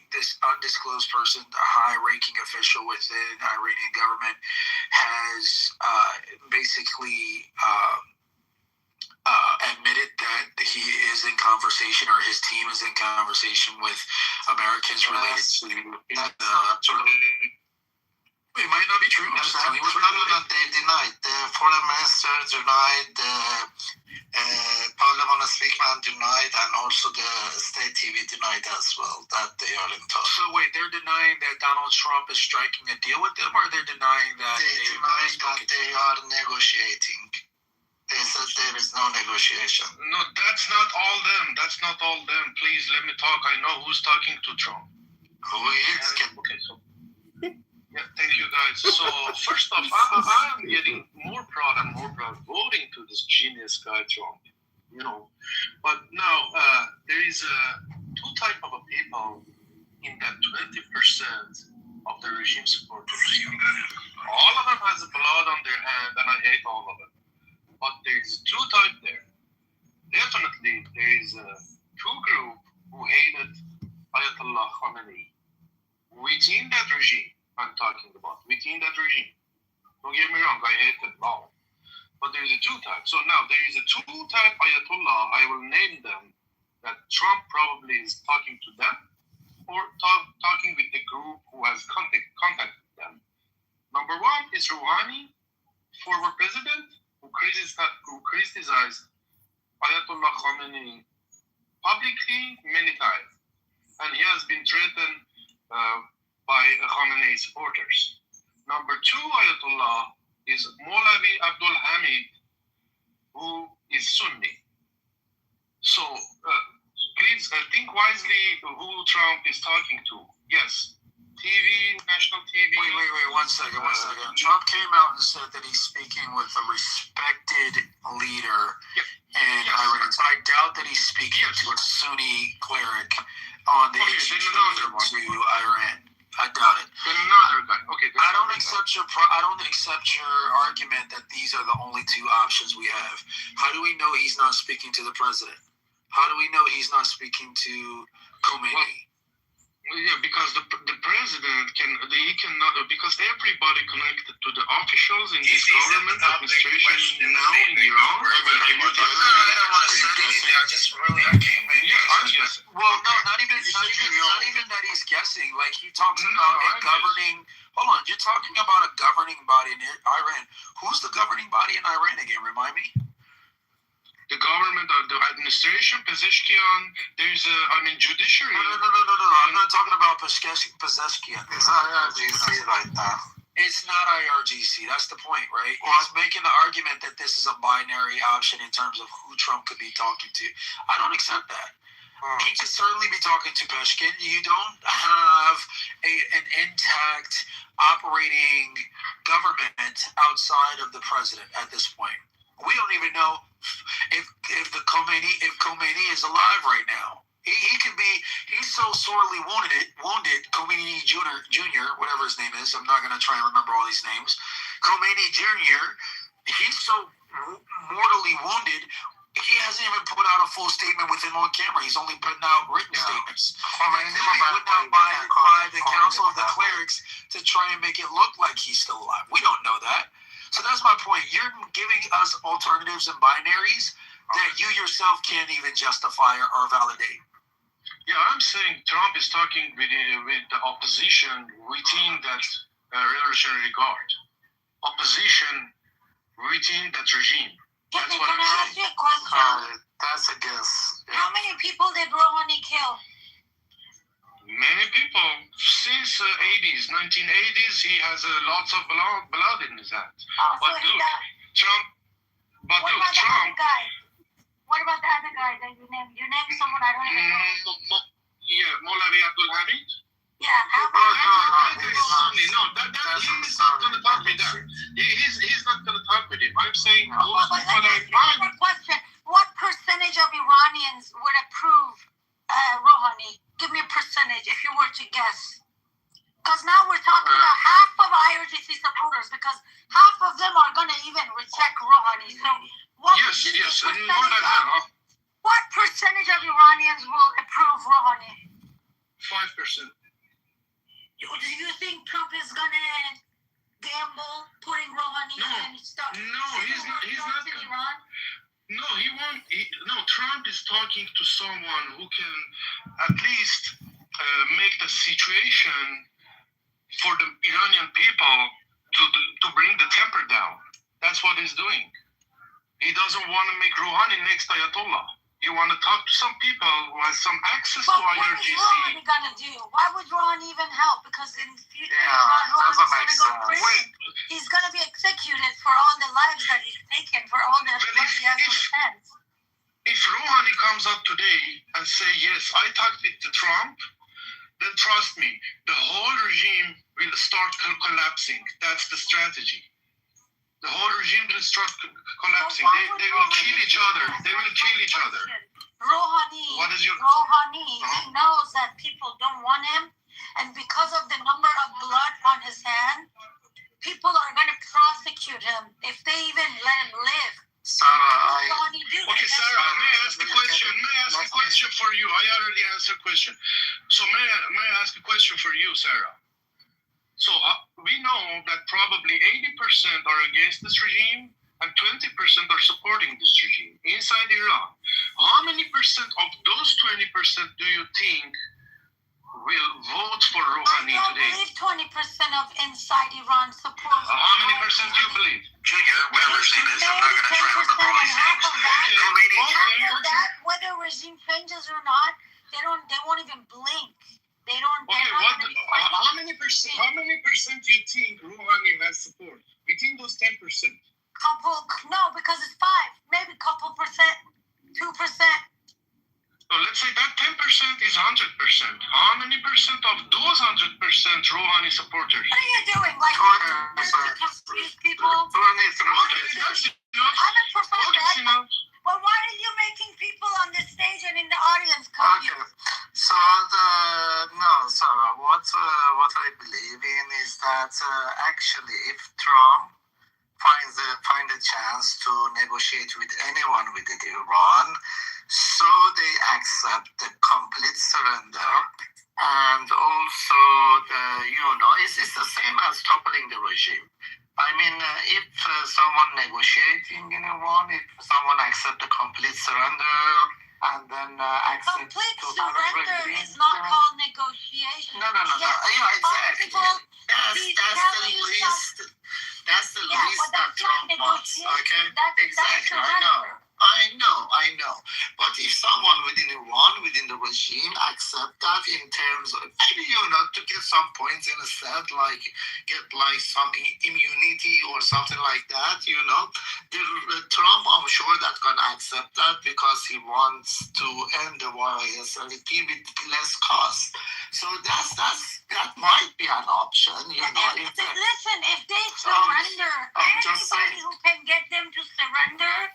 Speaker 10: This undisclosed person, a high-ranking official within the Iranian government, has basically admitted that he is in conversation, or his team is in conversation with Americans related to. It might not be true.
Speaker 11: They denied. The foreign minister denied, the parliament speaker denied, and also the state TV denied as well that they are in talks.
Speaker 10: So wait, they're denying that Donald Trump is striking a deal with them, or they're denying that
Speaker 11: they are negotiating. They said there is no negotiation.
Speaker 21: No, that's not all them. That's not all them. Please let me talk. I know who's talking to Trump.
Speaker 11: Who is?
Speaker 21: Okay, so. Yeah, thank you guys. So first off, I'm getting more proud and more proud voting to this genius guy Trump, you know. But now there is two type of people in that 20% of the regime supporters. All of them has blood on their hand, and I hate all of them. But there is two type there. Definitely, there is two group who hated Ayatollah Khamenei within that regime. I'm talking about within that regime. Don't get me wrong, I hate them all. But there is a two type. So now there is a two type Ayatollah. I will name them that Trump probably is talking to them, or talking with the group who has contacted them. Number one is Rouhani, former president, who criticized Ayatollah Khamenei publicly many times, and he has been threatened by Khamenei supporters. Number two Ayatollah is Molavi Abdul Hamid, who is Sunni. So please think wisely who Trump is talking to. Yes, TV, national TV.
Speaker 10: Wait, one second. Trump came out and said that he's speaking with a respected leader in Iran. So I doubt that he's speaking to a Sunni cleric on the issue to Iran. I doubt it.
Speaker 21: Another guy. Okay.
Speaker 10: I don't accept your argument that these are the only two options we have. How do we know he's not speaking to the president? How do we know he's not speaking to Khomeini?
Speaker 21: Well, yeah, because the president cannot, because everybody connected to the officials in this government administration now in Iran.
Speaker 10: I don't want to say anything. I came in.
Speaker 21: Yes.
Speaker 10: Well, no, not even that.
Speaker 21: the administration, Pezeshkian. There's judiciary.
Speaker 10: No. I'm not talking about Pezeshkian. It's IRGC right now. It's not IRGC. That's the point, right? He's making the argument that this is a binary option in terms of who Trump could be talking to. I don't accept that. He could certainly be talking to Peshkin. You don't have an intact operating government outside of the president at this point. We don't even know if Khomeini is alive right now. He could be. He's so sorely wounded. Khomeini Jr., whatever his name is. I'm not going to try and remember all these names. Khomeini Jr. He's so mortally wounded. He hasn't even put out a full statement with him on camera. He's only putting out written statements. Put out by the Council of the Clerics to try and make it look like he's still alive. We don't know that. So that's my point. You're giving us alternatives and binaries that you yourself can't even justify or validate.
Speaker 21: Yeah, I'm saying Trump is talking with the opposition within that Revolutionary Guard. Opposition within that regime. That's what I'm saying.
Speaker 18: Can I ask you a question?
Speaker 10: That's a guess. Yeah.
Speaker 18: How many people did Rouhani kill?
Speaker 21: Many people. Since 1980s, he has lots of blood in his hands.
Speaker 18: Oh,
Speaker 21: But
Speaker 18: so he
Speaker 21: look,
Speaker 18: died.
Speaker 21: Trump. But
Speaker 18: What
Speaker 21: look,
Speaker 18: about the
Speaker 21: Trump.
Speaker 18: other guy? What about the other guy that you named? You named someone I don't even know.
Speaker 21: Moulavi Abdul Hamid.
Speaker 18: Yeah, how many?
Speaker 21: He's not going to talk with that. He's not going to talk with him. I'm saying those people that
Speaker 18: One question. What percentage of Iranians would approve Rouhani? Give me a percentage if you were to guess. Because now we're talking about half of IRGC supporters, because half of them are going to even reject Rouhani. So what what percentage of Iranians will approve Rouhani?
Speaker 21: 5%.
Speaker 18: Do you think Trump is going to gamble putting Rouhani and start?
Speaker 21: No, he's not.
Speaker 18: In Iran?
Speaker 21: No, he won't. No, Trump is talking to someone who can at least make the situation for the Iranian people to bring the temper down. That's what he's doing. He doesn't want to make Rouhani next Ayatollah. You want to talk to some people who have some access to IRGC.
Speaker 18: What is Rouhani going to do? Why would Rouhani even help? Because in the future,
Speaker 10: doesn't make sense.
Speaker 18: He's going to be executed for all the lives that he's taken, for all the blood he has in his hands.
Speaker 21: If Rouhani comes up today and say, yes, I talked to Trump, then trust me, the whole regime will start collapsing. That's the strategy. The whole regime will start collapsing. They will kill each other. They will kill each other.
Speaker 18: Rouhani,
Speaker 21: What is your...
Speaker 18: he knows that people don't want him, and because of the number of blood on his hand, people are going to prosecute him if they even let him live.
Speaker 21: Okay, Sarah, may I ask a question? May I ask a question for you? I already answered a question. So may I ask a question for you, Sarah? So we know that probably 80% are against this regime and 20% are supporting this regime inside Iran. How many percent of those 20% do you think will vote for Rouhani today?
Speaker 18: I believe 20% of inside Iran support.
Speaker 21: How many percent do you believe?
Speaker 10: Junior, whatever his name is, I'm not going to try to remember all these names.
Speaker 18: After that, whether regime changes or not, they won't even blink. They don't.
Speaker 21: Okay, how many percent do you think Rouhani has support? Between those 10%?
Speaker 18: No, because it's 5, maybe couple percent, 2%.
Speaker 21: So let's say that 10% is 100%. How many percent of those 100% Rouhani supporters?
Speaker 18: What are you doing? Like, confuse people? I'm a professor. Well, why are you making people on the stage and in the audience confused?
Speaker 10: Okay. So Sarah, what I believe in is that actually, if Trump finds a chance to negotiate with anyone within Iran, so they accept the complete surrender, and also it's the same as toppling the regime. I mean, if someone negotiating in Iran, if someone accept the complete surrender, and then accept
Speaker 18: complete surrender is not called negotiation.
Speaker 10: No. Yeah, exactly. That's the least that Trump wants. Okay, exactly. I know.
Speaker 15: regime accept that in terms of maybe, to get some points in a set, like get like some immunity or something like that, Trump, I'm sure that's gonna accept that because he wants to end the war ASAP with less cost. So that might be an option,
Speaker 18: Listen, if they surrender, anybody who can get them to surrender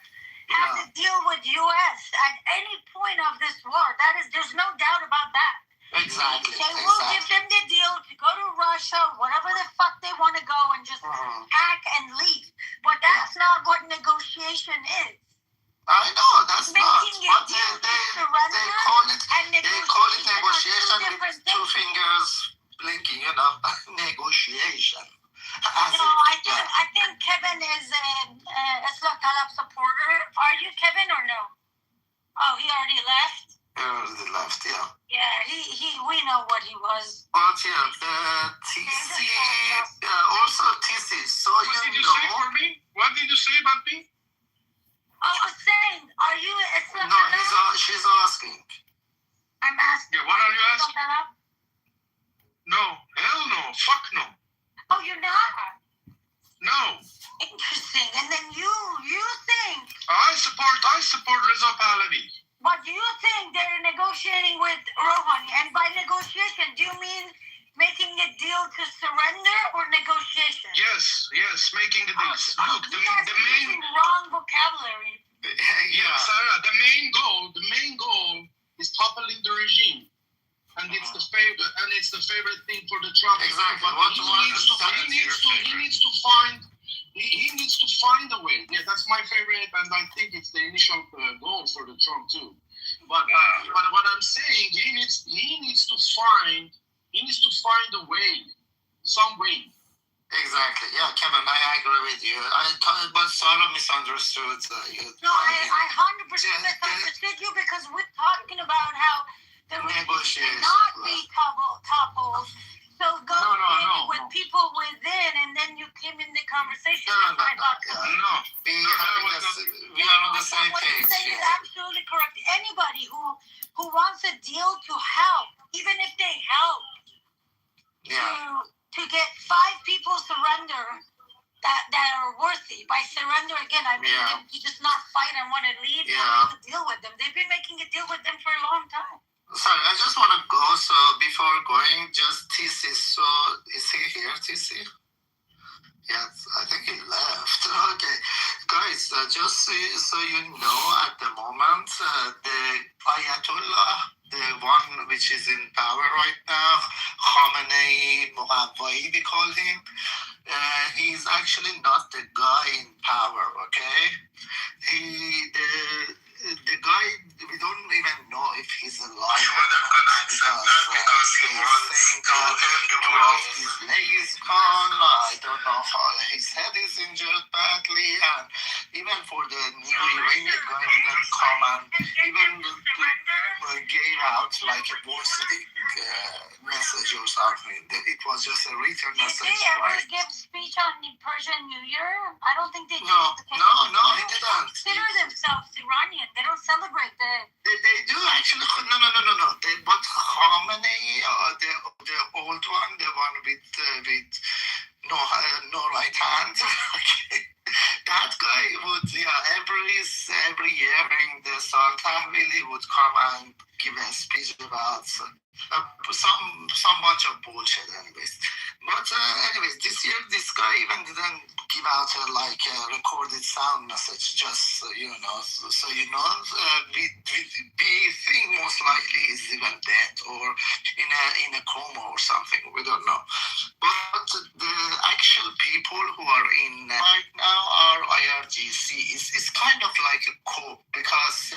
Speaker 18: has to deal with U.S. at any point of this war. There's no doubt about that.
Speaker 15: Exactly.
Speaker 18: They will give them the deal to go to Russia, whatever the fuck they want to go, and just hack and leave. But that's not what negotiation is.
Speaker 15: I know that's
Speaker 18: making
Speaker 15: not.
Speaker 18: But they
Speaker 15: call it negotiation with two fingers blinking. Negotiation.
Speaker 18: No, I think Kevin is Islam Talab supporter. Are you Kevin or no? Oh, he already left.
Speaker 15: He already left, yeah.
Speaker 18: Yeah, we know what he was.
Speaker 15: But the TC, also TC. So
Speaker 8: what did you say for me? What did you say about me?
Speaker 18: I was saying, are you Islam
Speaker 15: No,
Speaker 18: Talab?
Speaker 15: she's asking.
Speaker 18: I'm asking.
Speaker 8: Yeah, what are you asking? No, hell no, fuck no.
Speaker 18: Oh, you're not?
Speaker 8: No.
Speaker 18: Interesting. And then you think
Speaker 8: I support Reza Pahlavi.
Speaker 18: But do you think they're negotiating with Rouhani? And by negotiation, do you mean making a deal to surrender or negotiation?
Speaker 8: Yes, making a deal. Look, the main
Speaker 18: wrong vocabulary.
Speaker 8: Yeah, Sarah, the main goal is toppling the regime. And it's the favorite thing for the Trump.
Speaker 15: Exactly.
Speaker 8: He needs to find a way. Yeah, that's my favorite, and I think it's the initial goal for the Trump too. But what I'm saying, he needs to find a way, some way.
Speaker 15: Exactly. Yeah, Kevin, I agree with you. But Sarah misunderstood you.
Speaker 18: No, I 100% misunderstood you because we're talking about how the regime cannot be toppled. So go with people within, and then you came in the conversation.
Speaker 15: No. We are on the same page.
Speaker 18: You're absolutely correct. Anybody who wants a deal to help, even if they help, to get 5 people surrender that are worthy. By surrender, again, I mean you just not fight and want to leave. Make a deal with them. They've been making a deal with them for a long time.
Speaker 15: Sorry, I just want to go. So before going, just TC. So is he here, TC? Yeah, I think he left. Okay, guys, just so you know, at the moment, the Ayatollah, the one which is in power right now, Khamenei Mughawai, we call him. He's actually not the guy in power. Okay, the guy, we don't even know if he's alive or not because he wants to end the world. His leg is gone. I don't know how his head is injured badly, and even for the new Iranian government come and even gave out like a voicing message or something. It was just a written message.
Speaker 18: Did they ever give speech on the Persian New Year? I don't think they did.
Speaker 15: No, he didn't.
Speaker 18: Consider themselves Iranian. They don't celebrate the.
Speaker 15: They do actually. No. But Khamenei, the old one, the one with no right hand. Okay. That guy would, every year in the Sal Tahvil, he would come and give a speech about some bunch of bullshit, anyways. But anyways, this year this guy even didn't give out a recorded sound message, just we think most likely he's even dead or in a coma or something. We don't know. But the actual people who are in right now are IRGC. It's kind of like a coup because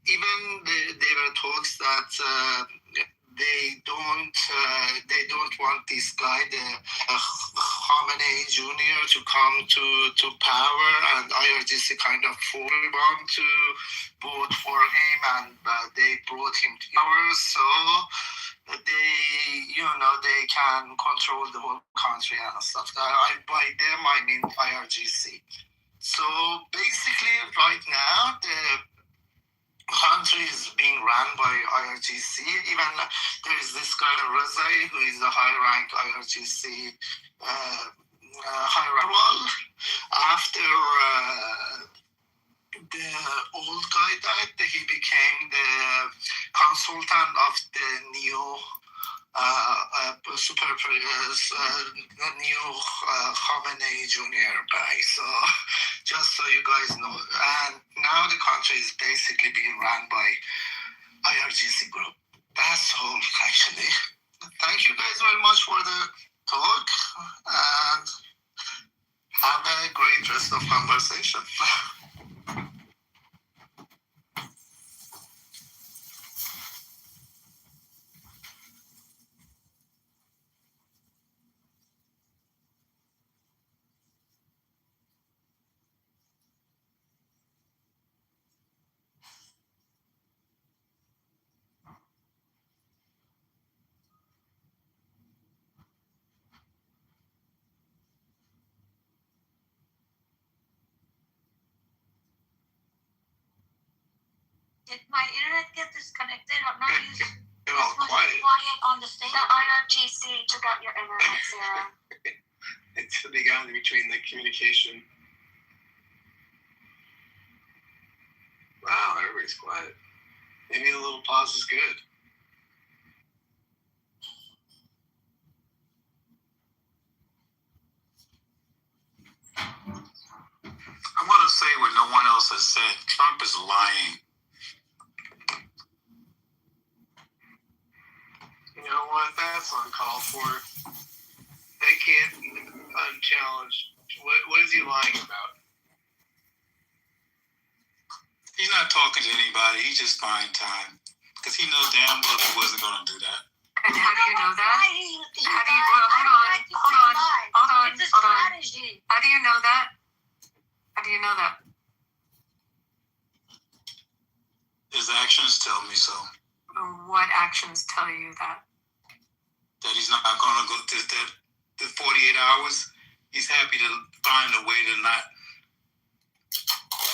Speaker 15: even there were talks that they don't want this guy, the Khamenei Jr., to come to power, and IRGC kind of want to vote for him, and they brought him to power, so they can control the whole country and stuff. By them, I mean IRGC. So basically, right now, the country is being run by IRGC. Even there is this guy Razai, who is a high-ranked IRGC high-rank. Well, after the old guy died, he became the consultant of the new the new Khamenei Junior guy. So just so you guys know, and now the country is basically being run by IRGC group. That's all, actually. Thank you guys very much for the talk, and have a great rest of conversation.
Speaker 18: Did my internet get disconnected? I'm not using
Speaker 15: You're all quiet.
Speaker 18: on the stage.
Speaker 2: The IRGC took out your internet, Sarah.
Speaker 15: It's the big gap between the communication. Wow, everybody's quiet. Maybe a little pause is good.
Speaker 21: I want to say what no one else has said. Trump is lying.
Speaker 15: You know what? That's uncalled for. They can't unchallenge. What is he lying about?
Speaker 21: He's not talking to anybody. He's just buying time. Because he knows damn well he wasn't going to do that.
Speaker 2: And how do you know that? How do you, hold on.
Speaker 18: It's a strategy.
Speaker 2: How do you know that? How do you know that?
Speaker 21: His actions tell me so.
Speaker 2: What actions tell you that?
Speaker 21: That he's not going to go to the 48 hours. He's happy to find a way to not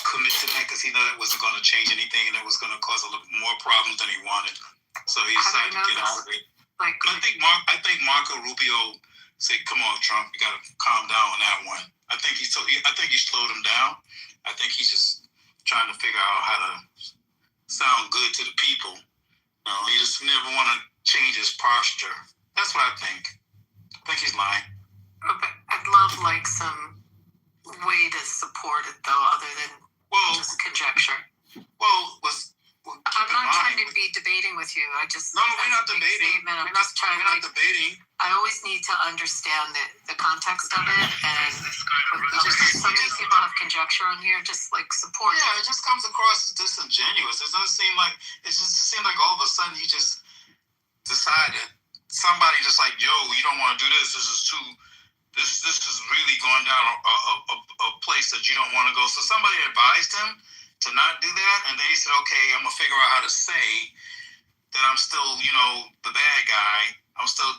Speaker 21: commit to that because he knew that wasn't going to change anything and that was going to cause a little more problems than he wanted. So he decided to get out of it.
Speaker 2: Like,
Speaker 21: I think Marco Rubio said, "Come on, Trump, you got to calm down on that one." I think he slowed him down. I think he's just trying to figure out how to sound good to the people. No, he just never want to change his posture. That's what I think. I think he's lying.
Speaker 2: Okay. I'd love like some way to support it though, other than just conjecture. I'm not trying to be debating with you. I just
Speaker 21: we're not debating.
Speaker 2: I'm just trying
Speaker 21: we're not debating.
Speaker 2: I always need to understand the context of it, and so many people have conjecture on here. Just like support.
Speaker 21: Yeah, it just comes across as disingenuous. It just seems like all of a sudden he just decided. Somebody just like, yo, you don't want to do this. This is really going down a place that you don't want to go. So somebody advised him to not do that, and then he said, okay, I'm gonna figure out how to say that I'm still, the bad guy. I'm still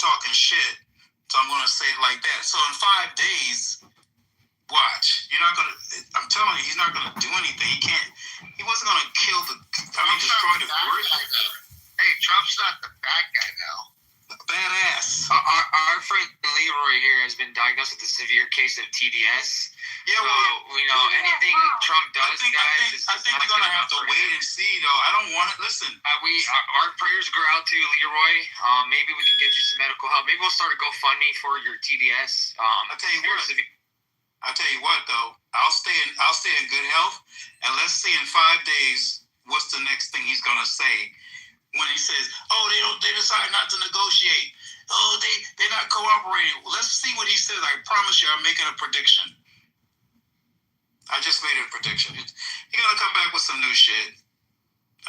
Speaker 21: talking shit, so I'm gonna say it like that. So in 5 days, watch. I'm telling you, he's not gonna do anything. He wasn't gonna destroy the world.
Speaker 15: Hey, Trump's not the bad guy now.
Speaker 21: Badass.
Speaker 22: Our friend Leroy here has been diagnosed with a severe case of TDS.
Speaker 21: Yeah,
Speaker 22: anything Trump does,
Speaker 21: I think we're gonna have to wait and see, though. I don't want it. Listen,
Speaker 22: our prayers go out to you, Leroy. Maybe we can get you some medical help. Maybe we'll start a GoFundMe for your TDS.
Speaker 21: I'll tell you what, though. I'll stay in good health, and let's see in 5 days what's the next thing he's gonna say. When he says, they decide not to negotiate. They're not cooperating. Well, let's see what he says. I promise you, I'm making a prediction. I just made a prediction. He's gonna come back with some new shit.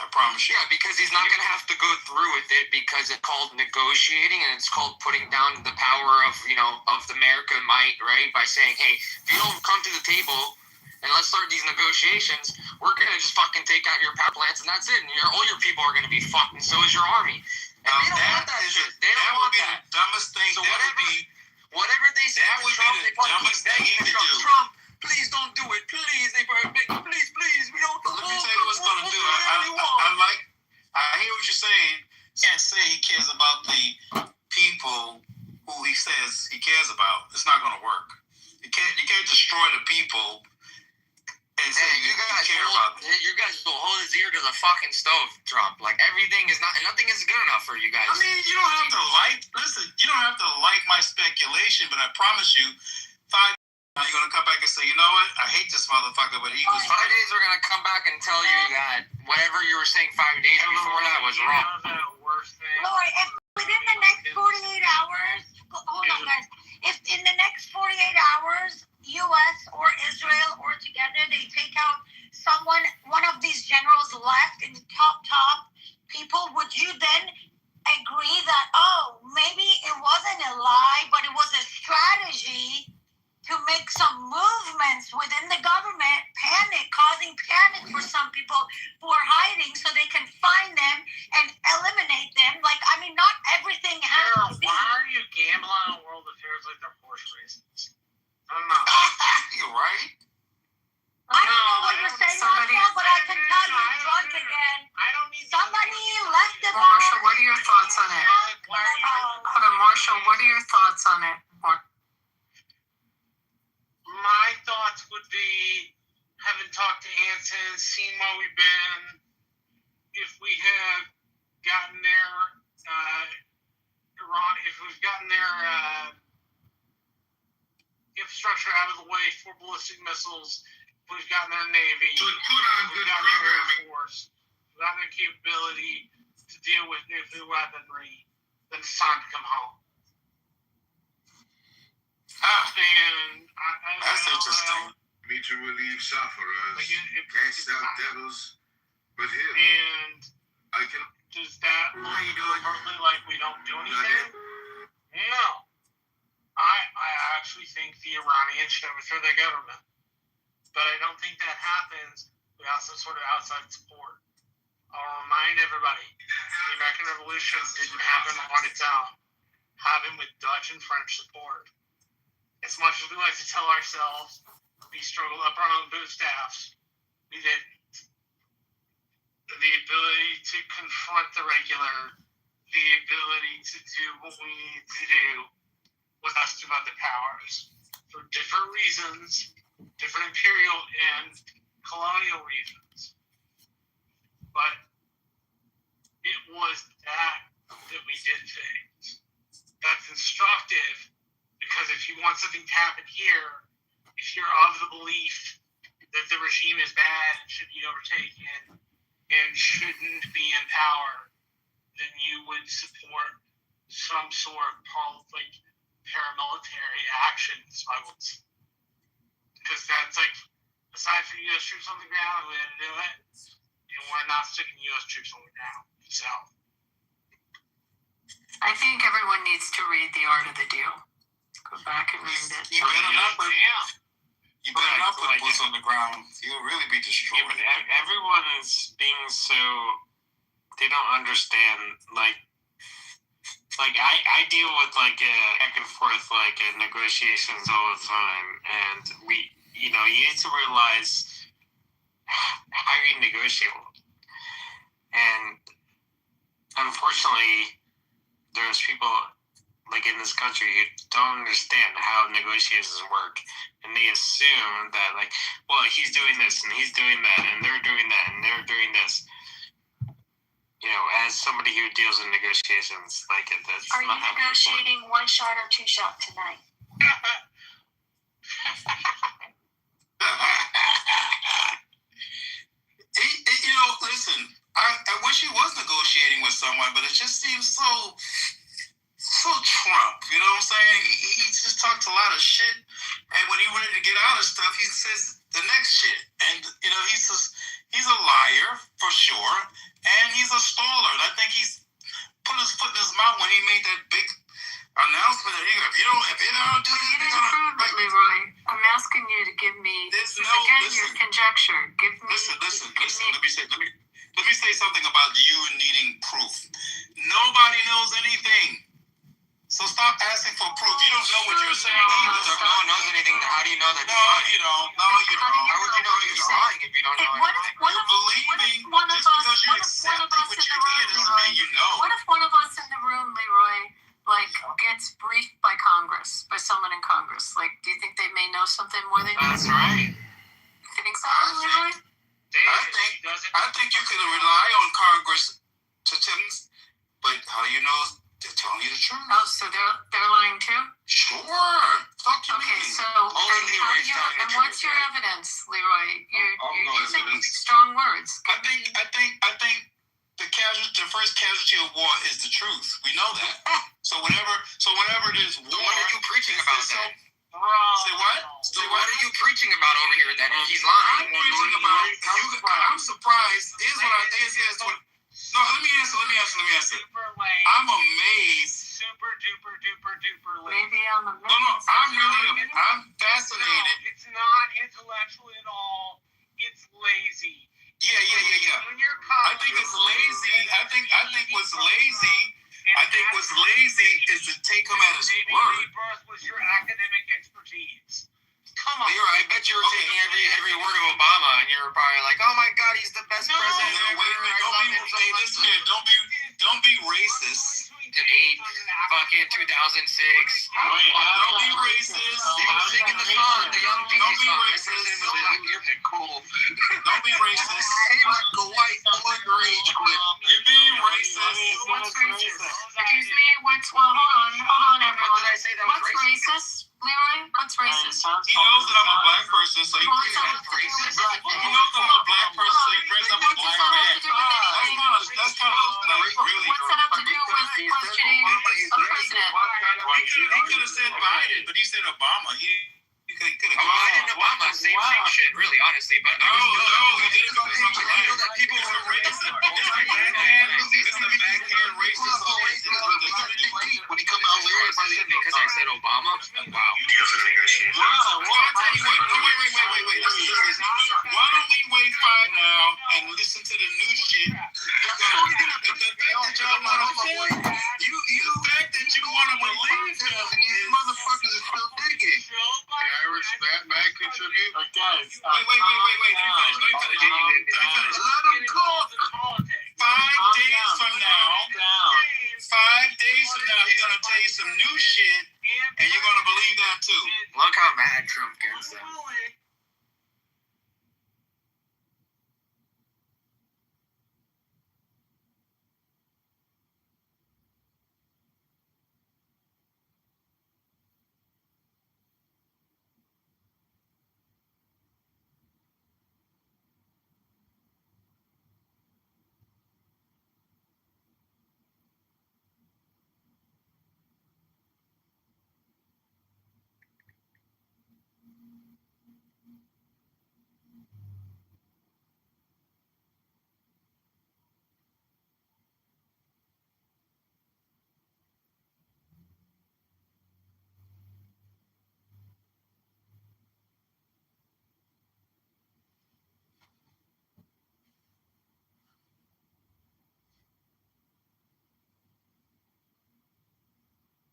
Speaker 21: I promise you.
Speaker 22: Yeah, because he's not gonna have to go through with it because it's called negotiating and it's called putting down the power of the American might, right? By saying, hey, if you don't come to the table and let's start these negotiations, we're going to just fucking take out your power plants and that's it. And all your people are going to be fucked and so is your army. And they don't want that shit. They don't want that.
Speaker 21: The dumbest thing.
Speaker 22: So whatever they say to Trump, they want to keep begging Trump, please don't do it. Please, please, we don't.
Speaker 21: Let me tell you what's going to do. I
Speaker 22: because a fucking stove dropped. Like, nothing is good enough for you guys.
Speaker 21: I mean, you don't have to you don't have to like my speculation, but I promise you, 5 you're going to come back and say, you know what? I hate this motherfucker, but he was
Speaker 22: 5 days we're going to come back and tell you that whatever you were saying 5 days before that was wrong.
Speaker 18: Lord, if within the next 48 hours, hold on, guys. If in the next 48 hours, U.S. or Israel or together, they take out one of these generals left in top people, would you then agree that, oh, maybe it wasn't a lie, but it was a strategy to make some movements within the government, causing panic for some people who are hiding so they can find them and eliminate them? Like, I mean, not everything has to be.
Speaker 22: Why are you gambling on world affairs like they're horse races? I'm not.
Speaker 21: You're right.
Speaker 18: I don't know what you're saying, Marshall, but I can tell you're drunk again. Somebody left the bar.
Speaker 2: Marshall, what are your thoughts on it? Hold on, Marshall, what are your thoughts on it?
Speaker 22: My thoughts would be, having talked to Anson, seen where we've been, if we had gotten their infrastructure out of the way for ballistic missiles, if we've gotten their Navy, if we've gotten their Air Force, if we've gotten their capability to deal with nuclear weaponry, then it's time to come home.
Speaker 19: That's interesting. Me to relieve sufferers, cast out devils, but here,
Speaker 22: and
Speaker 19: I can.
Speaker 22: Does that look partly like we don't do anything? No. I actually think the Iranians should overthrow their government. But I don't think that happens without some sort of outside support. I'll remind everybody, the American Revolution didn't happen on its own. It happened with Dutch and French support. As much as we like to tell ourselves we struggled up our own bootstraps, we didn't. The ability to confront the regular, the ability to do what we need to do was us to other powers for different reasons, different imperial and colonial reasons. But it was that we did things. That's instructive. Because if you want something to happen here, if you're of the belief that the regime is bad and should be overtaken and shouldn't be in power, then you would support some sort of paramilitary actions. Because that's aside from U.S. troops on the ground, the way to do it, and we're not sticking U.S. troops on the ground. So,
Speaker 2: I think everyone needs to read The Art of the Deal. Go back and read it.
Speaker 21: You better not put boots on the ground. You'll really be destroyed.
Speaker 22: Yeah, but everyone is being so, they don't understand, I deal with back and forth negotiations all the time, and you need to realize how you negotiate. And unfortunately, there's people in this country who don't understand how negotiations work, and they assume that he's doing this and he's doing that and they're doing that and they're doing this. As somebody who deals in negotiations, that's
Speaker 2: Are you negotiating one shot or two shot tonight?
Speaker 21: Listen, I wish he was negotiating with someone, but it just seems so Trump, you know what I'm saying? He just talks a lot of shit, and when he's ready to get out of stuff, he says the next shit. And, he's a liar, for sure, and he's a staller. And I think he's put his foot in his mouth when he made that big announcement that if you don't do this,
Speaker 2: you didn't prove it, Leroy. I'm asking you to give me, your conjecture. Give me.
Speaker 21: Listen. Let me say something about you needing proof. Nobody knows anything. So stop asking for proof. You don't know what you're saying.
Speaker 22: If no one knows anything, how do you know that?
Speaker 21: No, you don't. How would you know you're lying if you don't know anything? You're believing just because you accept what you hear doesn't mean you know.
Speaker 2: What if one of us in the room, Leroy, gets briefed by Congress, by someone in Congress? Do you think they may know something more than you?
Speaker 21: That's right.
Speaker 2: You think so, Leroy?
Speaker 21: I I think you can rely on Congress to tell us, but how do you know they're telling you the truth?
Speaker 2: Oh, so they're lying too?
Speaker 21: Sure. Fuck you
Speaker 2: Okay,
Speaker 21: mean?
Speaker 2: so
Speaker 21: Only
Speaker 2: what's your evidence, Leroy? You're
Speaker 21: no
Speaker 2: using
Speaker 21: evidence.
Speaker 2: strong words.
Speaker 21: I think the first casualty of war is the truth. We know that. So whenever there's war,
Speaker 22: What are you preaching about then?
Speaker 21: Say what?
Speaker 22: So what are you preaching about over here then? He's lying.
Speaker 21: I'm preaching about. I'm surprised. Here's what. No, let me answer. I'm amazed.
Speaker 13: Super duper late.
Speaker 2: Maybe I'm a
Speaker 21: I'm fascinated.
Speaker 13: No, it's not intellectual at all. It's lazy.
Speaker 21: Yeah. I think it's lazy. I think what's lazy is to take him at his word.
Speaker 13: Birth was your academic expertise. Come on.
Speaker 22: I bet you were taking every word of Obama, and you were probably like, "Oh my God, he's the best president ever."
Speaker 21: Wait a minute. Don't be racist.
Speaker 22: Fucking 2006.
Speaker 21: Don't be racist.
Speaker 22: They were singing the song, the Young Jeezy song. The president was black. You're cool.
Speaker 21: Don't be racist.
Speaker 14: The white boy rage quit.
Speaker 21: You're being racist.
Speaker 2: What's racist? Excuse me, hold on, everyone.
Speaker 22: Did I say that was
Speaker 2: What's racist? Leroy, what's racist?
Speaker 21: He knows that I'm a black person, so he brings up racist. He knows that I'm a black person, so he brings up a black man. That's kind of really.
Speaker 2: What's that have to do with questioning a president?
Speaker 21: He could have said Biden, but he said Obama. He could have.
Speaker 22: Biden and Obama, same shit, really, honestly. But
Speaker 21: no, he didn't go to something like that.
Speaker 22: People who are racist.
Speaker 21: It's the backhand racist.
Speaker 14: When he come out later,
Speaker 22: because I said Obama. Wow.
Speaker 21: Wait. Why don't we wait 5 now and listen to the new shit? The fact that you want to believe him,
Speaker 14: these motherfuckers are still digging.
Speaker 21: I respect, man, contribute.
Speaker 13: Guys,
Speaker 21: wait. Let me finish.
Speaker 14: Let them cook.
Speaker 21: 5 days from now, he's going to tell you some new shit, and you're going to believe that too.
Speaker 22: Look how mad Trump gets them.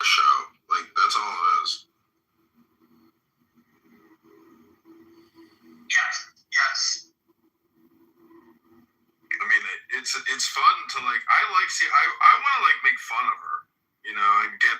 Speaker 4: Show. Like, that's all it is.
Speaker 21: Yes.
Speaker 4: I mean, it's fun to like. I want to like make fun of her, you know, and get.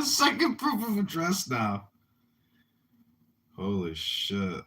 Speaker 4: a second proof of address now. Holy shit.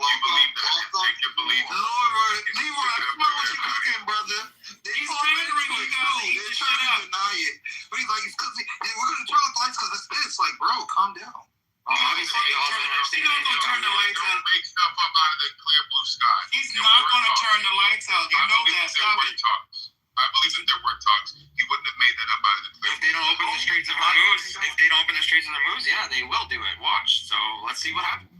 Speaker 19: You believe that? You believe that?
Speaker 10: Leroy, I know what you're cooking, brother. He's pandering you guys.
Speaker 19: They're trying to deny it. But he's like, it's because we're going to turn off the lights because it's this. Like, bro, calm down.
Speaker 21: Obviously, he's not going to turn the lights out.
Speaker 19: Make stuff up out of the clear blue sky.
Speaker 21: He's not going to turn the lights out. You know that. Stop it.
Speaker 19: I believe that there were talks. He wouldn't have made that up out of the clear.
Speaker 22: If they don't open the streets of Hormuz, yeah, they will do it. Watch. So let's see what happens.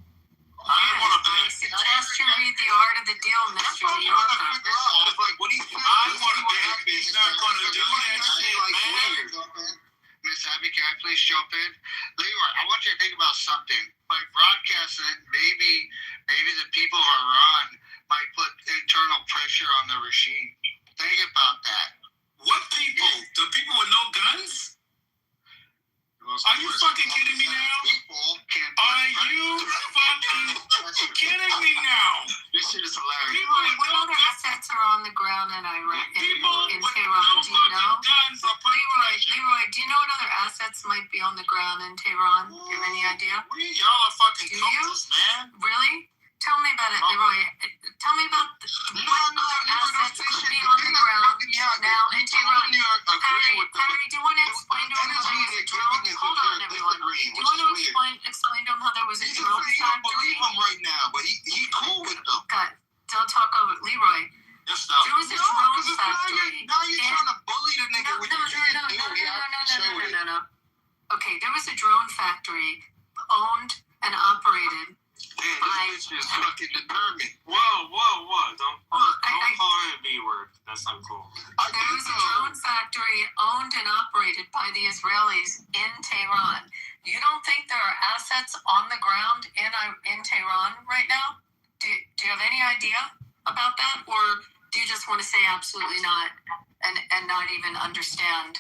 Speaker 2: I suggest you read The Art of the Deal, Mr. New Yorker.
Speaker 21: I want to bet he's not going to do that shit, man.
Speaker 15: Miss Abby, can I please jump in? Leroy, I want you to think about something. By broadcasting, maybe the people of Iran might put internal pressure on the regime. Think about that.
Speaker 21: What people? The people with no guns? Are you fucking kidding me now? Are you fucking kidding me now?
Speaker 15: This shit is hilarious.
Speaker 2: What other assets are on the ground in Iran, in Tehran? Do you know? Leroy, do you know what other assets might be on the ground in Tehran? Do you have any idea?
Speaker 21: Y'all are fucking cultists, man.
Speaker 2: Really? Tell me about it, Leroy. Tell me about what other assets could be on the ground now in Tehran. Harry, do you want to explain to him how there was a drone? Hold on, everyone. Do you want to explain to him how there was a drone factory?
Speaker 10: He don't believe him right now, but he cool with them.
Speaker 2: God, don't talk over Leroy.
Speaker 21: Yes, no.
Speaker 2: There was a drone factory.
Speaker 10: Now you're trying to bully the nigga with your
Speaker 2: No. Okay, there was a drone factory owned and operated.
Speaker 10: This bitch is fucking determined.
Speaker 21: Whoa. Don't call it a B word. That's not cool.
Speaker 2: There was a drone factory owned and operated by the Israelis in Tehran. You don't think there are assets on the ground in Tehran right now? Do you have any idea about that? Or do you just want to say absolutely not and not even understand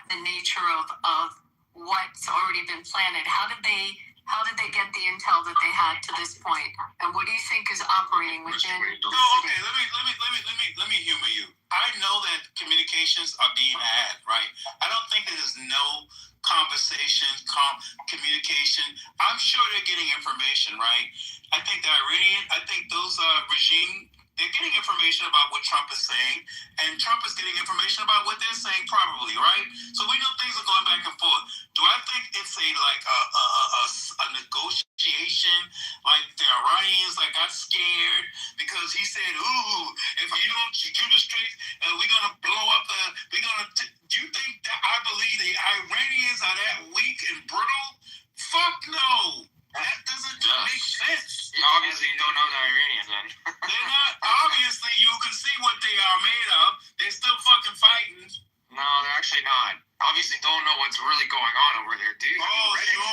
Speaker 2: the nature of what's already been planted? How did they get the intel that they had to this point? And what do you think is operating within the city?
Speaker 21: Okay, let me humor you. I know that communications are being had, right? I don't think there's no conversation, communication. I'm sure they're getting information, right? I think those regime, they're getting information about what Trump is saying, and Trump is getting information about what they're saying, probably, right? So we know things are going back and forth. Do I think it's a negotiation, like the Iranians got scared because he said, "Ooh, if you don't do the streets, we're gonna blow up do you think that I believe the Iranians are that weak and brittle? Fuck no. That doesn't make sense.
Speaker 22: You obviously don't know the Iranians then.
Speaker 21: They're not. Obviously, you can see what they are made of. They're still fucking fighting.
Speaker 22: No, they're actually not. Obviously don't know what's really going on over there, dude.
Speaker 21: Oh, sure.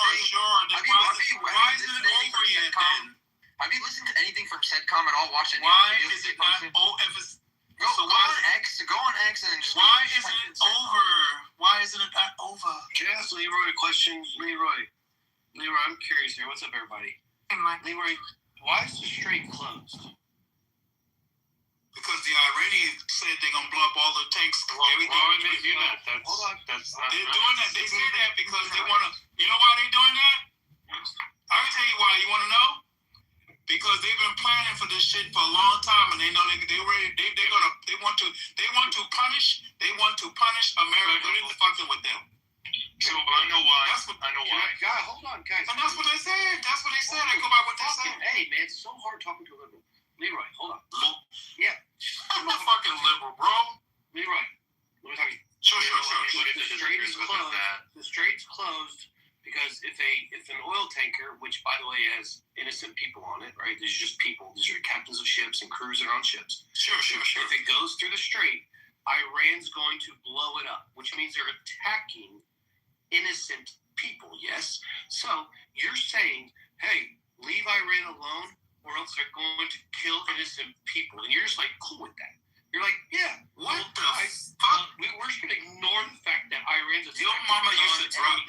Speaker 21: Why isn't it over yet then?
Speaker 22: Have you listened to anything from CENTCOM at all? Watch any
Speaker 21: Why
Speaker 22: videos?
Speaker 21: is it not over?
Speaker 22: Go on X and just
Speaker 21: why isn't it over? Why isn't it not over?
Speaker 14: Can I ask Leroy a question? Leroy, I'm curious here. What's up, everybody?
Speaker 2: Hey, Mike.
Speaker 14: Leroy, why is the strait closed?
Speaker 21: Because the Iranians said they're gonna blow up all the tanks.
Speaker 6: Why would they do that?
Speaker 14: Hold on.
Speaker 21: They're doing that. They say that because they wanna. You know why they're doing that? I can tell you why. You wanna know? Because they've been planning for this shit for a long time, and they know they want to punish America for fucking with them.
Speaker 6: So I know why.
Speaker 14: God, hold on, guys.
Speaker 21: And that's what they said. I go by what they said.
Speaker 14: Hey, man, it's so hard talking to a liberal. Leroy, hold on. Yeah.
Speaker 21: I'm a fucking liberal, bro.
Speaker 14: Leroy, let me talk to you.
Speaker 21: Sure.
Speaker 14: The strait is closed. The strait's closed because if an oil tanker, which by the way has innocent people on it, right? These are just people. These are captains of ships and crews that are on ships.
Speaker 21: Sure.
Speaker 14: If it goes through the strait, Iran's going to blow it up, which means they're attacking innocent people. Yes. So you're saying, hey, leave Iran alone, or else they're going to kill innocent people, and you're just like cool with that. You're like, yeah,
Speaker 21: what the fuck?
Speaker 14: We're just gonna ignore the fact that Iran's.
Speaker 21: Your mother used to drop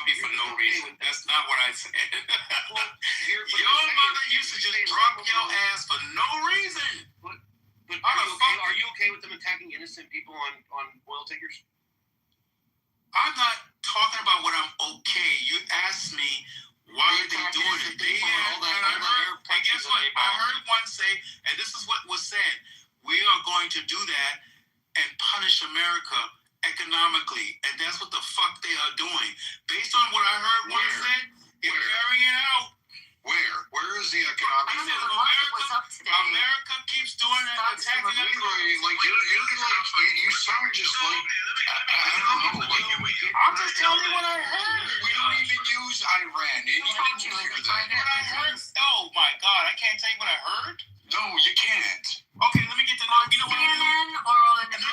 Speaker 21: you for no reason. That's not what I said. Your mother used to just drop your ass for no reason.
Speaker 14: But are you okay with them attacking innocent people on oil tankers?
Speaker 21: I'm not talking about what I'm okay. You asked me why are they doing it. And guess what? I heard one say, and this is what was said. We are going to do that and punish America economically. And that's what the fuck they are doing. Based on what I heard one said, they're carrying it out.
Speaker 19: Where is the economic?
Speaker 21: America keeps doing it. Attacking
Speaker 19: you sound just like I don't know.
Speaker 21: I'm just telling you what I heard.
Speaker 19: We don't even use Iran. And you didn't hear that.
Speaker 21: What I heard? Oh my God! I can't tell you what I heard.
Speaker 19: No, you can't.
Speaker 21: Okay, let me get the. You know what?
Speaker 2: CNN or on?
Speaker 21: No.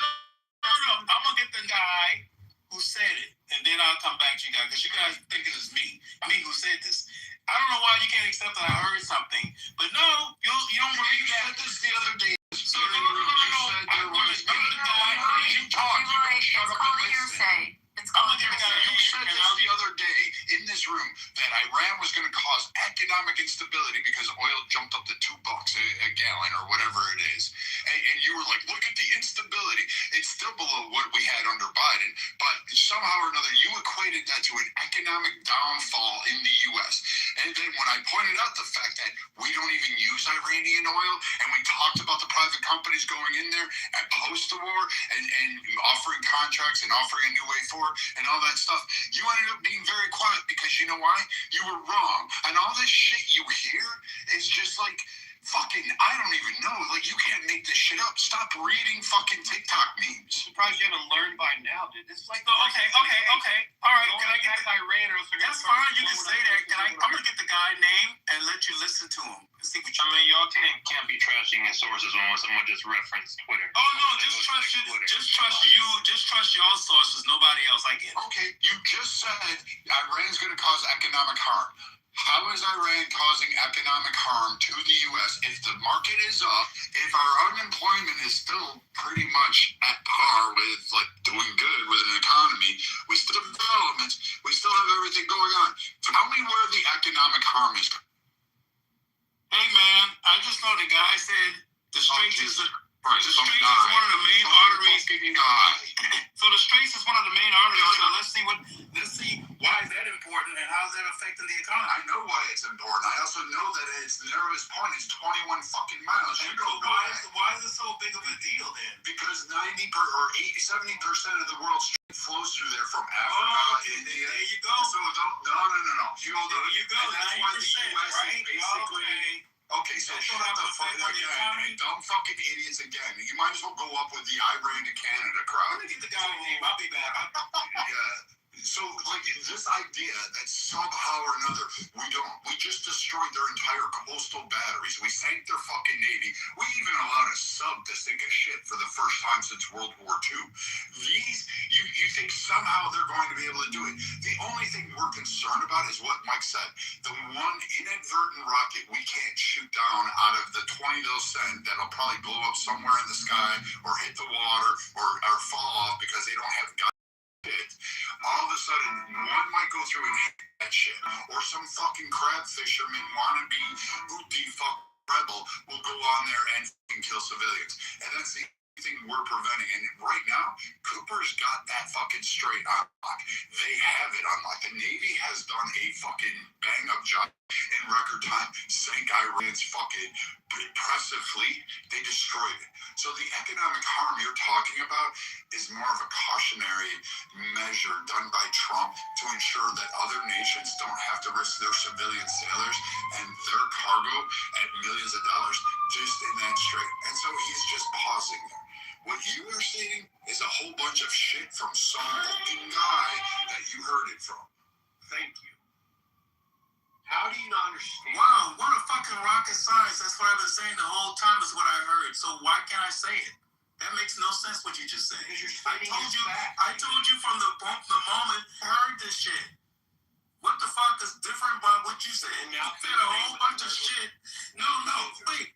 Speaker 21: I'm gonna get the guy who said it, and then I'll come back to you guys because you guys think it is me who said this. I don't know why you can't accept that I heard something, but no, you don't believe that.
Speaker 19: You said this the other day.
Speaker 21: So no. I'm gonna get the guy.
Speaker 19: You talk. You don't shut up and listen.
Speaker 21: You
Speaker 19: said this the other day in this room that Iran was going to cause economic instability because oil jumped up to $2 a gallon or whatever it is. And you were like, look at the instability. It's still below what we had under Biden, but somehow or another you equated that to an economic downfall in the U.S. And then when I pointed out the fact that we don't even use Iranian oil, and we talked about the private companies going in there and post the war and offering contracts and offering a new way forward and all that stuff, you ended up being very quiet because you know why? You were wrong. And all this shit you hear is just like fucking, I don't even know. Like, you can't make this shit up. Stop reading fucking TikTok memes.
Speaker 14: Surprised you haven't learned by now, dude. This is like
Speaker 21: okay. All right,
Speaker 14: can I get Iran or else?
Speaker 21: That's fine. You can say that. I'm gonna get the guy name and let you listen to him and see what you.
Speaker 6: I mean, y'all can't be trashing his sources when someone just referenced Twitter.
Speaker 21: Oh no, just trust you. Just trust your sources. Nobody else. I get it.
Speaker 19: Okay, you just said Iran's gonna cause economic harm. How is Iran causing economic harm to the U.S. if the market is up, if our unemployment is still pretty much at par with, like, doing good with an economy, we still have developments, we still have everything going on. Tell me where the economic harm is.
Speaker 21: Hey, man, I just know the guy said the Straits is one of Mississippi guy. So the Straits is one of the main arteries. So let's see why is that important and how is that affecting the economy?
Speaker 19: I know why it's important. I also know that its narrowest point is 21 fucking miles.
Speaker 21: And so why is it so big of a deal then?
Speaker 19: Because 70% of the world's trade flows through there from Africa, India.
Speaker 21: There you go.
Speaker 19: So no.
Speaker 21: There you go.
Speaker 19: And that's why the
Speaker 21: 90%,
Speaker 19: U.S.
Speaker 21: right?
Speaker 19: is basically. Okay, so shut the fuck up again. Dumb fucking idiots again. You might as well go up with the Iran to Canada crowd.
Speaker 21: Let me get the guy's name. I'll be back.
Speaker 19: Yeah. So, like, this idea that somehow or another we just destroyed their entire coastal batteries. We sank their fucking navy. We even allowed a sub to sink a ship for the first time since World War II. You think somehow they're going to be able to do it. The only thing we're concerned about is what Mike said. The one inadvertent rocket we can't shoot down out of the 20 they'll send that'll probably blow up somewhere in the sky or hit the water or fall off because they don't have guns. All of a sudden, one might go through and hit that shit, or some fucking crab fisherman wannabe booty fuck rebel will go on there and fucking kill civilians, and that's the thing we're preventing. And right now, Cooper's got that fucking straight on lock. They have it on lock. The Navy has done a fucking bang up job in record time, sank Iran's fucking impressive fleet. They destroyed it. So the economic harm you're talking about is more of a cautionary measure done by Trump to ensure that other nations don't have to risk their civilian sailors and their cargo at millions of dollars just in that strait. And so he's just pausing there. What you are seeing is a whole bunch of shit from some fucking guy that you heard it from.
Speaker 21: Thank you.
Speaker 10: How do you not understand?
Speaker 21: Wow, what a fucking rocket science. That's what I've been saying the whole time is what I heard. So why can't I say it? That makes no sense what you just said.
Speaker 10: Because you're stating his fact.
Speaker 21: I told you from the moment I heard this shit. What the fuck is different about what you said? You said a whole bunch of shit. No, wait.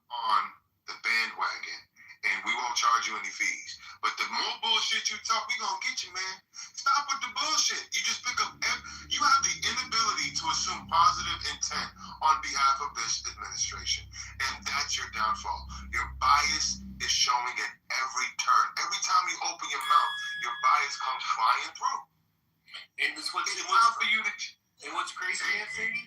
Speaker 19: On the bandwagon and we won't charge you any fees. But the more bullshit you talk, we gonna get you, man. Stop with the bullshit. You just pick up. You have the inability to assume positive intent on behalf of this administration, and that's your downfall. Your bias is showing at every turn. Every time you open your mouth, your bias comes flying through.
Speaker 10: And what's crazy, Anthony,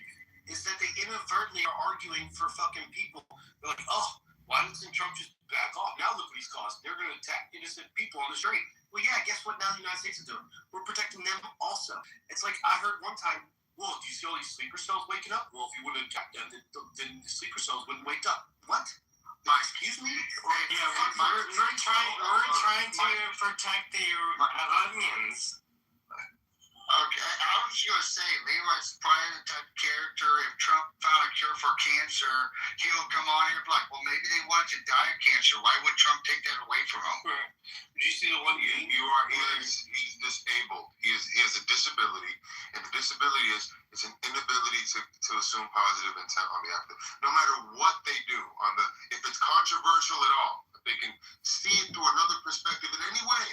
Speaker 10: is that they inadvertently are arguing for fucking people. They're like, oh, why doesn't Trump just back off? Now look what he's caused. They're going to attack innocent people on the street. Well, yeah, guess what now the United States is doing? We're protecting them also. It's like I heard one time, well, do you see all these sleeper cells waking up? Well, if you would have attacked them, then the sleeper cells wouldn't wake up. What? Excuse me?
Speaker 22: Yeah, we're trying to protect the onions.
Speaker 15: Okay, I was just going to say, Levi's probably the type of character, if Trump found a cure for cancer, he'll come on here and be like, well, maybe they wanted to die of cancer. Why would Trump take that away from them?
Speaker 19: Did you see the one he's disabled. He has a disability, and the disability is it's an inability to assume positive intent on behalf of them. No matter what they do, if it's controversial at all, if they can see it through another perspective in any way,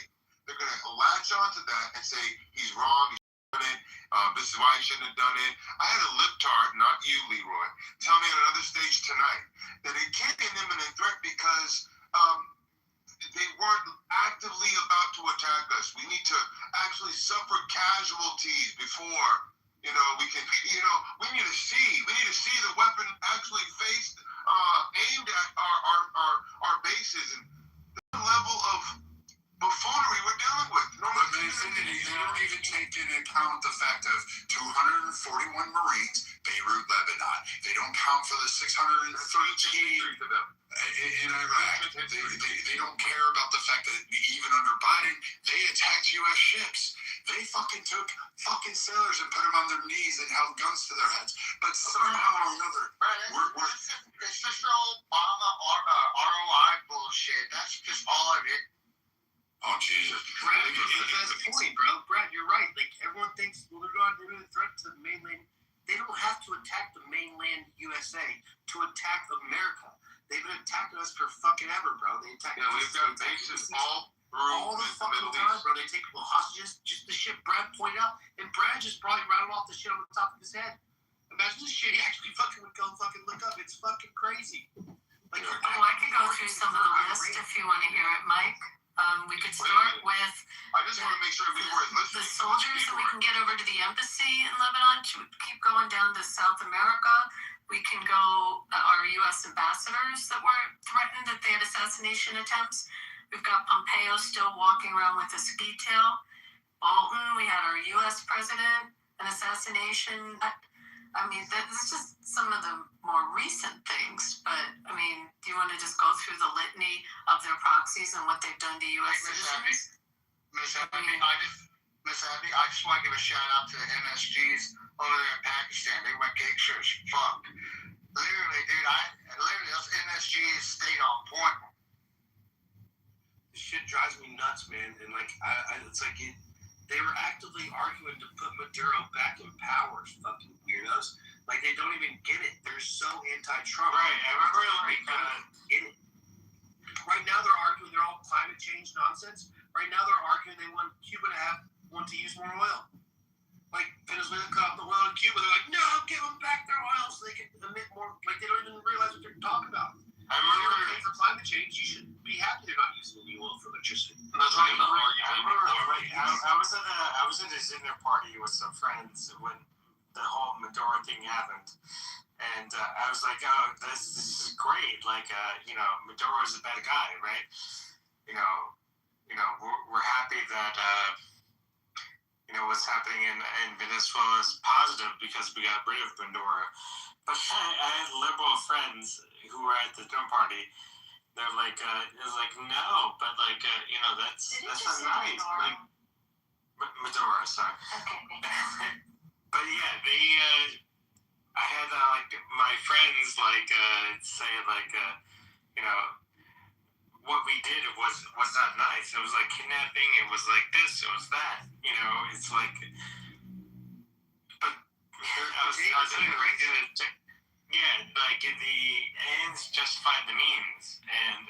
Speaker 19: they're going to latch onto that and say he's wrong. it. This is why I shouldn't have done it. I had a libtard, not you, Leroy, tell me at another stage tonight that it can't be an imminent threat because they weren't actively about to attack us. We need to actually suffer casualties before, we can, we need to see the weapon actually faced, aimed at our bases, and the level of buffoonery we're dealing with.
Speaker 10: But they don't even take into account the fact of 241 Marines, Beirut, Lebanon. They don't count for the 613 of them in Iraq. They don't care about the fact that even under Biden, they attacked U.S. ships. They fucking took fucking sailors and put them on their knees and held guns to their heads. But somehow or another,
Speaker 22: It's just Obama ROI bullshit. That's just all of it.
Speaker 10: Oh, Jesus.
Speaker 16: Brad, that's the point, bro. Brad, you're right. Like, everyone thinks, well, they're going to do a threat to the mainland. They don't have to attack the mainland USA to attack America. They've been attacking us for fucking ever, bro. They attack us.
Speaker 19: We've got bases all
Speaker 16: the fucking time, bro. They take people hostages. Just the shit Brad pointed out. And Brad just probably rattled off the shit on the top of his head. Imagine this shit he actually fucking would go fucking look up. It's fucking crazy. Like,
Speaker 2: I can go through some of the list if you want to hear it, Mike. We could start with
Speaker 19: I just want to make sure everyone's listening.
Speaker 2: The soldiers that we can get over to the embassy in Lebanon. Keep going down to South America. We can go our U.S. ambassadors that were threatened that they had assassination attempts. We've got Pompeo still walking around with a ski tail. Bolton, we had our U.S. president, an assassination. I mean, that's just some of the more recent things. But, I mean, do you want to just go through the litany of their proxies and what they've done to U.S. citizens?
Speaker 22: Miss Abby, I just want to give a shout out to the MSGs over there in Pakistan. They went gangster as fuck. Literally, dude, those MSGs stayed on point.
Speaker 16: This shit drives me nuts, man. And, like, it's like they were actively arguing to put Maduro back in power, fucking weirdos. Like, they don't even get it. They're so anti-Trump.
Speaker 22: Right, I remember, like,
Speaker 16: get it. Right now, they're arguing they're all climate change nonsense. Right now, they're arguing they want Cuba to use more oil. Like, Venezuela cut off the oil in Cuba. They're like, no, give them back their oil so they can emit more. Like, they don't even realize what they're talking about.
Speaker 22: I remember
Speaker 16: for climate change, you should be happy they're not using any oil for electricity.
Speaker 22: I
Speaker 17: was at a dinner party with some friends when the whole Maduro thing happened, and I was like, "Oh, this is great! Like, Maduro is a bad guy, right? We're happy that what's happening in Venezuela is positive because we got rid of Maduro." But I had liberal friends who were at the dinner party. They're like, it's like, no, but like, that's not nice. Like, Maduro, sorry.
Speaker 2: Okay.
Speaker 17: But yeah, I had like my friends like say like, what we did was not nice. It was like kidnapping. It was like this. It was that. It's like, but I was like, yeah, like the ends justify the means, and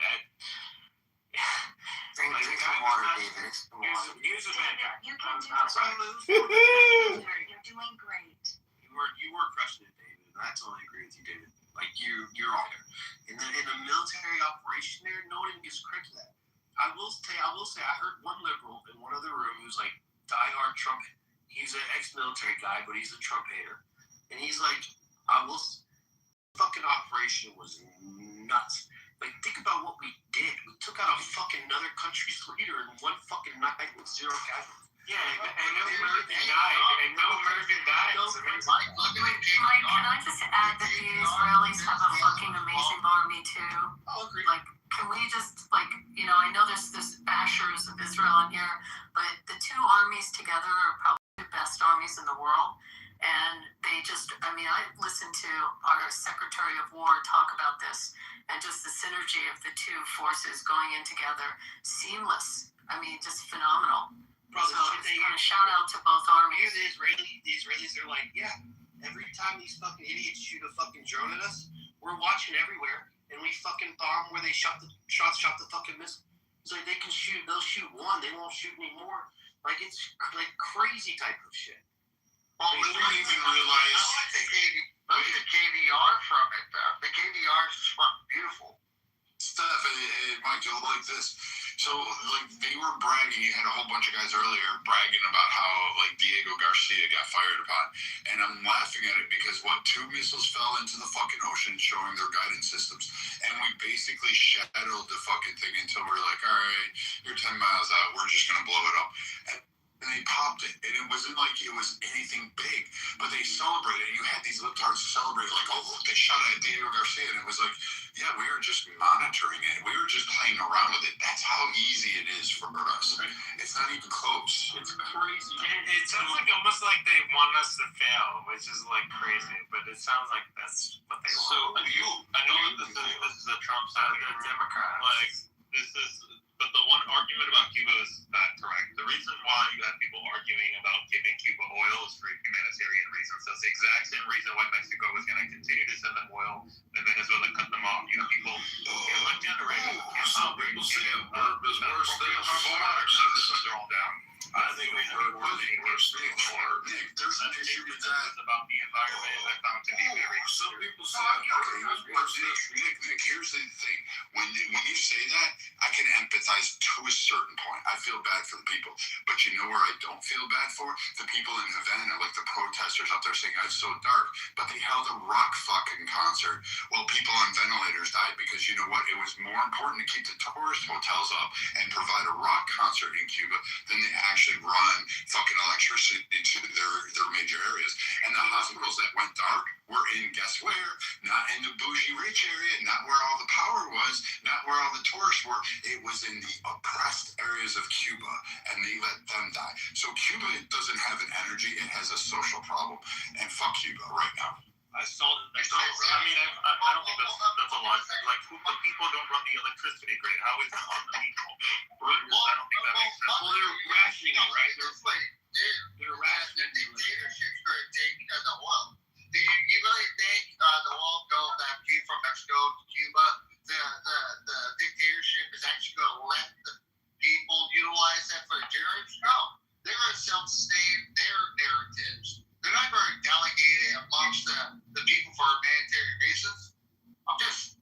Speaker 22: drink some water, David.
Speaker 17: Use a bad guy.
Speaker 2: You can do it. You're doing great.
Speaker 16: You were crushing it, David. And I totally agree with you, David. Like you're on there. In the military operation there, no one even gives credit to that. I will say, I heard one liberal in one other room who's like diehard Trump. He's an ex-military guy, but he's a Trump hater, and he's like, fucking operation was nuts. Like, think about what we did. We took out a fucking another country's leader in one fucking night with 0 casualties.
Speaker 17: Yeah, and no American died. And no American died.
Speaker 2: Mike, can I just add that the Israelis have a fucking amazing army too?
Speaker 16: I'll agree.
Speaker 2: Like, can we just, like, I know there's bashers of Israel in here, but the two armies together are probably the best armies in the world. And they just, I listened to our Secretary of War talk about this, and just the synergy of the two forces going in together, seamless. Just phenomenal.
Speaker 16: Bro,
Speaker 2: so shout out to both armies.
Speaker 16: The Israelis are like, yeah, every time these fucking idiots shoot a fucking drone at us, we're watching everywhere, and we fucking bomb where they shot the fucking missile. So they'll shoot one, they won't shoot anymore. Like, it's like crazy type of shit.
Speaker 21: Well, we didn't even realize.
Speaker 1: Look at the KVR from it, though. The KVR is fucking beautiful.
Speaker 21: Steph and Mike, you'll like this. So, like, they were bragging. You had a whole bunch of guys earlier bragging about how, like, Diego Garcia got fired upon. And I'm laughing at it because, 2 missiles fell into the fucking ocean showing their guidance systems. And we basically shadowed the fucking thing until we're like, all right, you're 10 miles out. We're just going to blow it up. And they popped it. And it wasn't like it was anything big. But they celebrated. You had these libtards celebrate, like, oh, look, they shot at Diego Garcia. And it was like, yeah, we were just monitoring it. We were just playing around with it. That's how easy it is for us. It's not even close. It's crazy.
Speaker 17: It sounds like almost like they want us to fail, which is like crazy. But it sounds like that's what they want.
Speaker 21: So
Speaker 17: I know that this is the Trump side, the Democrats. Like this is, but the one argument about Cuba is not correct. The reason why you have people arguing about giving Cuba oil is for humanitarian reasons. That's the exact same reason why Mexico was going to continue to send them oil and Venezuela cut them off. You know, people can't look generating, can't celebrate, can't worse than they're all down. I think we heard worse than
Speaker 21: Nick, there's an issue with that.
Speaker 17: About the environment I found to be very.
Speaker 21: Some people say, Nick, here's the thing. When you say that, I can empathize to a certain point. I feel bad for the people. But you know where I don't feel bad for? The people in Havana, like the protesters out there saying, oh, it's so dark. But they held a rock fucking concert while people on ventilators died because you know what? It was more important to keep the tourist hotels up and provide a rock concert in Cuba than they actually run fucking electricity to their major areas. And the hospitals that went dark were in, guess where? Not in the bougie rich area, not where all the power was, not where all the tourists were. It was in the oppressed areas of Cuba, and they let them die. So Cuba doesn't have an energy, it has a social problem. And fuck Cuba right now.
Speaker 17: I saw that. I mean, I don't think that's a lot. Like, the people don't run the electricity grid. How is that on the people? I don't think that makes sense. Well, they're rationing it, right? They're rationing it.
Speaker 1: Dictatorship's going to take the oil. Do you really think the oil that came from Mexico to Cuba, the dictatorship is actually going to let the people utilize that for the generators? No. They're going to self-sustain their narratives. They're not going to delegate it amongst the people for humanitarian reasons. I'm just.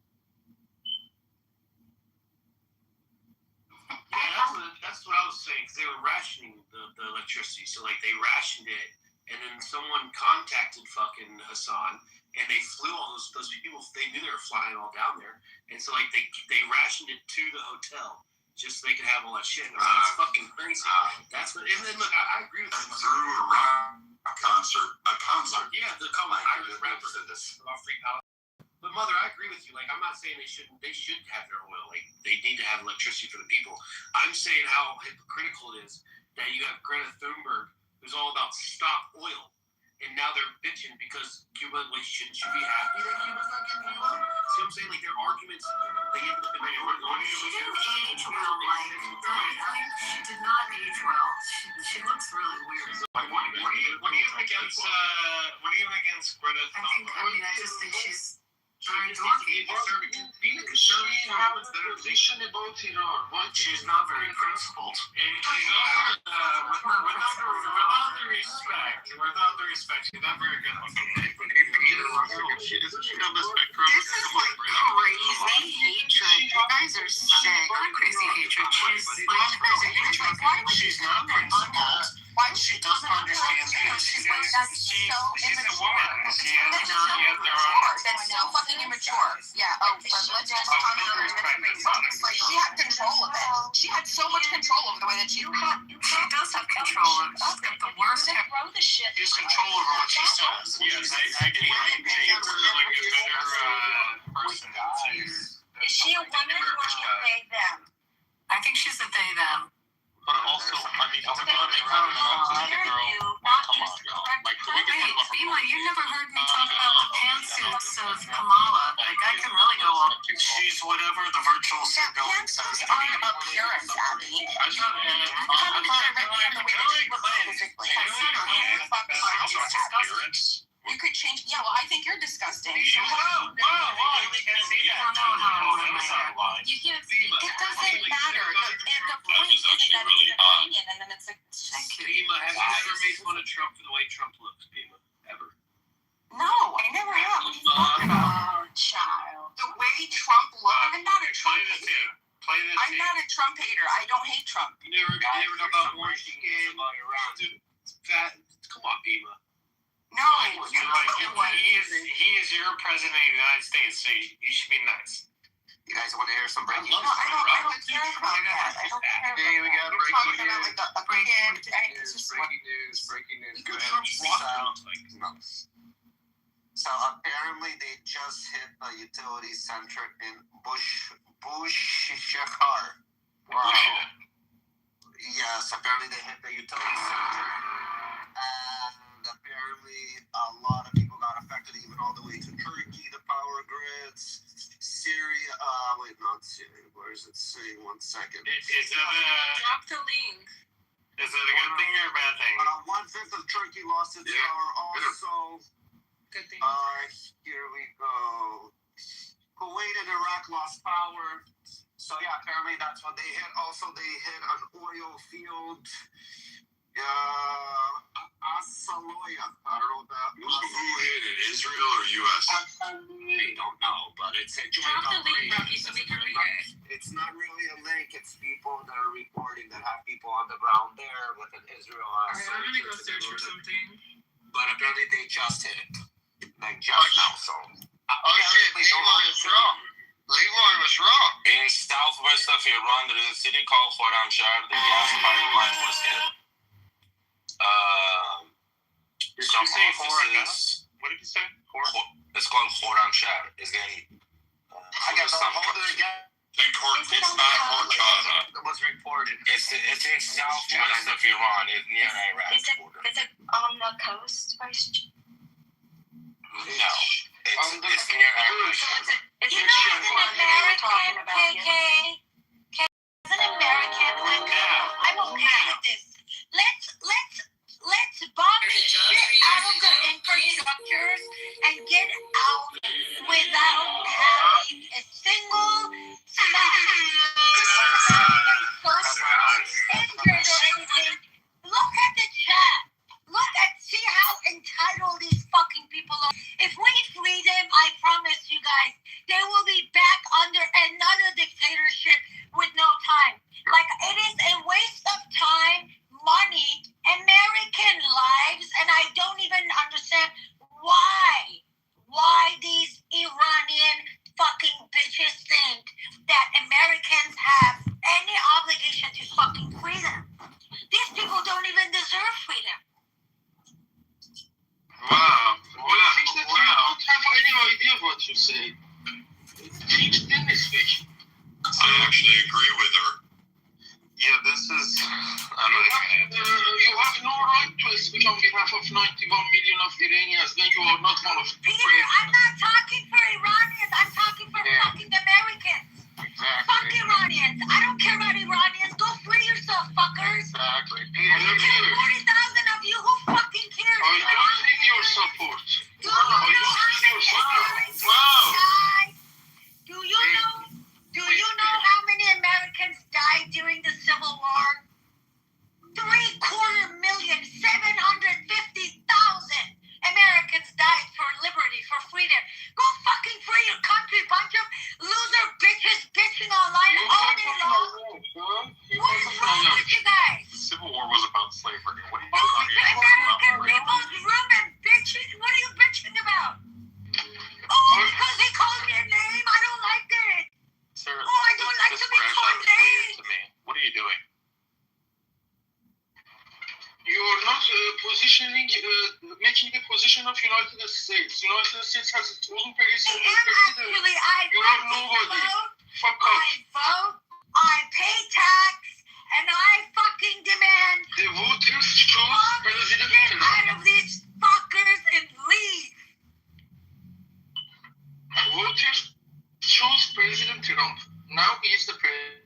Speaker 17: Yeah, that's what I was saying. Because they were rationing the electricity. So, like, they rationed it, and then someone contacted fucking Hassan, and they flew all those people. They knew they were flying all down there, and so like they rationed it to the hotel just so they could have all that shit. And it's fucking crazy. That's what. And then look, I agree with them.
Speaker 21: Through a rock concert.
Speaker 17: Yeah, the Irish rappers did this about free power. But mother, I agree with you. Like, I'm not saying they should have their oil. Like, they need to have electricity for the people. I'm saying how hypocritical it is that you have Greta Thunberg, who's all about stop oil, and now they're bitching because Cuba, like, shouldn't you be happy that Cuba's not getting oil? See what I'm saying? Like, their arguments, they end up in the
Speaker 2: She didn't age well, like, she did not age well. She looks really weird.
Speaker 17: What do you have against Greta Thunberg?
Speaker 2: I just think she's very dorky.
Speaker 17: Being a conservative,
Speaker 8: they shouldn't vote in her.
Speaker 17: She's not very principled. And she's also, without the respect, she's not very good looking.
Speaker 2: This is like crazy hatred. You guys are sick. Not crazy hatred. She's like crazy hatred. Why would
Speaker 21: she's not principled?
Speaker 2: Why
Speaker 21: she doesn't understand
Speaker 2: that? She's like, that's so immature. That's so fucking immature. Yeah. Oh, but let's just talk about her. Like, she had control of it. She had so much control over the way that she does have control of it. She's got the worst.
Speaker 21: She's control over what she says.
Speaker 17: Yes, I agree. She's like a better person to.
Speaker 2: Is she a woman or is she a they them? I think she's a they them.
Speaker 3: But also, I mean, I'm gonna make her
Speaker 2: Fema, you never heard me talk about the pantsuits of Kamala. Like, I can really go on.
Speaker 21: She's whatever the virtual civilian says.
Speaker 2: Pantsuits aren't appearance, Abby.
Speaker 7: You could change. Yeah, well, I think you're disgusting.
Speaker 17: You can't say that.
Speaker 7: You can't. It doesn't matter. The point is that it's an opinion, and then it's like.
Speaker 16: Bima, have you ever made fun of Trump for the way Trump looks, Bima? Ever?
Speaker 7: No, I never have. Oh, child. The way Trump looks. I'm not a Trump hater. I'm not a Trump hater. I don't hate Trump.
Speaker 16: You never know about orange skin, fat. Come on, Bima.
Speaker 7: No,
Speaker 17: he is your president of the United States, so you should be nice.
Speaker 12: You guys want to hear some breaking news?
Speaker 7: No, I don't care about that. I don't care about
Speaker 12: Hey, we got
Speaker 7: that.
Speaker 12: breaking
Speaker 7: You're talking about like a kid. It's just
Speaker 12: breaking news. Go ahead. So apparently they just hit a utility center in Bushshire. Wow. Yes, apparently they hit the utility center. And apparently a lot of people got affected, even all the way to Turkey, the power grids. Syria, not Syria. Where is it saying? 1 second.
Speaker 2: Drop the link.
Speaker 17: Is it a good thing or a bad thing?
Speaker 12: 1/5 of Turkey lost its power also.
Speaker 2: Good thing.
Speaker 12: Here we go. Kuwait and Iraq lost power. So yeah, apparently that's what they hit. Also, they hit an oil field. Asaloya. I don't know what that
Speaker 19: Who hit it? Israel or U.S.?
Speaker 12: I don't know, but it's a joint operation. It's not really a link. It's people that are reporting that have people on the ground there with an Israel.
Speaker 2: Alright, I'm gonna go search for something.
Speaker 12: But apparently they just hit it. Like just now, so.
Speaker 15: Shit, Leroy was wrong. Leroy was wrong.
Speaker 19: In southwest of Iran, there is a city called Khorramshahr. The gas pipeline was hit. Some offices.
Speaker 17: What did you say?
Speaker 19: It's called Khorramshahr. It's getting.
Speaker 12: I got the holder again.
Speaker 19: It's not Horchana.
Speaker 12: It was reported.
Speaker 19: It's in southwest of Iran. It's near Iraq.
Speaker 5: Is it on the coast?
Speaker 19: No. It's near Iraq.
Speaker 18: You know, as an American, KK, as an American, I'm okay with this. Let's bomb the shit out of the infrastructures and get out without having a single injured or anything. Look at the chat. See how entitled these fucking people are. If we free them, I promise you guys, they will be back under another dictatorship with no time. Like, it is a waste of time, money, American lives, and I don't even understand why these Iranian fucking bitches think that Americans have any obligation to fucking free them. These people don't even deserve freedom.
Speaker 8: Wow. I think that you don't have any idea what you say. It's Dennis fish.
Speaker 19: I actually agree with her.
Speaker 17: Yeah, this is.
Speaker 8: You have no right to speak on behalf of 91 million of Iranians. Then you are not one of them.
Speaker 18: Peter, I'm not talking for Iranians. I'm talking for fucking Americans.
Speaker 12: Exactly.
Speaker 18: Fuck Iranians. I don't care about Iranians. Go free yourself, fuckers.
Speaker 12: Exactly.
Speaker 18: There's 40,000 of you. Who fucking cares?
Speaker 8: I don't need your support.
Speaker 18: Do you know how many Americans died during the Civil War? 750,000 Americans died for liberty, for freedom. Go fucking free your country, bunch of loser bitches bitching online all day long. What is wrong with you guys?
Speaker 17: The Civil War was about slavery. What are you
Speaker 18: American people's room and bitching. What are you bitching about? Oh, because he called me a name. I don't like it.
Speaker 17: Sir,
Speaker 18: I don't like to be called names.
Speaker 17: What are you doing?
Speaker 8: You are not making the position of United States. United States has its own president. You are nobody. Fuck off.
Speaker 18: I vote, I pay tax, and I fucking demand
Speaker 8: the voters chose President
Speaker 18: Trump out of these fuckers and leave.
Speaker 8: Voters chose President Trump. Now he is the president.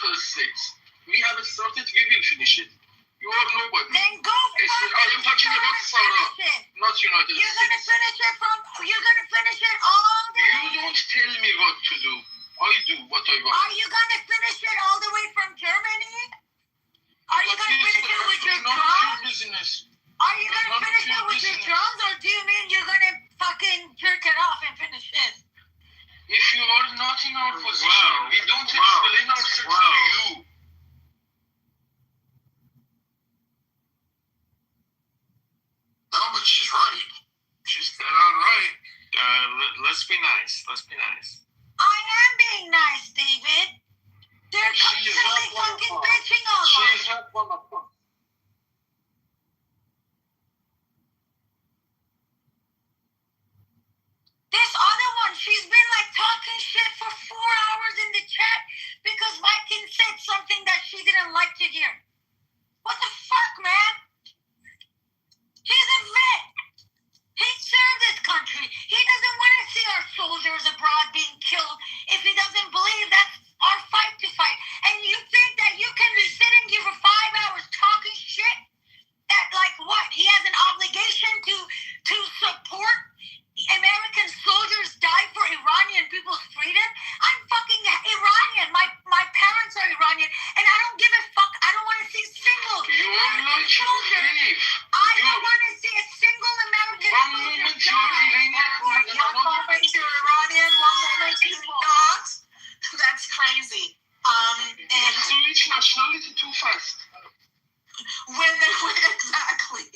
Speaker 8: United States. We haven't started, we will finish it. You are nobody.
Speaker 18: Then go
Speaker 8: I am talking about Sarah, not United States.
Speaker 18: You're gonna finish it all the way.
Speaker 8: You don't tell me what to do. I do what I want.
Speaker 18: Are you gonna finish it all the way from Germany? Are you gonna finish it with your drones?
Speaker 8: Business.
Speaker 18: Are you gonna finish it with your drones, or do you mean you're gonna fucking jerk it off and finish it?
Speaker 8: If you are not in our position, we don't explain ourselves to you.
Speaker 19: No, but she's right. She's dead on right.
Speaker 17: Let's be nice. Let's be nice.
Speaker 18: I am being nice, David. They're constantly fucking bitching on us.
Speaker 8: She's not one of them.
Speaker 18: This other one, she's been like talking shit for 4 hours in the chat because Viking said something that she didn't like to hear. What the fuck, man? He's a vet. He served this country. He doesn't want to see our soldiers abroad being killed if he doesn't believe that's our fight to fight. And you think that you can be sitting here for 5 hours talking shit? That like what? He has an obligation to support American soldiers die for Iranian people's freedom? I'm fucking Iranian. My parents are Iranian, and I don't give a fuck. I don't want to see single American soldiers. I don't want to see a single American soldier die.
Speaker 7: One moment you're Iranian, one moment you're not. That's crazy. And
Speaker 8: switch nationality too fast.
Speaker 7: When exactly.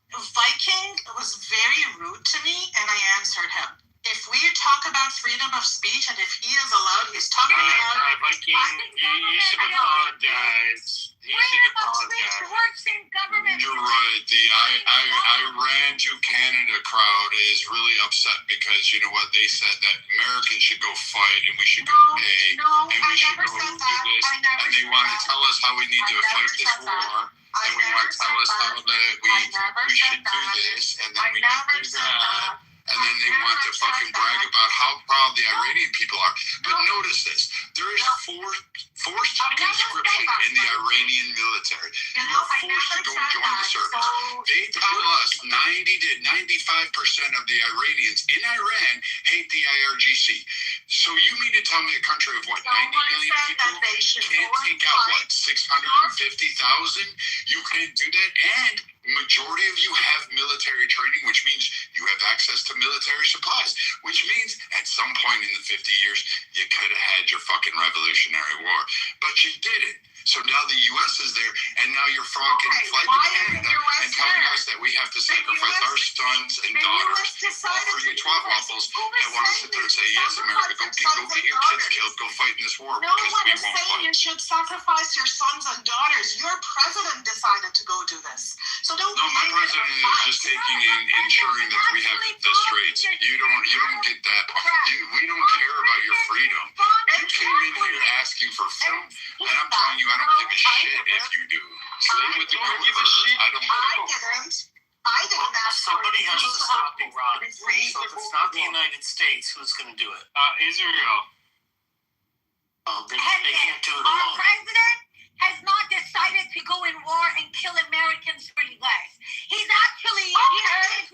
Speaker 7: Viking was very rude to me, and I answered him. If we talk about freedom of speech, and if he is allowed, he's talking about
Speaker 17: Viking, you should apologize.
Speaker 18: Freedom of speech works in government.
Speaker 19: You're right. The I ran to Canada crowd is really upset because you know what they said that Americans should go fight and we should go pay and we should go do this and they want to tell us how we need to fight this war. And we want to tell us how that we should do this, and then we can do that. And then they want to fucking brag about how proud the Iranian people are. But notice this. There is forced conscription in the Iranian military. You are forced to go join the service. They tell us 90 to 95% of the Iranians in Iran hate the IRGC. So you mean to tell me a country of what, 90 million people can't take out, what, 650,000? You can't do that? And majority of you have military training, which means you have access to military supplies, which means at some point in the 50 years, you could have had your fucking Revolutionary War, but you didn't. So now the U.S. is there, and now you're fucking flight to Canada and telling us that we have to sacrifice our sons and daughters for you twat waffles that want to sit there and say, yes, America, go get your kids killed, go fight in this war
Speaker 7: no
Speaker 19: because
Speaker 7: one
Speaker 19: we
Speaker 7: is
Speaker 19: won't
Speaker 7: saying
Speaker 19: fight.
Speaker 7: you should sacrifice your sons and daughters. Your president decided to go do this. So don't.
Speaker 19: No, my president is just taking in ensuring that we have the straits. You don't get that part. We don't care about your freedom. You came in here asking for freedom, and I'm telling you, I don't give a shit if you do. Stay with the universe. I don't care.
Speaker 7: I didn't ask.
Speaker 17: Somebody has to stop Iran. So if it's not the United States, who's going to do it? Israel. They can't do it
Speaker 18: Our
Speaker 17: alone.
Speaker 18: president has not decided to go in war and kill Americans for you guys. He's actually he's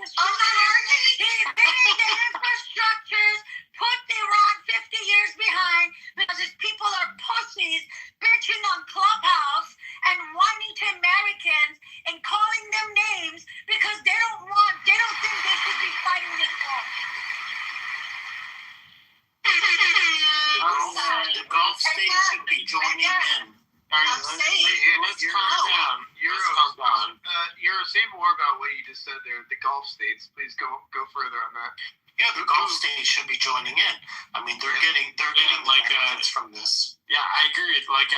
Speaker 18: building the infrastructures, put Iran 50 years behind because his people are pussies bitching on Clubhouse and whining to Americans and calling them names because they don't think they should be fighting this war.
Speaker 17: The Gulf states should be joining in. Let's calm down.
Speaker 9: You're a saying more about what you just said there. The Gulf states. Please go further on that.
Speaker 17: Yeah, the Gulf states should be joining in. I mean, they're getting like benefits from this. Yeah, I agree. Like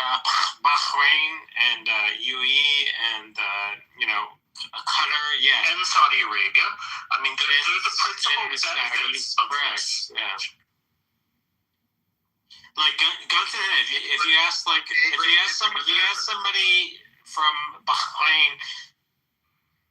Speaker 17: Bahrain and UAE and Qatar, yeah, and Saudi Arabia. I mean, they're the principal benefits of this. Yeah. Like, go to it. If you ask somebody from Bahrain.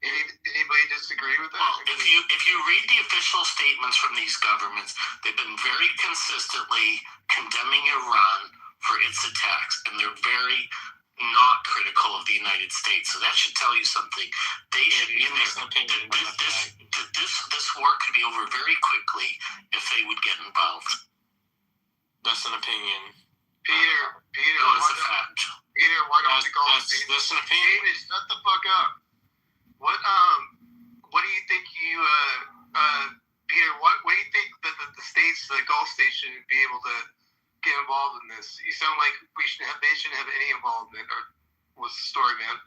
Speaker 9: Anybody disagree with that?
Speaker 17: Well, if you read the official statements from these governments, they've been very consistently condemning Iran
Speaker 1: for its attacks, and they're very not critical of the United States. So that should tell you something. They should be in this war could be over very quickly if they would get involved.
Speaker 17: That's an opinion.
Speaker 9: Peter,
Speaker 1: No, it's a fact.
Speaker 9: Peter, why don't the Gulf states?
Speaker 17: That's an opinion.
Speaker 9: David, shut the fuck up. What do you think Peter, what do you think that the states, the Gulf states, should be able to get involved in this? You sound like they shouldn't have any involvement. Or what's the story, man?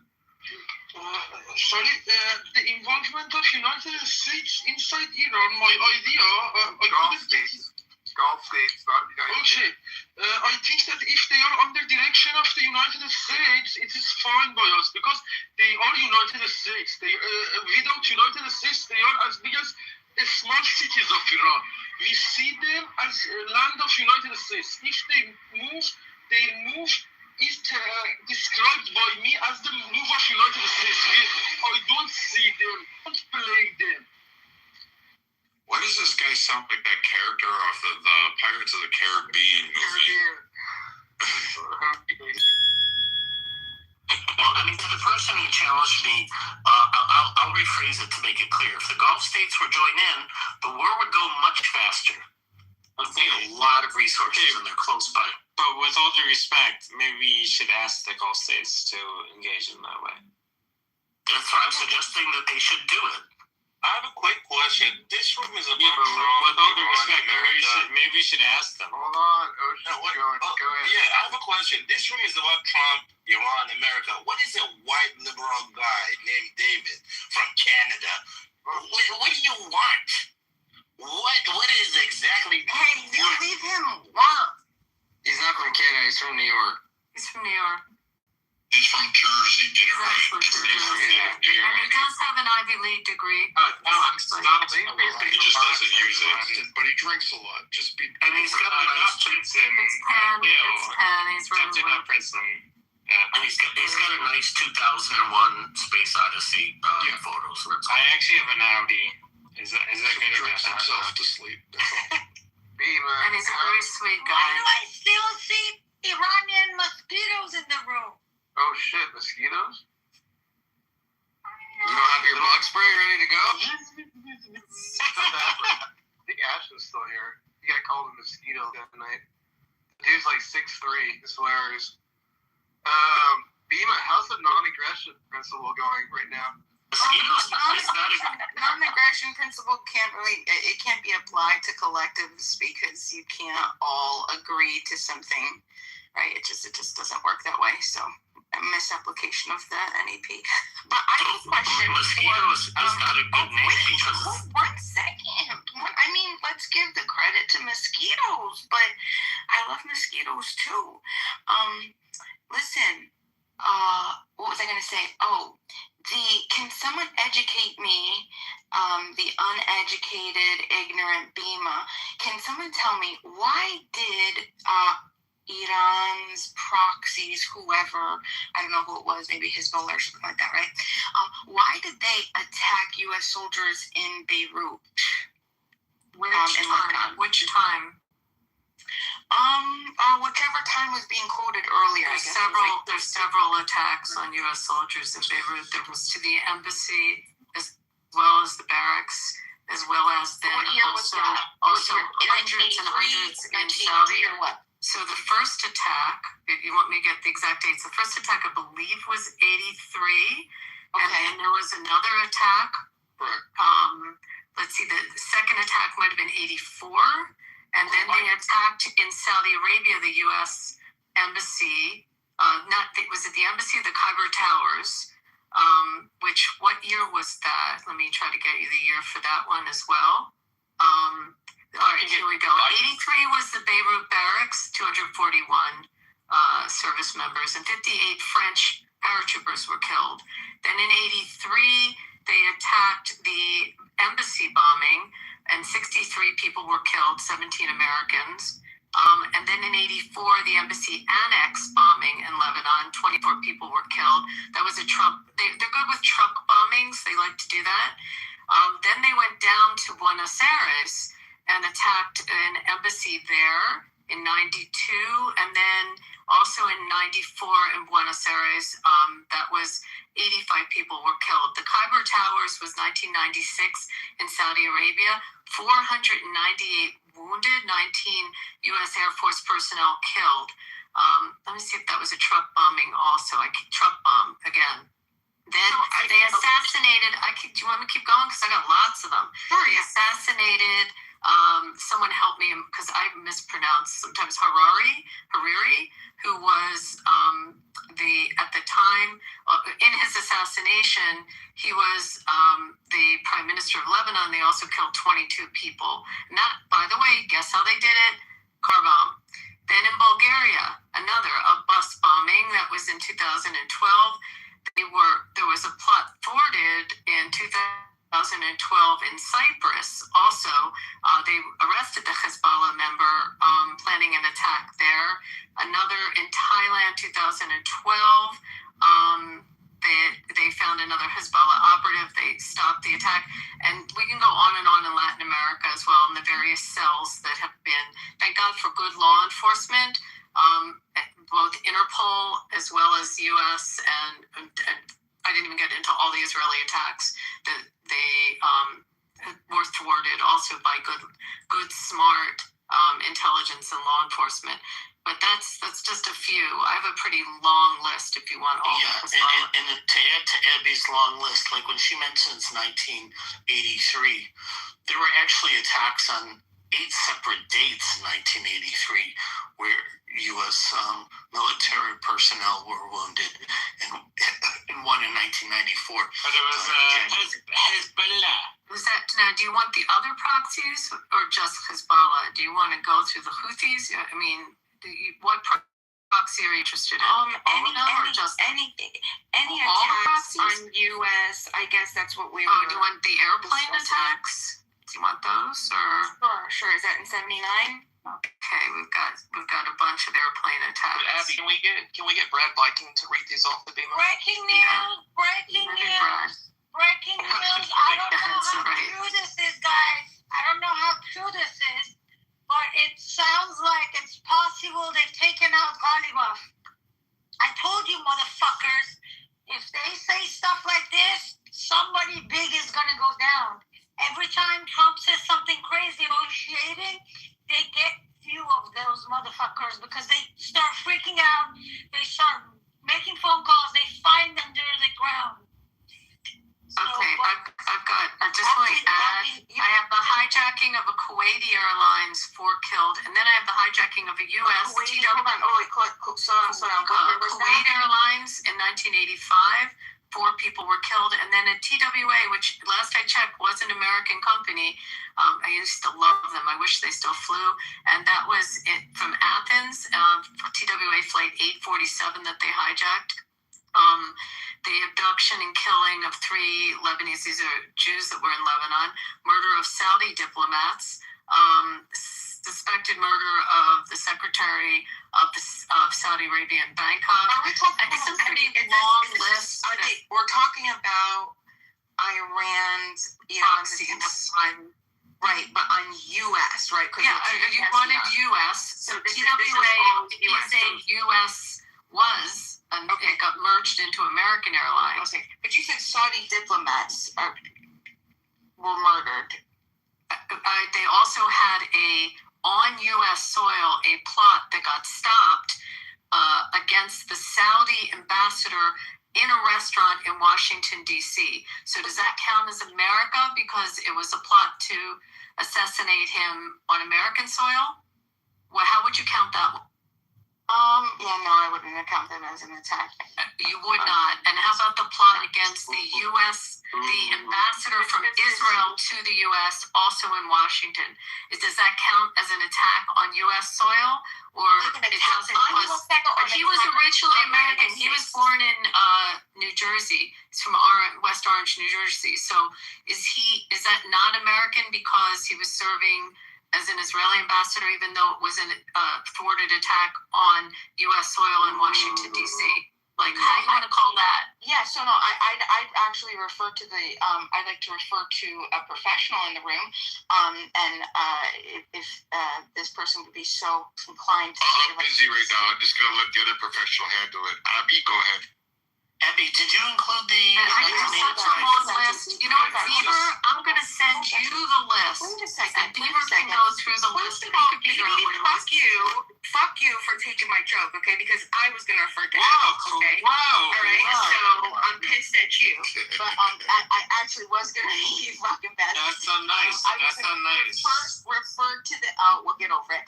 Speaker 8: Sorry, the involvement of United States inside Iran, my idea,
Speaker 9: Gulf states, not United States.
Speaker 8: I think that if they are under direction of the United States, it is fine by us because they are United States. They without United States, they are as big as small cities of Iran. We see them as land of United States. If they move, their move is described by me as the move of United States. I don't see them, don't play them.
Speaker 19: Why does this guy sound like that character off of the Pirates of the Caribbean movie?
Speaker 1: Well, I mean, to the person who challenged me, I'll rephrase it to make it clear. If the Gulf states were joined in, the war would go much faster. There'd be a lot of resources, and they're close by.
Speaker 17: But with all due respect, maybe you should ask the Gulf states to engage in that way.
Speaker 1: That's why I'm suggesting that they should do it.
Speaker 19: I have a quick question. This room is about
Speaker 17: Trump. With all due respect, maybe you should ask them.
Speaker 9: Hold on, Ocean. Go ahead.
Speaker 19: Yeah, I have a question. This room is about Trump, Iran, America. What is a white liberal guy named David from Canada? What do you want? What is exactly?
Speaker 7: Hey, you leave him alone.
Speaker 22: He's not from Canada. He's from New York.
Speaker 2: He's from New York.
Speaker 19: He's from Jersey. Get it right.
Speaker 2: And he does have an Ivy League degree.
Speaker 19: He just doesn't use it, but he drinks a lot.
Speaker 1: And he's got a nice
Speaker 17: Princeton.
Speaker 2: He's really
Speaker 17: not Princeton.
Speaker 1: And he's got a nice 2001 Space Odyssey photo. So
Speaker 17: I actually have an Audi. Is that good?
Speaker 19: Drinks himself to sleep.
Speaker 2: And he's a very sweet guy.
Speaker 7: Why do I still see Iranian mosquitoes in the room?
Speaker 9: Oh shit, mosquitoes?
Speaker 22: You don't have your bug spray ready to go?
Speaker 9: I think Ashton's still here. He got called a mosquito the other night. The dude's like 6'3". It's hilarious. Bima, how's the non-aggression principle going right now?
Speaker 7: Non-aggression principle can't be applied to collectives because you can't all agree to something, right? It just doesn't work that way. So a misapplication of the NAP. But I have a question.
Speaker 1: Mosquitoes is not a good name because...
Speaker 7: 1 second. I mean, let's give the credit to mosquitoes, but I love mosquitoes too. Listen, what was I going to say? Can someone educate me, the uneducated, ignorant Bima? Can someone tell me why did Iran's proxies, whoever, I don't know who it was, maybe Hezbollah or something like that, right? Why did they attack U.S. soldiers in Beirut?
Speaker 2: Which time?
Speaker 7: Whichever time was being quoted earlier.
Speaker 2: There's several attacks on U.S. soldiers in Beirut. There was to the embassy as well as the barracks, as well as then also hundreds and hundreds in Saudi.
Speaker 7: Or what?
Speaker 2: So the first attack, if you want me to get the exact dates, the first attack I believe was 83, and then there was another attack. Let's see, the second attack might have been 84, and then they attacked in Saudi Arabia, the U.S. embassy. Was it the embassy of the Kitover Towers? What year was that? Let me try to get you the year for that one as well. All right, here we go. 83 was the Beirut barracks, 241 service members, and 58 French paratroopers were killed. Then in 83, they attacked the embassy bombing, and 63 people were killed, 17 Americans. And then in 84, the embassy annex bombing in Lebanon, 24 people were killed. That was a Trump. They're good with truck bombings. They like to do that. Then they went down to Buenos Aires and attacked an embassy there in 92, and then also in 94 in Buenos Aires, that was 85 people were killed. The Khyber Towers was 1996 in Saudi Arabia, 498 wounded, 19 U.S. Air Force personnel killed. Let me see if that was a truck bombing also. Truck bomb again. Then they assassinated, do you want me to keep going? Because I got lots of them. Sure. They assassinated, someone help me because I mispronounce sometimes, Hariri, who was at the time, in his assassination, he was the prime minister of Lebanon. They also killed 22 people. And that, by the way, guess how they did it? Car bomb. Then in Bulgaria, a bus bombing that was in 2012. There was a plot thwarted in 2012 in Cyprus. Also, they arrested the Hezbollah member planning an attack there. Another in Thailand, 2012. They found another Hezbollah operative. They stopped the attack. And we can go on in Latin America as well, in the various cells that have been, thank God for good law enforcement, both Interpol as well as U.S. and I didn't even get into all the Israeli attacks that they were thwarted also by good smart intelligence and law enforcement. But that's just a few. I have a pretty long list if you want all.
Speaker 8: Yeah, and to add to Abby's long list, like when she mentions 1983, there were actually attacks on 8 separate dates in 1983 where U.S. Military personnel were wounded, and one in 1994.
Speaker 17: But it was Hezbollah.
Speaker 2: Was that, now, do you want the other proxies or just Hezbollah? Do you want to go through the Houthis? I mean, what proxy are you interested in?
Speaker 7: Any attacks on U.S., I guess that's what we were.
Speaker 2: Do you want the airplane attacks? Do you want those, or?
Speaker 7: Sure. Is that in 79?
Speaker 2: Okay, we've got a bunch of airplane attacks.
Speaker 22: But Abby, can we get Brad Viking to read these off the beam?
Speaker 18: Breaking news! Breaking news! I don't know how true this is, guys. I don't know how true this is, but it sounds like it's possible they've taken out Ghalibaf. I told you, motherfuckers, if they say stuff like this, somebody big is gonna go down. Every time Trump says something crazy negotiating, they get few of those motherfuckers because they start freaking out. They start making phone calls. They find them under the ground.
Speaker 2: Okay, I just want to add, I have the hijacking of a Kuwaiti Airlines, 4 killed, and then I have the hijacking of a U.S.
Speaker 7: Kuwait
Speaker 2: Airlines in 1985. 4 people were killed, and then a TWA, which last I checked was an American company. I used to love them. I wish they still flew. And that was from Athens, TWA Flight 847 that they hijacked. The abduction and killing of 3 Lebanese, these are Jews that were in Lebanon, murder of Saudi diplomats, suspected murder of the Secretary of Saudi Arabia in Bangkok. It's a pretty long list.
Speaker 7: We're talking about Iran's
Speaker 2: proxies.
Speaker 7: Right, but on U.S., right?
Speaker 2: Yeah, you wanted U.S. So TWA is a U.S. was, and it got merged into American Airlines.
Speaker 7: Okay, but you said Saudi diplomats were murdered.
Speaker 2: They also had on U.S. soil a plot that got stopped against the Saudi ambassador in a restaurant in Washington, D.C. So does that count as America because it was a plot to assassinate him on American soil? Well, how would you count that one?
Speaker 7: I wouldn't count that as an attack.
Speaker 2: You would not. And how about the plot against the U.S., the ambassador from Israel to the U.S., also in Washington? Does that count as an attack on U.S. soil? Or it doesn't? But he was originally American. He was born in New Jersey. He's from West Orange, New Jersey. So is that not American because he was serving as an Israeli ambassador, even though it was a thwarted attack on U.S. soil in Washington, D.C.? Like, how do you want to call that?
Speaker 7: Yeah, so no, I'd actually refer to I'd like to refer to a professional in the room, and if this person would be so inclined to.
Speaker 19: I'm busy right now. I'm just gonna let the other professional handle it. Abby, go ahead.
Speaker 10: Abby, did you include the?
Speaker 2: I have such a long list. You know what, Beaver? I'm going to send you the list.
Speaker 7: Wait a second.
Speaker 2: And Beaver can go through the list.
Speaker 7: First of all, fuck you for taking my joke, okay? Because I was going to refer to Abby, okay?
Speaker 10: Wow.
Speaker 7: All right, so I'm pissed at you. But I actually was going to make you fucking bad.
Speaker 10: That's so nice. That's so nice.
Speaker 7: Refer to the, we'll get over it.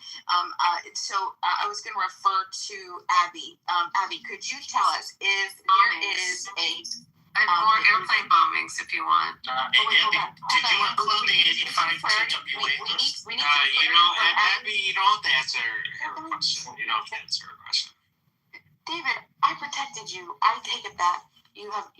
Speaker 7: So I was going to refer to Abby. Abby, could you tell us if there is
Speaker 2: more airplane bombings if you want.
Speaker 10: Abby, did you include the 85 TWA list? Abby, you don't have to answer her question. You don't have to answer her question.
Speaker 7: David, I protected you. I take it back. You have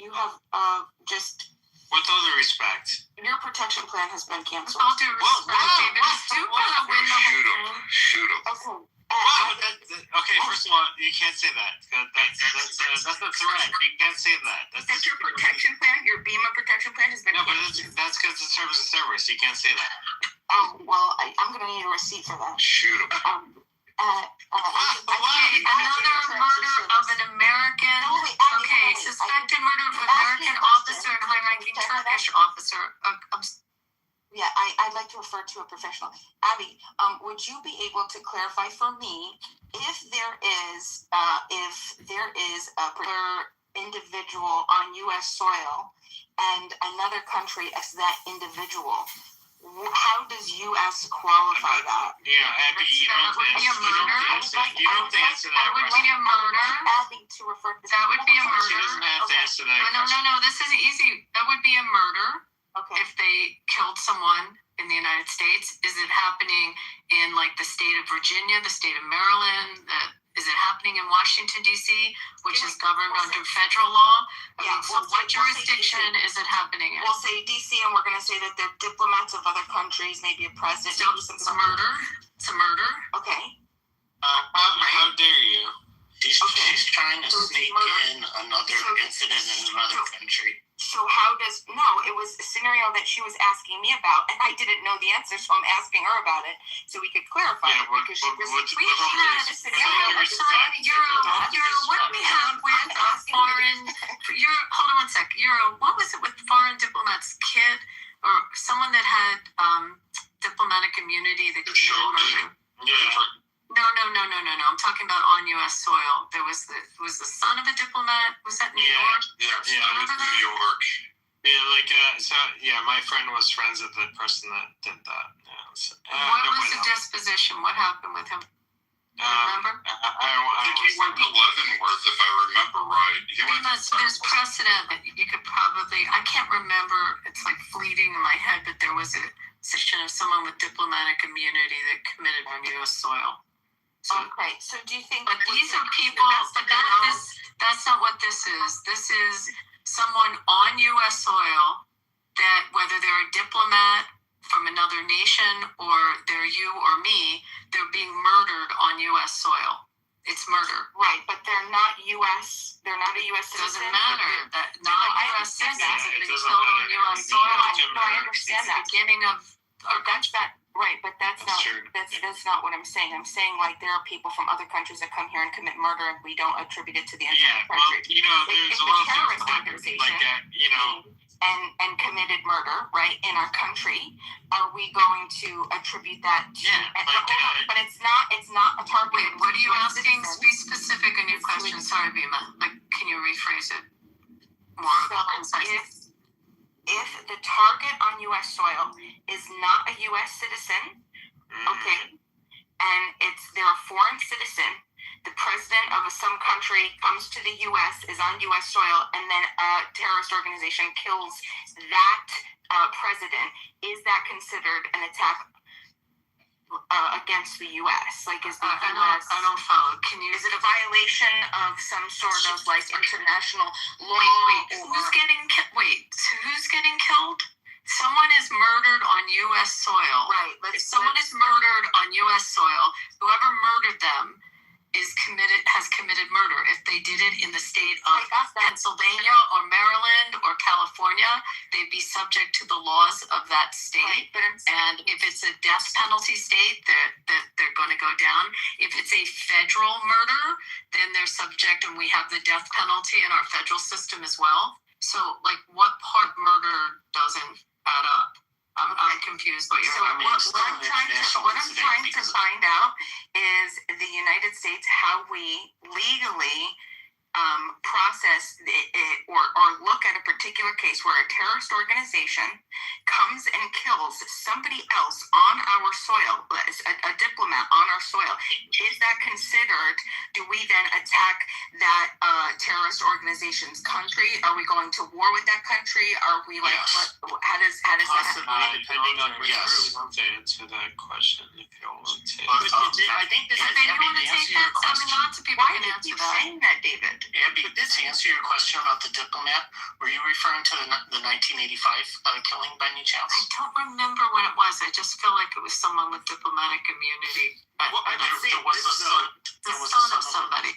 Speaker 7: just.
Speaker 10: With all due respect.
Speaker 7: Your protection plan has been canceled.
Speaker 2: With all due respect, David, is Duke gonna win the whole thing?
Speaker 19: Shoot him.
Speaker 10: Okay, first of all, you can't say that. That's not threat. You can't say that.
Speaker 7: That's your protection plan. Your BEMA protection plan has been.
Speaker 10: No, but that's because it serves as a service. You can't say that.
Speaker 7: Oh well, I'm gonna need a receipt for that.
Speaker 19: Shoot him.
Speaker 2: Another murder of an American. Suspected murder of an American officer and high-ranking Turkish officer.
Speaker 7: Yeah, I'd like to refer to a professional. Abby, would you be able to clarify for me if there is a particular individual on U.S. soil and another country as that individual? How does U.S. qualify that?
Speaker 10: Yeah, Abby, you don't have to answer that.
Speaker 2: That would be a murder.
Speaker 7: Abby, to refer to
Speaker 2: that would be a murder.
Speaker 10: She doesn't have to answer that.
Speaker 2: No. This is easy. That would be a murder.
Speaker 7: Okay.
Speaker 2: If they killed someone in the United States, is it happening in like the state of Virginia, the state of Maryland? Is it happening in Washington, D.C., which is governed under federal law? What jurisdiction is it happening in?
Speaker 7: We'll say D.C., and we're going to say that they're diplomats of other countries, maybe a president.
Speaker 2: So it's a murder. It's a murder.
Speaker 7: Okay.
Speaker 10: How dare you?
Speaker 14: She's trying to sneak in another incident in another country.
Speaker 7: So how does it was a scenario that she was asking me about, and I didn't know the answer, so I'm asking her about it so we could clarify it because she was
Speaker 2: what we have with foreign. Hold on one sec. What was it with foreign diplomats? Kid or someone that had diplomatic immunity that committed murder.
Speaker 10: Yeah.
Speaker 2: No. I'm talking about on U.S. soil. There was the son of a diplomat. Was that New York?
Speaker 19: Yeah, it was New York.
Speaker 10: Yeah, my friend was friends with the person that did that.
Speaker 2: What was the disposition? What happened with him? Remember?
Speaker 19: I think he went to Leavenworth, if I remember right.
Speaker 2: There's precedent that you could probably. I can't remember. It's like fleeting in my head, but there was a situation of someone with diplomatic immunity that committed on U.S. soil.
Speaker 7: Okay, so do you think?
Speaker 2: But these are people. But that's not what this is. This is someone on U.S. soil that, whether they're a diplomat from another nation or they're you or me, they're being murdered on U.S. soil. It's murder.
Speaker 7: Right, but they're not U.S. They're not a U.S. citizen.
Speaker 2: Doesn't matter. That non-U.S. citizens have been killed on U.S. soil.
Speaker 7: No, I understand that.
Speaker 2: Beginning of.
Speaker 7: That's that. Right, but that's not what I'm saying. I'm saying like there are people from other countries that come here and commit murder, and we don't attribute it to the entire country.
Speaker 10: There's a lot of
Speaker 7: terrorist organization and committed murder, right, in our country. Are we going to attribute that to? But it's not a target.
Speaker 2: Wait, what are you asking? Be specific in your question. Sorry, Bima. Like, can you rephrase it more concisely?
Speaker 7: If the target on U.S. soil is not a U.S. citizen, okay, and they're a foreign citizen, the president of some country comes to the U.S., is on U.S. soil, and then a terrorist organization kills that president, is that considered an attack against the U.S.? Like, is the U.S.
Speaker 2: I don't follow.
Speaker 7: Is it a violation of some sort of like international law?
Speaker 2: Wait. Who's getting killed? Someone is murdered on U.S. soil.
Speaker 7: Right.
Speaker 2: If someone is murdered on U.S. soil, whoever murdered them has committed murder. If they did it in the state of Pennsylvania or Maryland or California, they'd be subject to the laws of that state. And if it's a death penalty state, they're going to go down. If it's a federal murder, then they're subject, and we have the death penalty in our federal system as well. So, like, what part murder doesn't add up? I'm confused what you're
Speaker 7: saying. What I'm trying to find out is the United States, how we legally process or look at a particular case where a terrorist organization comes and kills somebody else on our soil, a diplomat on our soil. Is that considered? Do we then attack that terrorist organization's country? Are we going to war with that country? Are we like,
Speaker 17: yes.
Speaker 7: How does that happen?
Speaker 17: Depending on which route to answer that question, if you want to.
Speaker 8: I think this is
Speaker 2: you want to take that? I mean, lots of people can answer that.
Speaker 7: Saying that, David?
Speaker 8: Abby, to answer your question about the diplomat, were you referring to the 1985 killing by any chance?
Speaker 2: I don't remember when it was. I just feel like it was someone with diplomatic immunity.
Speaker 8: It was the son of somebody.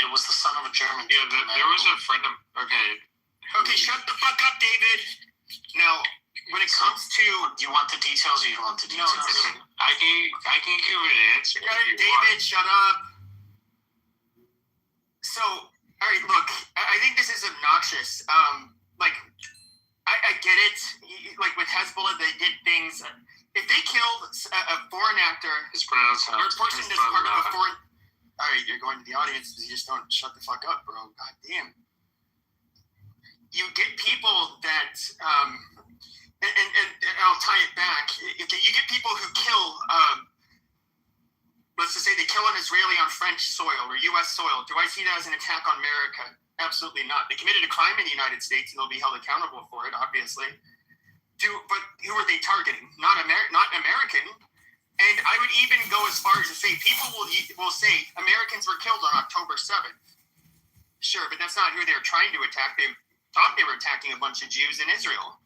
Speaker 8: It was the son of a German diplomat.
Speaker 17: There was a friend of...
Speaker 8: Okay, shut the fuck up, David. Now, when it comes to... Do you want the details or you don't want the details?
Speaker 17: No. I can give an answer.
Speaker 8: David, shut up. So, all right, look, I think this is obnoxious. I get it. Like with Hezbollah, they did things. If they killed a foreign actor, or a person that's part of a foreign. All right, you're going to the audience. You just don't shut the fuck up, bro. God damn. You get people that, and I'll tie it back. You get people who kill. Let's just say they kill an Israeli on French soil or U.S. soil. Do I see that as an attack on America? Absolutely not. They committed a crime in the United States, and they'll be held accountable for it, obviously. But who are they targeting? Not American. And I would even go as far as to say people will say Americans were killed on October 7th. Sure, but that's not who they're trying to attack. They thought they were attacking a bunch of Jews in Israel.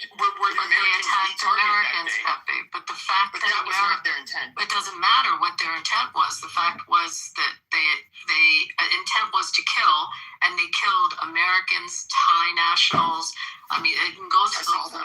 Speaker 8: Were Americans
Speaker 2: Americans, Pepe, but the fact that
Speaker 8: was not their intent.
Speaker 2: It doesn't matter what their intent was. The fact was that they intent was to kill, and they killed Americans, Thai nationals. I mean, it can go through.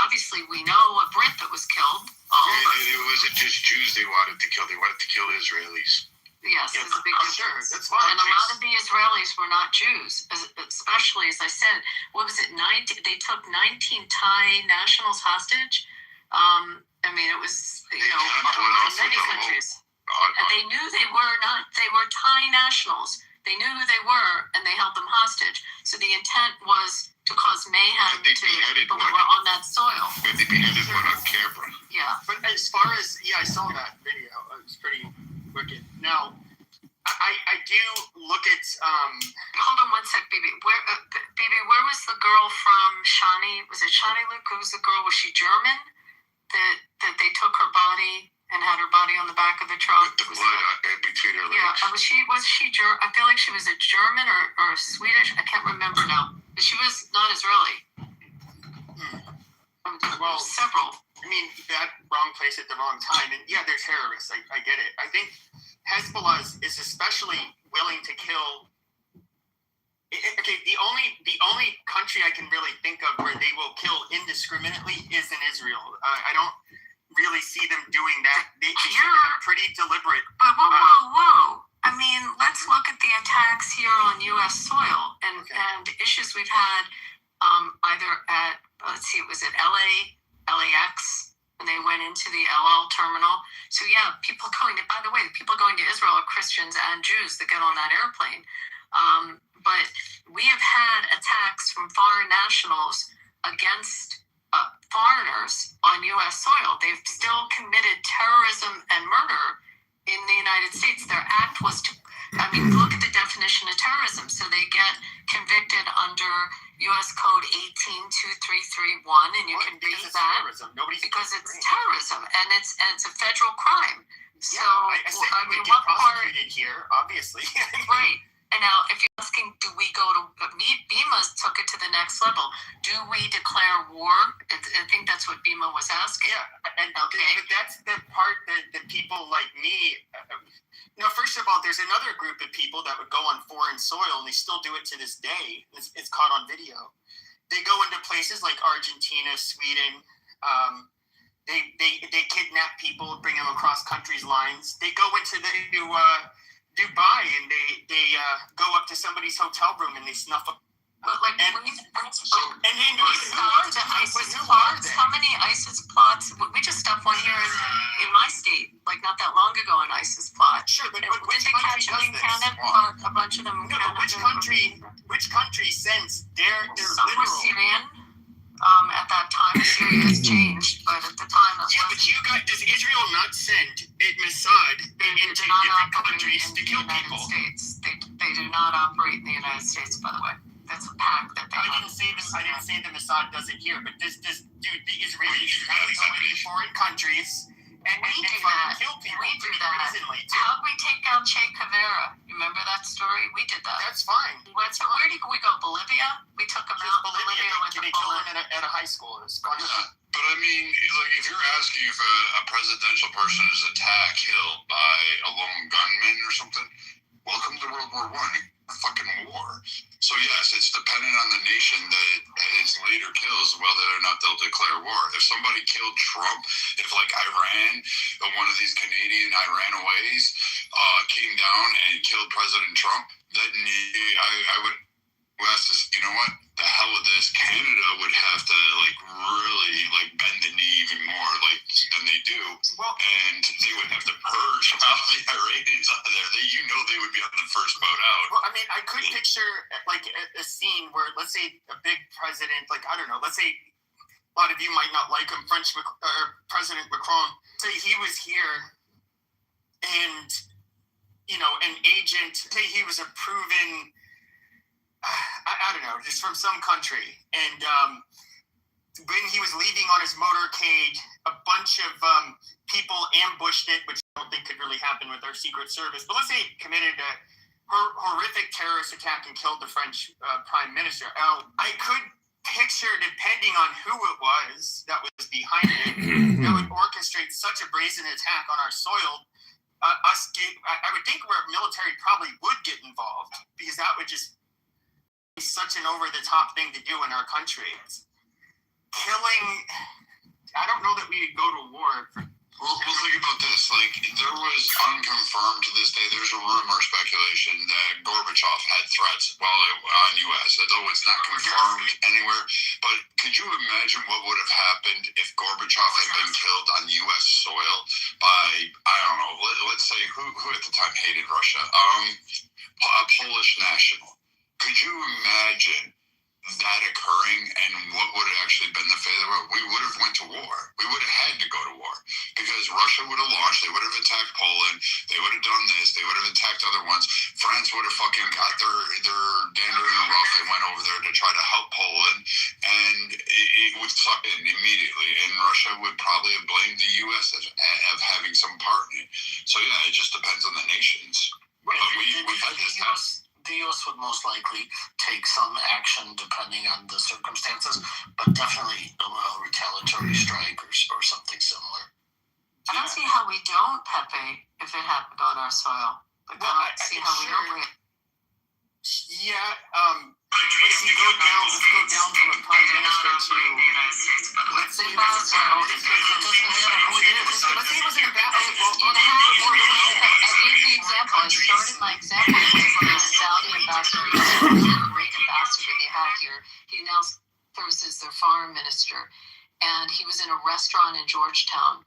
Speaker 2: Obviously, we know a Brit that was killed.
Speaker 19: It wasn't just Jews they wanted to kill; they wanted to kill Israelis.
Speaker 2: Yes, there's a big difference.
Speaker 8: Sure, that's fine.
Speaker 2: And a lot of the Israelis were not Jews, especially, as I said, what was it, they took 19 Thai nationals hostage. I mean, it was, many countries. And they knew they were Thai nationals. They knew who they were, and they held them hostage. So the intent was to cause mayhem to people that were on that soil.
Speaker 19: But they beheaded one on camera.
Speaker 2: Yeah.
Speaker 8: But as far as, I saw that video. It was pretty wicked. Now, I do look at...
Speaker 2: Hold on one sec, Bibi. Where was the girl from Shawnee? Was it Shawnee, Luke? Who was the girl? Was she German? That they took her body and had her body on the back of the truck?
Speaker 19: With the blood between her legs.
Speaker 2: Yeah, was she German? I feel like she was a German or Swedish. I can't remember now. But she was not Israeli.
Speaker 8: Well,
Speaker 2: several.
Speaker 8: I mean, that wrong place at the wrong time. And yeah, they're terrorists. I get it. I think Hezbollah is especially willing to kill. Okay, the only country I can really think of where they will kill indiscriminately is in Israel. I don't really see them doing that. They should be pretty deliberate.
Speaker 2: But whoa. I mean, let's look at the attacks here on U.S. soil and issues we've had either at, let's see, was it LAX, when they went into the LL terminal. So yeah, by the way, people going to Israel are Christians and Jews that get on that airplane. But we have had attacks from foreign nationals against foreigners on U.S. soil. They've still committed terrorism and murder in the United States. Their act was to, look at the definition of terrorism. So they get convicted under U.S. Code 182331, and you can read that because it's terrorism, and it's a federal crime. So
Speaker 8: I mean, what part here? Obviously,
Speaker 2: right? And now, if you're asking, do we go to BEMA took it to the next level? Do we declare war? I think that's what BEMA was asking.
Speaker 11: Yeah, and but that's the part that people like me. First of all, there's another group of people that would go on foreign soil, and they still do it to this day. It's caught on video. They go into places like Argentina, Sweden. They kidnap people, bring them across countries lines. They go into Dubai, and they go up to somebody's hotel room and they snuff up.
Speaker 2: But like,
Speaker 11: and
Speaker 2: who
Speaker 11: are
Speaker 2: the ISIS plots? How many ISIS plots? We just stopped one here in my state, like not that long ago, an ISIS plot.
Speaker 11: Sure, but
Speaker 2: did they catch them in Canada? A bunch of them.
Speaker 11: No, but which country sends their
Speaker 2: Some were
Speaker 11: literal?
Speaker 2: Syrian. At that time, Syria has changed, but at the time,
Speaker 11: But does Israel not send Mossad into different countries to kill people?
Speaker 2: States. They do not operate in the United States, by the way. That's a pact that they
Speaker 11: I didn't say the Mossad does it here, but do the Israelis go into foreign countries and kill people?
Speaker 2: We do that. How did we take out Che Guevara? You remember that story? We did that.
Speaker 11: That's fine.
Speaker 2: Where did we go? Bolivia? We took him out.
Speaker 11: Bolivia with the bullet at a high school.
Speaker 19: But I mean, like, if you're asking if a presidential person is attacked, killed by a lone gunman or something, welcome to World War I. Fucking war. So yes, it's dependent on the nation that its leader kills whether or not they'll declare war. If somebody killed Trump, if like Iran, one of these Canadian Iranaways, came down and killed President Trump, then I would ask this, you know what? The hell with this. Canada would have to really bend the knee even more than they do. And they would have to purge all the Iranians out of there. They would be on the first boat out.
Speaker 11: Well, I mean, I could picture a scene where, let's say, a big president, I don't know, let's say a lot of you might not like him, President Macron, say he was here and, an agent, say he was a proven, I don't know, just from some country. And when he was leaving on his motorcade, a bunch of people ambushed it, which I don't think could really happen with our Secret Service. But let's say he committed a horrific terrorist attack and killed the French Prime Minister. I could picture, depending on who it was that was behind it, that would orchestrate such a brazen attack on our soil. I would think where military probably would get involved, because that would just be such an over-the-top thing to do in our country. Killing, I don't know that we would go to war.
Speaker 19: Well, think about this. There was unconfirmed to this day, there's a rumor, speculation that Gorbachev had threats on U.S. Although it's not confirmed anywhere. But could you imagine what would have happened if Gorbachev had been killed on U.S. soil by, I don't know, let's say, who at the time hated Russia? A Polish national. Could you imagine that occurring, and what would have actually been the fate of the world? We would have went to war. We would have had to go to war, because Russia would have launched, they would have attacked Poland, they would have done this, they would have attacked other ones. France would have fucking got their dander in the rough. They went over there to try to help Poland, and it would suck in immediately, and Russia would probably have blamed the U.S. of having some part in it. So yeah, it just depends on the nations. But we've had this happen.
Speaker 20: The U.S. would most likely take some action depending on the circumstances, but definitely a retaliatory strike or something similar.
Speaker 2: I don't see how we don't, Pepe, if it happened on our soil. I don't see how we don't bring it.
Speaker 11: Yeah, let's go down from a prime minister to, let's say it was an
Speaker 2: I gave the example. I started my example with the Saudi ambassador, the great ambassador they have here. He now serves as their foreign minister. And he was in a restaurant in Georgetown,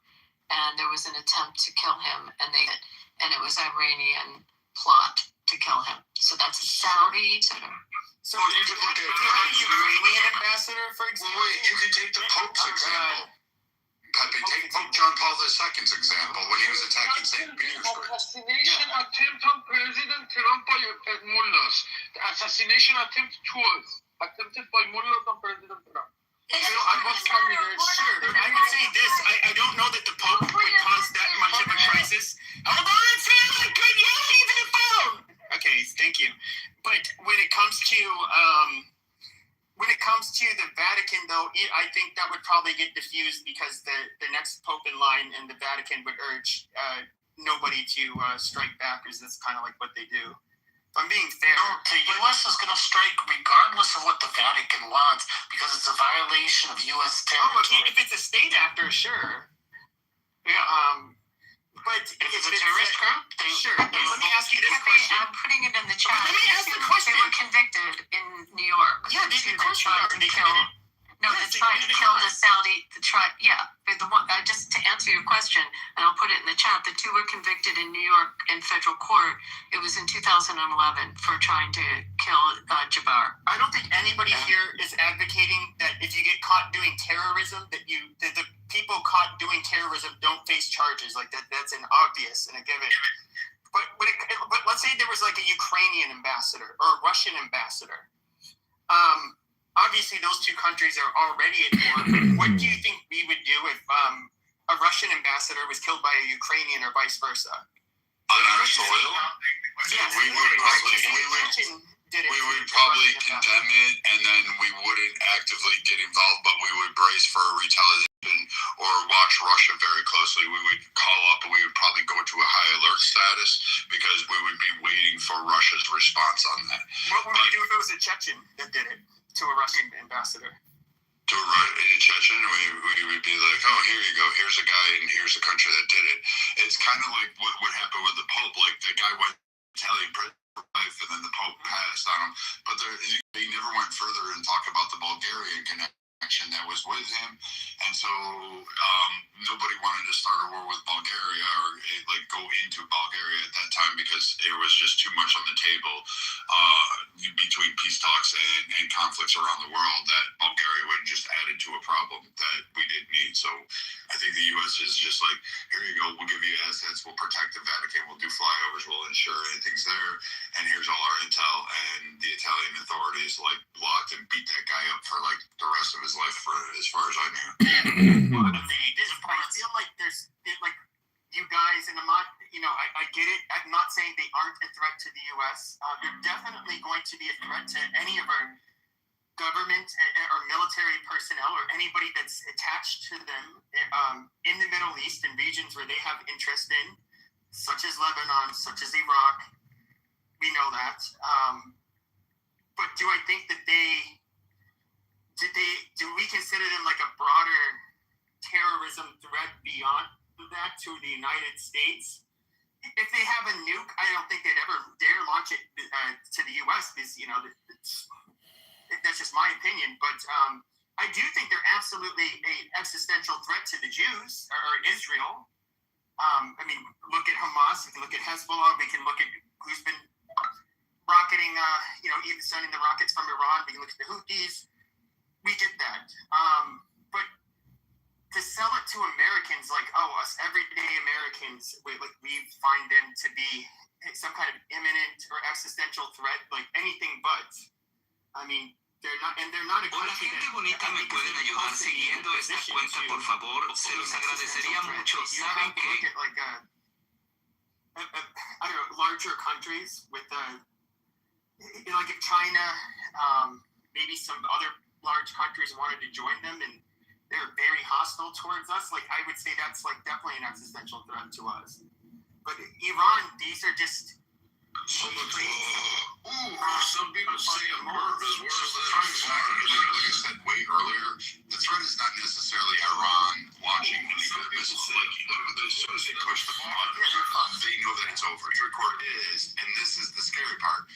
Speaker 2: and there was an attempt to kill him, and it was Iranian plot to kill him. So that's a Saudi.
Speaker 11: So you could look at the Ukrainian ambassador, for example.
Speaker 19: Well, wait, you could take the Pope's example. Pepe, take Pope John Paul II's example when he was attacking St. Petersburg.
Speaker 8: Assassination attempt on President Trump by mullahs. The assassination attempt attempted by mullahs on President Trump.
Speaker 11: I would say this. I don't know that the Pope would cause that much of a crisis. Hold on a second. Could you leave the phone? Okay, thank you. I think that would probably get diffused because the next Pope in line in the Vatican would urge nobody to strike back, because that's kind of like what they do. If I'm being fair.
Speaker 20: No, the U.S. is going to strike regardless of what the Vatican wants, because it's a violation of U.S. territory.
Speaker 11: Oh, okay, if it's a state actor, sure. Yeah. But if it's a terrorist group, sure. Let me ask you this question.
Speaker 2: I'm putting it in the chat.
Speaker 11: Let me ask the question.
Speaker 2: They were convicted in New York.
Speaker 11: Yeah, they tried to kill.
Speaker 2: No, they tried to kill the Saudi. The one. Just to answer your question, and I'll put it in the chat. The two were convicted in New York in federal court. It was in 2011 for trying to kill Jabbar.
Speaker 11: I don't think anybody here is advocating that if you get caught doing terrorism, that the people caught doing terrorism don't face charges like that. That's an obvious and a given. But let's say there was like a Ukrainian ambassador or a Russian ambassador. Obviously, those two countries are already at war. What do you think we would do if a Russian ambassador was killed by a Ukrainian or vice versa?
Speaker 19: On our soil?
Speaker 11: Yes,
Speaker 19: we would probably condemn it, and then we wouldn't actively get involved, but we would brace for a retaliation or watch Russia very closely. We would call up, and we would probably go to a high alert status because we would be waiting for Russia's response on that.
Speaker 11: What would we do if it was a Chechen that did it to a Russian ambassador?
Speaker 19: To in Chechen, we would be like, oh, here you go. Here's a guy, and here's a country that did it. It's kind of like what happened with the Pope. Like, the guy went Italian prison for life, and then the Pope passed on him. But they never went further and talked about the Bulgarian connection that was with him. And so nobody wanted to start a war with Bulgaria or like go into Bulgaria at that time because it was just too much on the table between peace talks and conflicts around the world that Bulgaria would just added to a problem that we didn't need. So I think the U.S. is just like, here you go, we'll give you assets, we'll protect the Vatican, we'll do flyovers, we'll ensure anything's there, and here's all our intel. And the Italian authorities like blocked and beat that guy up for like the rest of his life, for as far as I knew.
Speaker 11: Well, I feel like there's like you guys, and I'm not, I get it. I'm not saying they aren't a threat to the U.S. They're definitely going to be a threat to any of our government or military personnel or anybody that's attached to them in the Middle East and regions where they have interest in, such as Lebanon, such as Iraq. We know that. But do I think that do we consider them like a broader terrorism threat beyond that to the United States? If they have a nuke, I don't think they'd ever dare launch it to the U.S. because, that's just my opinion. But I do think they're absolutely an existential threat to the Jews or Israel. I mean, look at Hamas. We can look at Hezbollah. We can look at who's been rocketing, even sending the rockets from Iran. We can look at the Houthis. We get that. But to sell it to Americans like, us everyday Americans, we find them to be some kind of imminent or existential threat, like anything but. I mean, they're not a country
Speaker 4: gente bonita me pueden ayudar siguiendo esta cuenta, por favor. Se los agradecería mucho. Saben que
Speaker 11: look at like I don't know, larger countries with like if China, maybe some other large countries wanted to join them and they're very hostile towards us, like I would say that's like definitely an existential threat to us. But Iran, these are just
Speaker 19: some people say a word as well as the threat is not, like I said way earlier, the threat is not necessarily Iran launching nuclear missiles. Like, as soon as they push the button, they know that it's over. The record is, and this is the scary part,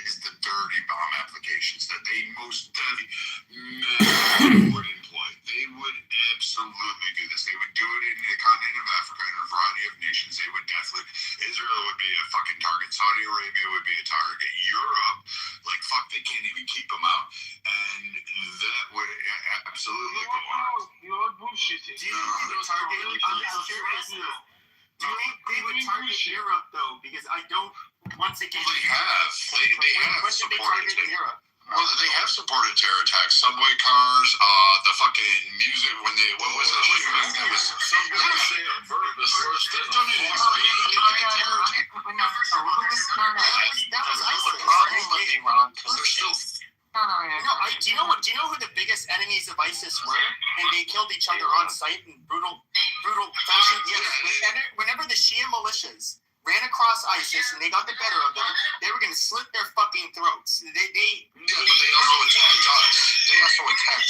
Speaker 19: is the dirty bomb applications that they most would employ. They would absolutely do this. They would do it in the continent of Africa and a variety of nations. They would definitely, Israel would be a fucking target. Saudi Arabia would be a target. Europe, like fuck, they can't even keep them out. And that would absolutely go on.
Speaker 8: You're bullshitting.
Speaker 11: Do you think they would target? I'm curious. Do you think they would target Europe though? Because I don't. Once again,
Speaker 19: they have supported
Speaker 11: Europe.
Speaker 19: Well, they have supported terror attacks. Subway cars, the fucking music when they, what was it? That was some people say a verb is worse than a
Speaker 11: that was ISIS.
Speaker 20: Problem with Iran because
Speaker 11: they're still. Do you know who the biggest enemies of ISIS were, and they killed each other on site in brutal fashion. Yes, whenever the Shia militias ran across ISIS and they got the better of them, they were going to slit their fucking throats.
Speaker 19: But they also attacked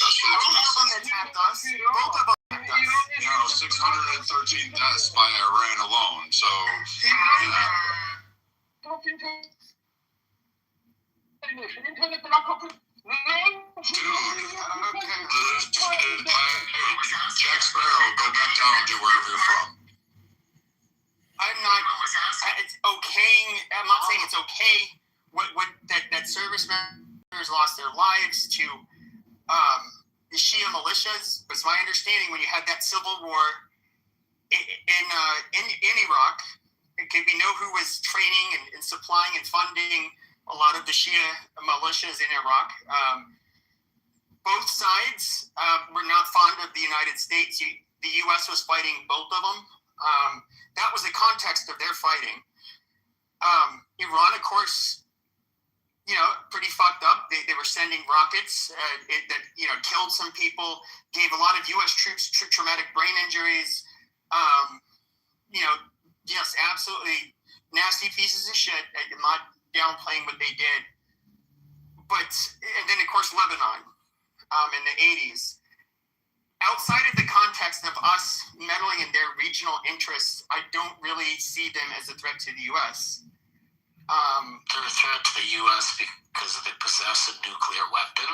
Speaker 19: us. Both of them attacked us.
Speaker 11: Both of them attacked us.
Speaker 19: 613 deaths by Iran alone. So, Jack Sparrow, go back down to wherever you're from.
Speaker 11: It's okaying. I'm not saying it's okay that service members lost their lives to the Shia militias. But it's my understanding when you had that civil war in Iraq, we know who was training and supplying and funding a lot of the Shia militias in Iraq. Both sides were not fond of the United States. The U.S. was fighting both of them. That was the context of their fighting. Iran, of course, pretty fucked up. They were sending rockets that killed some people, gave a lot of U.S. troops traumatic brain injuries. Yes, absolutely nasty pieces of shit. I'm not downplaying what they did. And then, of course, Lebanon in the 80s. Outside of the context of us meddling in their regional interests, I don't really see them as a threat to the U.S.
Speaker 20: They're a threat to the U.S. because they possess a nuclear weapon.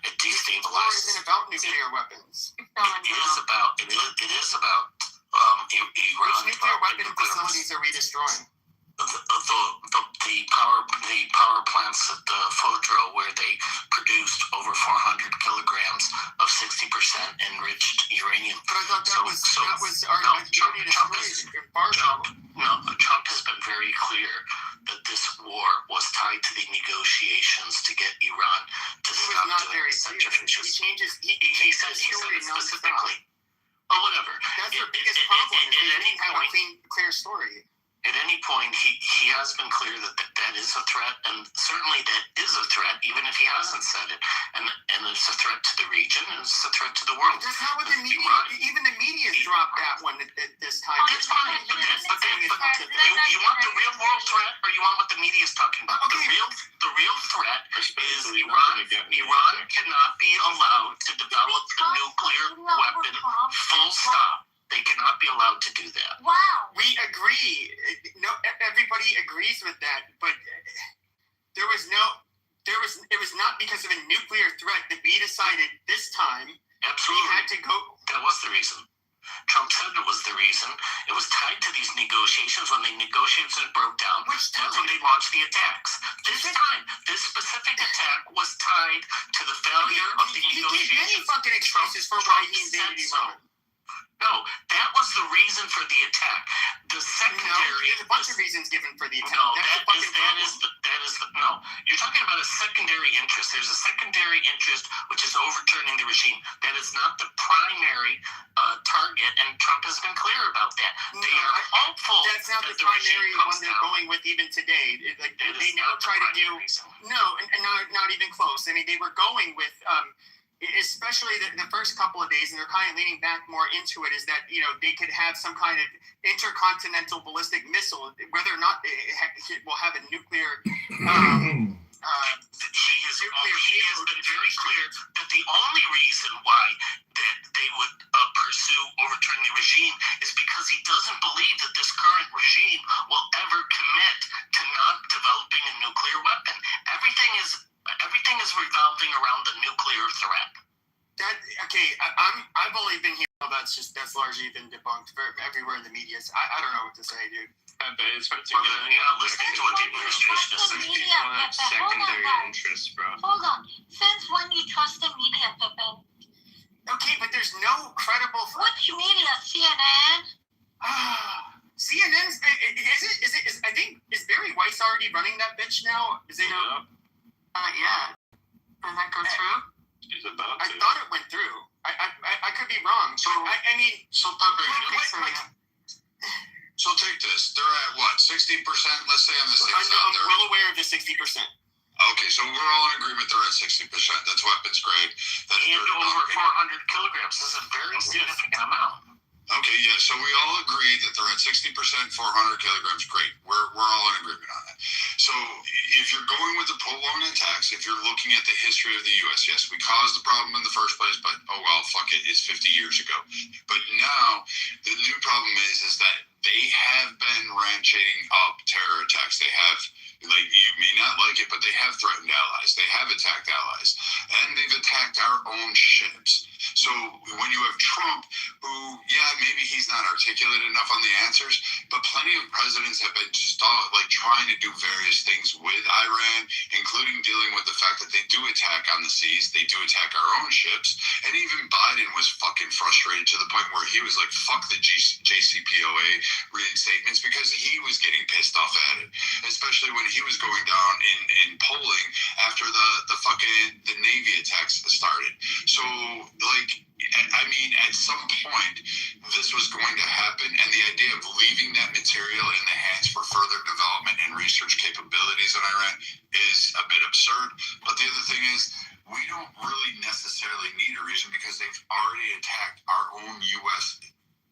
Speaker 20: It destabilizes.
Speaker 11: War isn't about nuclear weapons.
Speaker 20: It is about Iran.
Speaker 11: Which nuclear weapon facilities are we destroying?
Speaker 20: The power plants at the Fodro, where they produced over 400 kilograms of 60% enriched uranium.
Speaker 11: But I thought that was our duty to
Speaker 20: Trump has been very clear that this war was tied to the negotiations to get Iran to stop doing such a He said specifically. Or whatever.
Speaker 11: That's their biggest problem. They didn't have a clear story.
Speaker 20: At any point, he has been clear that is a threat, and certainly that is a threat, even if he hasn't said it. And it's a threat to the region, and it's a threat to the world.
Speaker 11: That's not what the media, even the media dropped that one at this time.
Speaker 20: It's fine. But you want the real world threat, or you want what the media is talking about? Okay. The real threat is Iran. Iran cannot be allowed to develop a nuclear weapon, full stop. They cannot be allowed to do that.
Speaker 18: Wow.
Speaker 11: We agree. No, everybody agrees with that. But it was not because of a nuclear threat that we decided this time.
Speaker 20: Absolutely.
Speaker 11: We had to go.
Speaker 20: That was the reason. Trump said it was the reason. It was tied to these negotiations. When the negotiations broke down, that's when they launched the attacks. This specific attack was tied to the failure of the negotiations.
Speaker 11: He gave many fucking excuses for why he invaded Iran.
Speaker 20: No, that was the reason for the attack. The secondary.
Speaker 11: There's a bunch of reasons given for the attack.
Speaker 20: No, you're talking about a secondary interest. There's a secondary interest which is overturning the regime. That is not the primary target, and Trump has been clear about that. They are hopeful.
Speaker 11: That's not the primary one they're going with even today. They now try to do not even close. I mean, they were going with. Especially the first couple of days, and they're kind of leaning back more into it, is that they could have some kind of intercontinental ballistic missile, whether or not it will have a nuclear.
Speaker 20: He has been very clear that the only reason why that they would pursue overturning the regime is because he doesn't believe that this current regime will ever commit to not developing a nuclear weapon. Everything is revolving around the nuclear threat.
Speaker 11: I've only been here. That's largely been debunked everywhere in the media. I don't know what to say, dude.
Speaker 18: Hold on. Since when you trust the media, Pepe?
Speaker 11: Okay, but there's no credible.
Speaker 18: Which media? CNN?
Speaker 11: CNN is it? I think is Barry Weiss already running that bitch now? Is it?
Speaker 2: Yeah. Did that go through?
Speaker 19: He's about
Speaker 11: I thought it went through. I could be wrong. So
Speaker 19: take this. They're at what, 60%? Let's say on the safe side.
Speaker 11: I'm well aware of the 60%.
Speaker 19: Okay, so we're all in agreement they're at 60%. That's weapons grade. That's
Speaker 20: And over 400 kilograms. This is a very significant amount.
Speaker 19: Okay, yeah, so we all agree that they're at 60%, 400 kilograms. Great. We're all in agreement on that. So if you're going with the prolonged attacks, if you're looking at the history of the U.S., yes, we caused the problem in the first place, but oh well, fuck it, it's 50 years ago. But now the new problem is that they have been rancheting up terror attacks. They have, like, you may not like it, but they have threatened allies. They have attacked allies. And they've attacked our own ships. So when you have Trump, who, yeah, maybe he's not articulate enough on the answers, but plenty of presidents have been trying to do various things with Iran, including dealing with the fact that they do attack on the seas, they do attack our own ships, and even Biden was fucking frustrated to the point where he was like, fuck the JCPOA reinstatements, because he was getting pissed off at it, especially when he was going down in polling after the Navy attacks started. So, I mean, at some point, this was going to happen, and the idea of leaving that material in the hands for further development and research capabilities in Iran is a bit absurd. But the other thing is, we don't really necessarily need a reason, because they've already attacked our own U.S.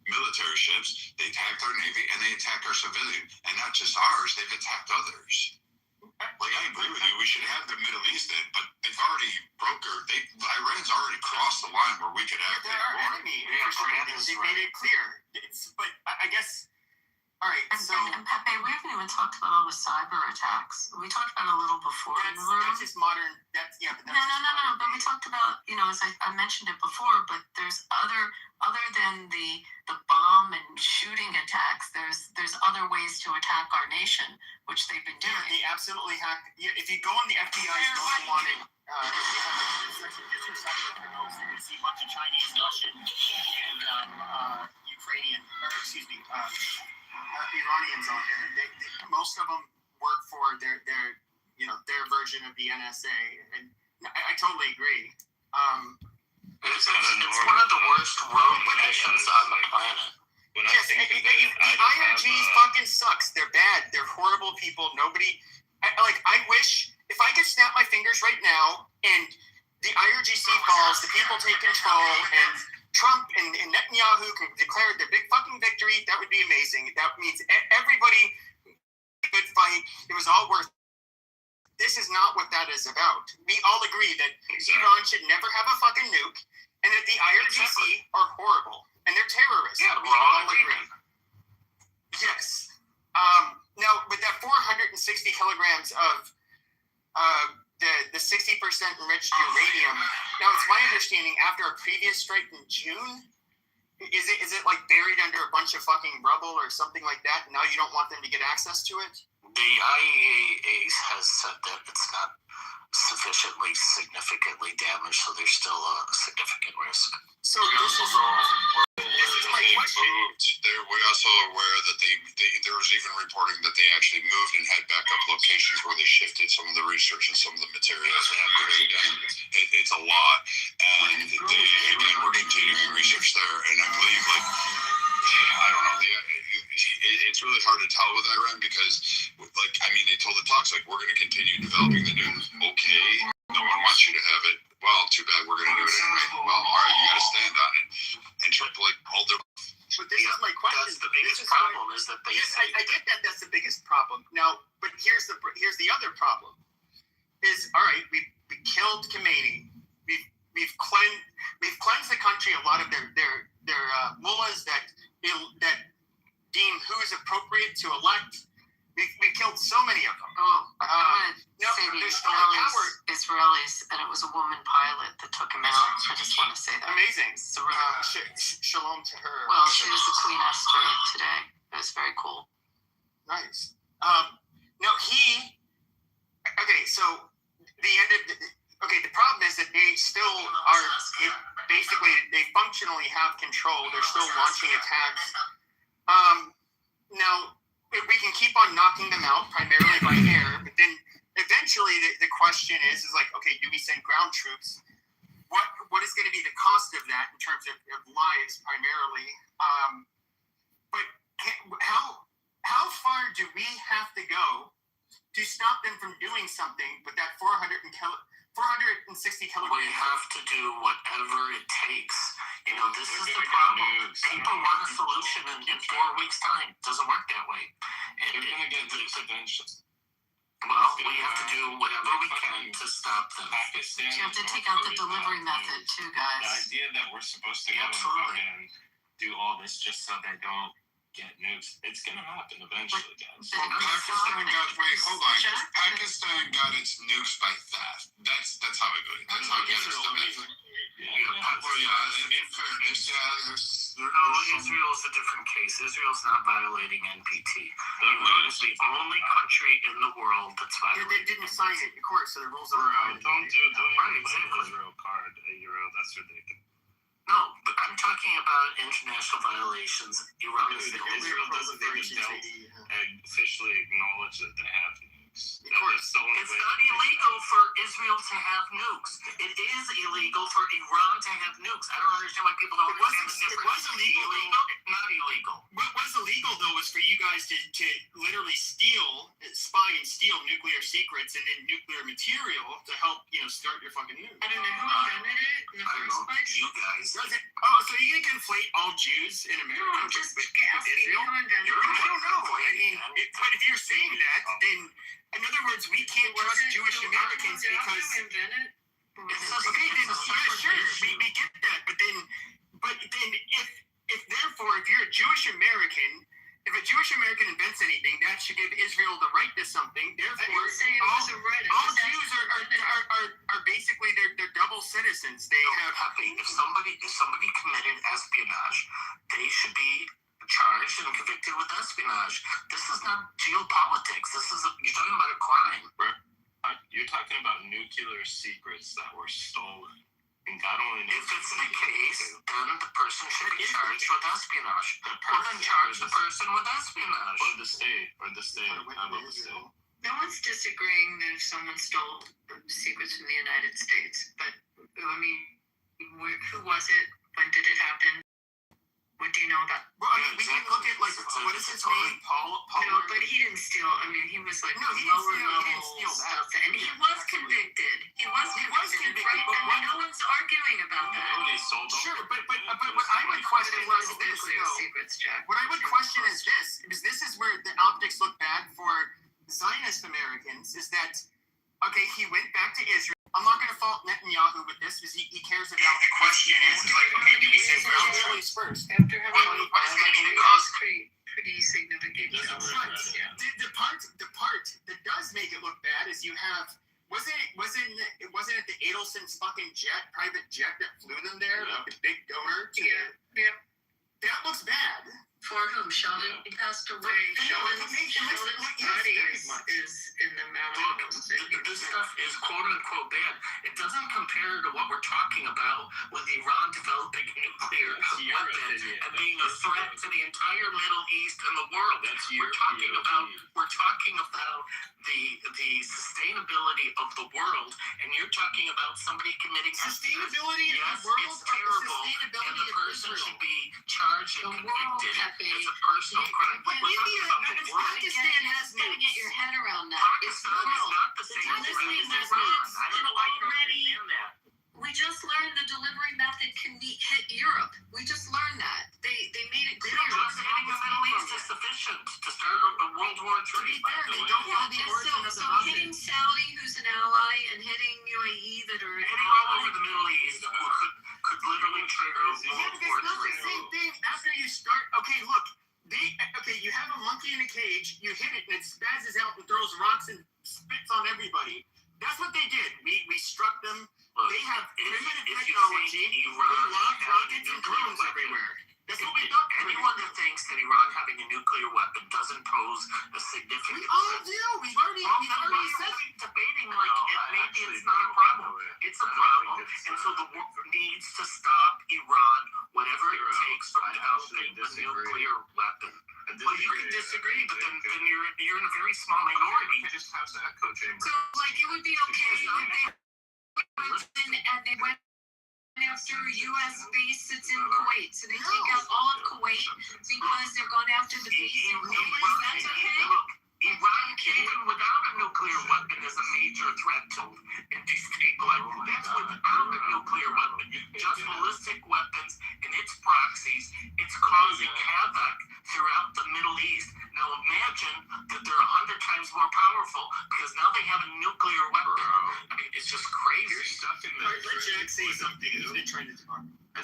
Speaker 19: military ships, they attacked our Navy, and they attacked our civilian. And not just ours, they've attacked others. Like, I agree with you, we should have the Middle East in, but they've already Iran's already crossed the line where we could act.
Speaker 11: They're our enemy. They made it clear. But I guess, all right, so...
Speaker 2: And Pepe, we haven't even talked about all the cyber attacks. We talked about it a little before in the room.
Speaker 11: That's just modern,
Speaker 2: No, but we talked about, as I mentioned it before, but there's other than the bomb and shooting attacks, there's other ways to attack our nation, which they've been doing.
Speaker 11: They absolutely have. If you go on the FBI's most wanted, you can see a bunch of Chinese, Russian, and Ukrainian, Iranians on there. Most of them work for their version of the NSA, and I totally agree.
Speaker 20: It's one of the worst rogue nations on the planet.
Speaker 11: Yes, the IRG fucking sucks. They're bad. They're horrible people. Nobody... I wish... If I could snap my fingers right now and the IRGC falls, the people take control, and Trump and Netanyahu can declare their big fucking victory, that would be amazing. That means everybody... Good fight. It was all worth it. This is not what that is about. We all agree that Iran should never have a fucking nuke, and that the IRGC are horrible, and they're terrorists.
Speaker 20: Yeah, we're all agreeing.
Speaker 11: Yes. Now, with that 460 kilograms of the 60% enriched uranium, now it's my understanding after a previous strike in June, is it like buried under a bunch of fucking rubble or something like that, and now you don't want them to get access to it?
Speaker 20: The IAEA has said that it's not sufficiently significantly damaged, so there's still a significant risk.
Speaker 11: So this is my question.
Speaker 19: We're also aware that there was even reporting that they actually moved and had backup locations where they shifted some of the research and some of the materials. It's a lot, and they were continuing research there. And I believe, I don't know, it's really hard to tell with Iran because, they told the talks, we're going to continue developing the nuke. Okay, no one wants you to have it. Well, too bad, we're going to do it anyway. Well, all right, you got to stand on it. And Trump, hold their...
Speaker 11: But this is my question.
Speaker 20: That's the biggest problem is that they...
Speaker 11: Yes, I get that that's the biggest problem. Now, but here's the other problem. Is, all right, we killed Khomeini. We've cleansed the country. A lot of their mullahs that deem who is appropriate to elect. We killed so many of them.
Speaker 2: There's Israelis, and it was a woman pilot that took him out. I just want to say that.
Speaker 11: Amazing.
Speaker 2: It's a really
Speaker 11: shalom to her.
Speaker 2: Well, she was the Queen Esther today. It was very cool.
Speaker 11: Nice. So the problem is that they still are, basically, they functionally have control. They're still launching attacks. Now, we can keep on knocking them out primarily by air, but then eventually the question is okay, do we send ground troops? What is going to be the cost of that in terms of lives primarily? But how far do we have to go to stop them from doing something with that 460 kilogram.
Speaker 20: We have to do whatever it takes. You know, this is the problem. People want a solution in 4 weeks' time. It doesn't work that way. And
Speaker 3: They're going to get nukes eventually.
Speaker 20: Well, we have to do whatever we can to stop them.
Speaker 3: Pakistan,
Speaker 2: You have to take out the delivery method too,
Speaker 3: the
Speaker 2: guys.
Speaker 3: idea that we're supposed to go and fucking do all this just so they don't get nukes, it's gonna happen eventually, guys.
Speaker 19: Well, Pakistan got hold on. Pakistan got its nukes by theft. That's how it goes. That's how Afghanistan is.
Speaker 20: In fairness, Israel is a different case. Israel's not violating NPT. Iran is the only country in the world that's violating.
Speaker 11: They didn't sign it, of course, so the rules are
Speaker 3: Don't Israel card a euro. That's ridiculous.
Speaker 20: No, but I'm talking about international violations. Iran is the only
Speaker 3: Israel doesn't even officially acknowledge that they have nukes.
Speaker 20: It's not illegal for Israel to have nukes. It is illegal for Iran to have nukes. I don't understand why people don't understand the difference.
Speaker 11: It was illegal.
Speaker 20: Not illegal.
Speaker 11: What was illegal, though, was for you guys to literally spy and steal nuclear secrets and then nuclear material to help, start your fucking nuke.
Speaker 2: I don't know who invented it in the first place.
Speaker 20: You guys.
Speaker 11: So you're going to conflate all Jews in America
Speaker 2: No, just
Speaker 11: with
Speaker 2: asking
Speaker 11: Israel?
Speaker 2: who invented it.
Speaker 11: I don't know. I mean, but if you're saying that, then, in other words, we can't trust Jewish Americans because... Okay, then, sure, we get that, but then if you're a Jewish American, if a Jewish American invents anything, that should give Israel the right to something. Therefore, all Jews are basically they're double citizens. They have.
Speaker 20: If somebody committed espionage, they should be charged and convicted with espionage. This is not geopolitics. You're talking about a crime.
Speaker 3: You're talking about nuclear secrets that were stolen. And God only knows.
Speaker 20: If it's the case, then the person should be charged with espionage. Or then charge the person with espionage.
Speaker 3: Or the state. How about the state?
Speaker 2: No one's disagreeing that if someone stole secrets from the United States, but I mean, who was it? When did it happen? What do you know about?
Speaker 11: Well, I mean, we can look at what is his name? Paul.
Speaker 2: No, but he didn't steal. I mean, he was like lower level stuff, and he was convicted. He was convicted, right? And no one's arguing about that.
Speaker 3: They sold them.
Speaker 11: Sure, but what I would question is this.
Speaker 2: Secrets, Jack.
Speaker 11: What I would question is this, because this is where the optics look bad for Zionist Americans, is that, okay, he went back to Israel. I'm not going to fault Netanyahu with this because he cares about the question. First.
Speaker 2: After having pretty significant.
Speaker 11: The part that does make it look bad is you have wasn't it the Adelson's fucking private jet that flew them there, like the big donor?
Speaker 2: Yeah.
Speaker 11: That looks bad.
Speaker 2: For whom? Sheldon? He passed away. Sheldon's body is in the mountain.
Speaker 20: This stuff is quote-unquote bad. It doesn't compare to what we're talking about with Iran developing nuclear weapons and being a threat to the entire Middle East and the world. We're talking about the sustainability of the world, and you're talking about somebody committing
Speaker 11: sustainability
Speaker 20: of the world. It's terrible, and the person should be charged and convicted. It's a personal crime.
Speaker 11: Pakistan has
Speaker 2: to get your head around that.
Speaker 20: Pakistan is not the same as Iran. I don't know why you don't understand that.
Speaker 2: We just learned the delivery method can hit Europe. We just learned that. They made it clear.
Speaker 20: Hitting the Middle East is sufficient to start a World War III.
Speaker 11: They don't know the origin of the rocket.
Speaker 2: Hitting Saudi, who's an ally, and hitting UAE that are
Speaker 20: hitting all over the Middle East could literally trigger a World War III.
Speaker 11: It's not the same thing after you start. Okay, look. You have a monkey in a cage. You hit it, and it spazzes out and throws rocks and spits on everybody. That's what they did. We struck them. They have primitive technology. They lob rockets and drones everywhere. That's what we thought.
Speaker 20: Anyone that thinks that Iran having a nuclear weapon doesn't pose a significant
Speaker 11: threat. We've already said
Speaker 20: debating maybe it's not a problem. It's a problem, and so the world needs to stop Iran, whatever it takes, from developing a nuclear weapon. Well, you can disagree, but then you're in a very small minority.
Speaker 3: You just have the echo chamber.
Speaker 2: So, it would be okay if they went after U.S. base that's in Kuwait. So they take out all of Kuwait because they're going after the base in Kuwait. That's okay?
Speaker 20: Iran, even without a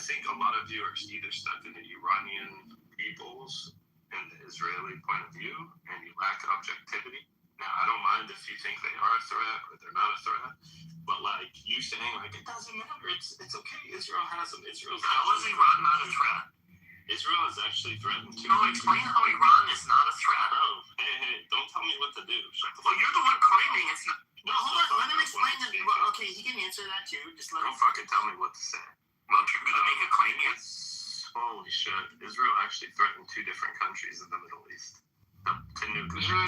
Speaker 6: think a lot of you are either stuck in the Iranian people's and the Israeli point of view, and you lack objectivity. Now, I don't mind if you think they are a threat or they're not a threat, but like you saying, like it doesn't matter. It's okay. Israel has them.
Speaker 20: How is Iran not a threat?
Speaker 6: Israel is actually threatened too.
Speaker 20: No, explain how Iran is not a threat.
Speaker 6: Bro, hey, don't tell me what to do.
Speaker 20: Well, you're the one claiming it's not.
Speaker 11: No, hold on. Let him explain that. Well, okay, he can answer that too. Just let
Speaker 6: Don't fucking tell me what to say.
Speaker 20: Well, you're gonna make a claim yet.
Speaker 6: Holy shit. Israel actually threatened 2 different countries in the Middle East. To nuclear.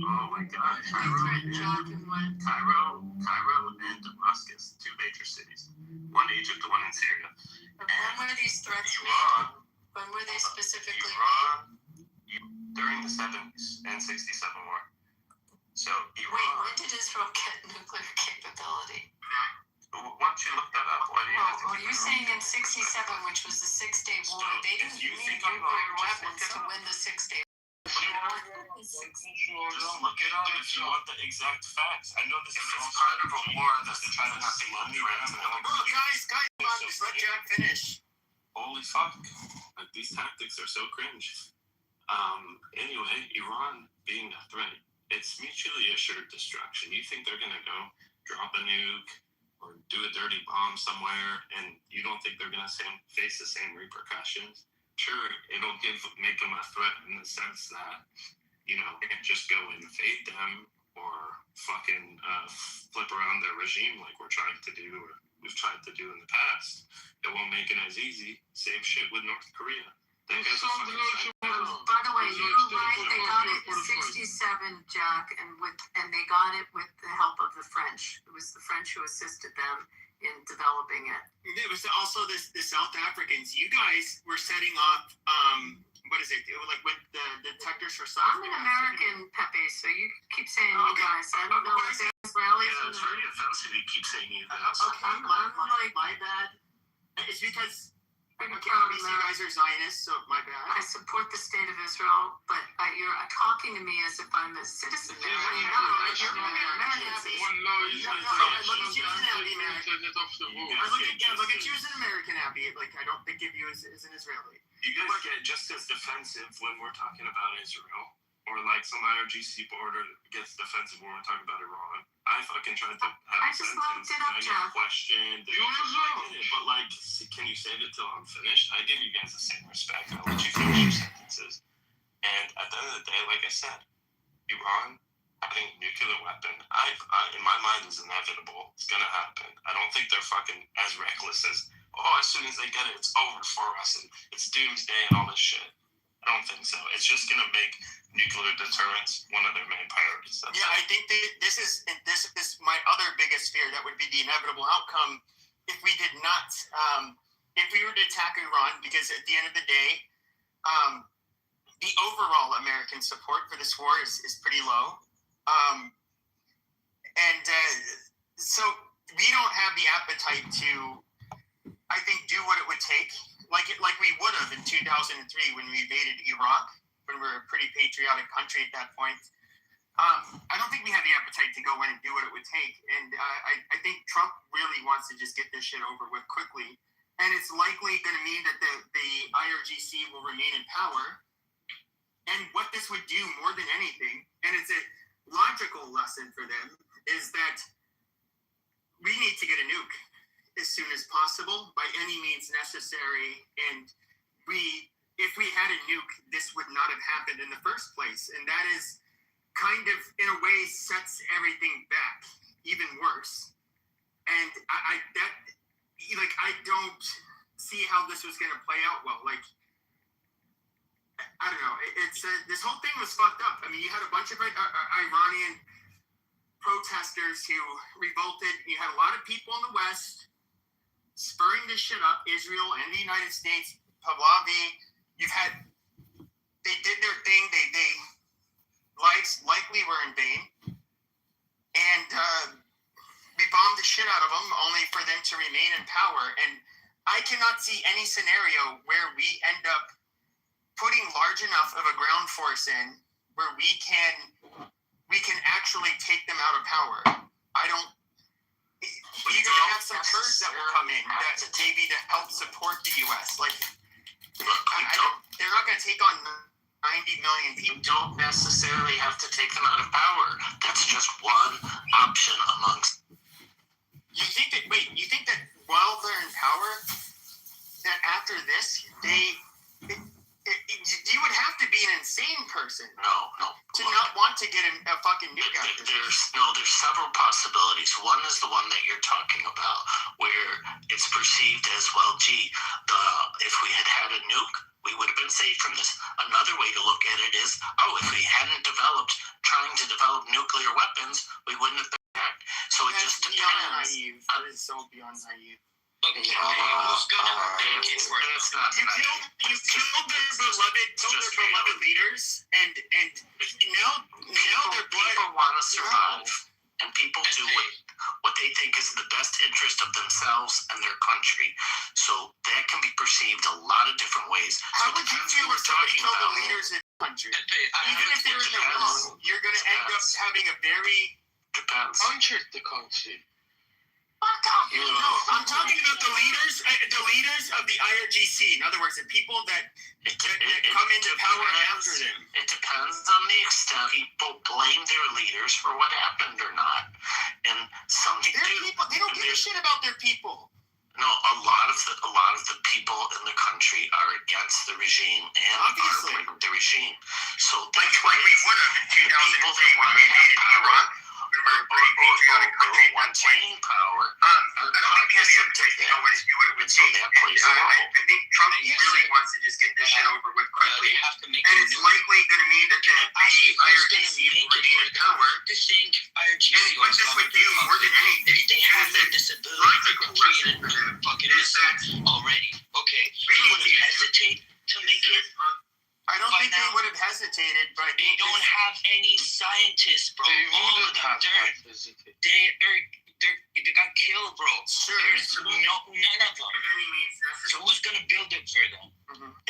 Speaker 6: Oh my god. Cairo and Damascus, 2 major cities. One in Egypt, one in Syria.
Speaker 2: And when were these threats made? When were they specifically made?
Speaker 6: During the 70s and 67 war. So
Speaker 2: Wait, when did Israel get nuclear capability?
Speaker 6: why don't you look that up? Why do you have to
Speaker 2: Well, you're saying in 67, which was the 6-day war, they didn't need nuclear weapons to win the 6-day war.
Speaker 6: Just look it up if you want the exact facts. I know this is all part of a war that's to try to slow me down.
Speaker 11: Guys, just let Jack finish.
Speaker 6: Holy fuck. Like, these tactics are so cringe. Anyway, Iran being a threat, it's mutually assured destruction. You think they're gonna go drop a nuke or do a dirty bomb somewhere, and you don't think they're gonna face the same repercussions? Sure, it'll make them a threat in the sense that, you know, they can't just go invade them or fucking flip around their regime like we're trying to do or we've tried to do in the past. It won't make it as easy. Same shit with North Korea. They got the fucking
Speaker 2: By the way, you're right. They got it in 67, Jack, and they got it with the help of the French. It was the French who assisted them in developing it.
Speaker 11: It was also the South Africans. You guys were setting up, what is it? It was like with the detectors for South.
Speaker 2: I'm an American, Pepe, so you keep saying you guys. I don't know if they're Israelis.
Speaker 20: Yeah, it's very offensive. You keep saying you guys.
Speaker 11: Okay, my bad. It's because obviously you guys are Zionists, so my bad.
Speaker 2: I support the state of Israel, but you're talking to me as if I'm a citizen there. You're an American.
Speaker 11: Look at you as an Abby, man. Look at you as an American Abby. Like, I don't think of you as an Israeli.
Speaker 6: You guys get just as defensive when we're talking about Israel, or like some IRGC border gets defensive when we're talking about Iran. I fucking tried to have a sentence and I got questioned. But like, can you save it till I'm finished? I give you guys the same respect. I'll let you finish your sentences. And at the end of the day, like I said, Iran having a nuclear weapon, in my mind, is inevitable. It's gonna happen. I don't think they're fucking as reckless as, as soon as they get it, it's over for us and it's doomsday and all this shit. I don't think so. It's just gonna make nuclear deterrence one of their main priorities.
Speaker 11: I think this is my other biggest fear. That would be the inevitable outcome if we did not, if we were to attack Iran, because at the end of the day, the overall American support for this war is pretty low. So we don't have the appetite to, I think, do what it would take, like we would have in 2003 when we invaded Iraq, when we were a pretty patriotic country at that point. I don't think we have the appetite to go in and do what it would take. And I think Trump really wants to just get this shit over with quickly. And it's likely going to mean that the IRGC will remain in power. And what this would do more than anything, and it's a logical lesson for them, is that we need to get a nuke as soon as possible by any means necessary. And if we had a nuke, this would not have happened in the first place. And that is kind of, in a way, sets everything back even worse. And I don't see how this was going to play out well. Like, I don't know. It's this whole thing was fucked up. I mean, you had a bunch of Iranian protesters who revolted. You had a lot of people in the West spurring this shit up, Israel and the United States, Pahlavi. They did their thing. They lives likely were in vain. And we bombed the shit out of them only for them to remain in power. And I cannot see any scenario where we end up putting large enough of a ground force in where we can actually take them out of power. But you're gonna have some Kurds that will come in that maybe to help support the U.S. Like, they're not gonna take on 90 million people.
Speaker 20: You don't necessarily have to take them out of power. That's just one option amongst.
Speaker 11: You think that while they're in power, that after this, you would have to be an insane person.
Speaker 20: No.
Speaker 11: To not want to get a fucking nuke out of
Speaker 20: There's several possibilities. One is the one that you're talking about, where it's perceived as, well, gee, if we had had a nuke, we would have been safe from this. Another way to look at it is, if we hadn't trying to develop nuclear weapons, we wouldn't have been attacked. So it just depends.
Speaker 11: Naive. That is so beyond naive.
Speaker 20: Who's gonna make it for it?
Speaker 11: You killed their beloved leaders, and now their
Speaker 20: people want to survive, and people do what they think is the best interest of themselves and their country. So that can be perceived a lot of different ways.
Speaker 11: How would you feel if somebody killed the leaders in the country? Even if they're in the wrong, you're going to end up having a very
Speaker 8: Uncheck the country.
Speaker 11: I'm talking about the leaders of the IRGC. In other words, the people that come into power after them.
Speaker 20: It depends on the extent people blame their leaders for what happened or not, and some people
Speaker 11: they don't give a shit about their people.
Speaker 20: No, a lot of the people in the country are against the regime and
Speaker 11: obviously
Speaker 20: are the regime. So
Speaker 9: like we would have in 2008 when we invaded Iraq.
Speaker 20: One taking power.
Speaker 9: I don't think he has the opportunity to what you would say. I think Trump really wants to just get this shit over with quickly. And it's likely going to mean that the IRGC will remain in power. And it puts this with you more than anything.
Speaker 13: They have the disability to create a fucking missile already. Okay? You would hesitate to make it?
Speaker 11: I don't think they would have hesitated, but
Speaker 13: they don't have any scientists, bro. All of them, they got killed, bro.
Speaker 11: Sure.
Speaker 13: There's none of them. So who's gonna build it for them?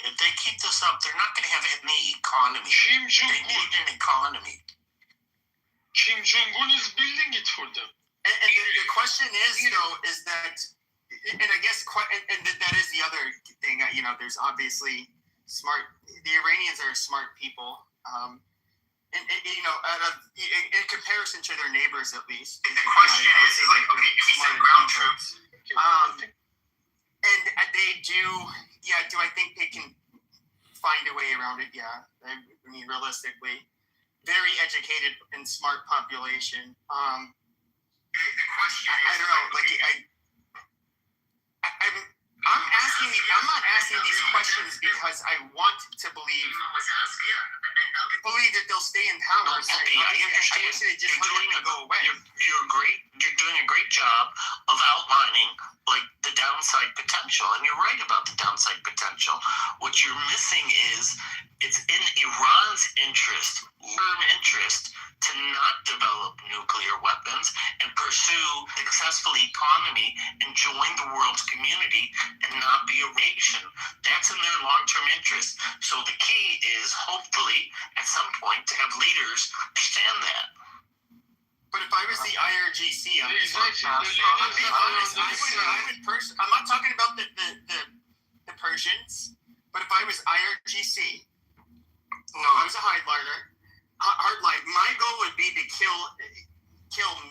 Speaker 20: If they keep this up, they're not gonna have any economy. They need an economy.
Speaker 8: Kim Jong-un is building it for them.
Speaker 11: And the question is, is that, and I guess, and that is the other thing. There's obviously the Iranians are smart people, and in comparison to their neighbors, at least.
Speaker 9: The question is like, okay, do we send ground troops?
Speaker 11: And they do. Yeah. Do I think they can find a way around it? Yeah. I mean, realistically, very educated and smart population.
Speaker 9: The question is,
Speaker 11: I don't know. I'm not asking these questions because I want to believe that they'll stay in power.
Speaker 20: I understand.
Speaker 11: I wish they just wouldn't go away.
Speaker 20: You're doing a great job of outlining the downside potential, and you're right about the downside potential. What you're missing is it's in Iran's interest, to not develop nuclear weapons and pursue successful economy and join the world's community and not be a nation. That's in their long-term interest. So the key is hopefully at some point to have leaders understand that.
Speaker 11: But if I was the IRGC, I'm not talking about the Persians, but if I was IRGC, if I was a hardliner, my goal would be to kill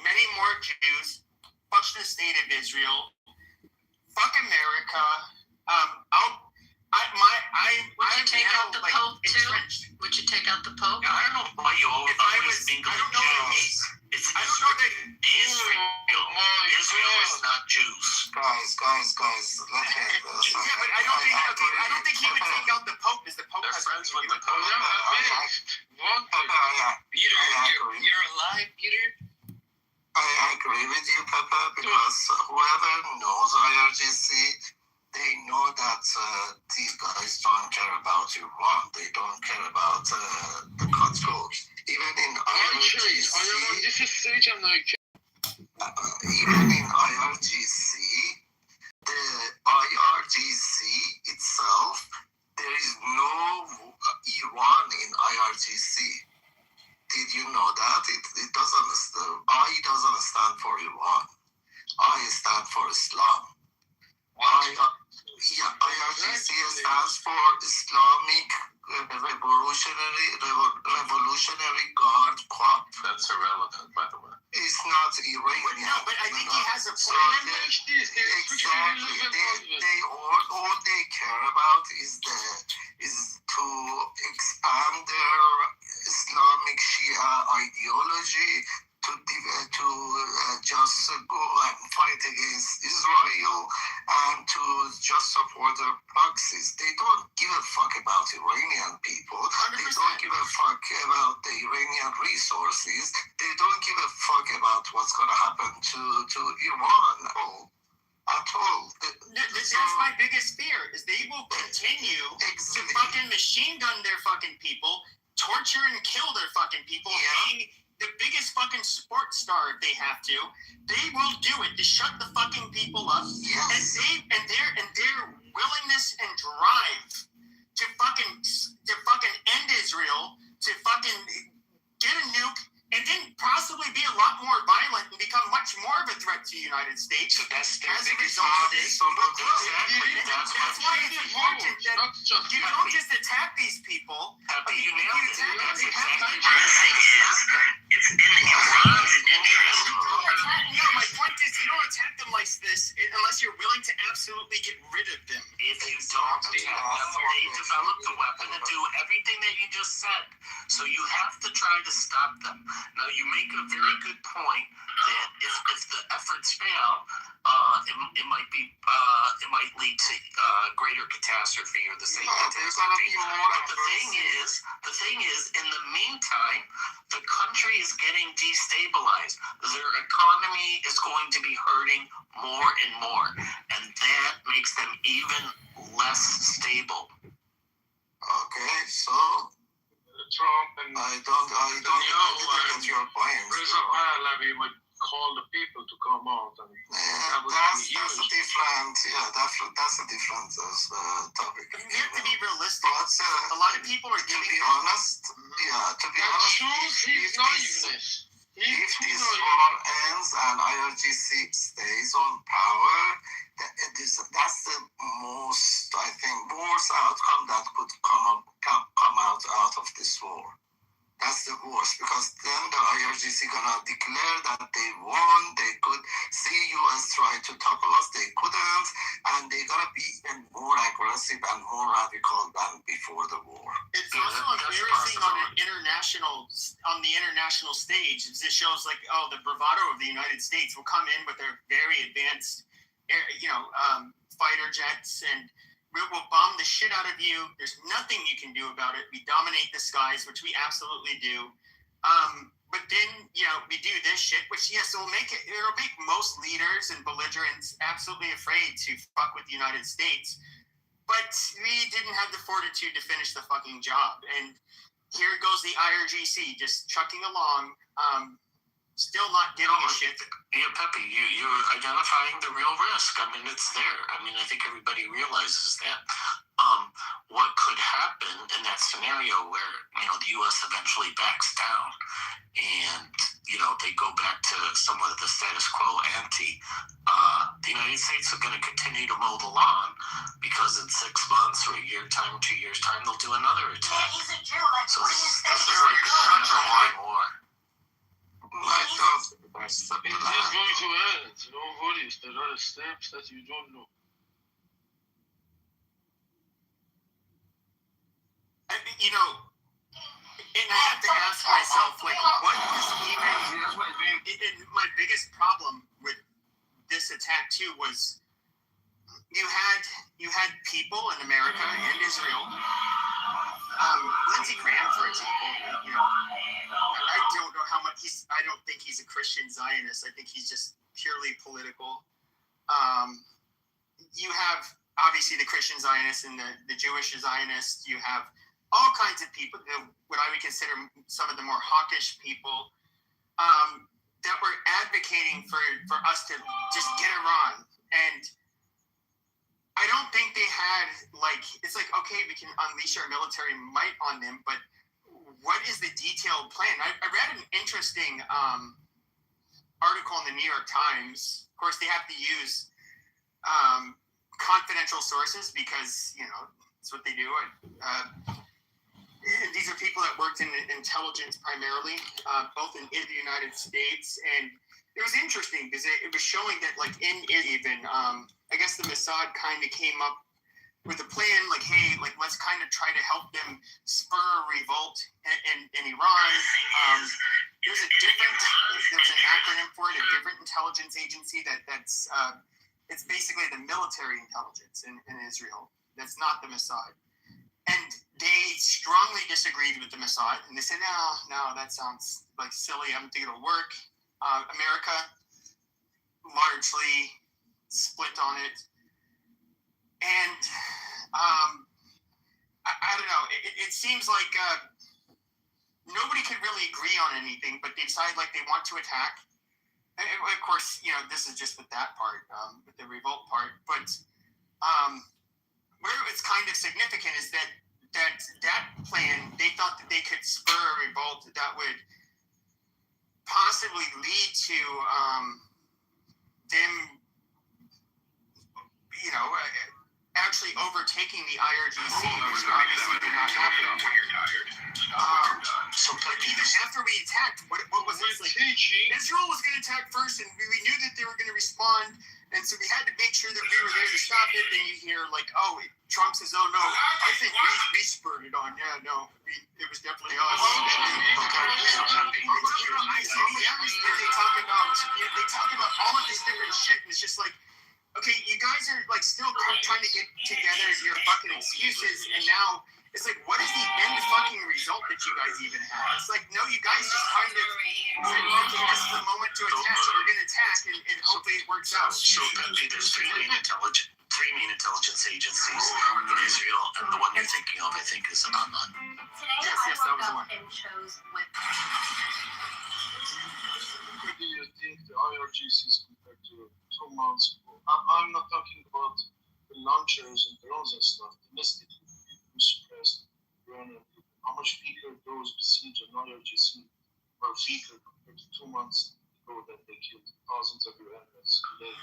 Speaker 11: many more Jews, fuck the state of Israel, fuck America.
Speaker 2: Would you take out the Pope too? Would you take out the Pope?
Speaker 20: I don't know why you always think of Jews.
Speaker 11: I don't know that
Speaker 20: Israel is not Jews.
Speaker 15: Guys, okay.
Speaker 11: Yeah, but I don't think he would take out the Pope. Is the Pope
Speaker 20: friends with the Pope?
Speaker 13: Peter, you're alive, Peter?
Speaker 15: I agree with you, Papa, because whoever knows IRGC, they know that these guys don't care about Iran. They don't care about the control. Even in IRGC, the IRGC itself, there is no Iran in IRGC. Did you know that? It doesn't stand for Iran. I stands for Islamic Revolutionary Guard Corps.
Speaker 6: That's irrelevant, by the way.
Speaker 15: It's not Iranian.
Speaker 11: No, but I think he has a
Speaker 15: So
Speaker 11: point.
Speaker 15: exactly. They all they care about is to expand their Islamic Shia ideology, to just go and fight against Israel and to just support their proxies. They don't give a fuck about Iranian people. 100%. They don't give a fuck about the Iranian resources. They don't give a fuck about what's going to happen to Iran at all.
Speaker 11: That's my biggest fear, is they will continue to fucking machine gun their fucking people, torture and kill their fucking people, being the biggest fucking sports star if they have to. They will do it to shut the fucking people up. Yes. And their willingness and drive to fucking end Israel, to fucking get a nuke, and then possibly be a lot more violent and become much more of a threat to the United States.
Speaker 12: So that's their
Speaker 11: as a
Speaker 12: biggest
Speaker 11: result of
Speaker 12: problem.
Speaker 11: this.
Speaker 12: Exactly.
Speaker 11: That's why it's important that you don't just attack these people.
Speaker 20: You nailed it. That's exactly what the thing is. It's in Iran's interest.
Speaker 11: No, my point is, you don't attack them like this unless you're willing to absolutely get rid of them.
Speaker 20: If you don't attack them, they develop the weapon and do everything that you just said. So you have to try to stop them. Now, you make a very good point that if the efforts fail, it might lead to greater catastrophe or the same catastrophe. But the thing is, in the meantime, the country is getting destabilized. Their economy is going to be hurting more and more, and that makes them even less stable.
Speaker 15: Okay, so
Speaker 8: Trump and
Speaker 15: I don't get your point.
Speaker 8: Reza Pahlavi would call the people to come out, and
Speaker 15: that's a different topic.
Speaker 11: You have to be realistic. But a lot of people are giving.
Speaker 15: To be honest, if this war ends and IRGC stays on power, that's the most, I think, worst outcome that could come out of this war. That's the worst, because then the IRGC gonna declare that they won. They could see US try to topple us. They couldn't, and they're gonna be even more aggressive and more radical than before the war.
Speaker 11: It's also embarrassing on the international stage. It shows the bravado of the United States will come in with their very advanced, fighter jets, and we'll bomb the shit out of you. There's nothing you can do about it. We dominate the skies, which we absolutely do. But then, we do this shit, which, yes, it'll make most leaders and belligerents absolutely afraid to fuck with the United States. But we didn't have the fortitude to finish the fucking job. And here goes the IRGC just chucking along, still not giving a shit.
Speaker 20: Yeah, Pepe, you're identifying the real risk. I mean, it's there. I mean, I think everybody realizes that. What could happen in that scenario where, the U.S. eventually backs down and, they go back to somewhat of the status quo ante, the United States are going to continue to mow the lawn because in 6 months or a year time, 2 years time, they'll do another attack. So this is like a never-ending war.
Speaker 8: it's just going to end. No worries. There are steps that you don't know.
Speaker 11: And I have to ask myself, what was even my biggest problem with this attack too was you had people in America and Israel. Lindsey Graham, for example, I don't know how much I don't think he's a Christian Zionist. I think he's just purely political. You have obviously the Christian Zionists and the Jewish Zionists. You have all kinds of people, what I would consider some of the more hawkish people, that were advocating for us to just get Iran. And I don't think they had, it's okay, we can unleash our military might on them, but what is the detailed plan? I read an interesting article in the New York Times. Of course, they have to use confidential sources because, That's what they do. These are people that worked in intelligence primarily, both in the United States. And it was interesting because it was showing that, like, in even, I guess the Mossad kind of came up with a plan, like, hey, like, let's kind of try to help them spur a revolt in Iran. There was an acronym for it, a different intelligence agency that's it's basically the military intelligence in Israel. That's not the Mossad. And they strongly disagreed with the Mossad, and they said, no, that sounds like silly. I don't think it'll work. America largely split on it. And I don't know. It seems like nobody could really agree on anything, but they decide like they want to attack. And of course, this is just with that part, with the revolt part. But where it's kind of significant is that plan, they thought that they could spur a revolt that would possibly lead to them, actually overtaking the IRGC, which obviously did not happen. But even after we attacked, what was it? Like, Israel was going to attack first, and we knew that they were going to respond, and so we had to make sure that we were there to stop it. Then you hear, like, Trump says, oh, no, I think we spurred it on. Yeah, no, it was definitely us. They talk about all of this different shit, and it's just like, okay, you guys are like still trying to get together your fucking excuses, and now it's like, what is the end fucking result that you guys even have? It's like, no, you guys just kind of said, okay, this is the moment to attack, so we're gonna attack, and hopefully it works out.
Speaker 20: So there's three main intelligence agencies in Israel, and the one you're thinking of, I think, is Amman.
Speaker 11: Yes, that was the one.
Speaker 8: What do you think the IRGCs compared to 2 months ago? I'm not talking about the launchers and drones and stuff. Domestic people suppressed Iranian people. How much weaker those besieged an IRGC are weaker compared to 2 months ago that they killed thousands of Iranians today?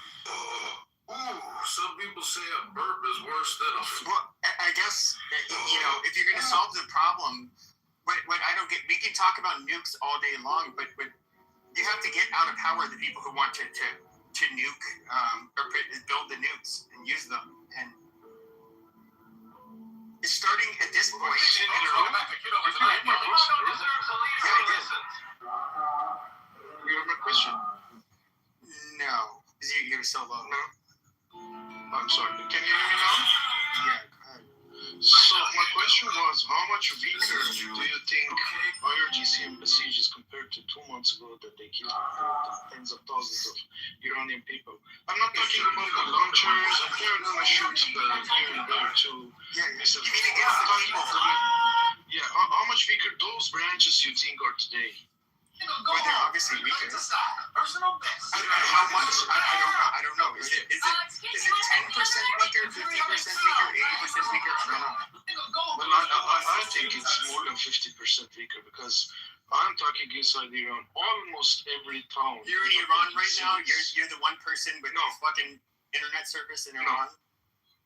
Speaker 10: Some people say a burp is worse than a...
Speaker 11: Well, I guess, if you're going to solve the problem, what I don't get, we can talk about nukes all day long, but you have to get out of power the people who want to nuke or build the nukes and use them. And it's starting at this point.
Speaker 8: Yeah, I did. You have a question?
Speaker 11: No. You're so low.
Speaker 8: No? I'm sorry. Can you hear me now?
Speaker 11: Yeah.
Speaker 8: So my question was, how much weaker do you think IRGC and besieged compared to 2 months ago that they killed tens of thousands of Iranian people? I'm not talking about the launchers, and they're gonna shoot here and there too.
Speaker 11: Yeah, you mean against the people?
Speaker 8: Yeah, how much weaker those branches you think are today?
Speaker 11: Well, they're obviously weaker. How much? I don't know. Is it 10% weaker, 50% weaker, 80% weaker? I don't know.
Speaker 8: Well, I think it's more than 50% weaker because I'm talking inside Iran. Almost every town.
Speaker 11: You're in Iran right now? You're the one person with no fucking internet service in Iran?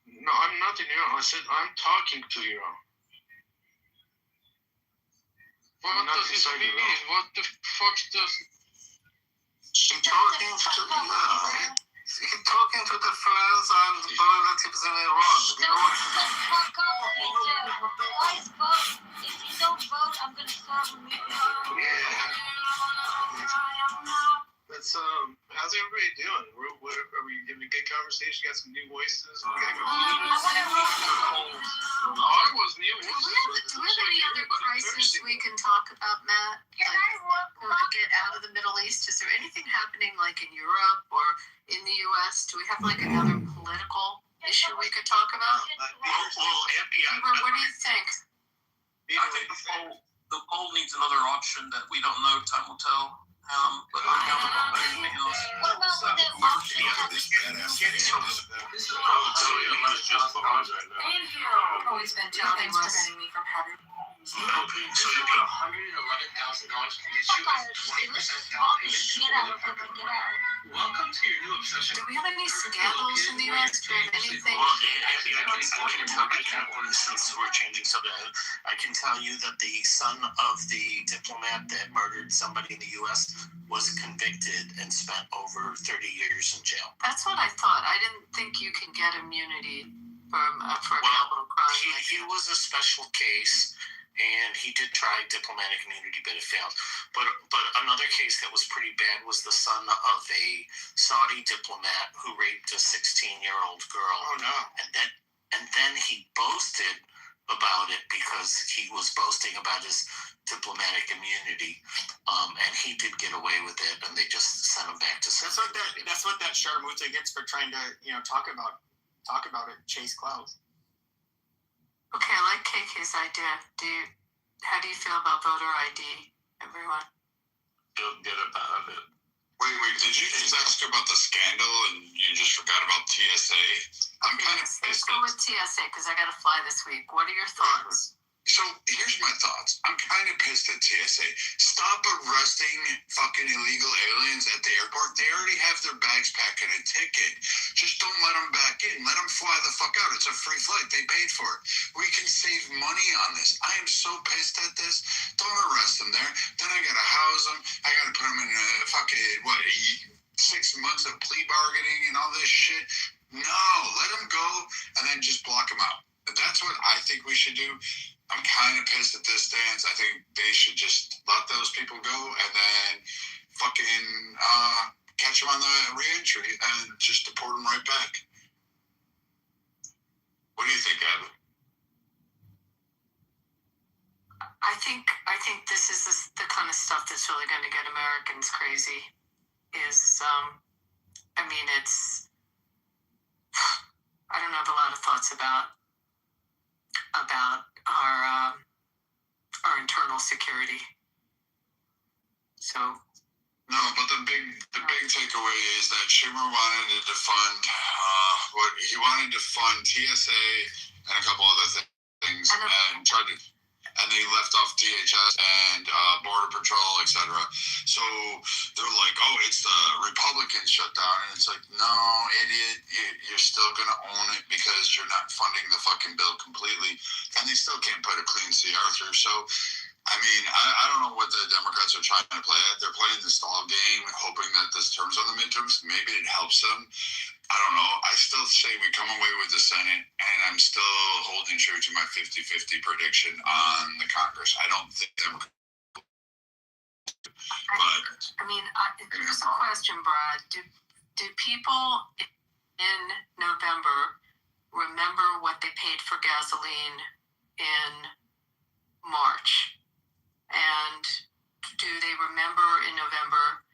Speaker 8: No, I'm not in Iran. I said I'm talking to Iran. What does this mean? What the fuck does...
Speaker 15: He's talking to the friends and relatives in Iran.
Speaker 18: Shut the fuck up, guys, vote. If you don't vote, I'm gonna start removing you.
Speaker 8: Let's how's everybody doing? Are we having a good conversation? Got some new voices? We gotta go. I was new voices.
Speaker 2: Do we have any other crisis we can talk about, Matt? Like, get out of the Middle East? Is there anything happening like in Europe or in the US? Do we have like another political issue we could talk about? What do you think?
Speaker 3: I think the poll needs another option that we don't know. Time will tell. But I don't know about anything else.
Speaker 18: What about the option that we
Speaker 2: Always been telling us.
Speaker 20: So you'll get $111,000 can get you a 20% down payment. Welcome to your new obsession.
Speaker 2: Do we have any scandals in the US? Do we have anything?
Speaker 20: Well, Andy, I can Since we're changing subject, I can tell you that the son of the diplomat that murdered somebody in the U.S. was convicted and spent over 30 years in jail.
Speaker 2: That's what I thought. I didn't think you can get immunity for a capital crime.
Speaker 20: He was a special case, and he did try diplomatic immunity, but it failed. But another case that was pretty bad was the son of a Saudi diplomat who raped a 16-year-old girl.
Speaker 10: Oh no!
Speaker 20: And then he boasted about it because he was boasting about his diplomatic immunity, and he did get away with it, and they just sent him back to.
Speaker 11: That's what that Sharmuta gets for trying to talk about it, chase clouds.
Speaker 2: Okay, I like KK's idea. How do you feel about voter ID, everyone?
Speaker 6: Feel good about it.
Speaker 19: Wait, did you just ask about the scandal and you just forgot about TSA? I'm kind of
Speaker 2: Let's go with TSA because I got to fly this week. What are your thoughts?
Speaker 19: So here's my thoughts. I'm kind of pissed at TSA. Stop arresting fucking illegal aliens at the airport. They already have their bags packed and a ticket. Just don't let them back in. Let them fly the fuck out. It's a free flight. They paid for it. We can save money on this. I am so pissed at this. Don't arrest them there. Then I gotta house them. I gotta put them in a fucking 6 months of plea bargaining and all this shit. No, let them go and then just block them out. That's what I think we should do. I'm kind of pissed at this stance. I think they should just let those people go and then fucking catch them on the re-entry and just deport them right back. What do you think, Adam?
Speaker 2: I think this is the kind of stuff that's really going to get Americans crazy. I don't have a lot of thoughts about our internal security. So.
Speaker 19: No, but the big takeaway is that Schumer wanted to defund he wanted to fund TSA and a couple other things, and they left off DHS and Border Patrol, etc. So they're like, oh, it's the Republican shutdown, and it's like, no, idiot, you're still gonna own it because you're not funding the fucking bill completely, and they still can't put a clean CR through. So I mean, I don't know what the Democrats are trying to play at. They're playing the stall game, hoping that this turns on the midterms. Maybe it helps them. I don't know. I still say we come away with the Senate, and I'm still holding true to my 50-50 prediction on the Congress. I don't think Democrats.
Speaker 2: Here's a question, Brad. Do people in November remember what they paid for gasoline in March? And do they remember in November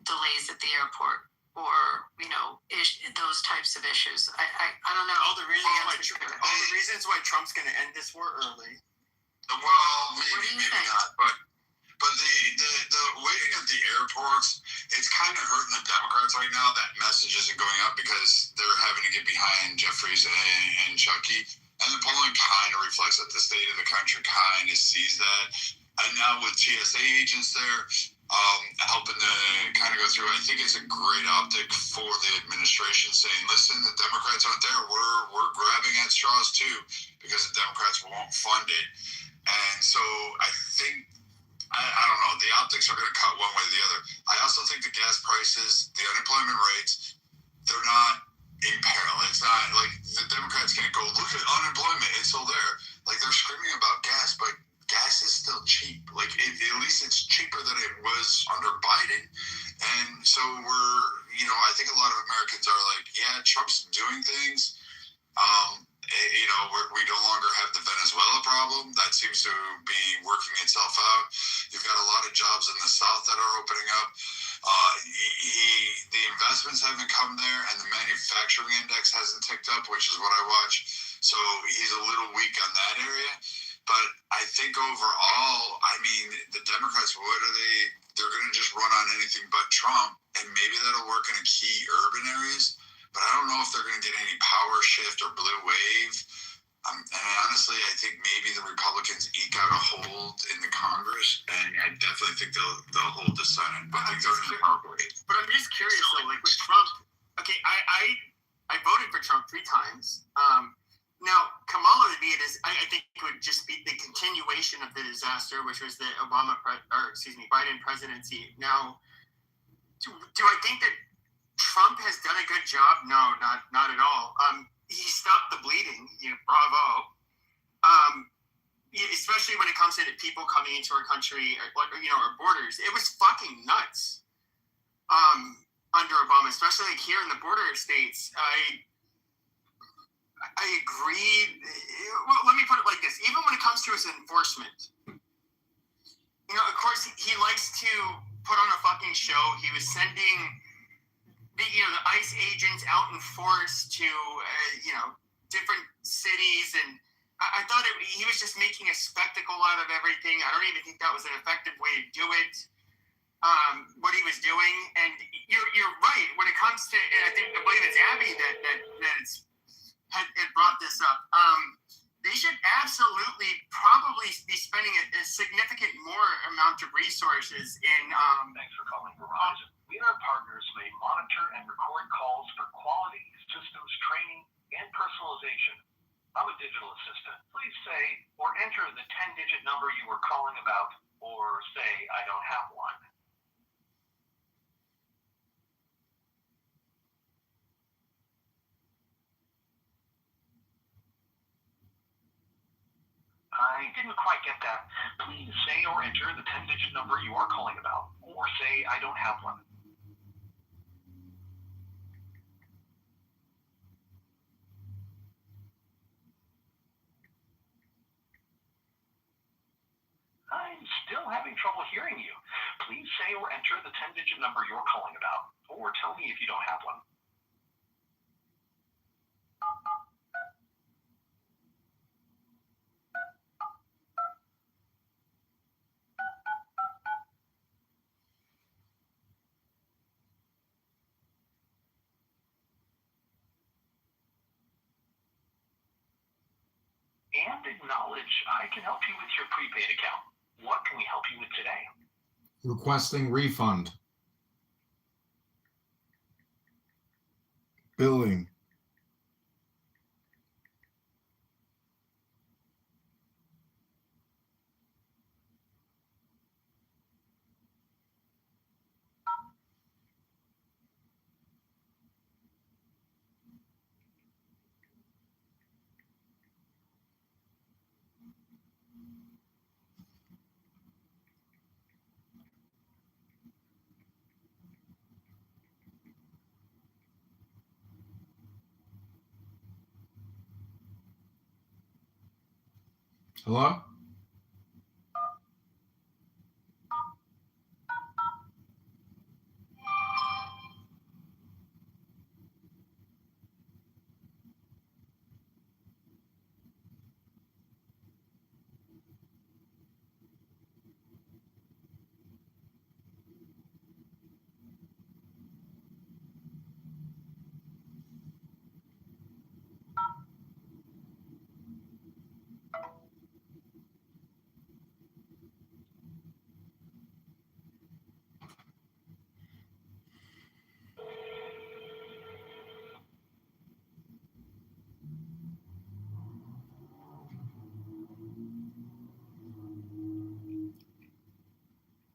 Speaker 2: delays at the airport or those types of issues? I don't know.
Speaker 11: All the reasons why Trump's going to end this war early.
Speaker 19: Well, maybe not, but the waiting at the airports, it's kind of hurting the Democrats right now. That message isn't going up because they're having to get behind Jeffries and Chucky. And the polling kind of reflects that the state of the country kind of sees that. And now with TSA agents there, helping to kind of go through, I think it's a great optic for the administration saying, listen, the Democrats aren't there. We're grabbing at straws too because the Democrats won't fund it. And so I think, I don't know, the optics are going to cut one way or the other. I also think the gas prices, the unemployment rates, they're not in peril. It's not like the Democrats can't go, look at unemployment, it's still there. Like they're screaming about gas, but gas is still cheap. Like at least it's cheaper than it was under Biden. And so I think a lot of Americans are like, yeah, Trump's doing things. We no longer have the Venezuela problem. That seems to be working itself out. You've got a lot of jobs in the South that are opening up. The investments haven't come there, and the manufacturing index hasn't ticked up, which is what I watch. So he's a little weak on that area. But I think overall, the Democrats, they're going to just run on anything but Trump, and maybe that'll work in key urban areas. But I don't know if they're going to get any power shift or blue wave. And honestly, I think maybe the Republicans eke out a hold in the Congress, and I definitely think they'll hold the Senate. But I'm
Speaker 11: just curious though, like with Trump. Okay, I voted for Trump 3 times. Now, Kamala would be I think would just be the continuation of the disaster, which was the Biden presidency. Now, do I think that Trump has done a good job? No, not at all. He stopped the bleeding. Bravo. Especially when it comes to people coming into our country, or our borders. It was fucking nuts. Under Obama, especially like here in the border states. I agree. Well, let me put it like this. Even when it comes to his enforcement, of course, he likes to put on a fucking show. He was sending the ICE agents out in force to, different cities. And I thought he was just making a spectacle out of everything. I don't even think that was an effective way to do it. What he was doing. And you're right. When it comes to, and I believe it's Abby that had brought this up. They should absolutely probably be spending a significant more amount of resources in.
Speaker 16: Thanks for calling Verizon. We and our partners may monitor and record calls for quality, systems training, and personalization. I'm a digital assistant. Please say or enter the 10-digit number you were calling about, or say I don't have one. I didn't quite get that. Please say or enter the 10-digit number you are calling about, or say I don't have one. I'm still having trouble hearing you. Please say or enter the 10-digit number you're calling about, or tell me if you don't have one. And acknowledge I can help you with your prepaid account. What can we help you with today?
Speaker 21: Requesting refund. Billing. Hello?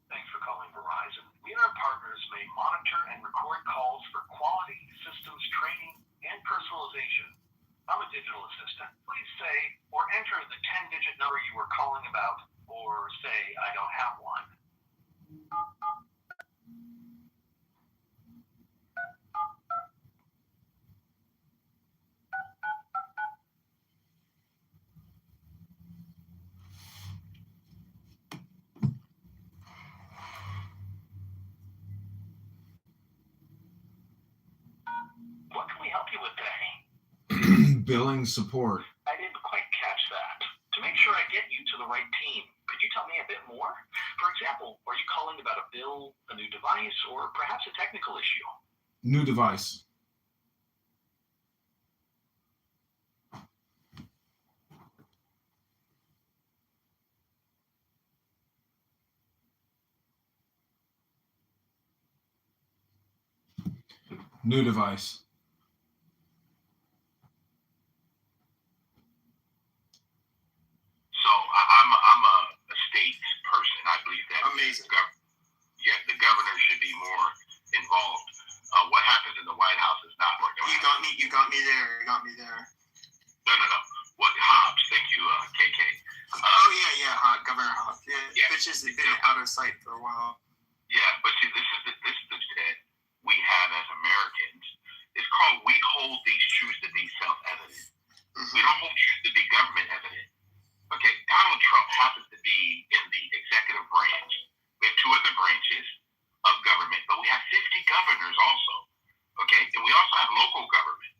Speaker 16: Thanks for calling Verizon. We and our partners may monitor and record calls for quality, systems training, and personalization. I'm a digital assistant. Please say or enter the 10-digit number you were calling about, or say I don't have one. What can we help you with today?
Speaker 21: Billing support.
Speaker 16: I didn't quite catch that. To make sure I get you to the right team, could you tell me a bit more? For example, are you calling about a bill, a new device, or perhaps a technical issue?
Speaker 21: New device. New device.
Speaker 11: of sight for a while.
Speaker 10: Yeah, but see, this is the that we have as Americans. It's called we hold these truths to be self-evident. Mm-hmm. We don't hold truths to be government evident. Okay, Donald Trump happens to be in the executive branch. We have 2 other branches of government, but we have 50 governors also. Okay, and we also have local government,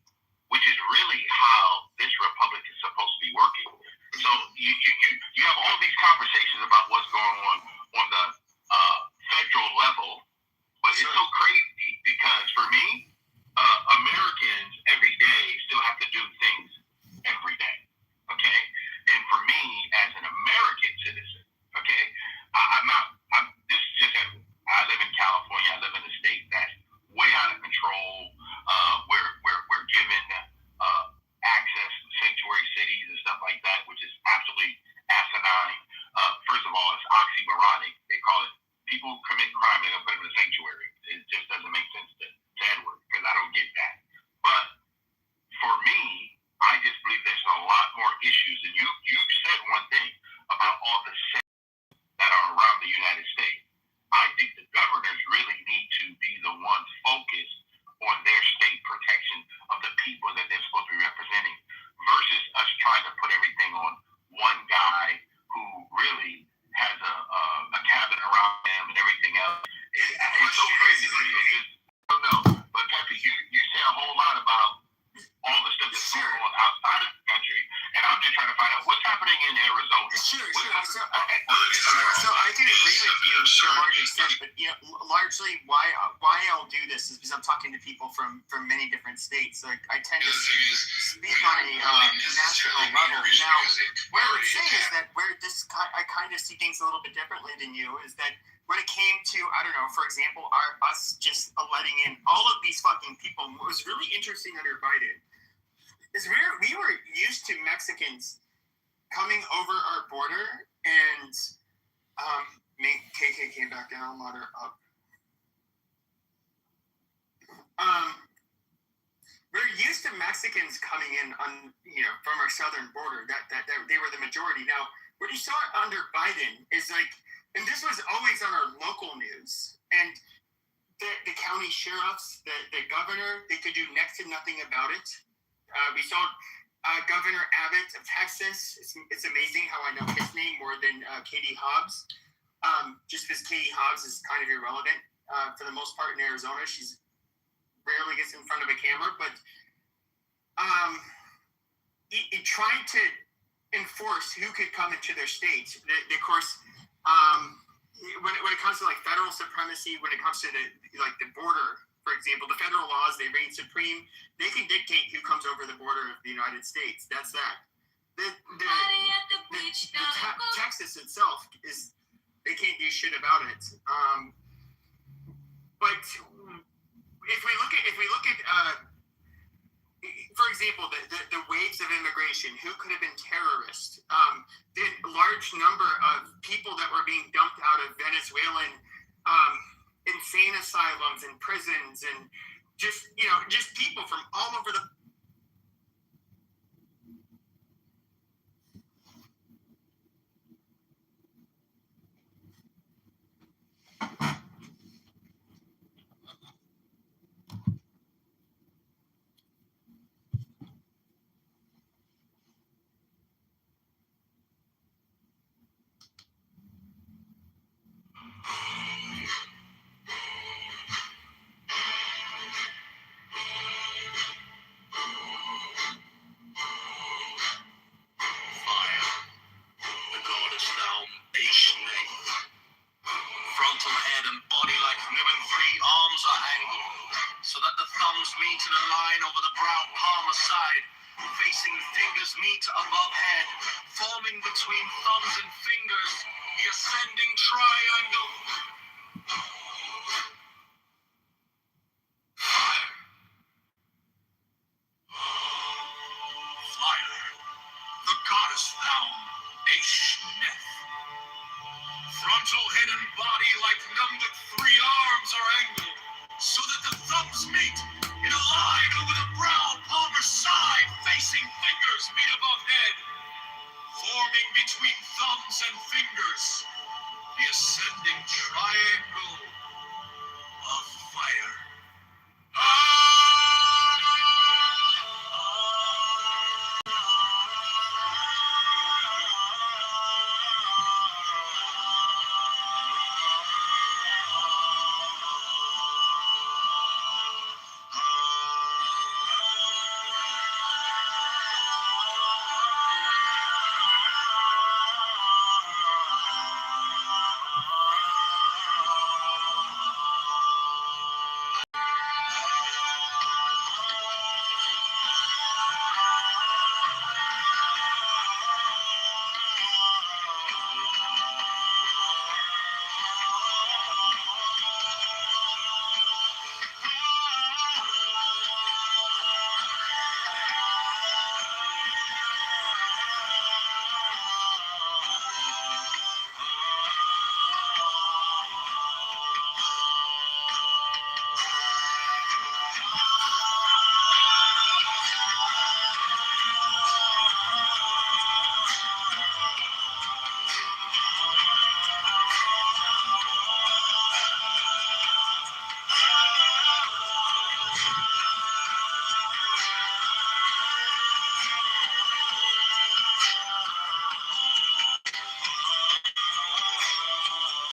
Speaker 10: which is really how this republic is supposed to be working. So you have all these conversations about what's going on the federal level, but it's so crazy because for me, Americans every day still have to do things every day. Okay, and for me as an American citizen, okay, this is just I live in California. I live in a state that's way out of control. We're given access to sanctuary cities and stuff like that, which is absolutely asinine. First of all, it's oxymoronic. They call it people who commit crime and they put them in a sanctuary. It just doesn't make sense to Edward because I don't get that. But for me, I just believe there's a lot more issues. And you said one thing about all the states that are around the United States. I think the governors really need to be the ones focused on their state protection of the people that they're supposed to be representing versus us trying to put everything on one guy who really has a cabin around him and everything else. It's so crazy. I don't know. But Pepe, you say a whole lot about all the stuff that's going on outside of the country, and I'm just trying to find out what's happening in Arizona.
Speaker 11: Sure. So I can agree with you to a large extent, but largely why I'll do this is because I'm talking to people from many different states. Like I tend to speak on a national level. Now, what I would say is that I kind of see things a little bit differently than you is that when it came to, I don't know, for example, us just letting in all of these fucking people, what was really interesting under Biden is we were used to Mexicans coming over our border and KK came back down, let her up. We're used to Mexicans coming in from our southern border. That they were the majority. Now, what you saw under Biden is like, and this was always on our local news, and the county sheriffs, the governor, they could do next to nothing about it. We saw Governor Abbott of Texas. It's amazing how I know his name more than Katie Hobbs. Just because Katie Hobbs is kind of irrelevant for the most part in Arizona. She's rarely gets in front of a camera, but he tried to enforce who could come into their states. Of course, when it comes to like federal supremacy, when it comes to the border, for example, the federal laws, they reign supreme. They can dictate who comes over the border of the United States. That's that. Texas itself they can't do shit about it. But if we look at for example, the waves of immigration, who could have been terrorists? The large number of people that were being dumped out of Venezuelan insane asylums and prisons, and just people from all over the.
Speaker 20: Frontal head and body like ribbon, 3 arms are angled, so that the thumbs meet in a line over the brow palm aside, facing fingers meet above head, forming between thumbs and fingers, the ascending triangle. Fire. The goddess Thaum, a Schneth. Frontal head and body like numbered 3 arms are angled, so that the thumbs meet in a line over the brow palmar side, facing fingers meet above head, forming between thumbs and fingers,
Speaker 1: the ascending triangle of fire.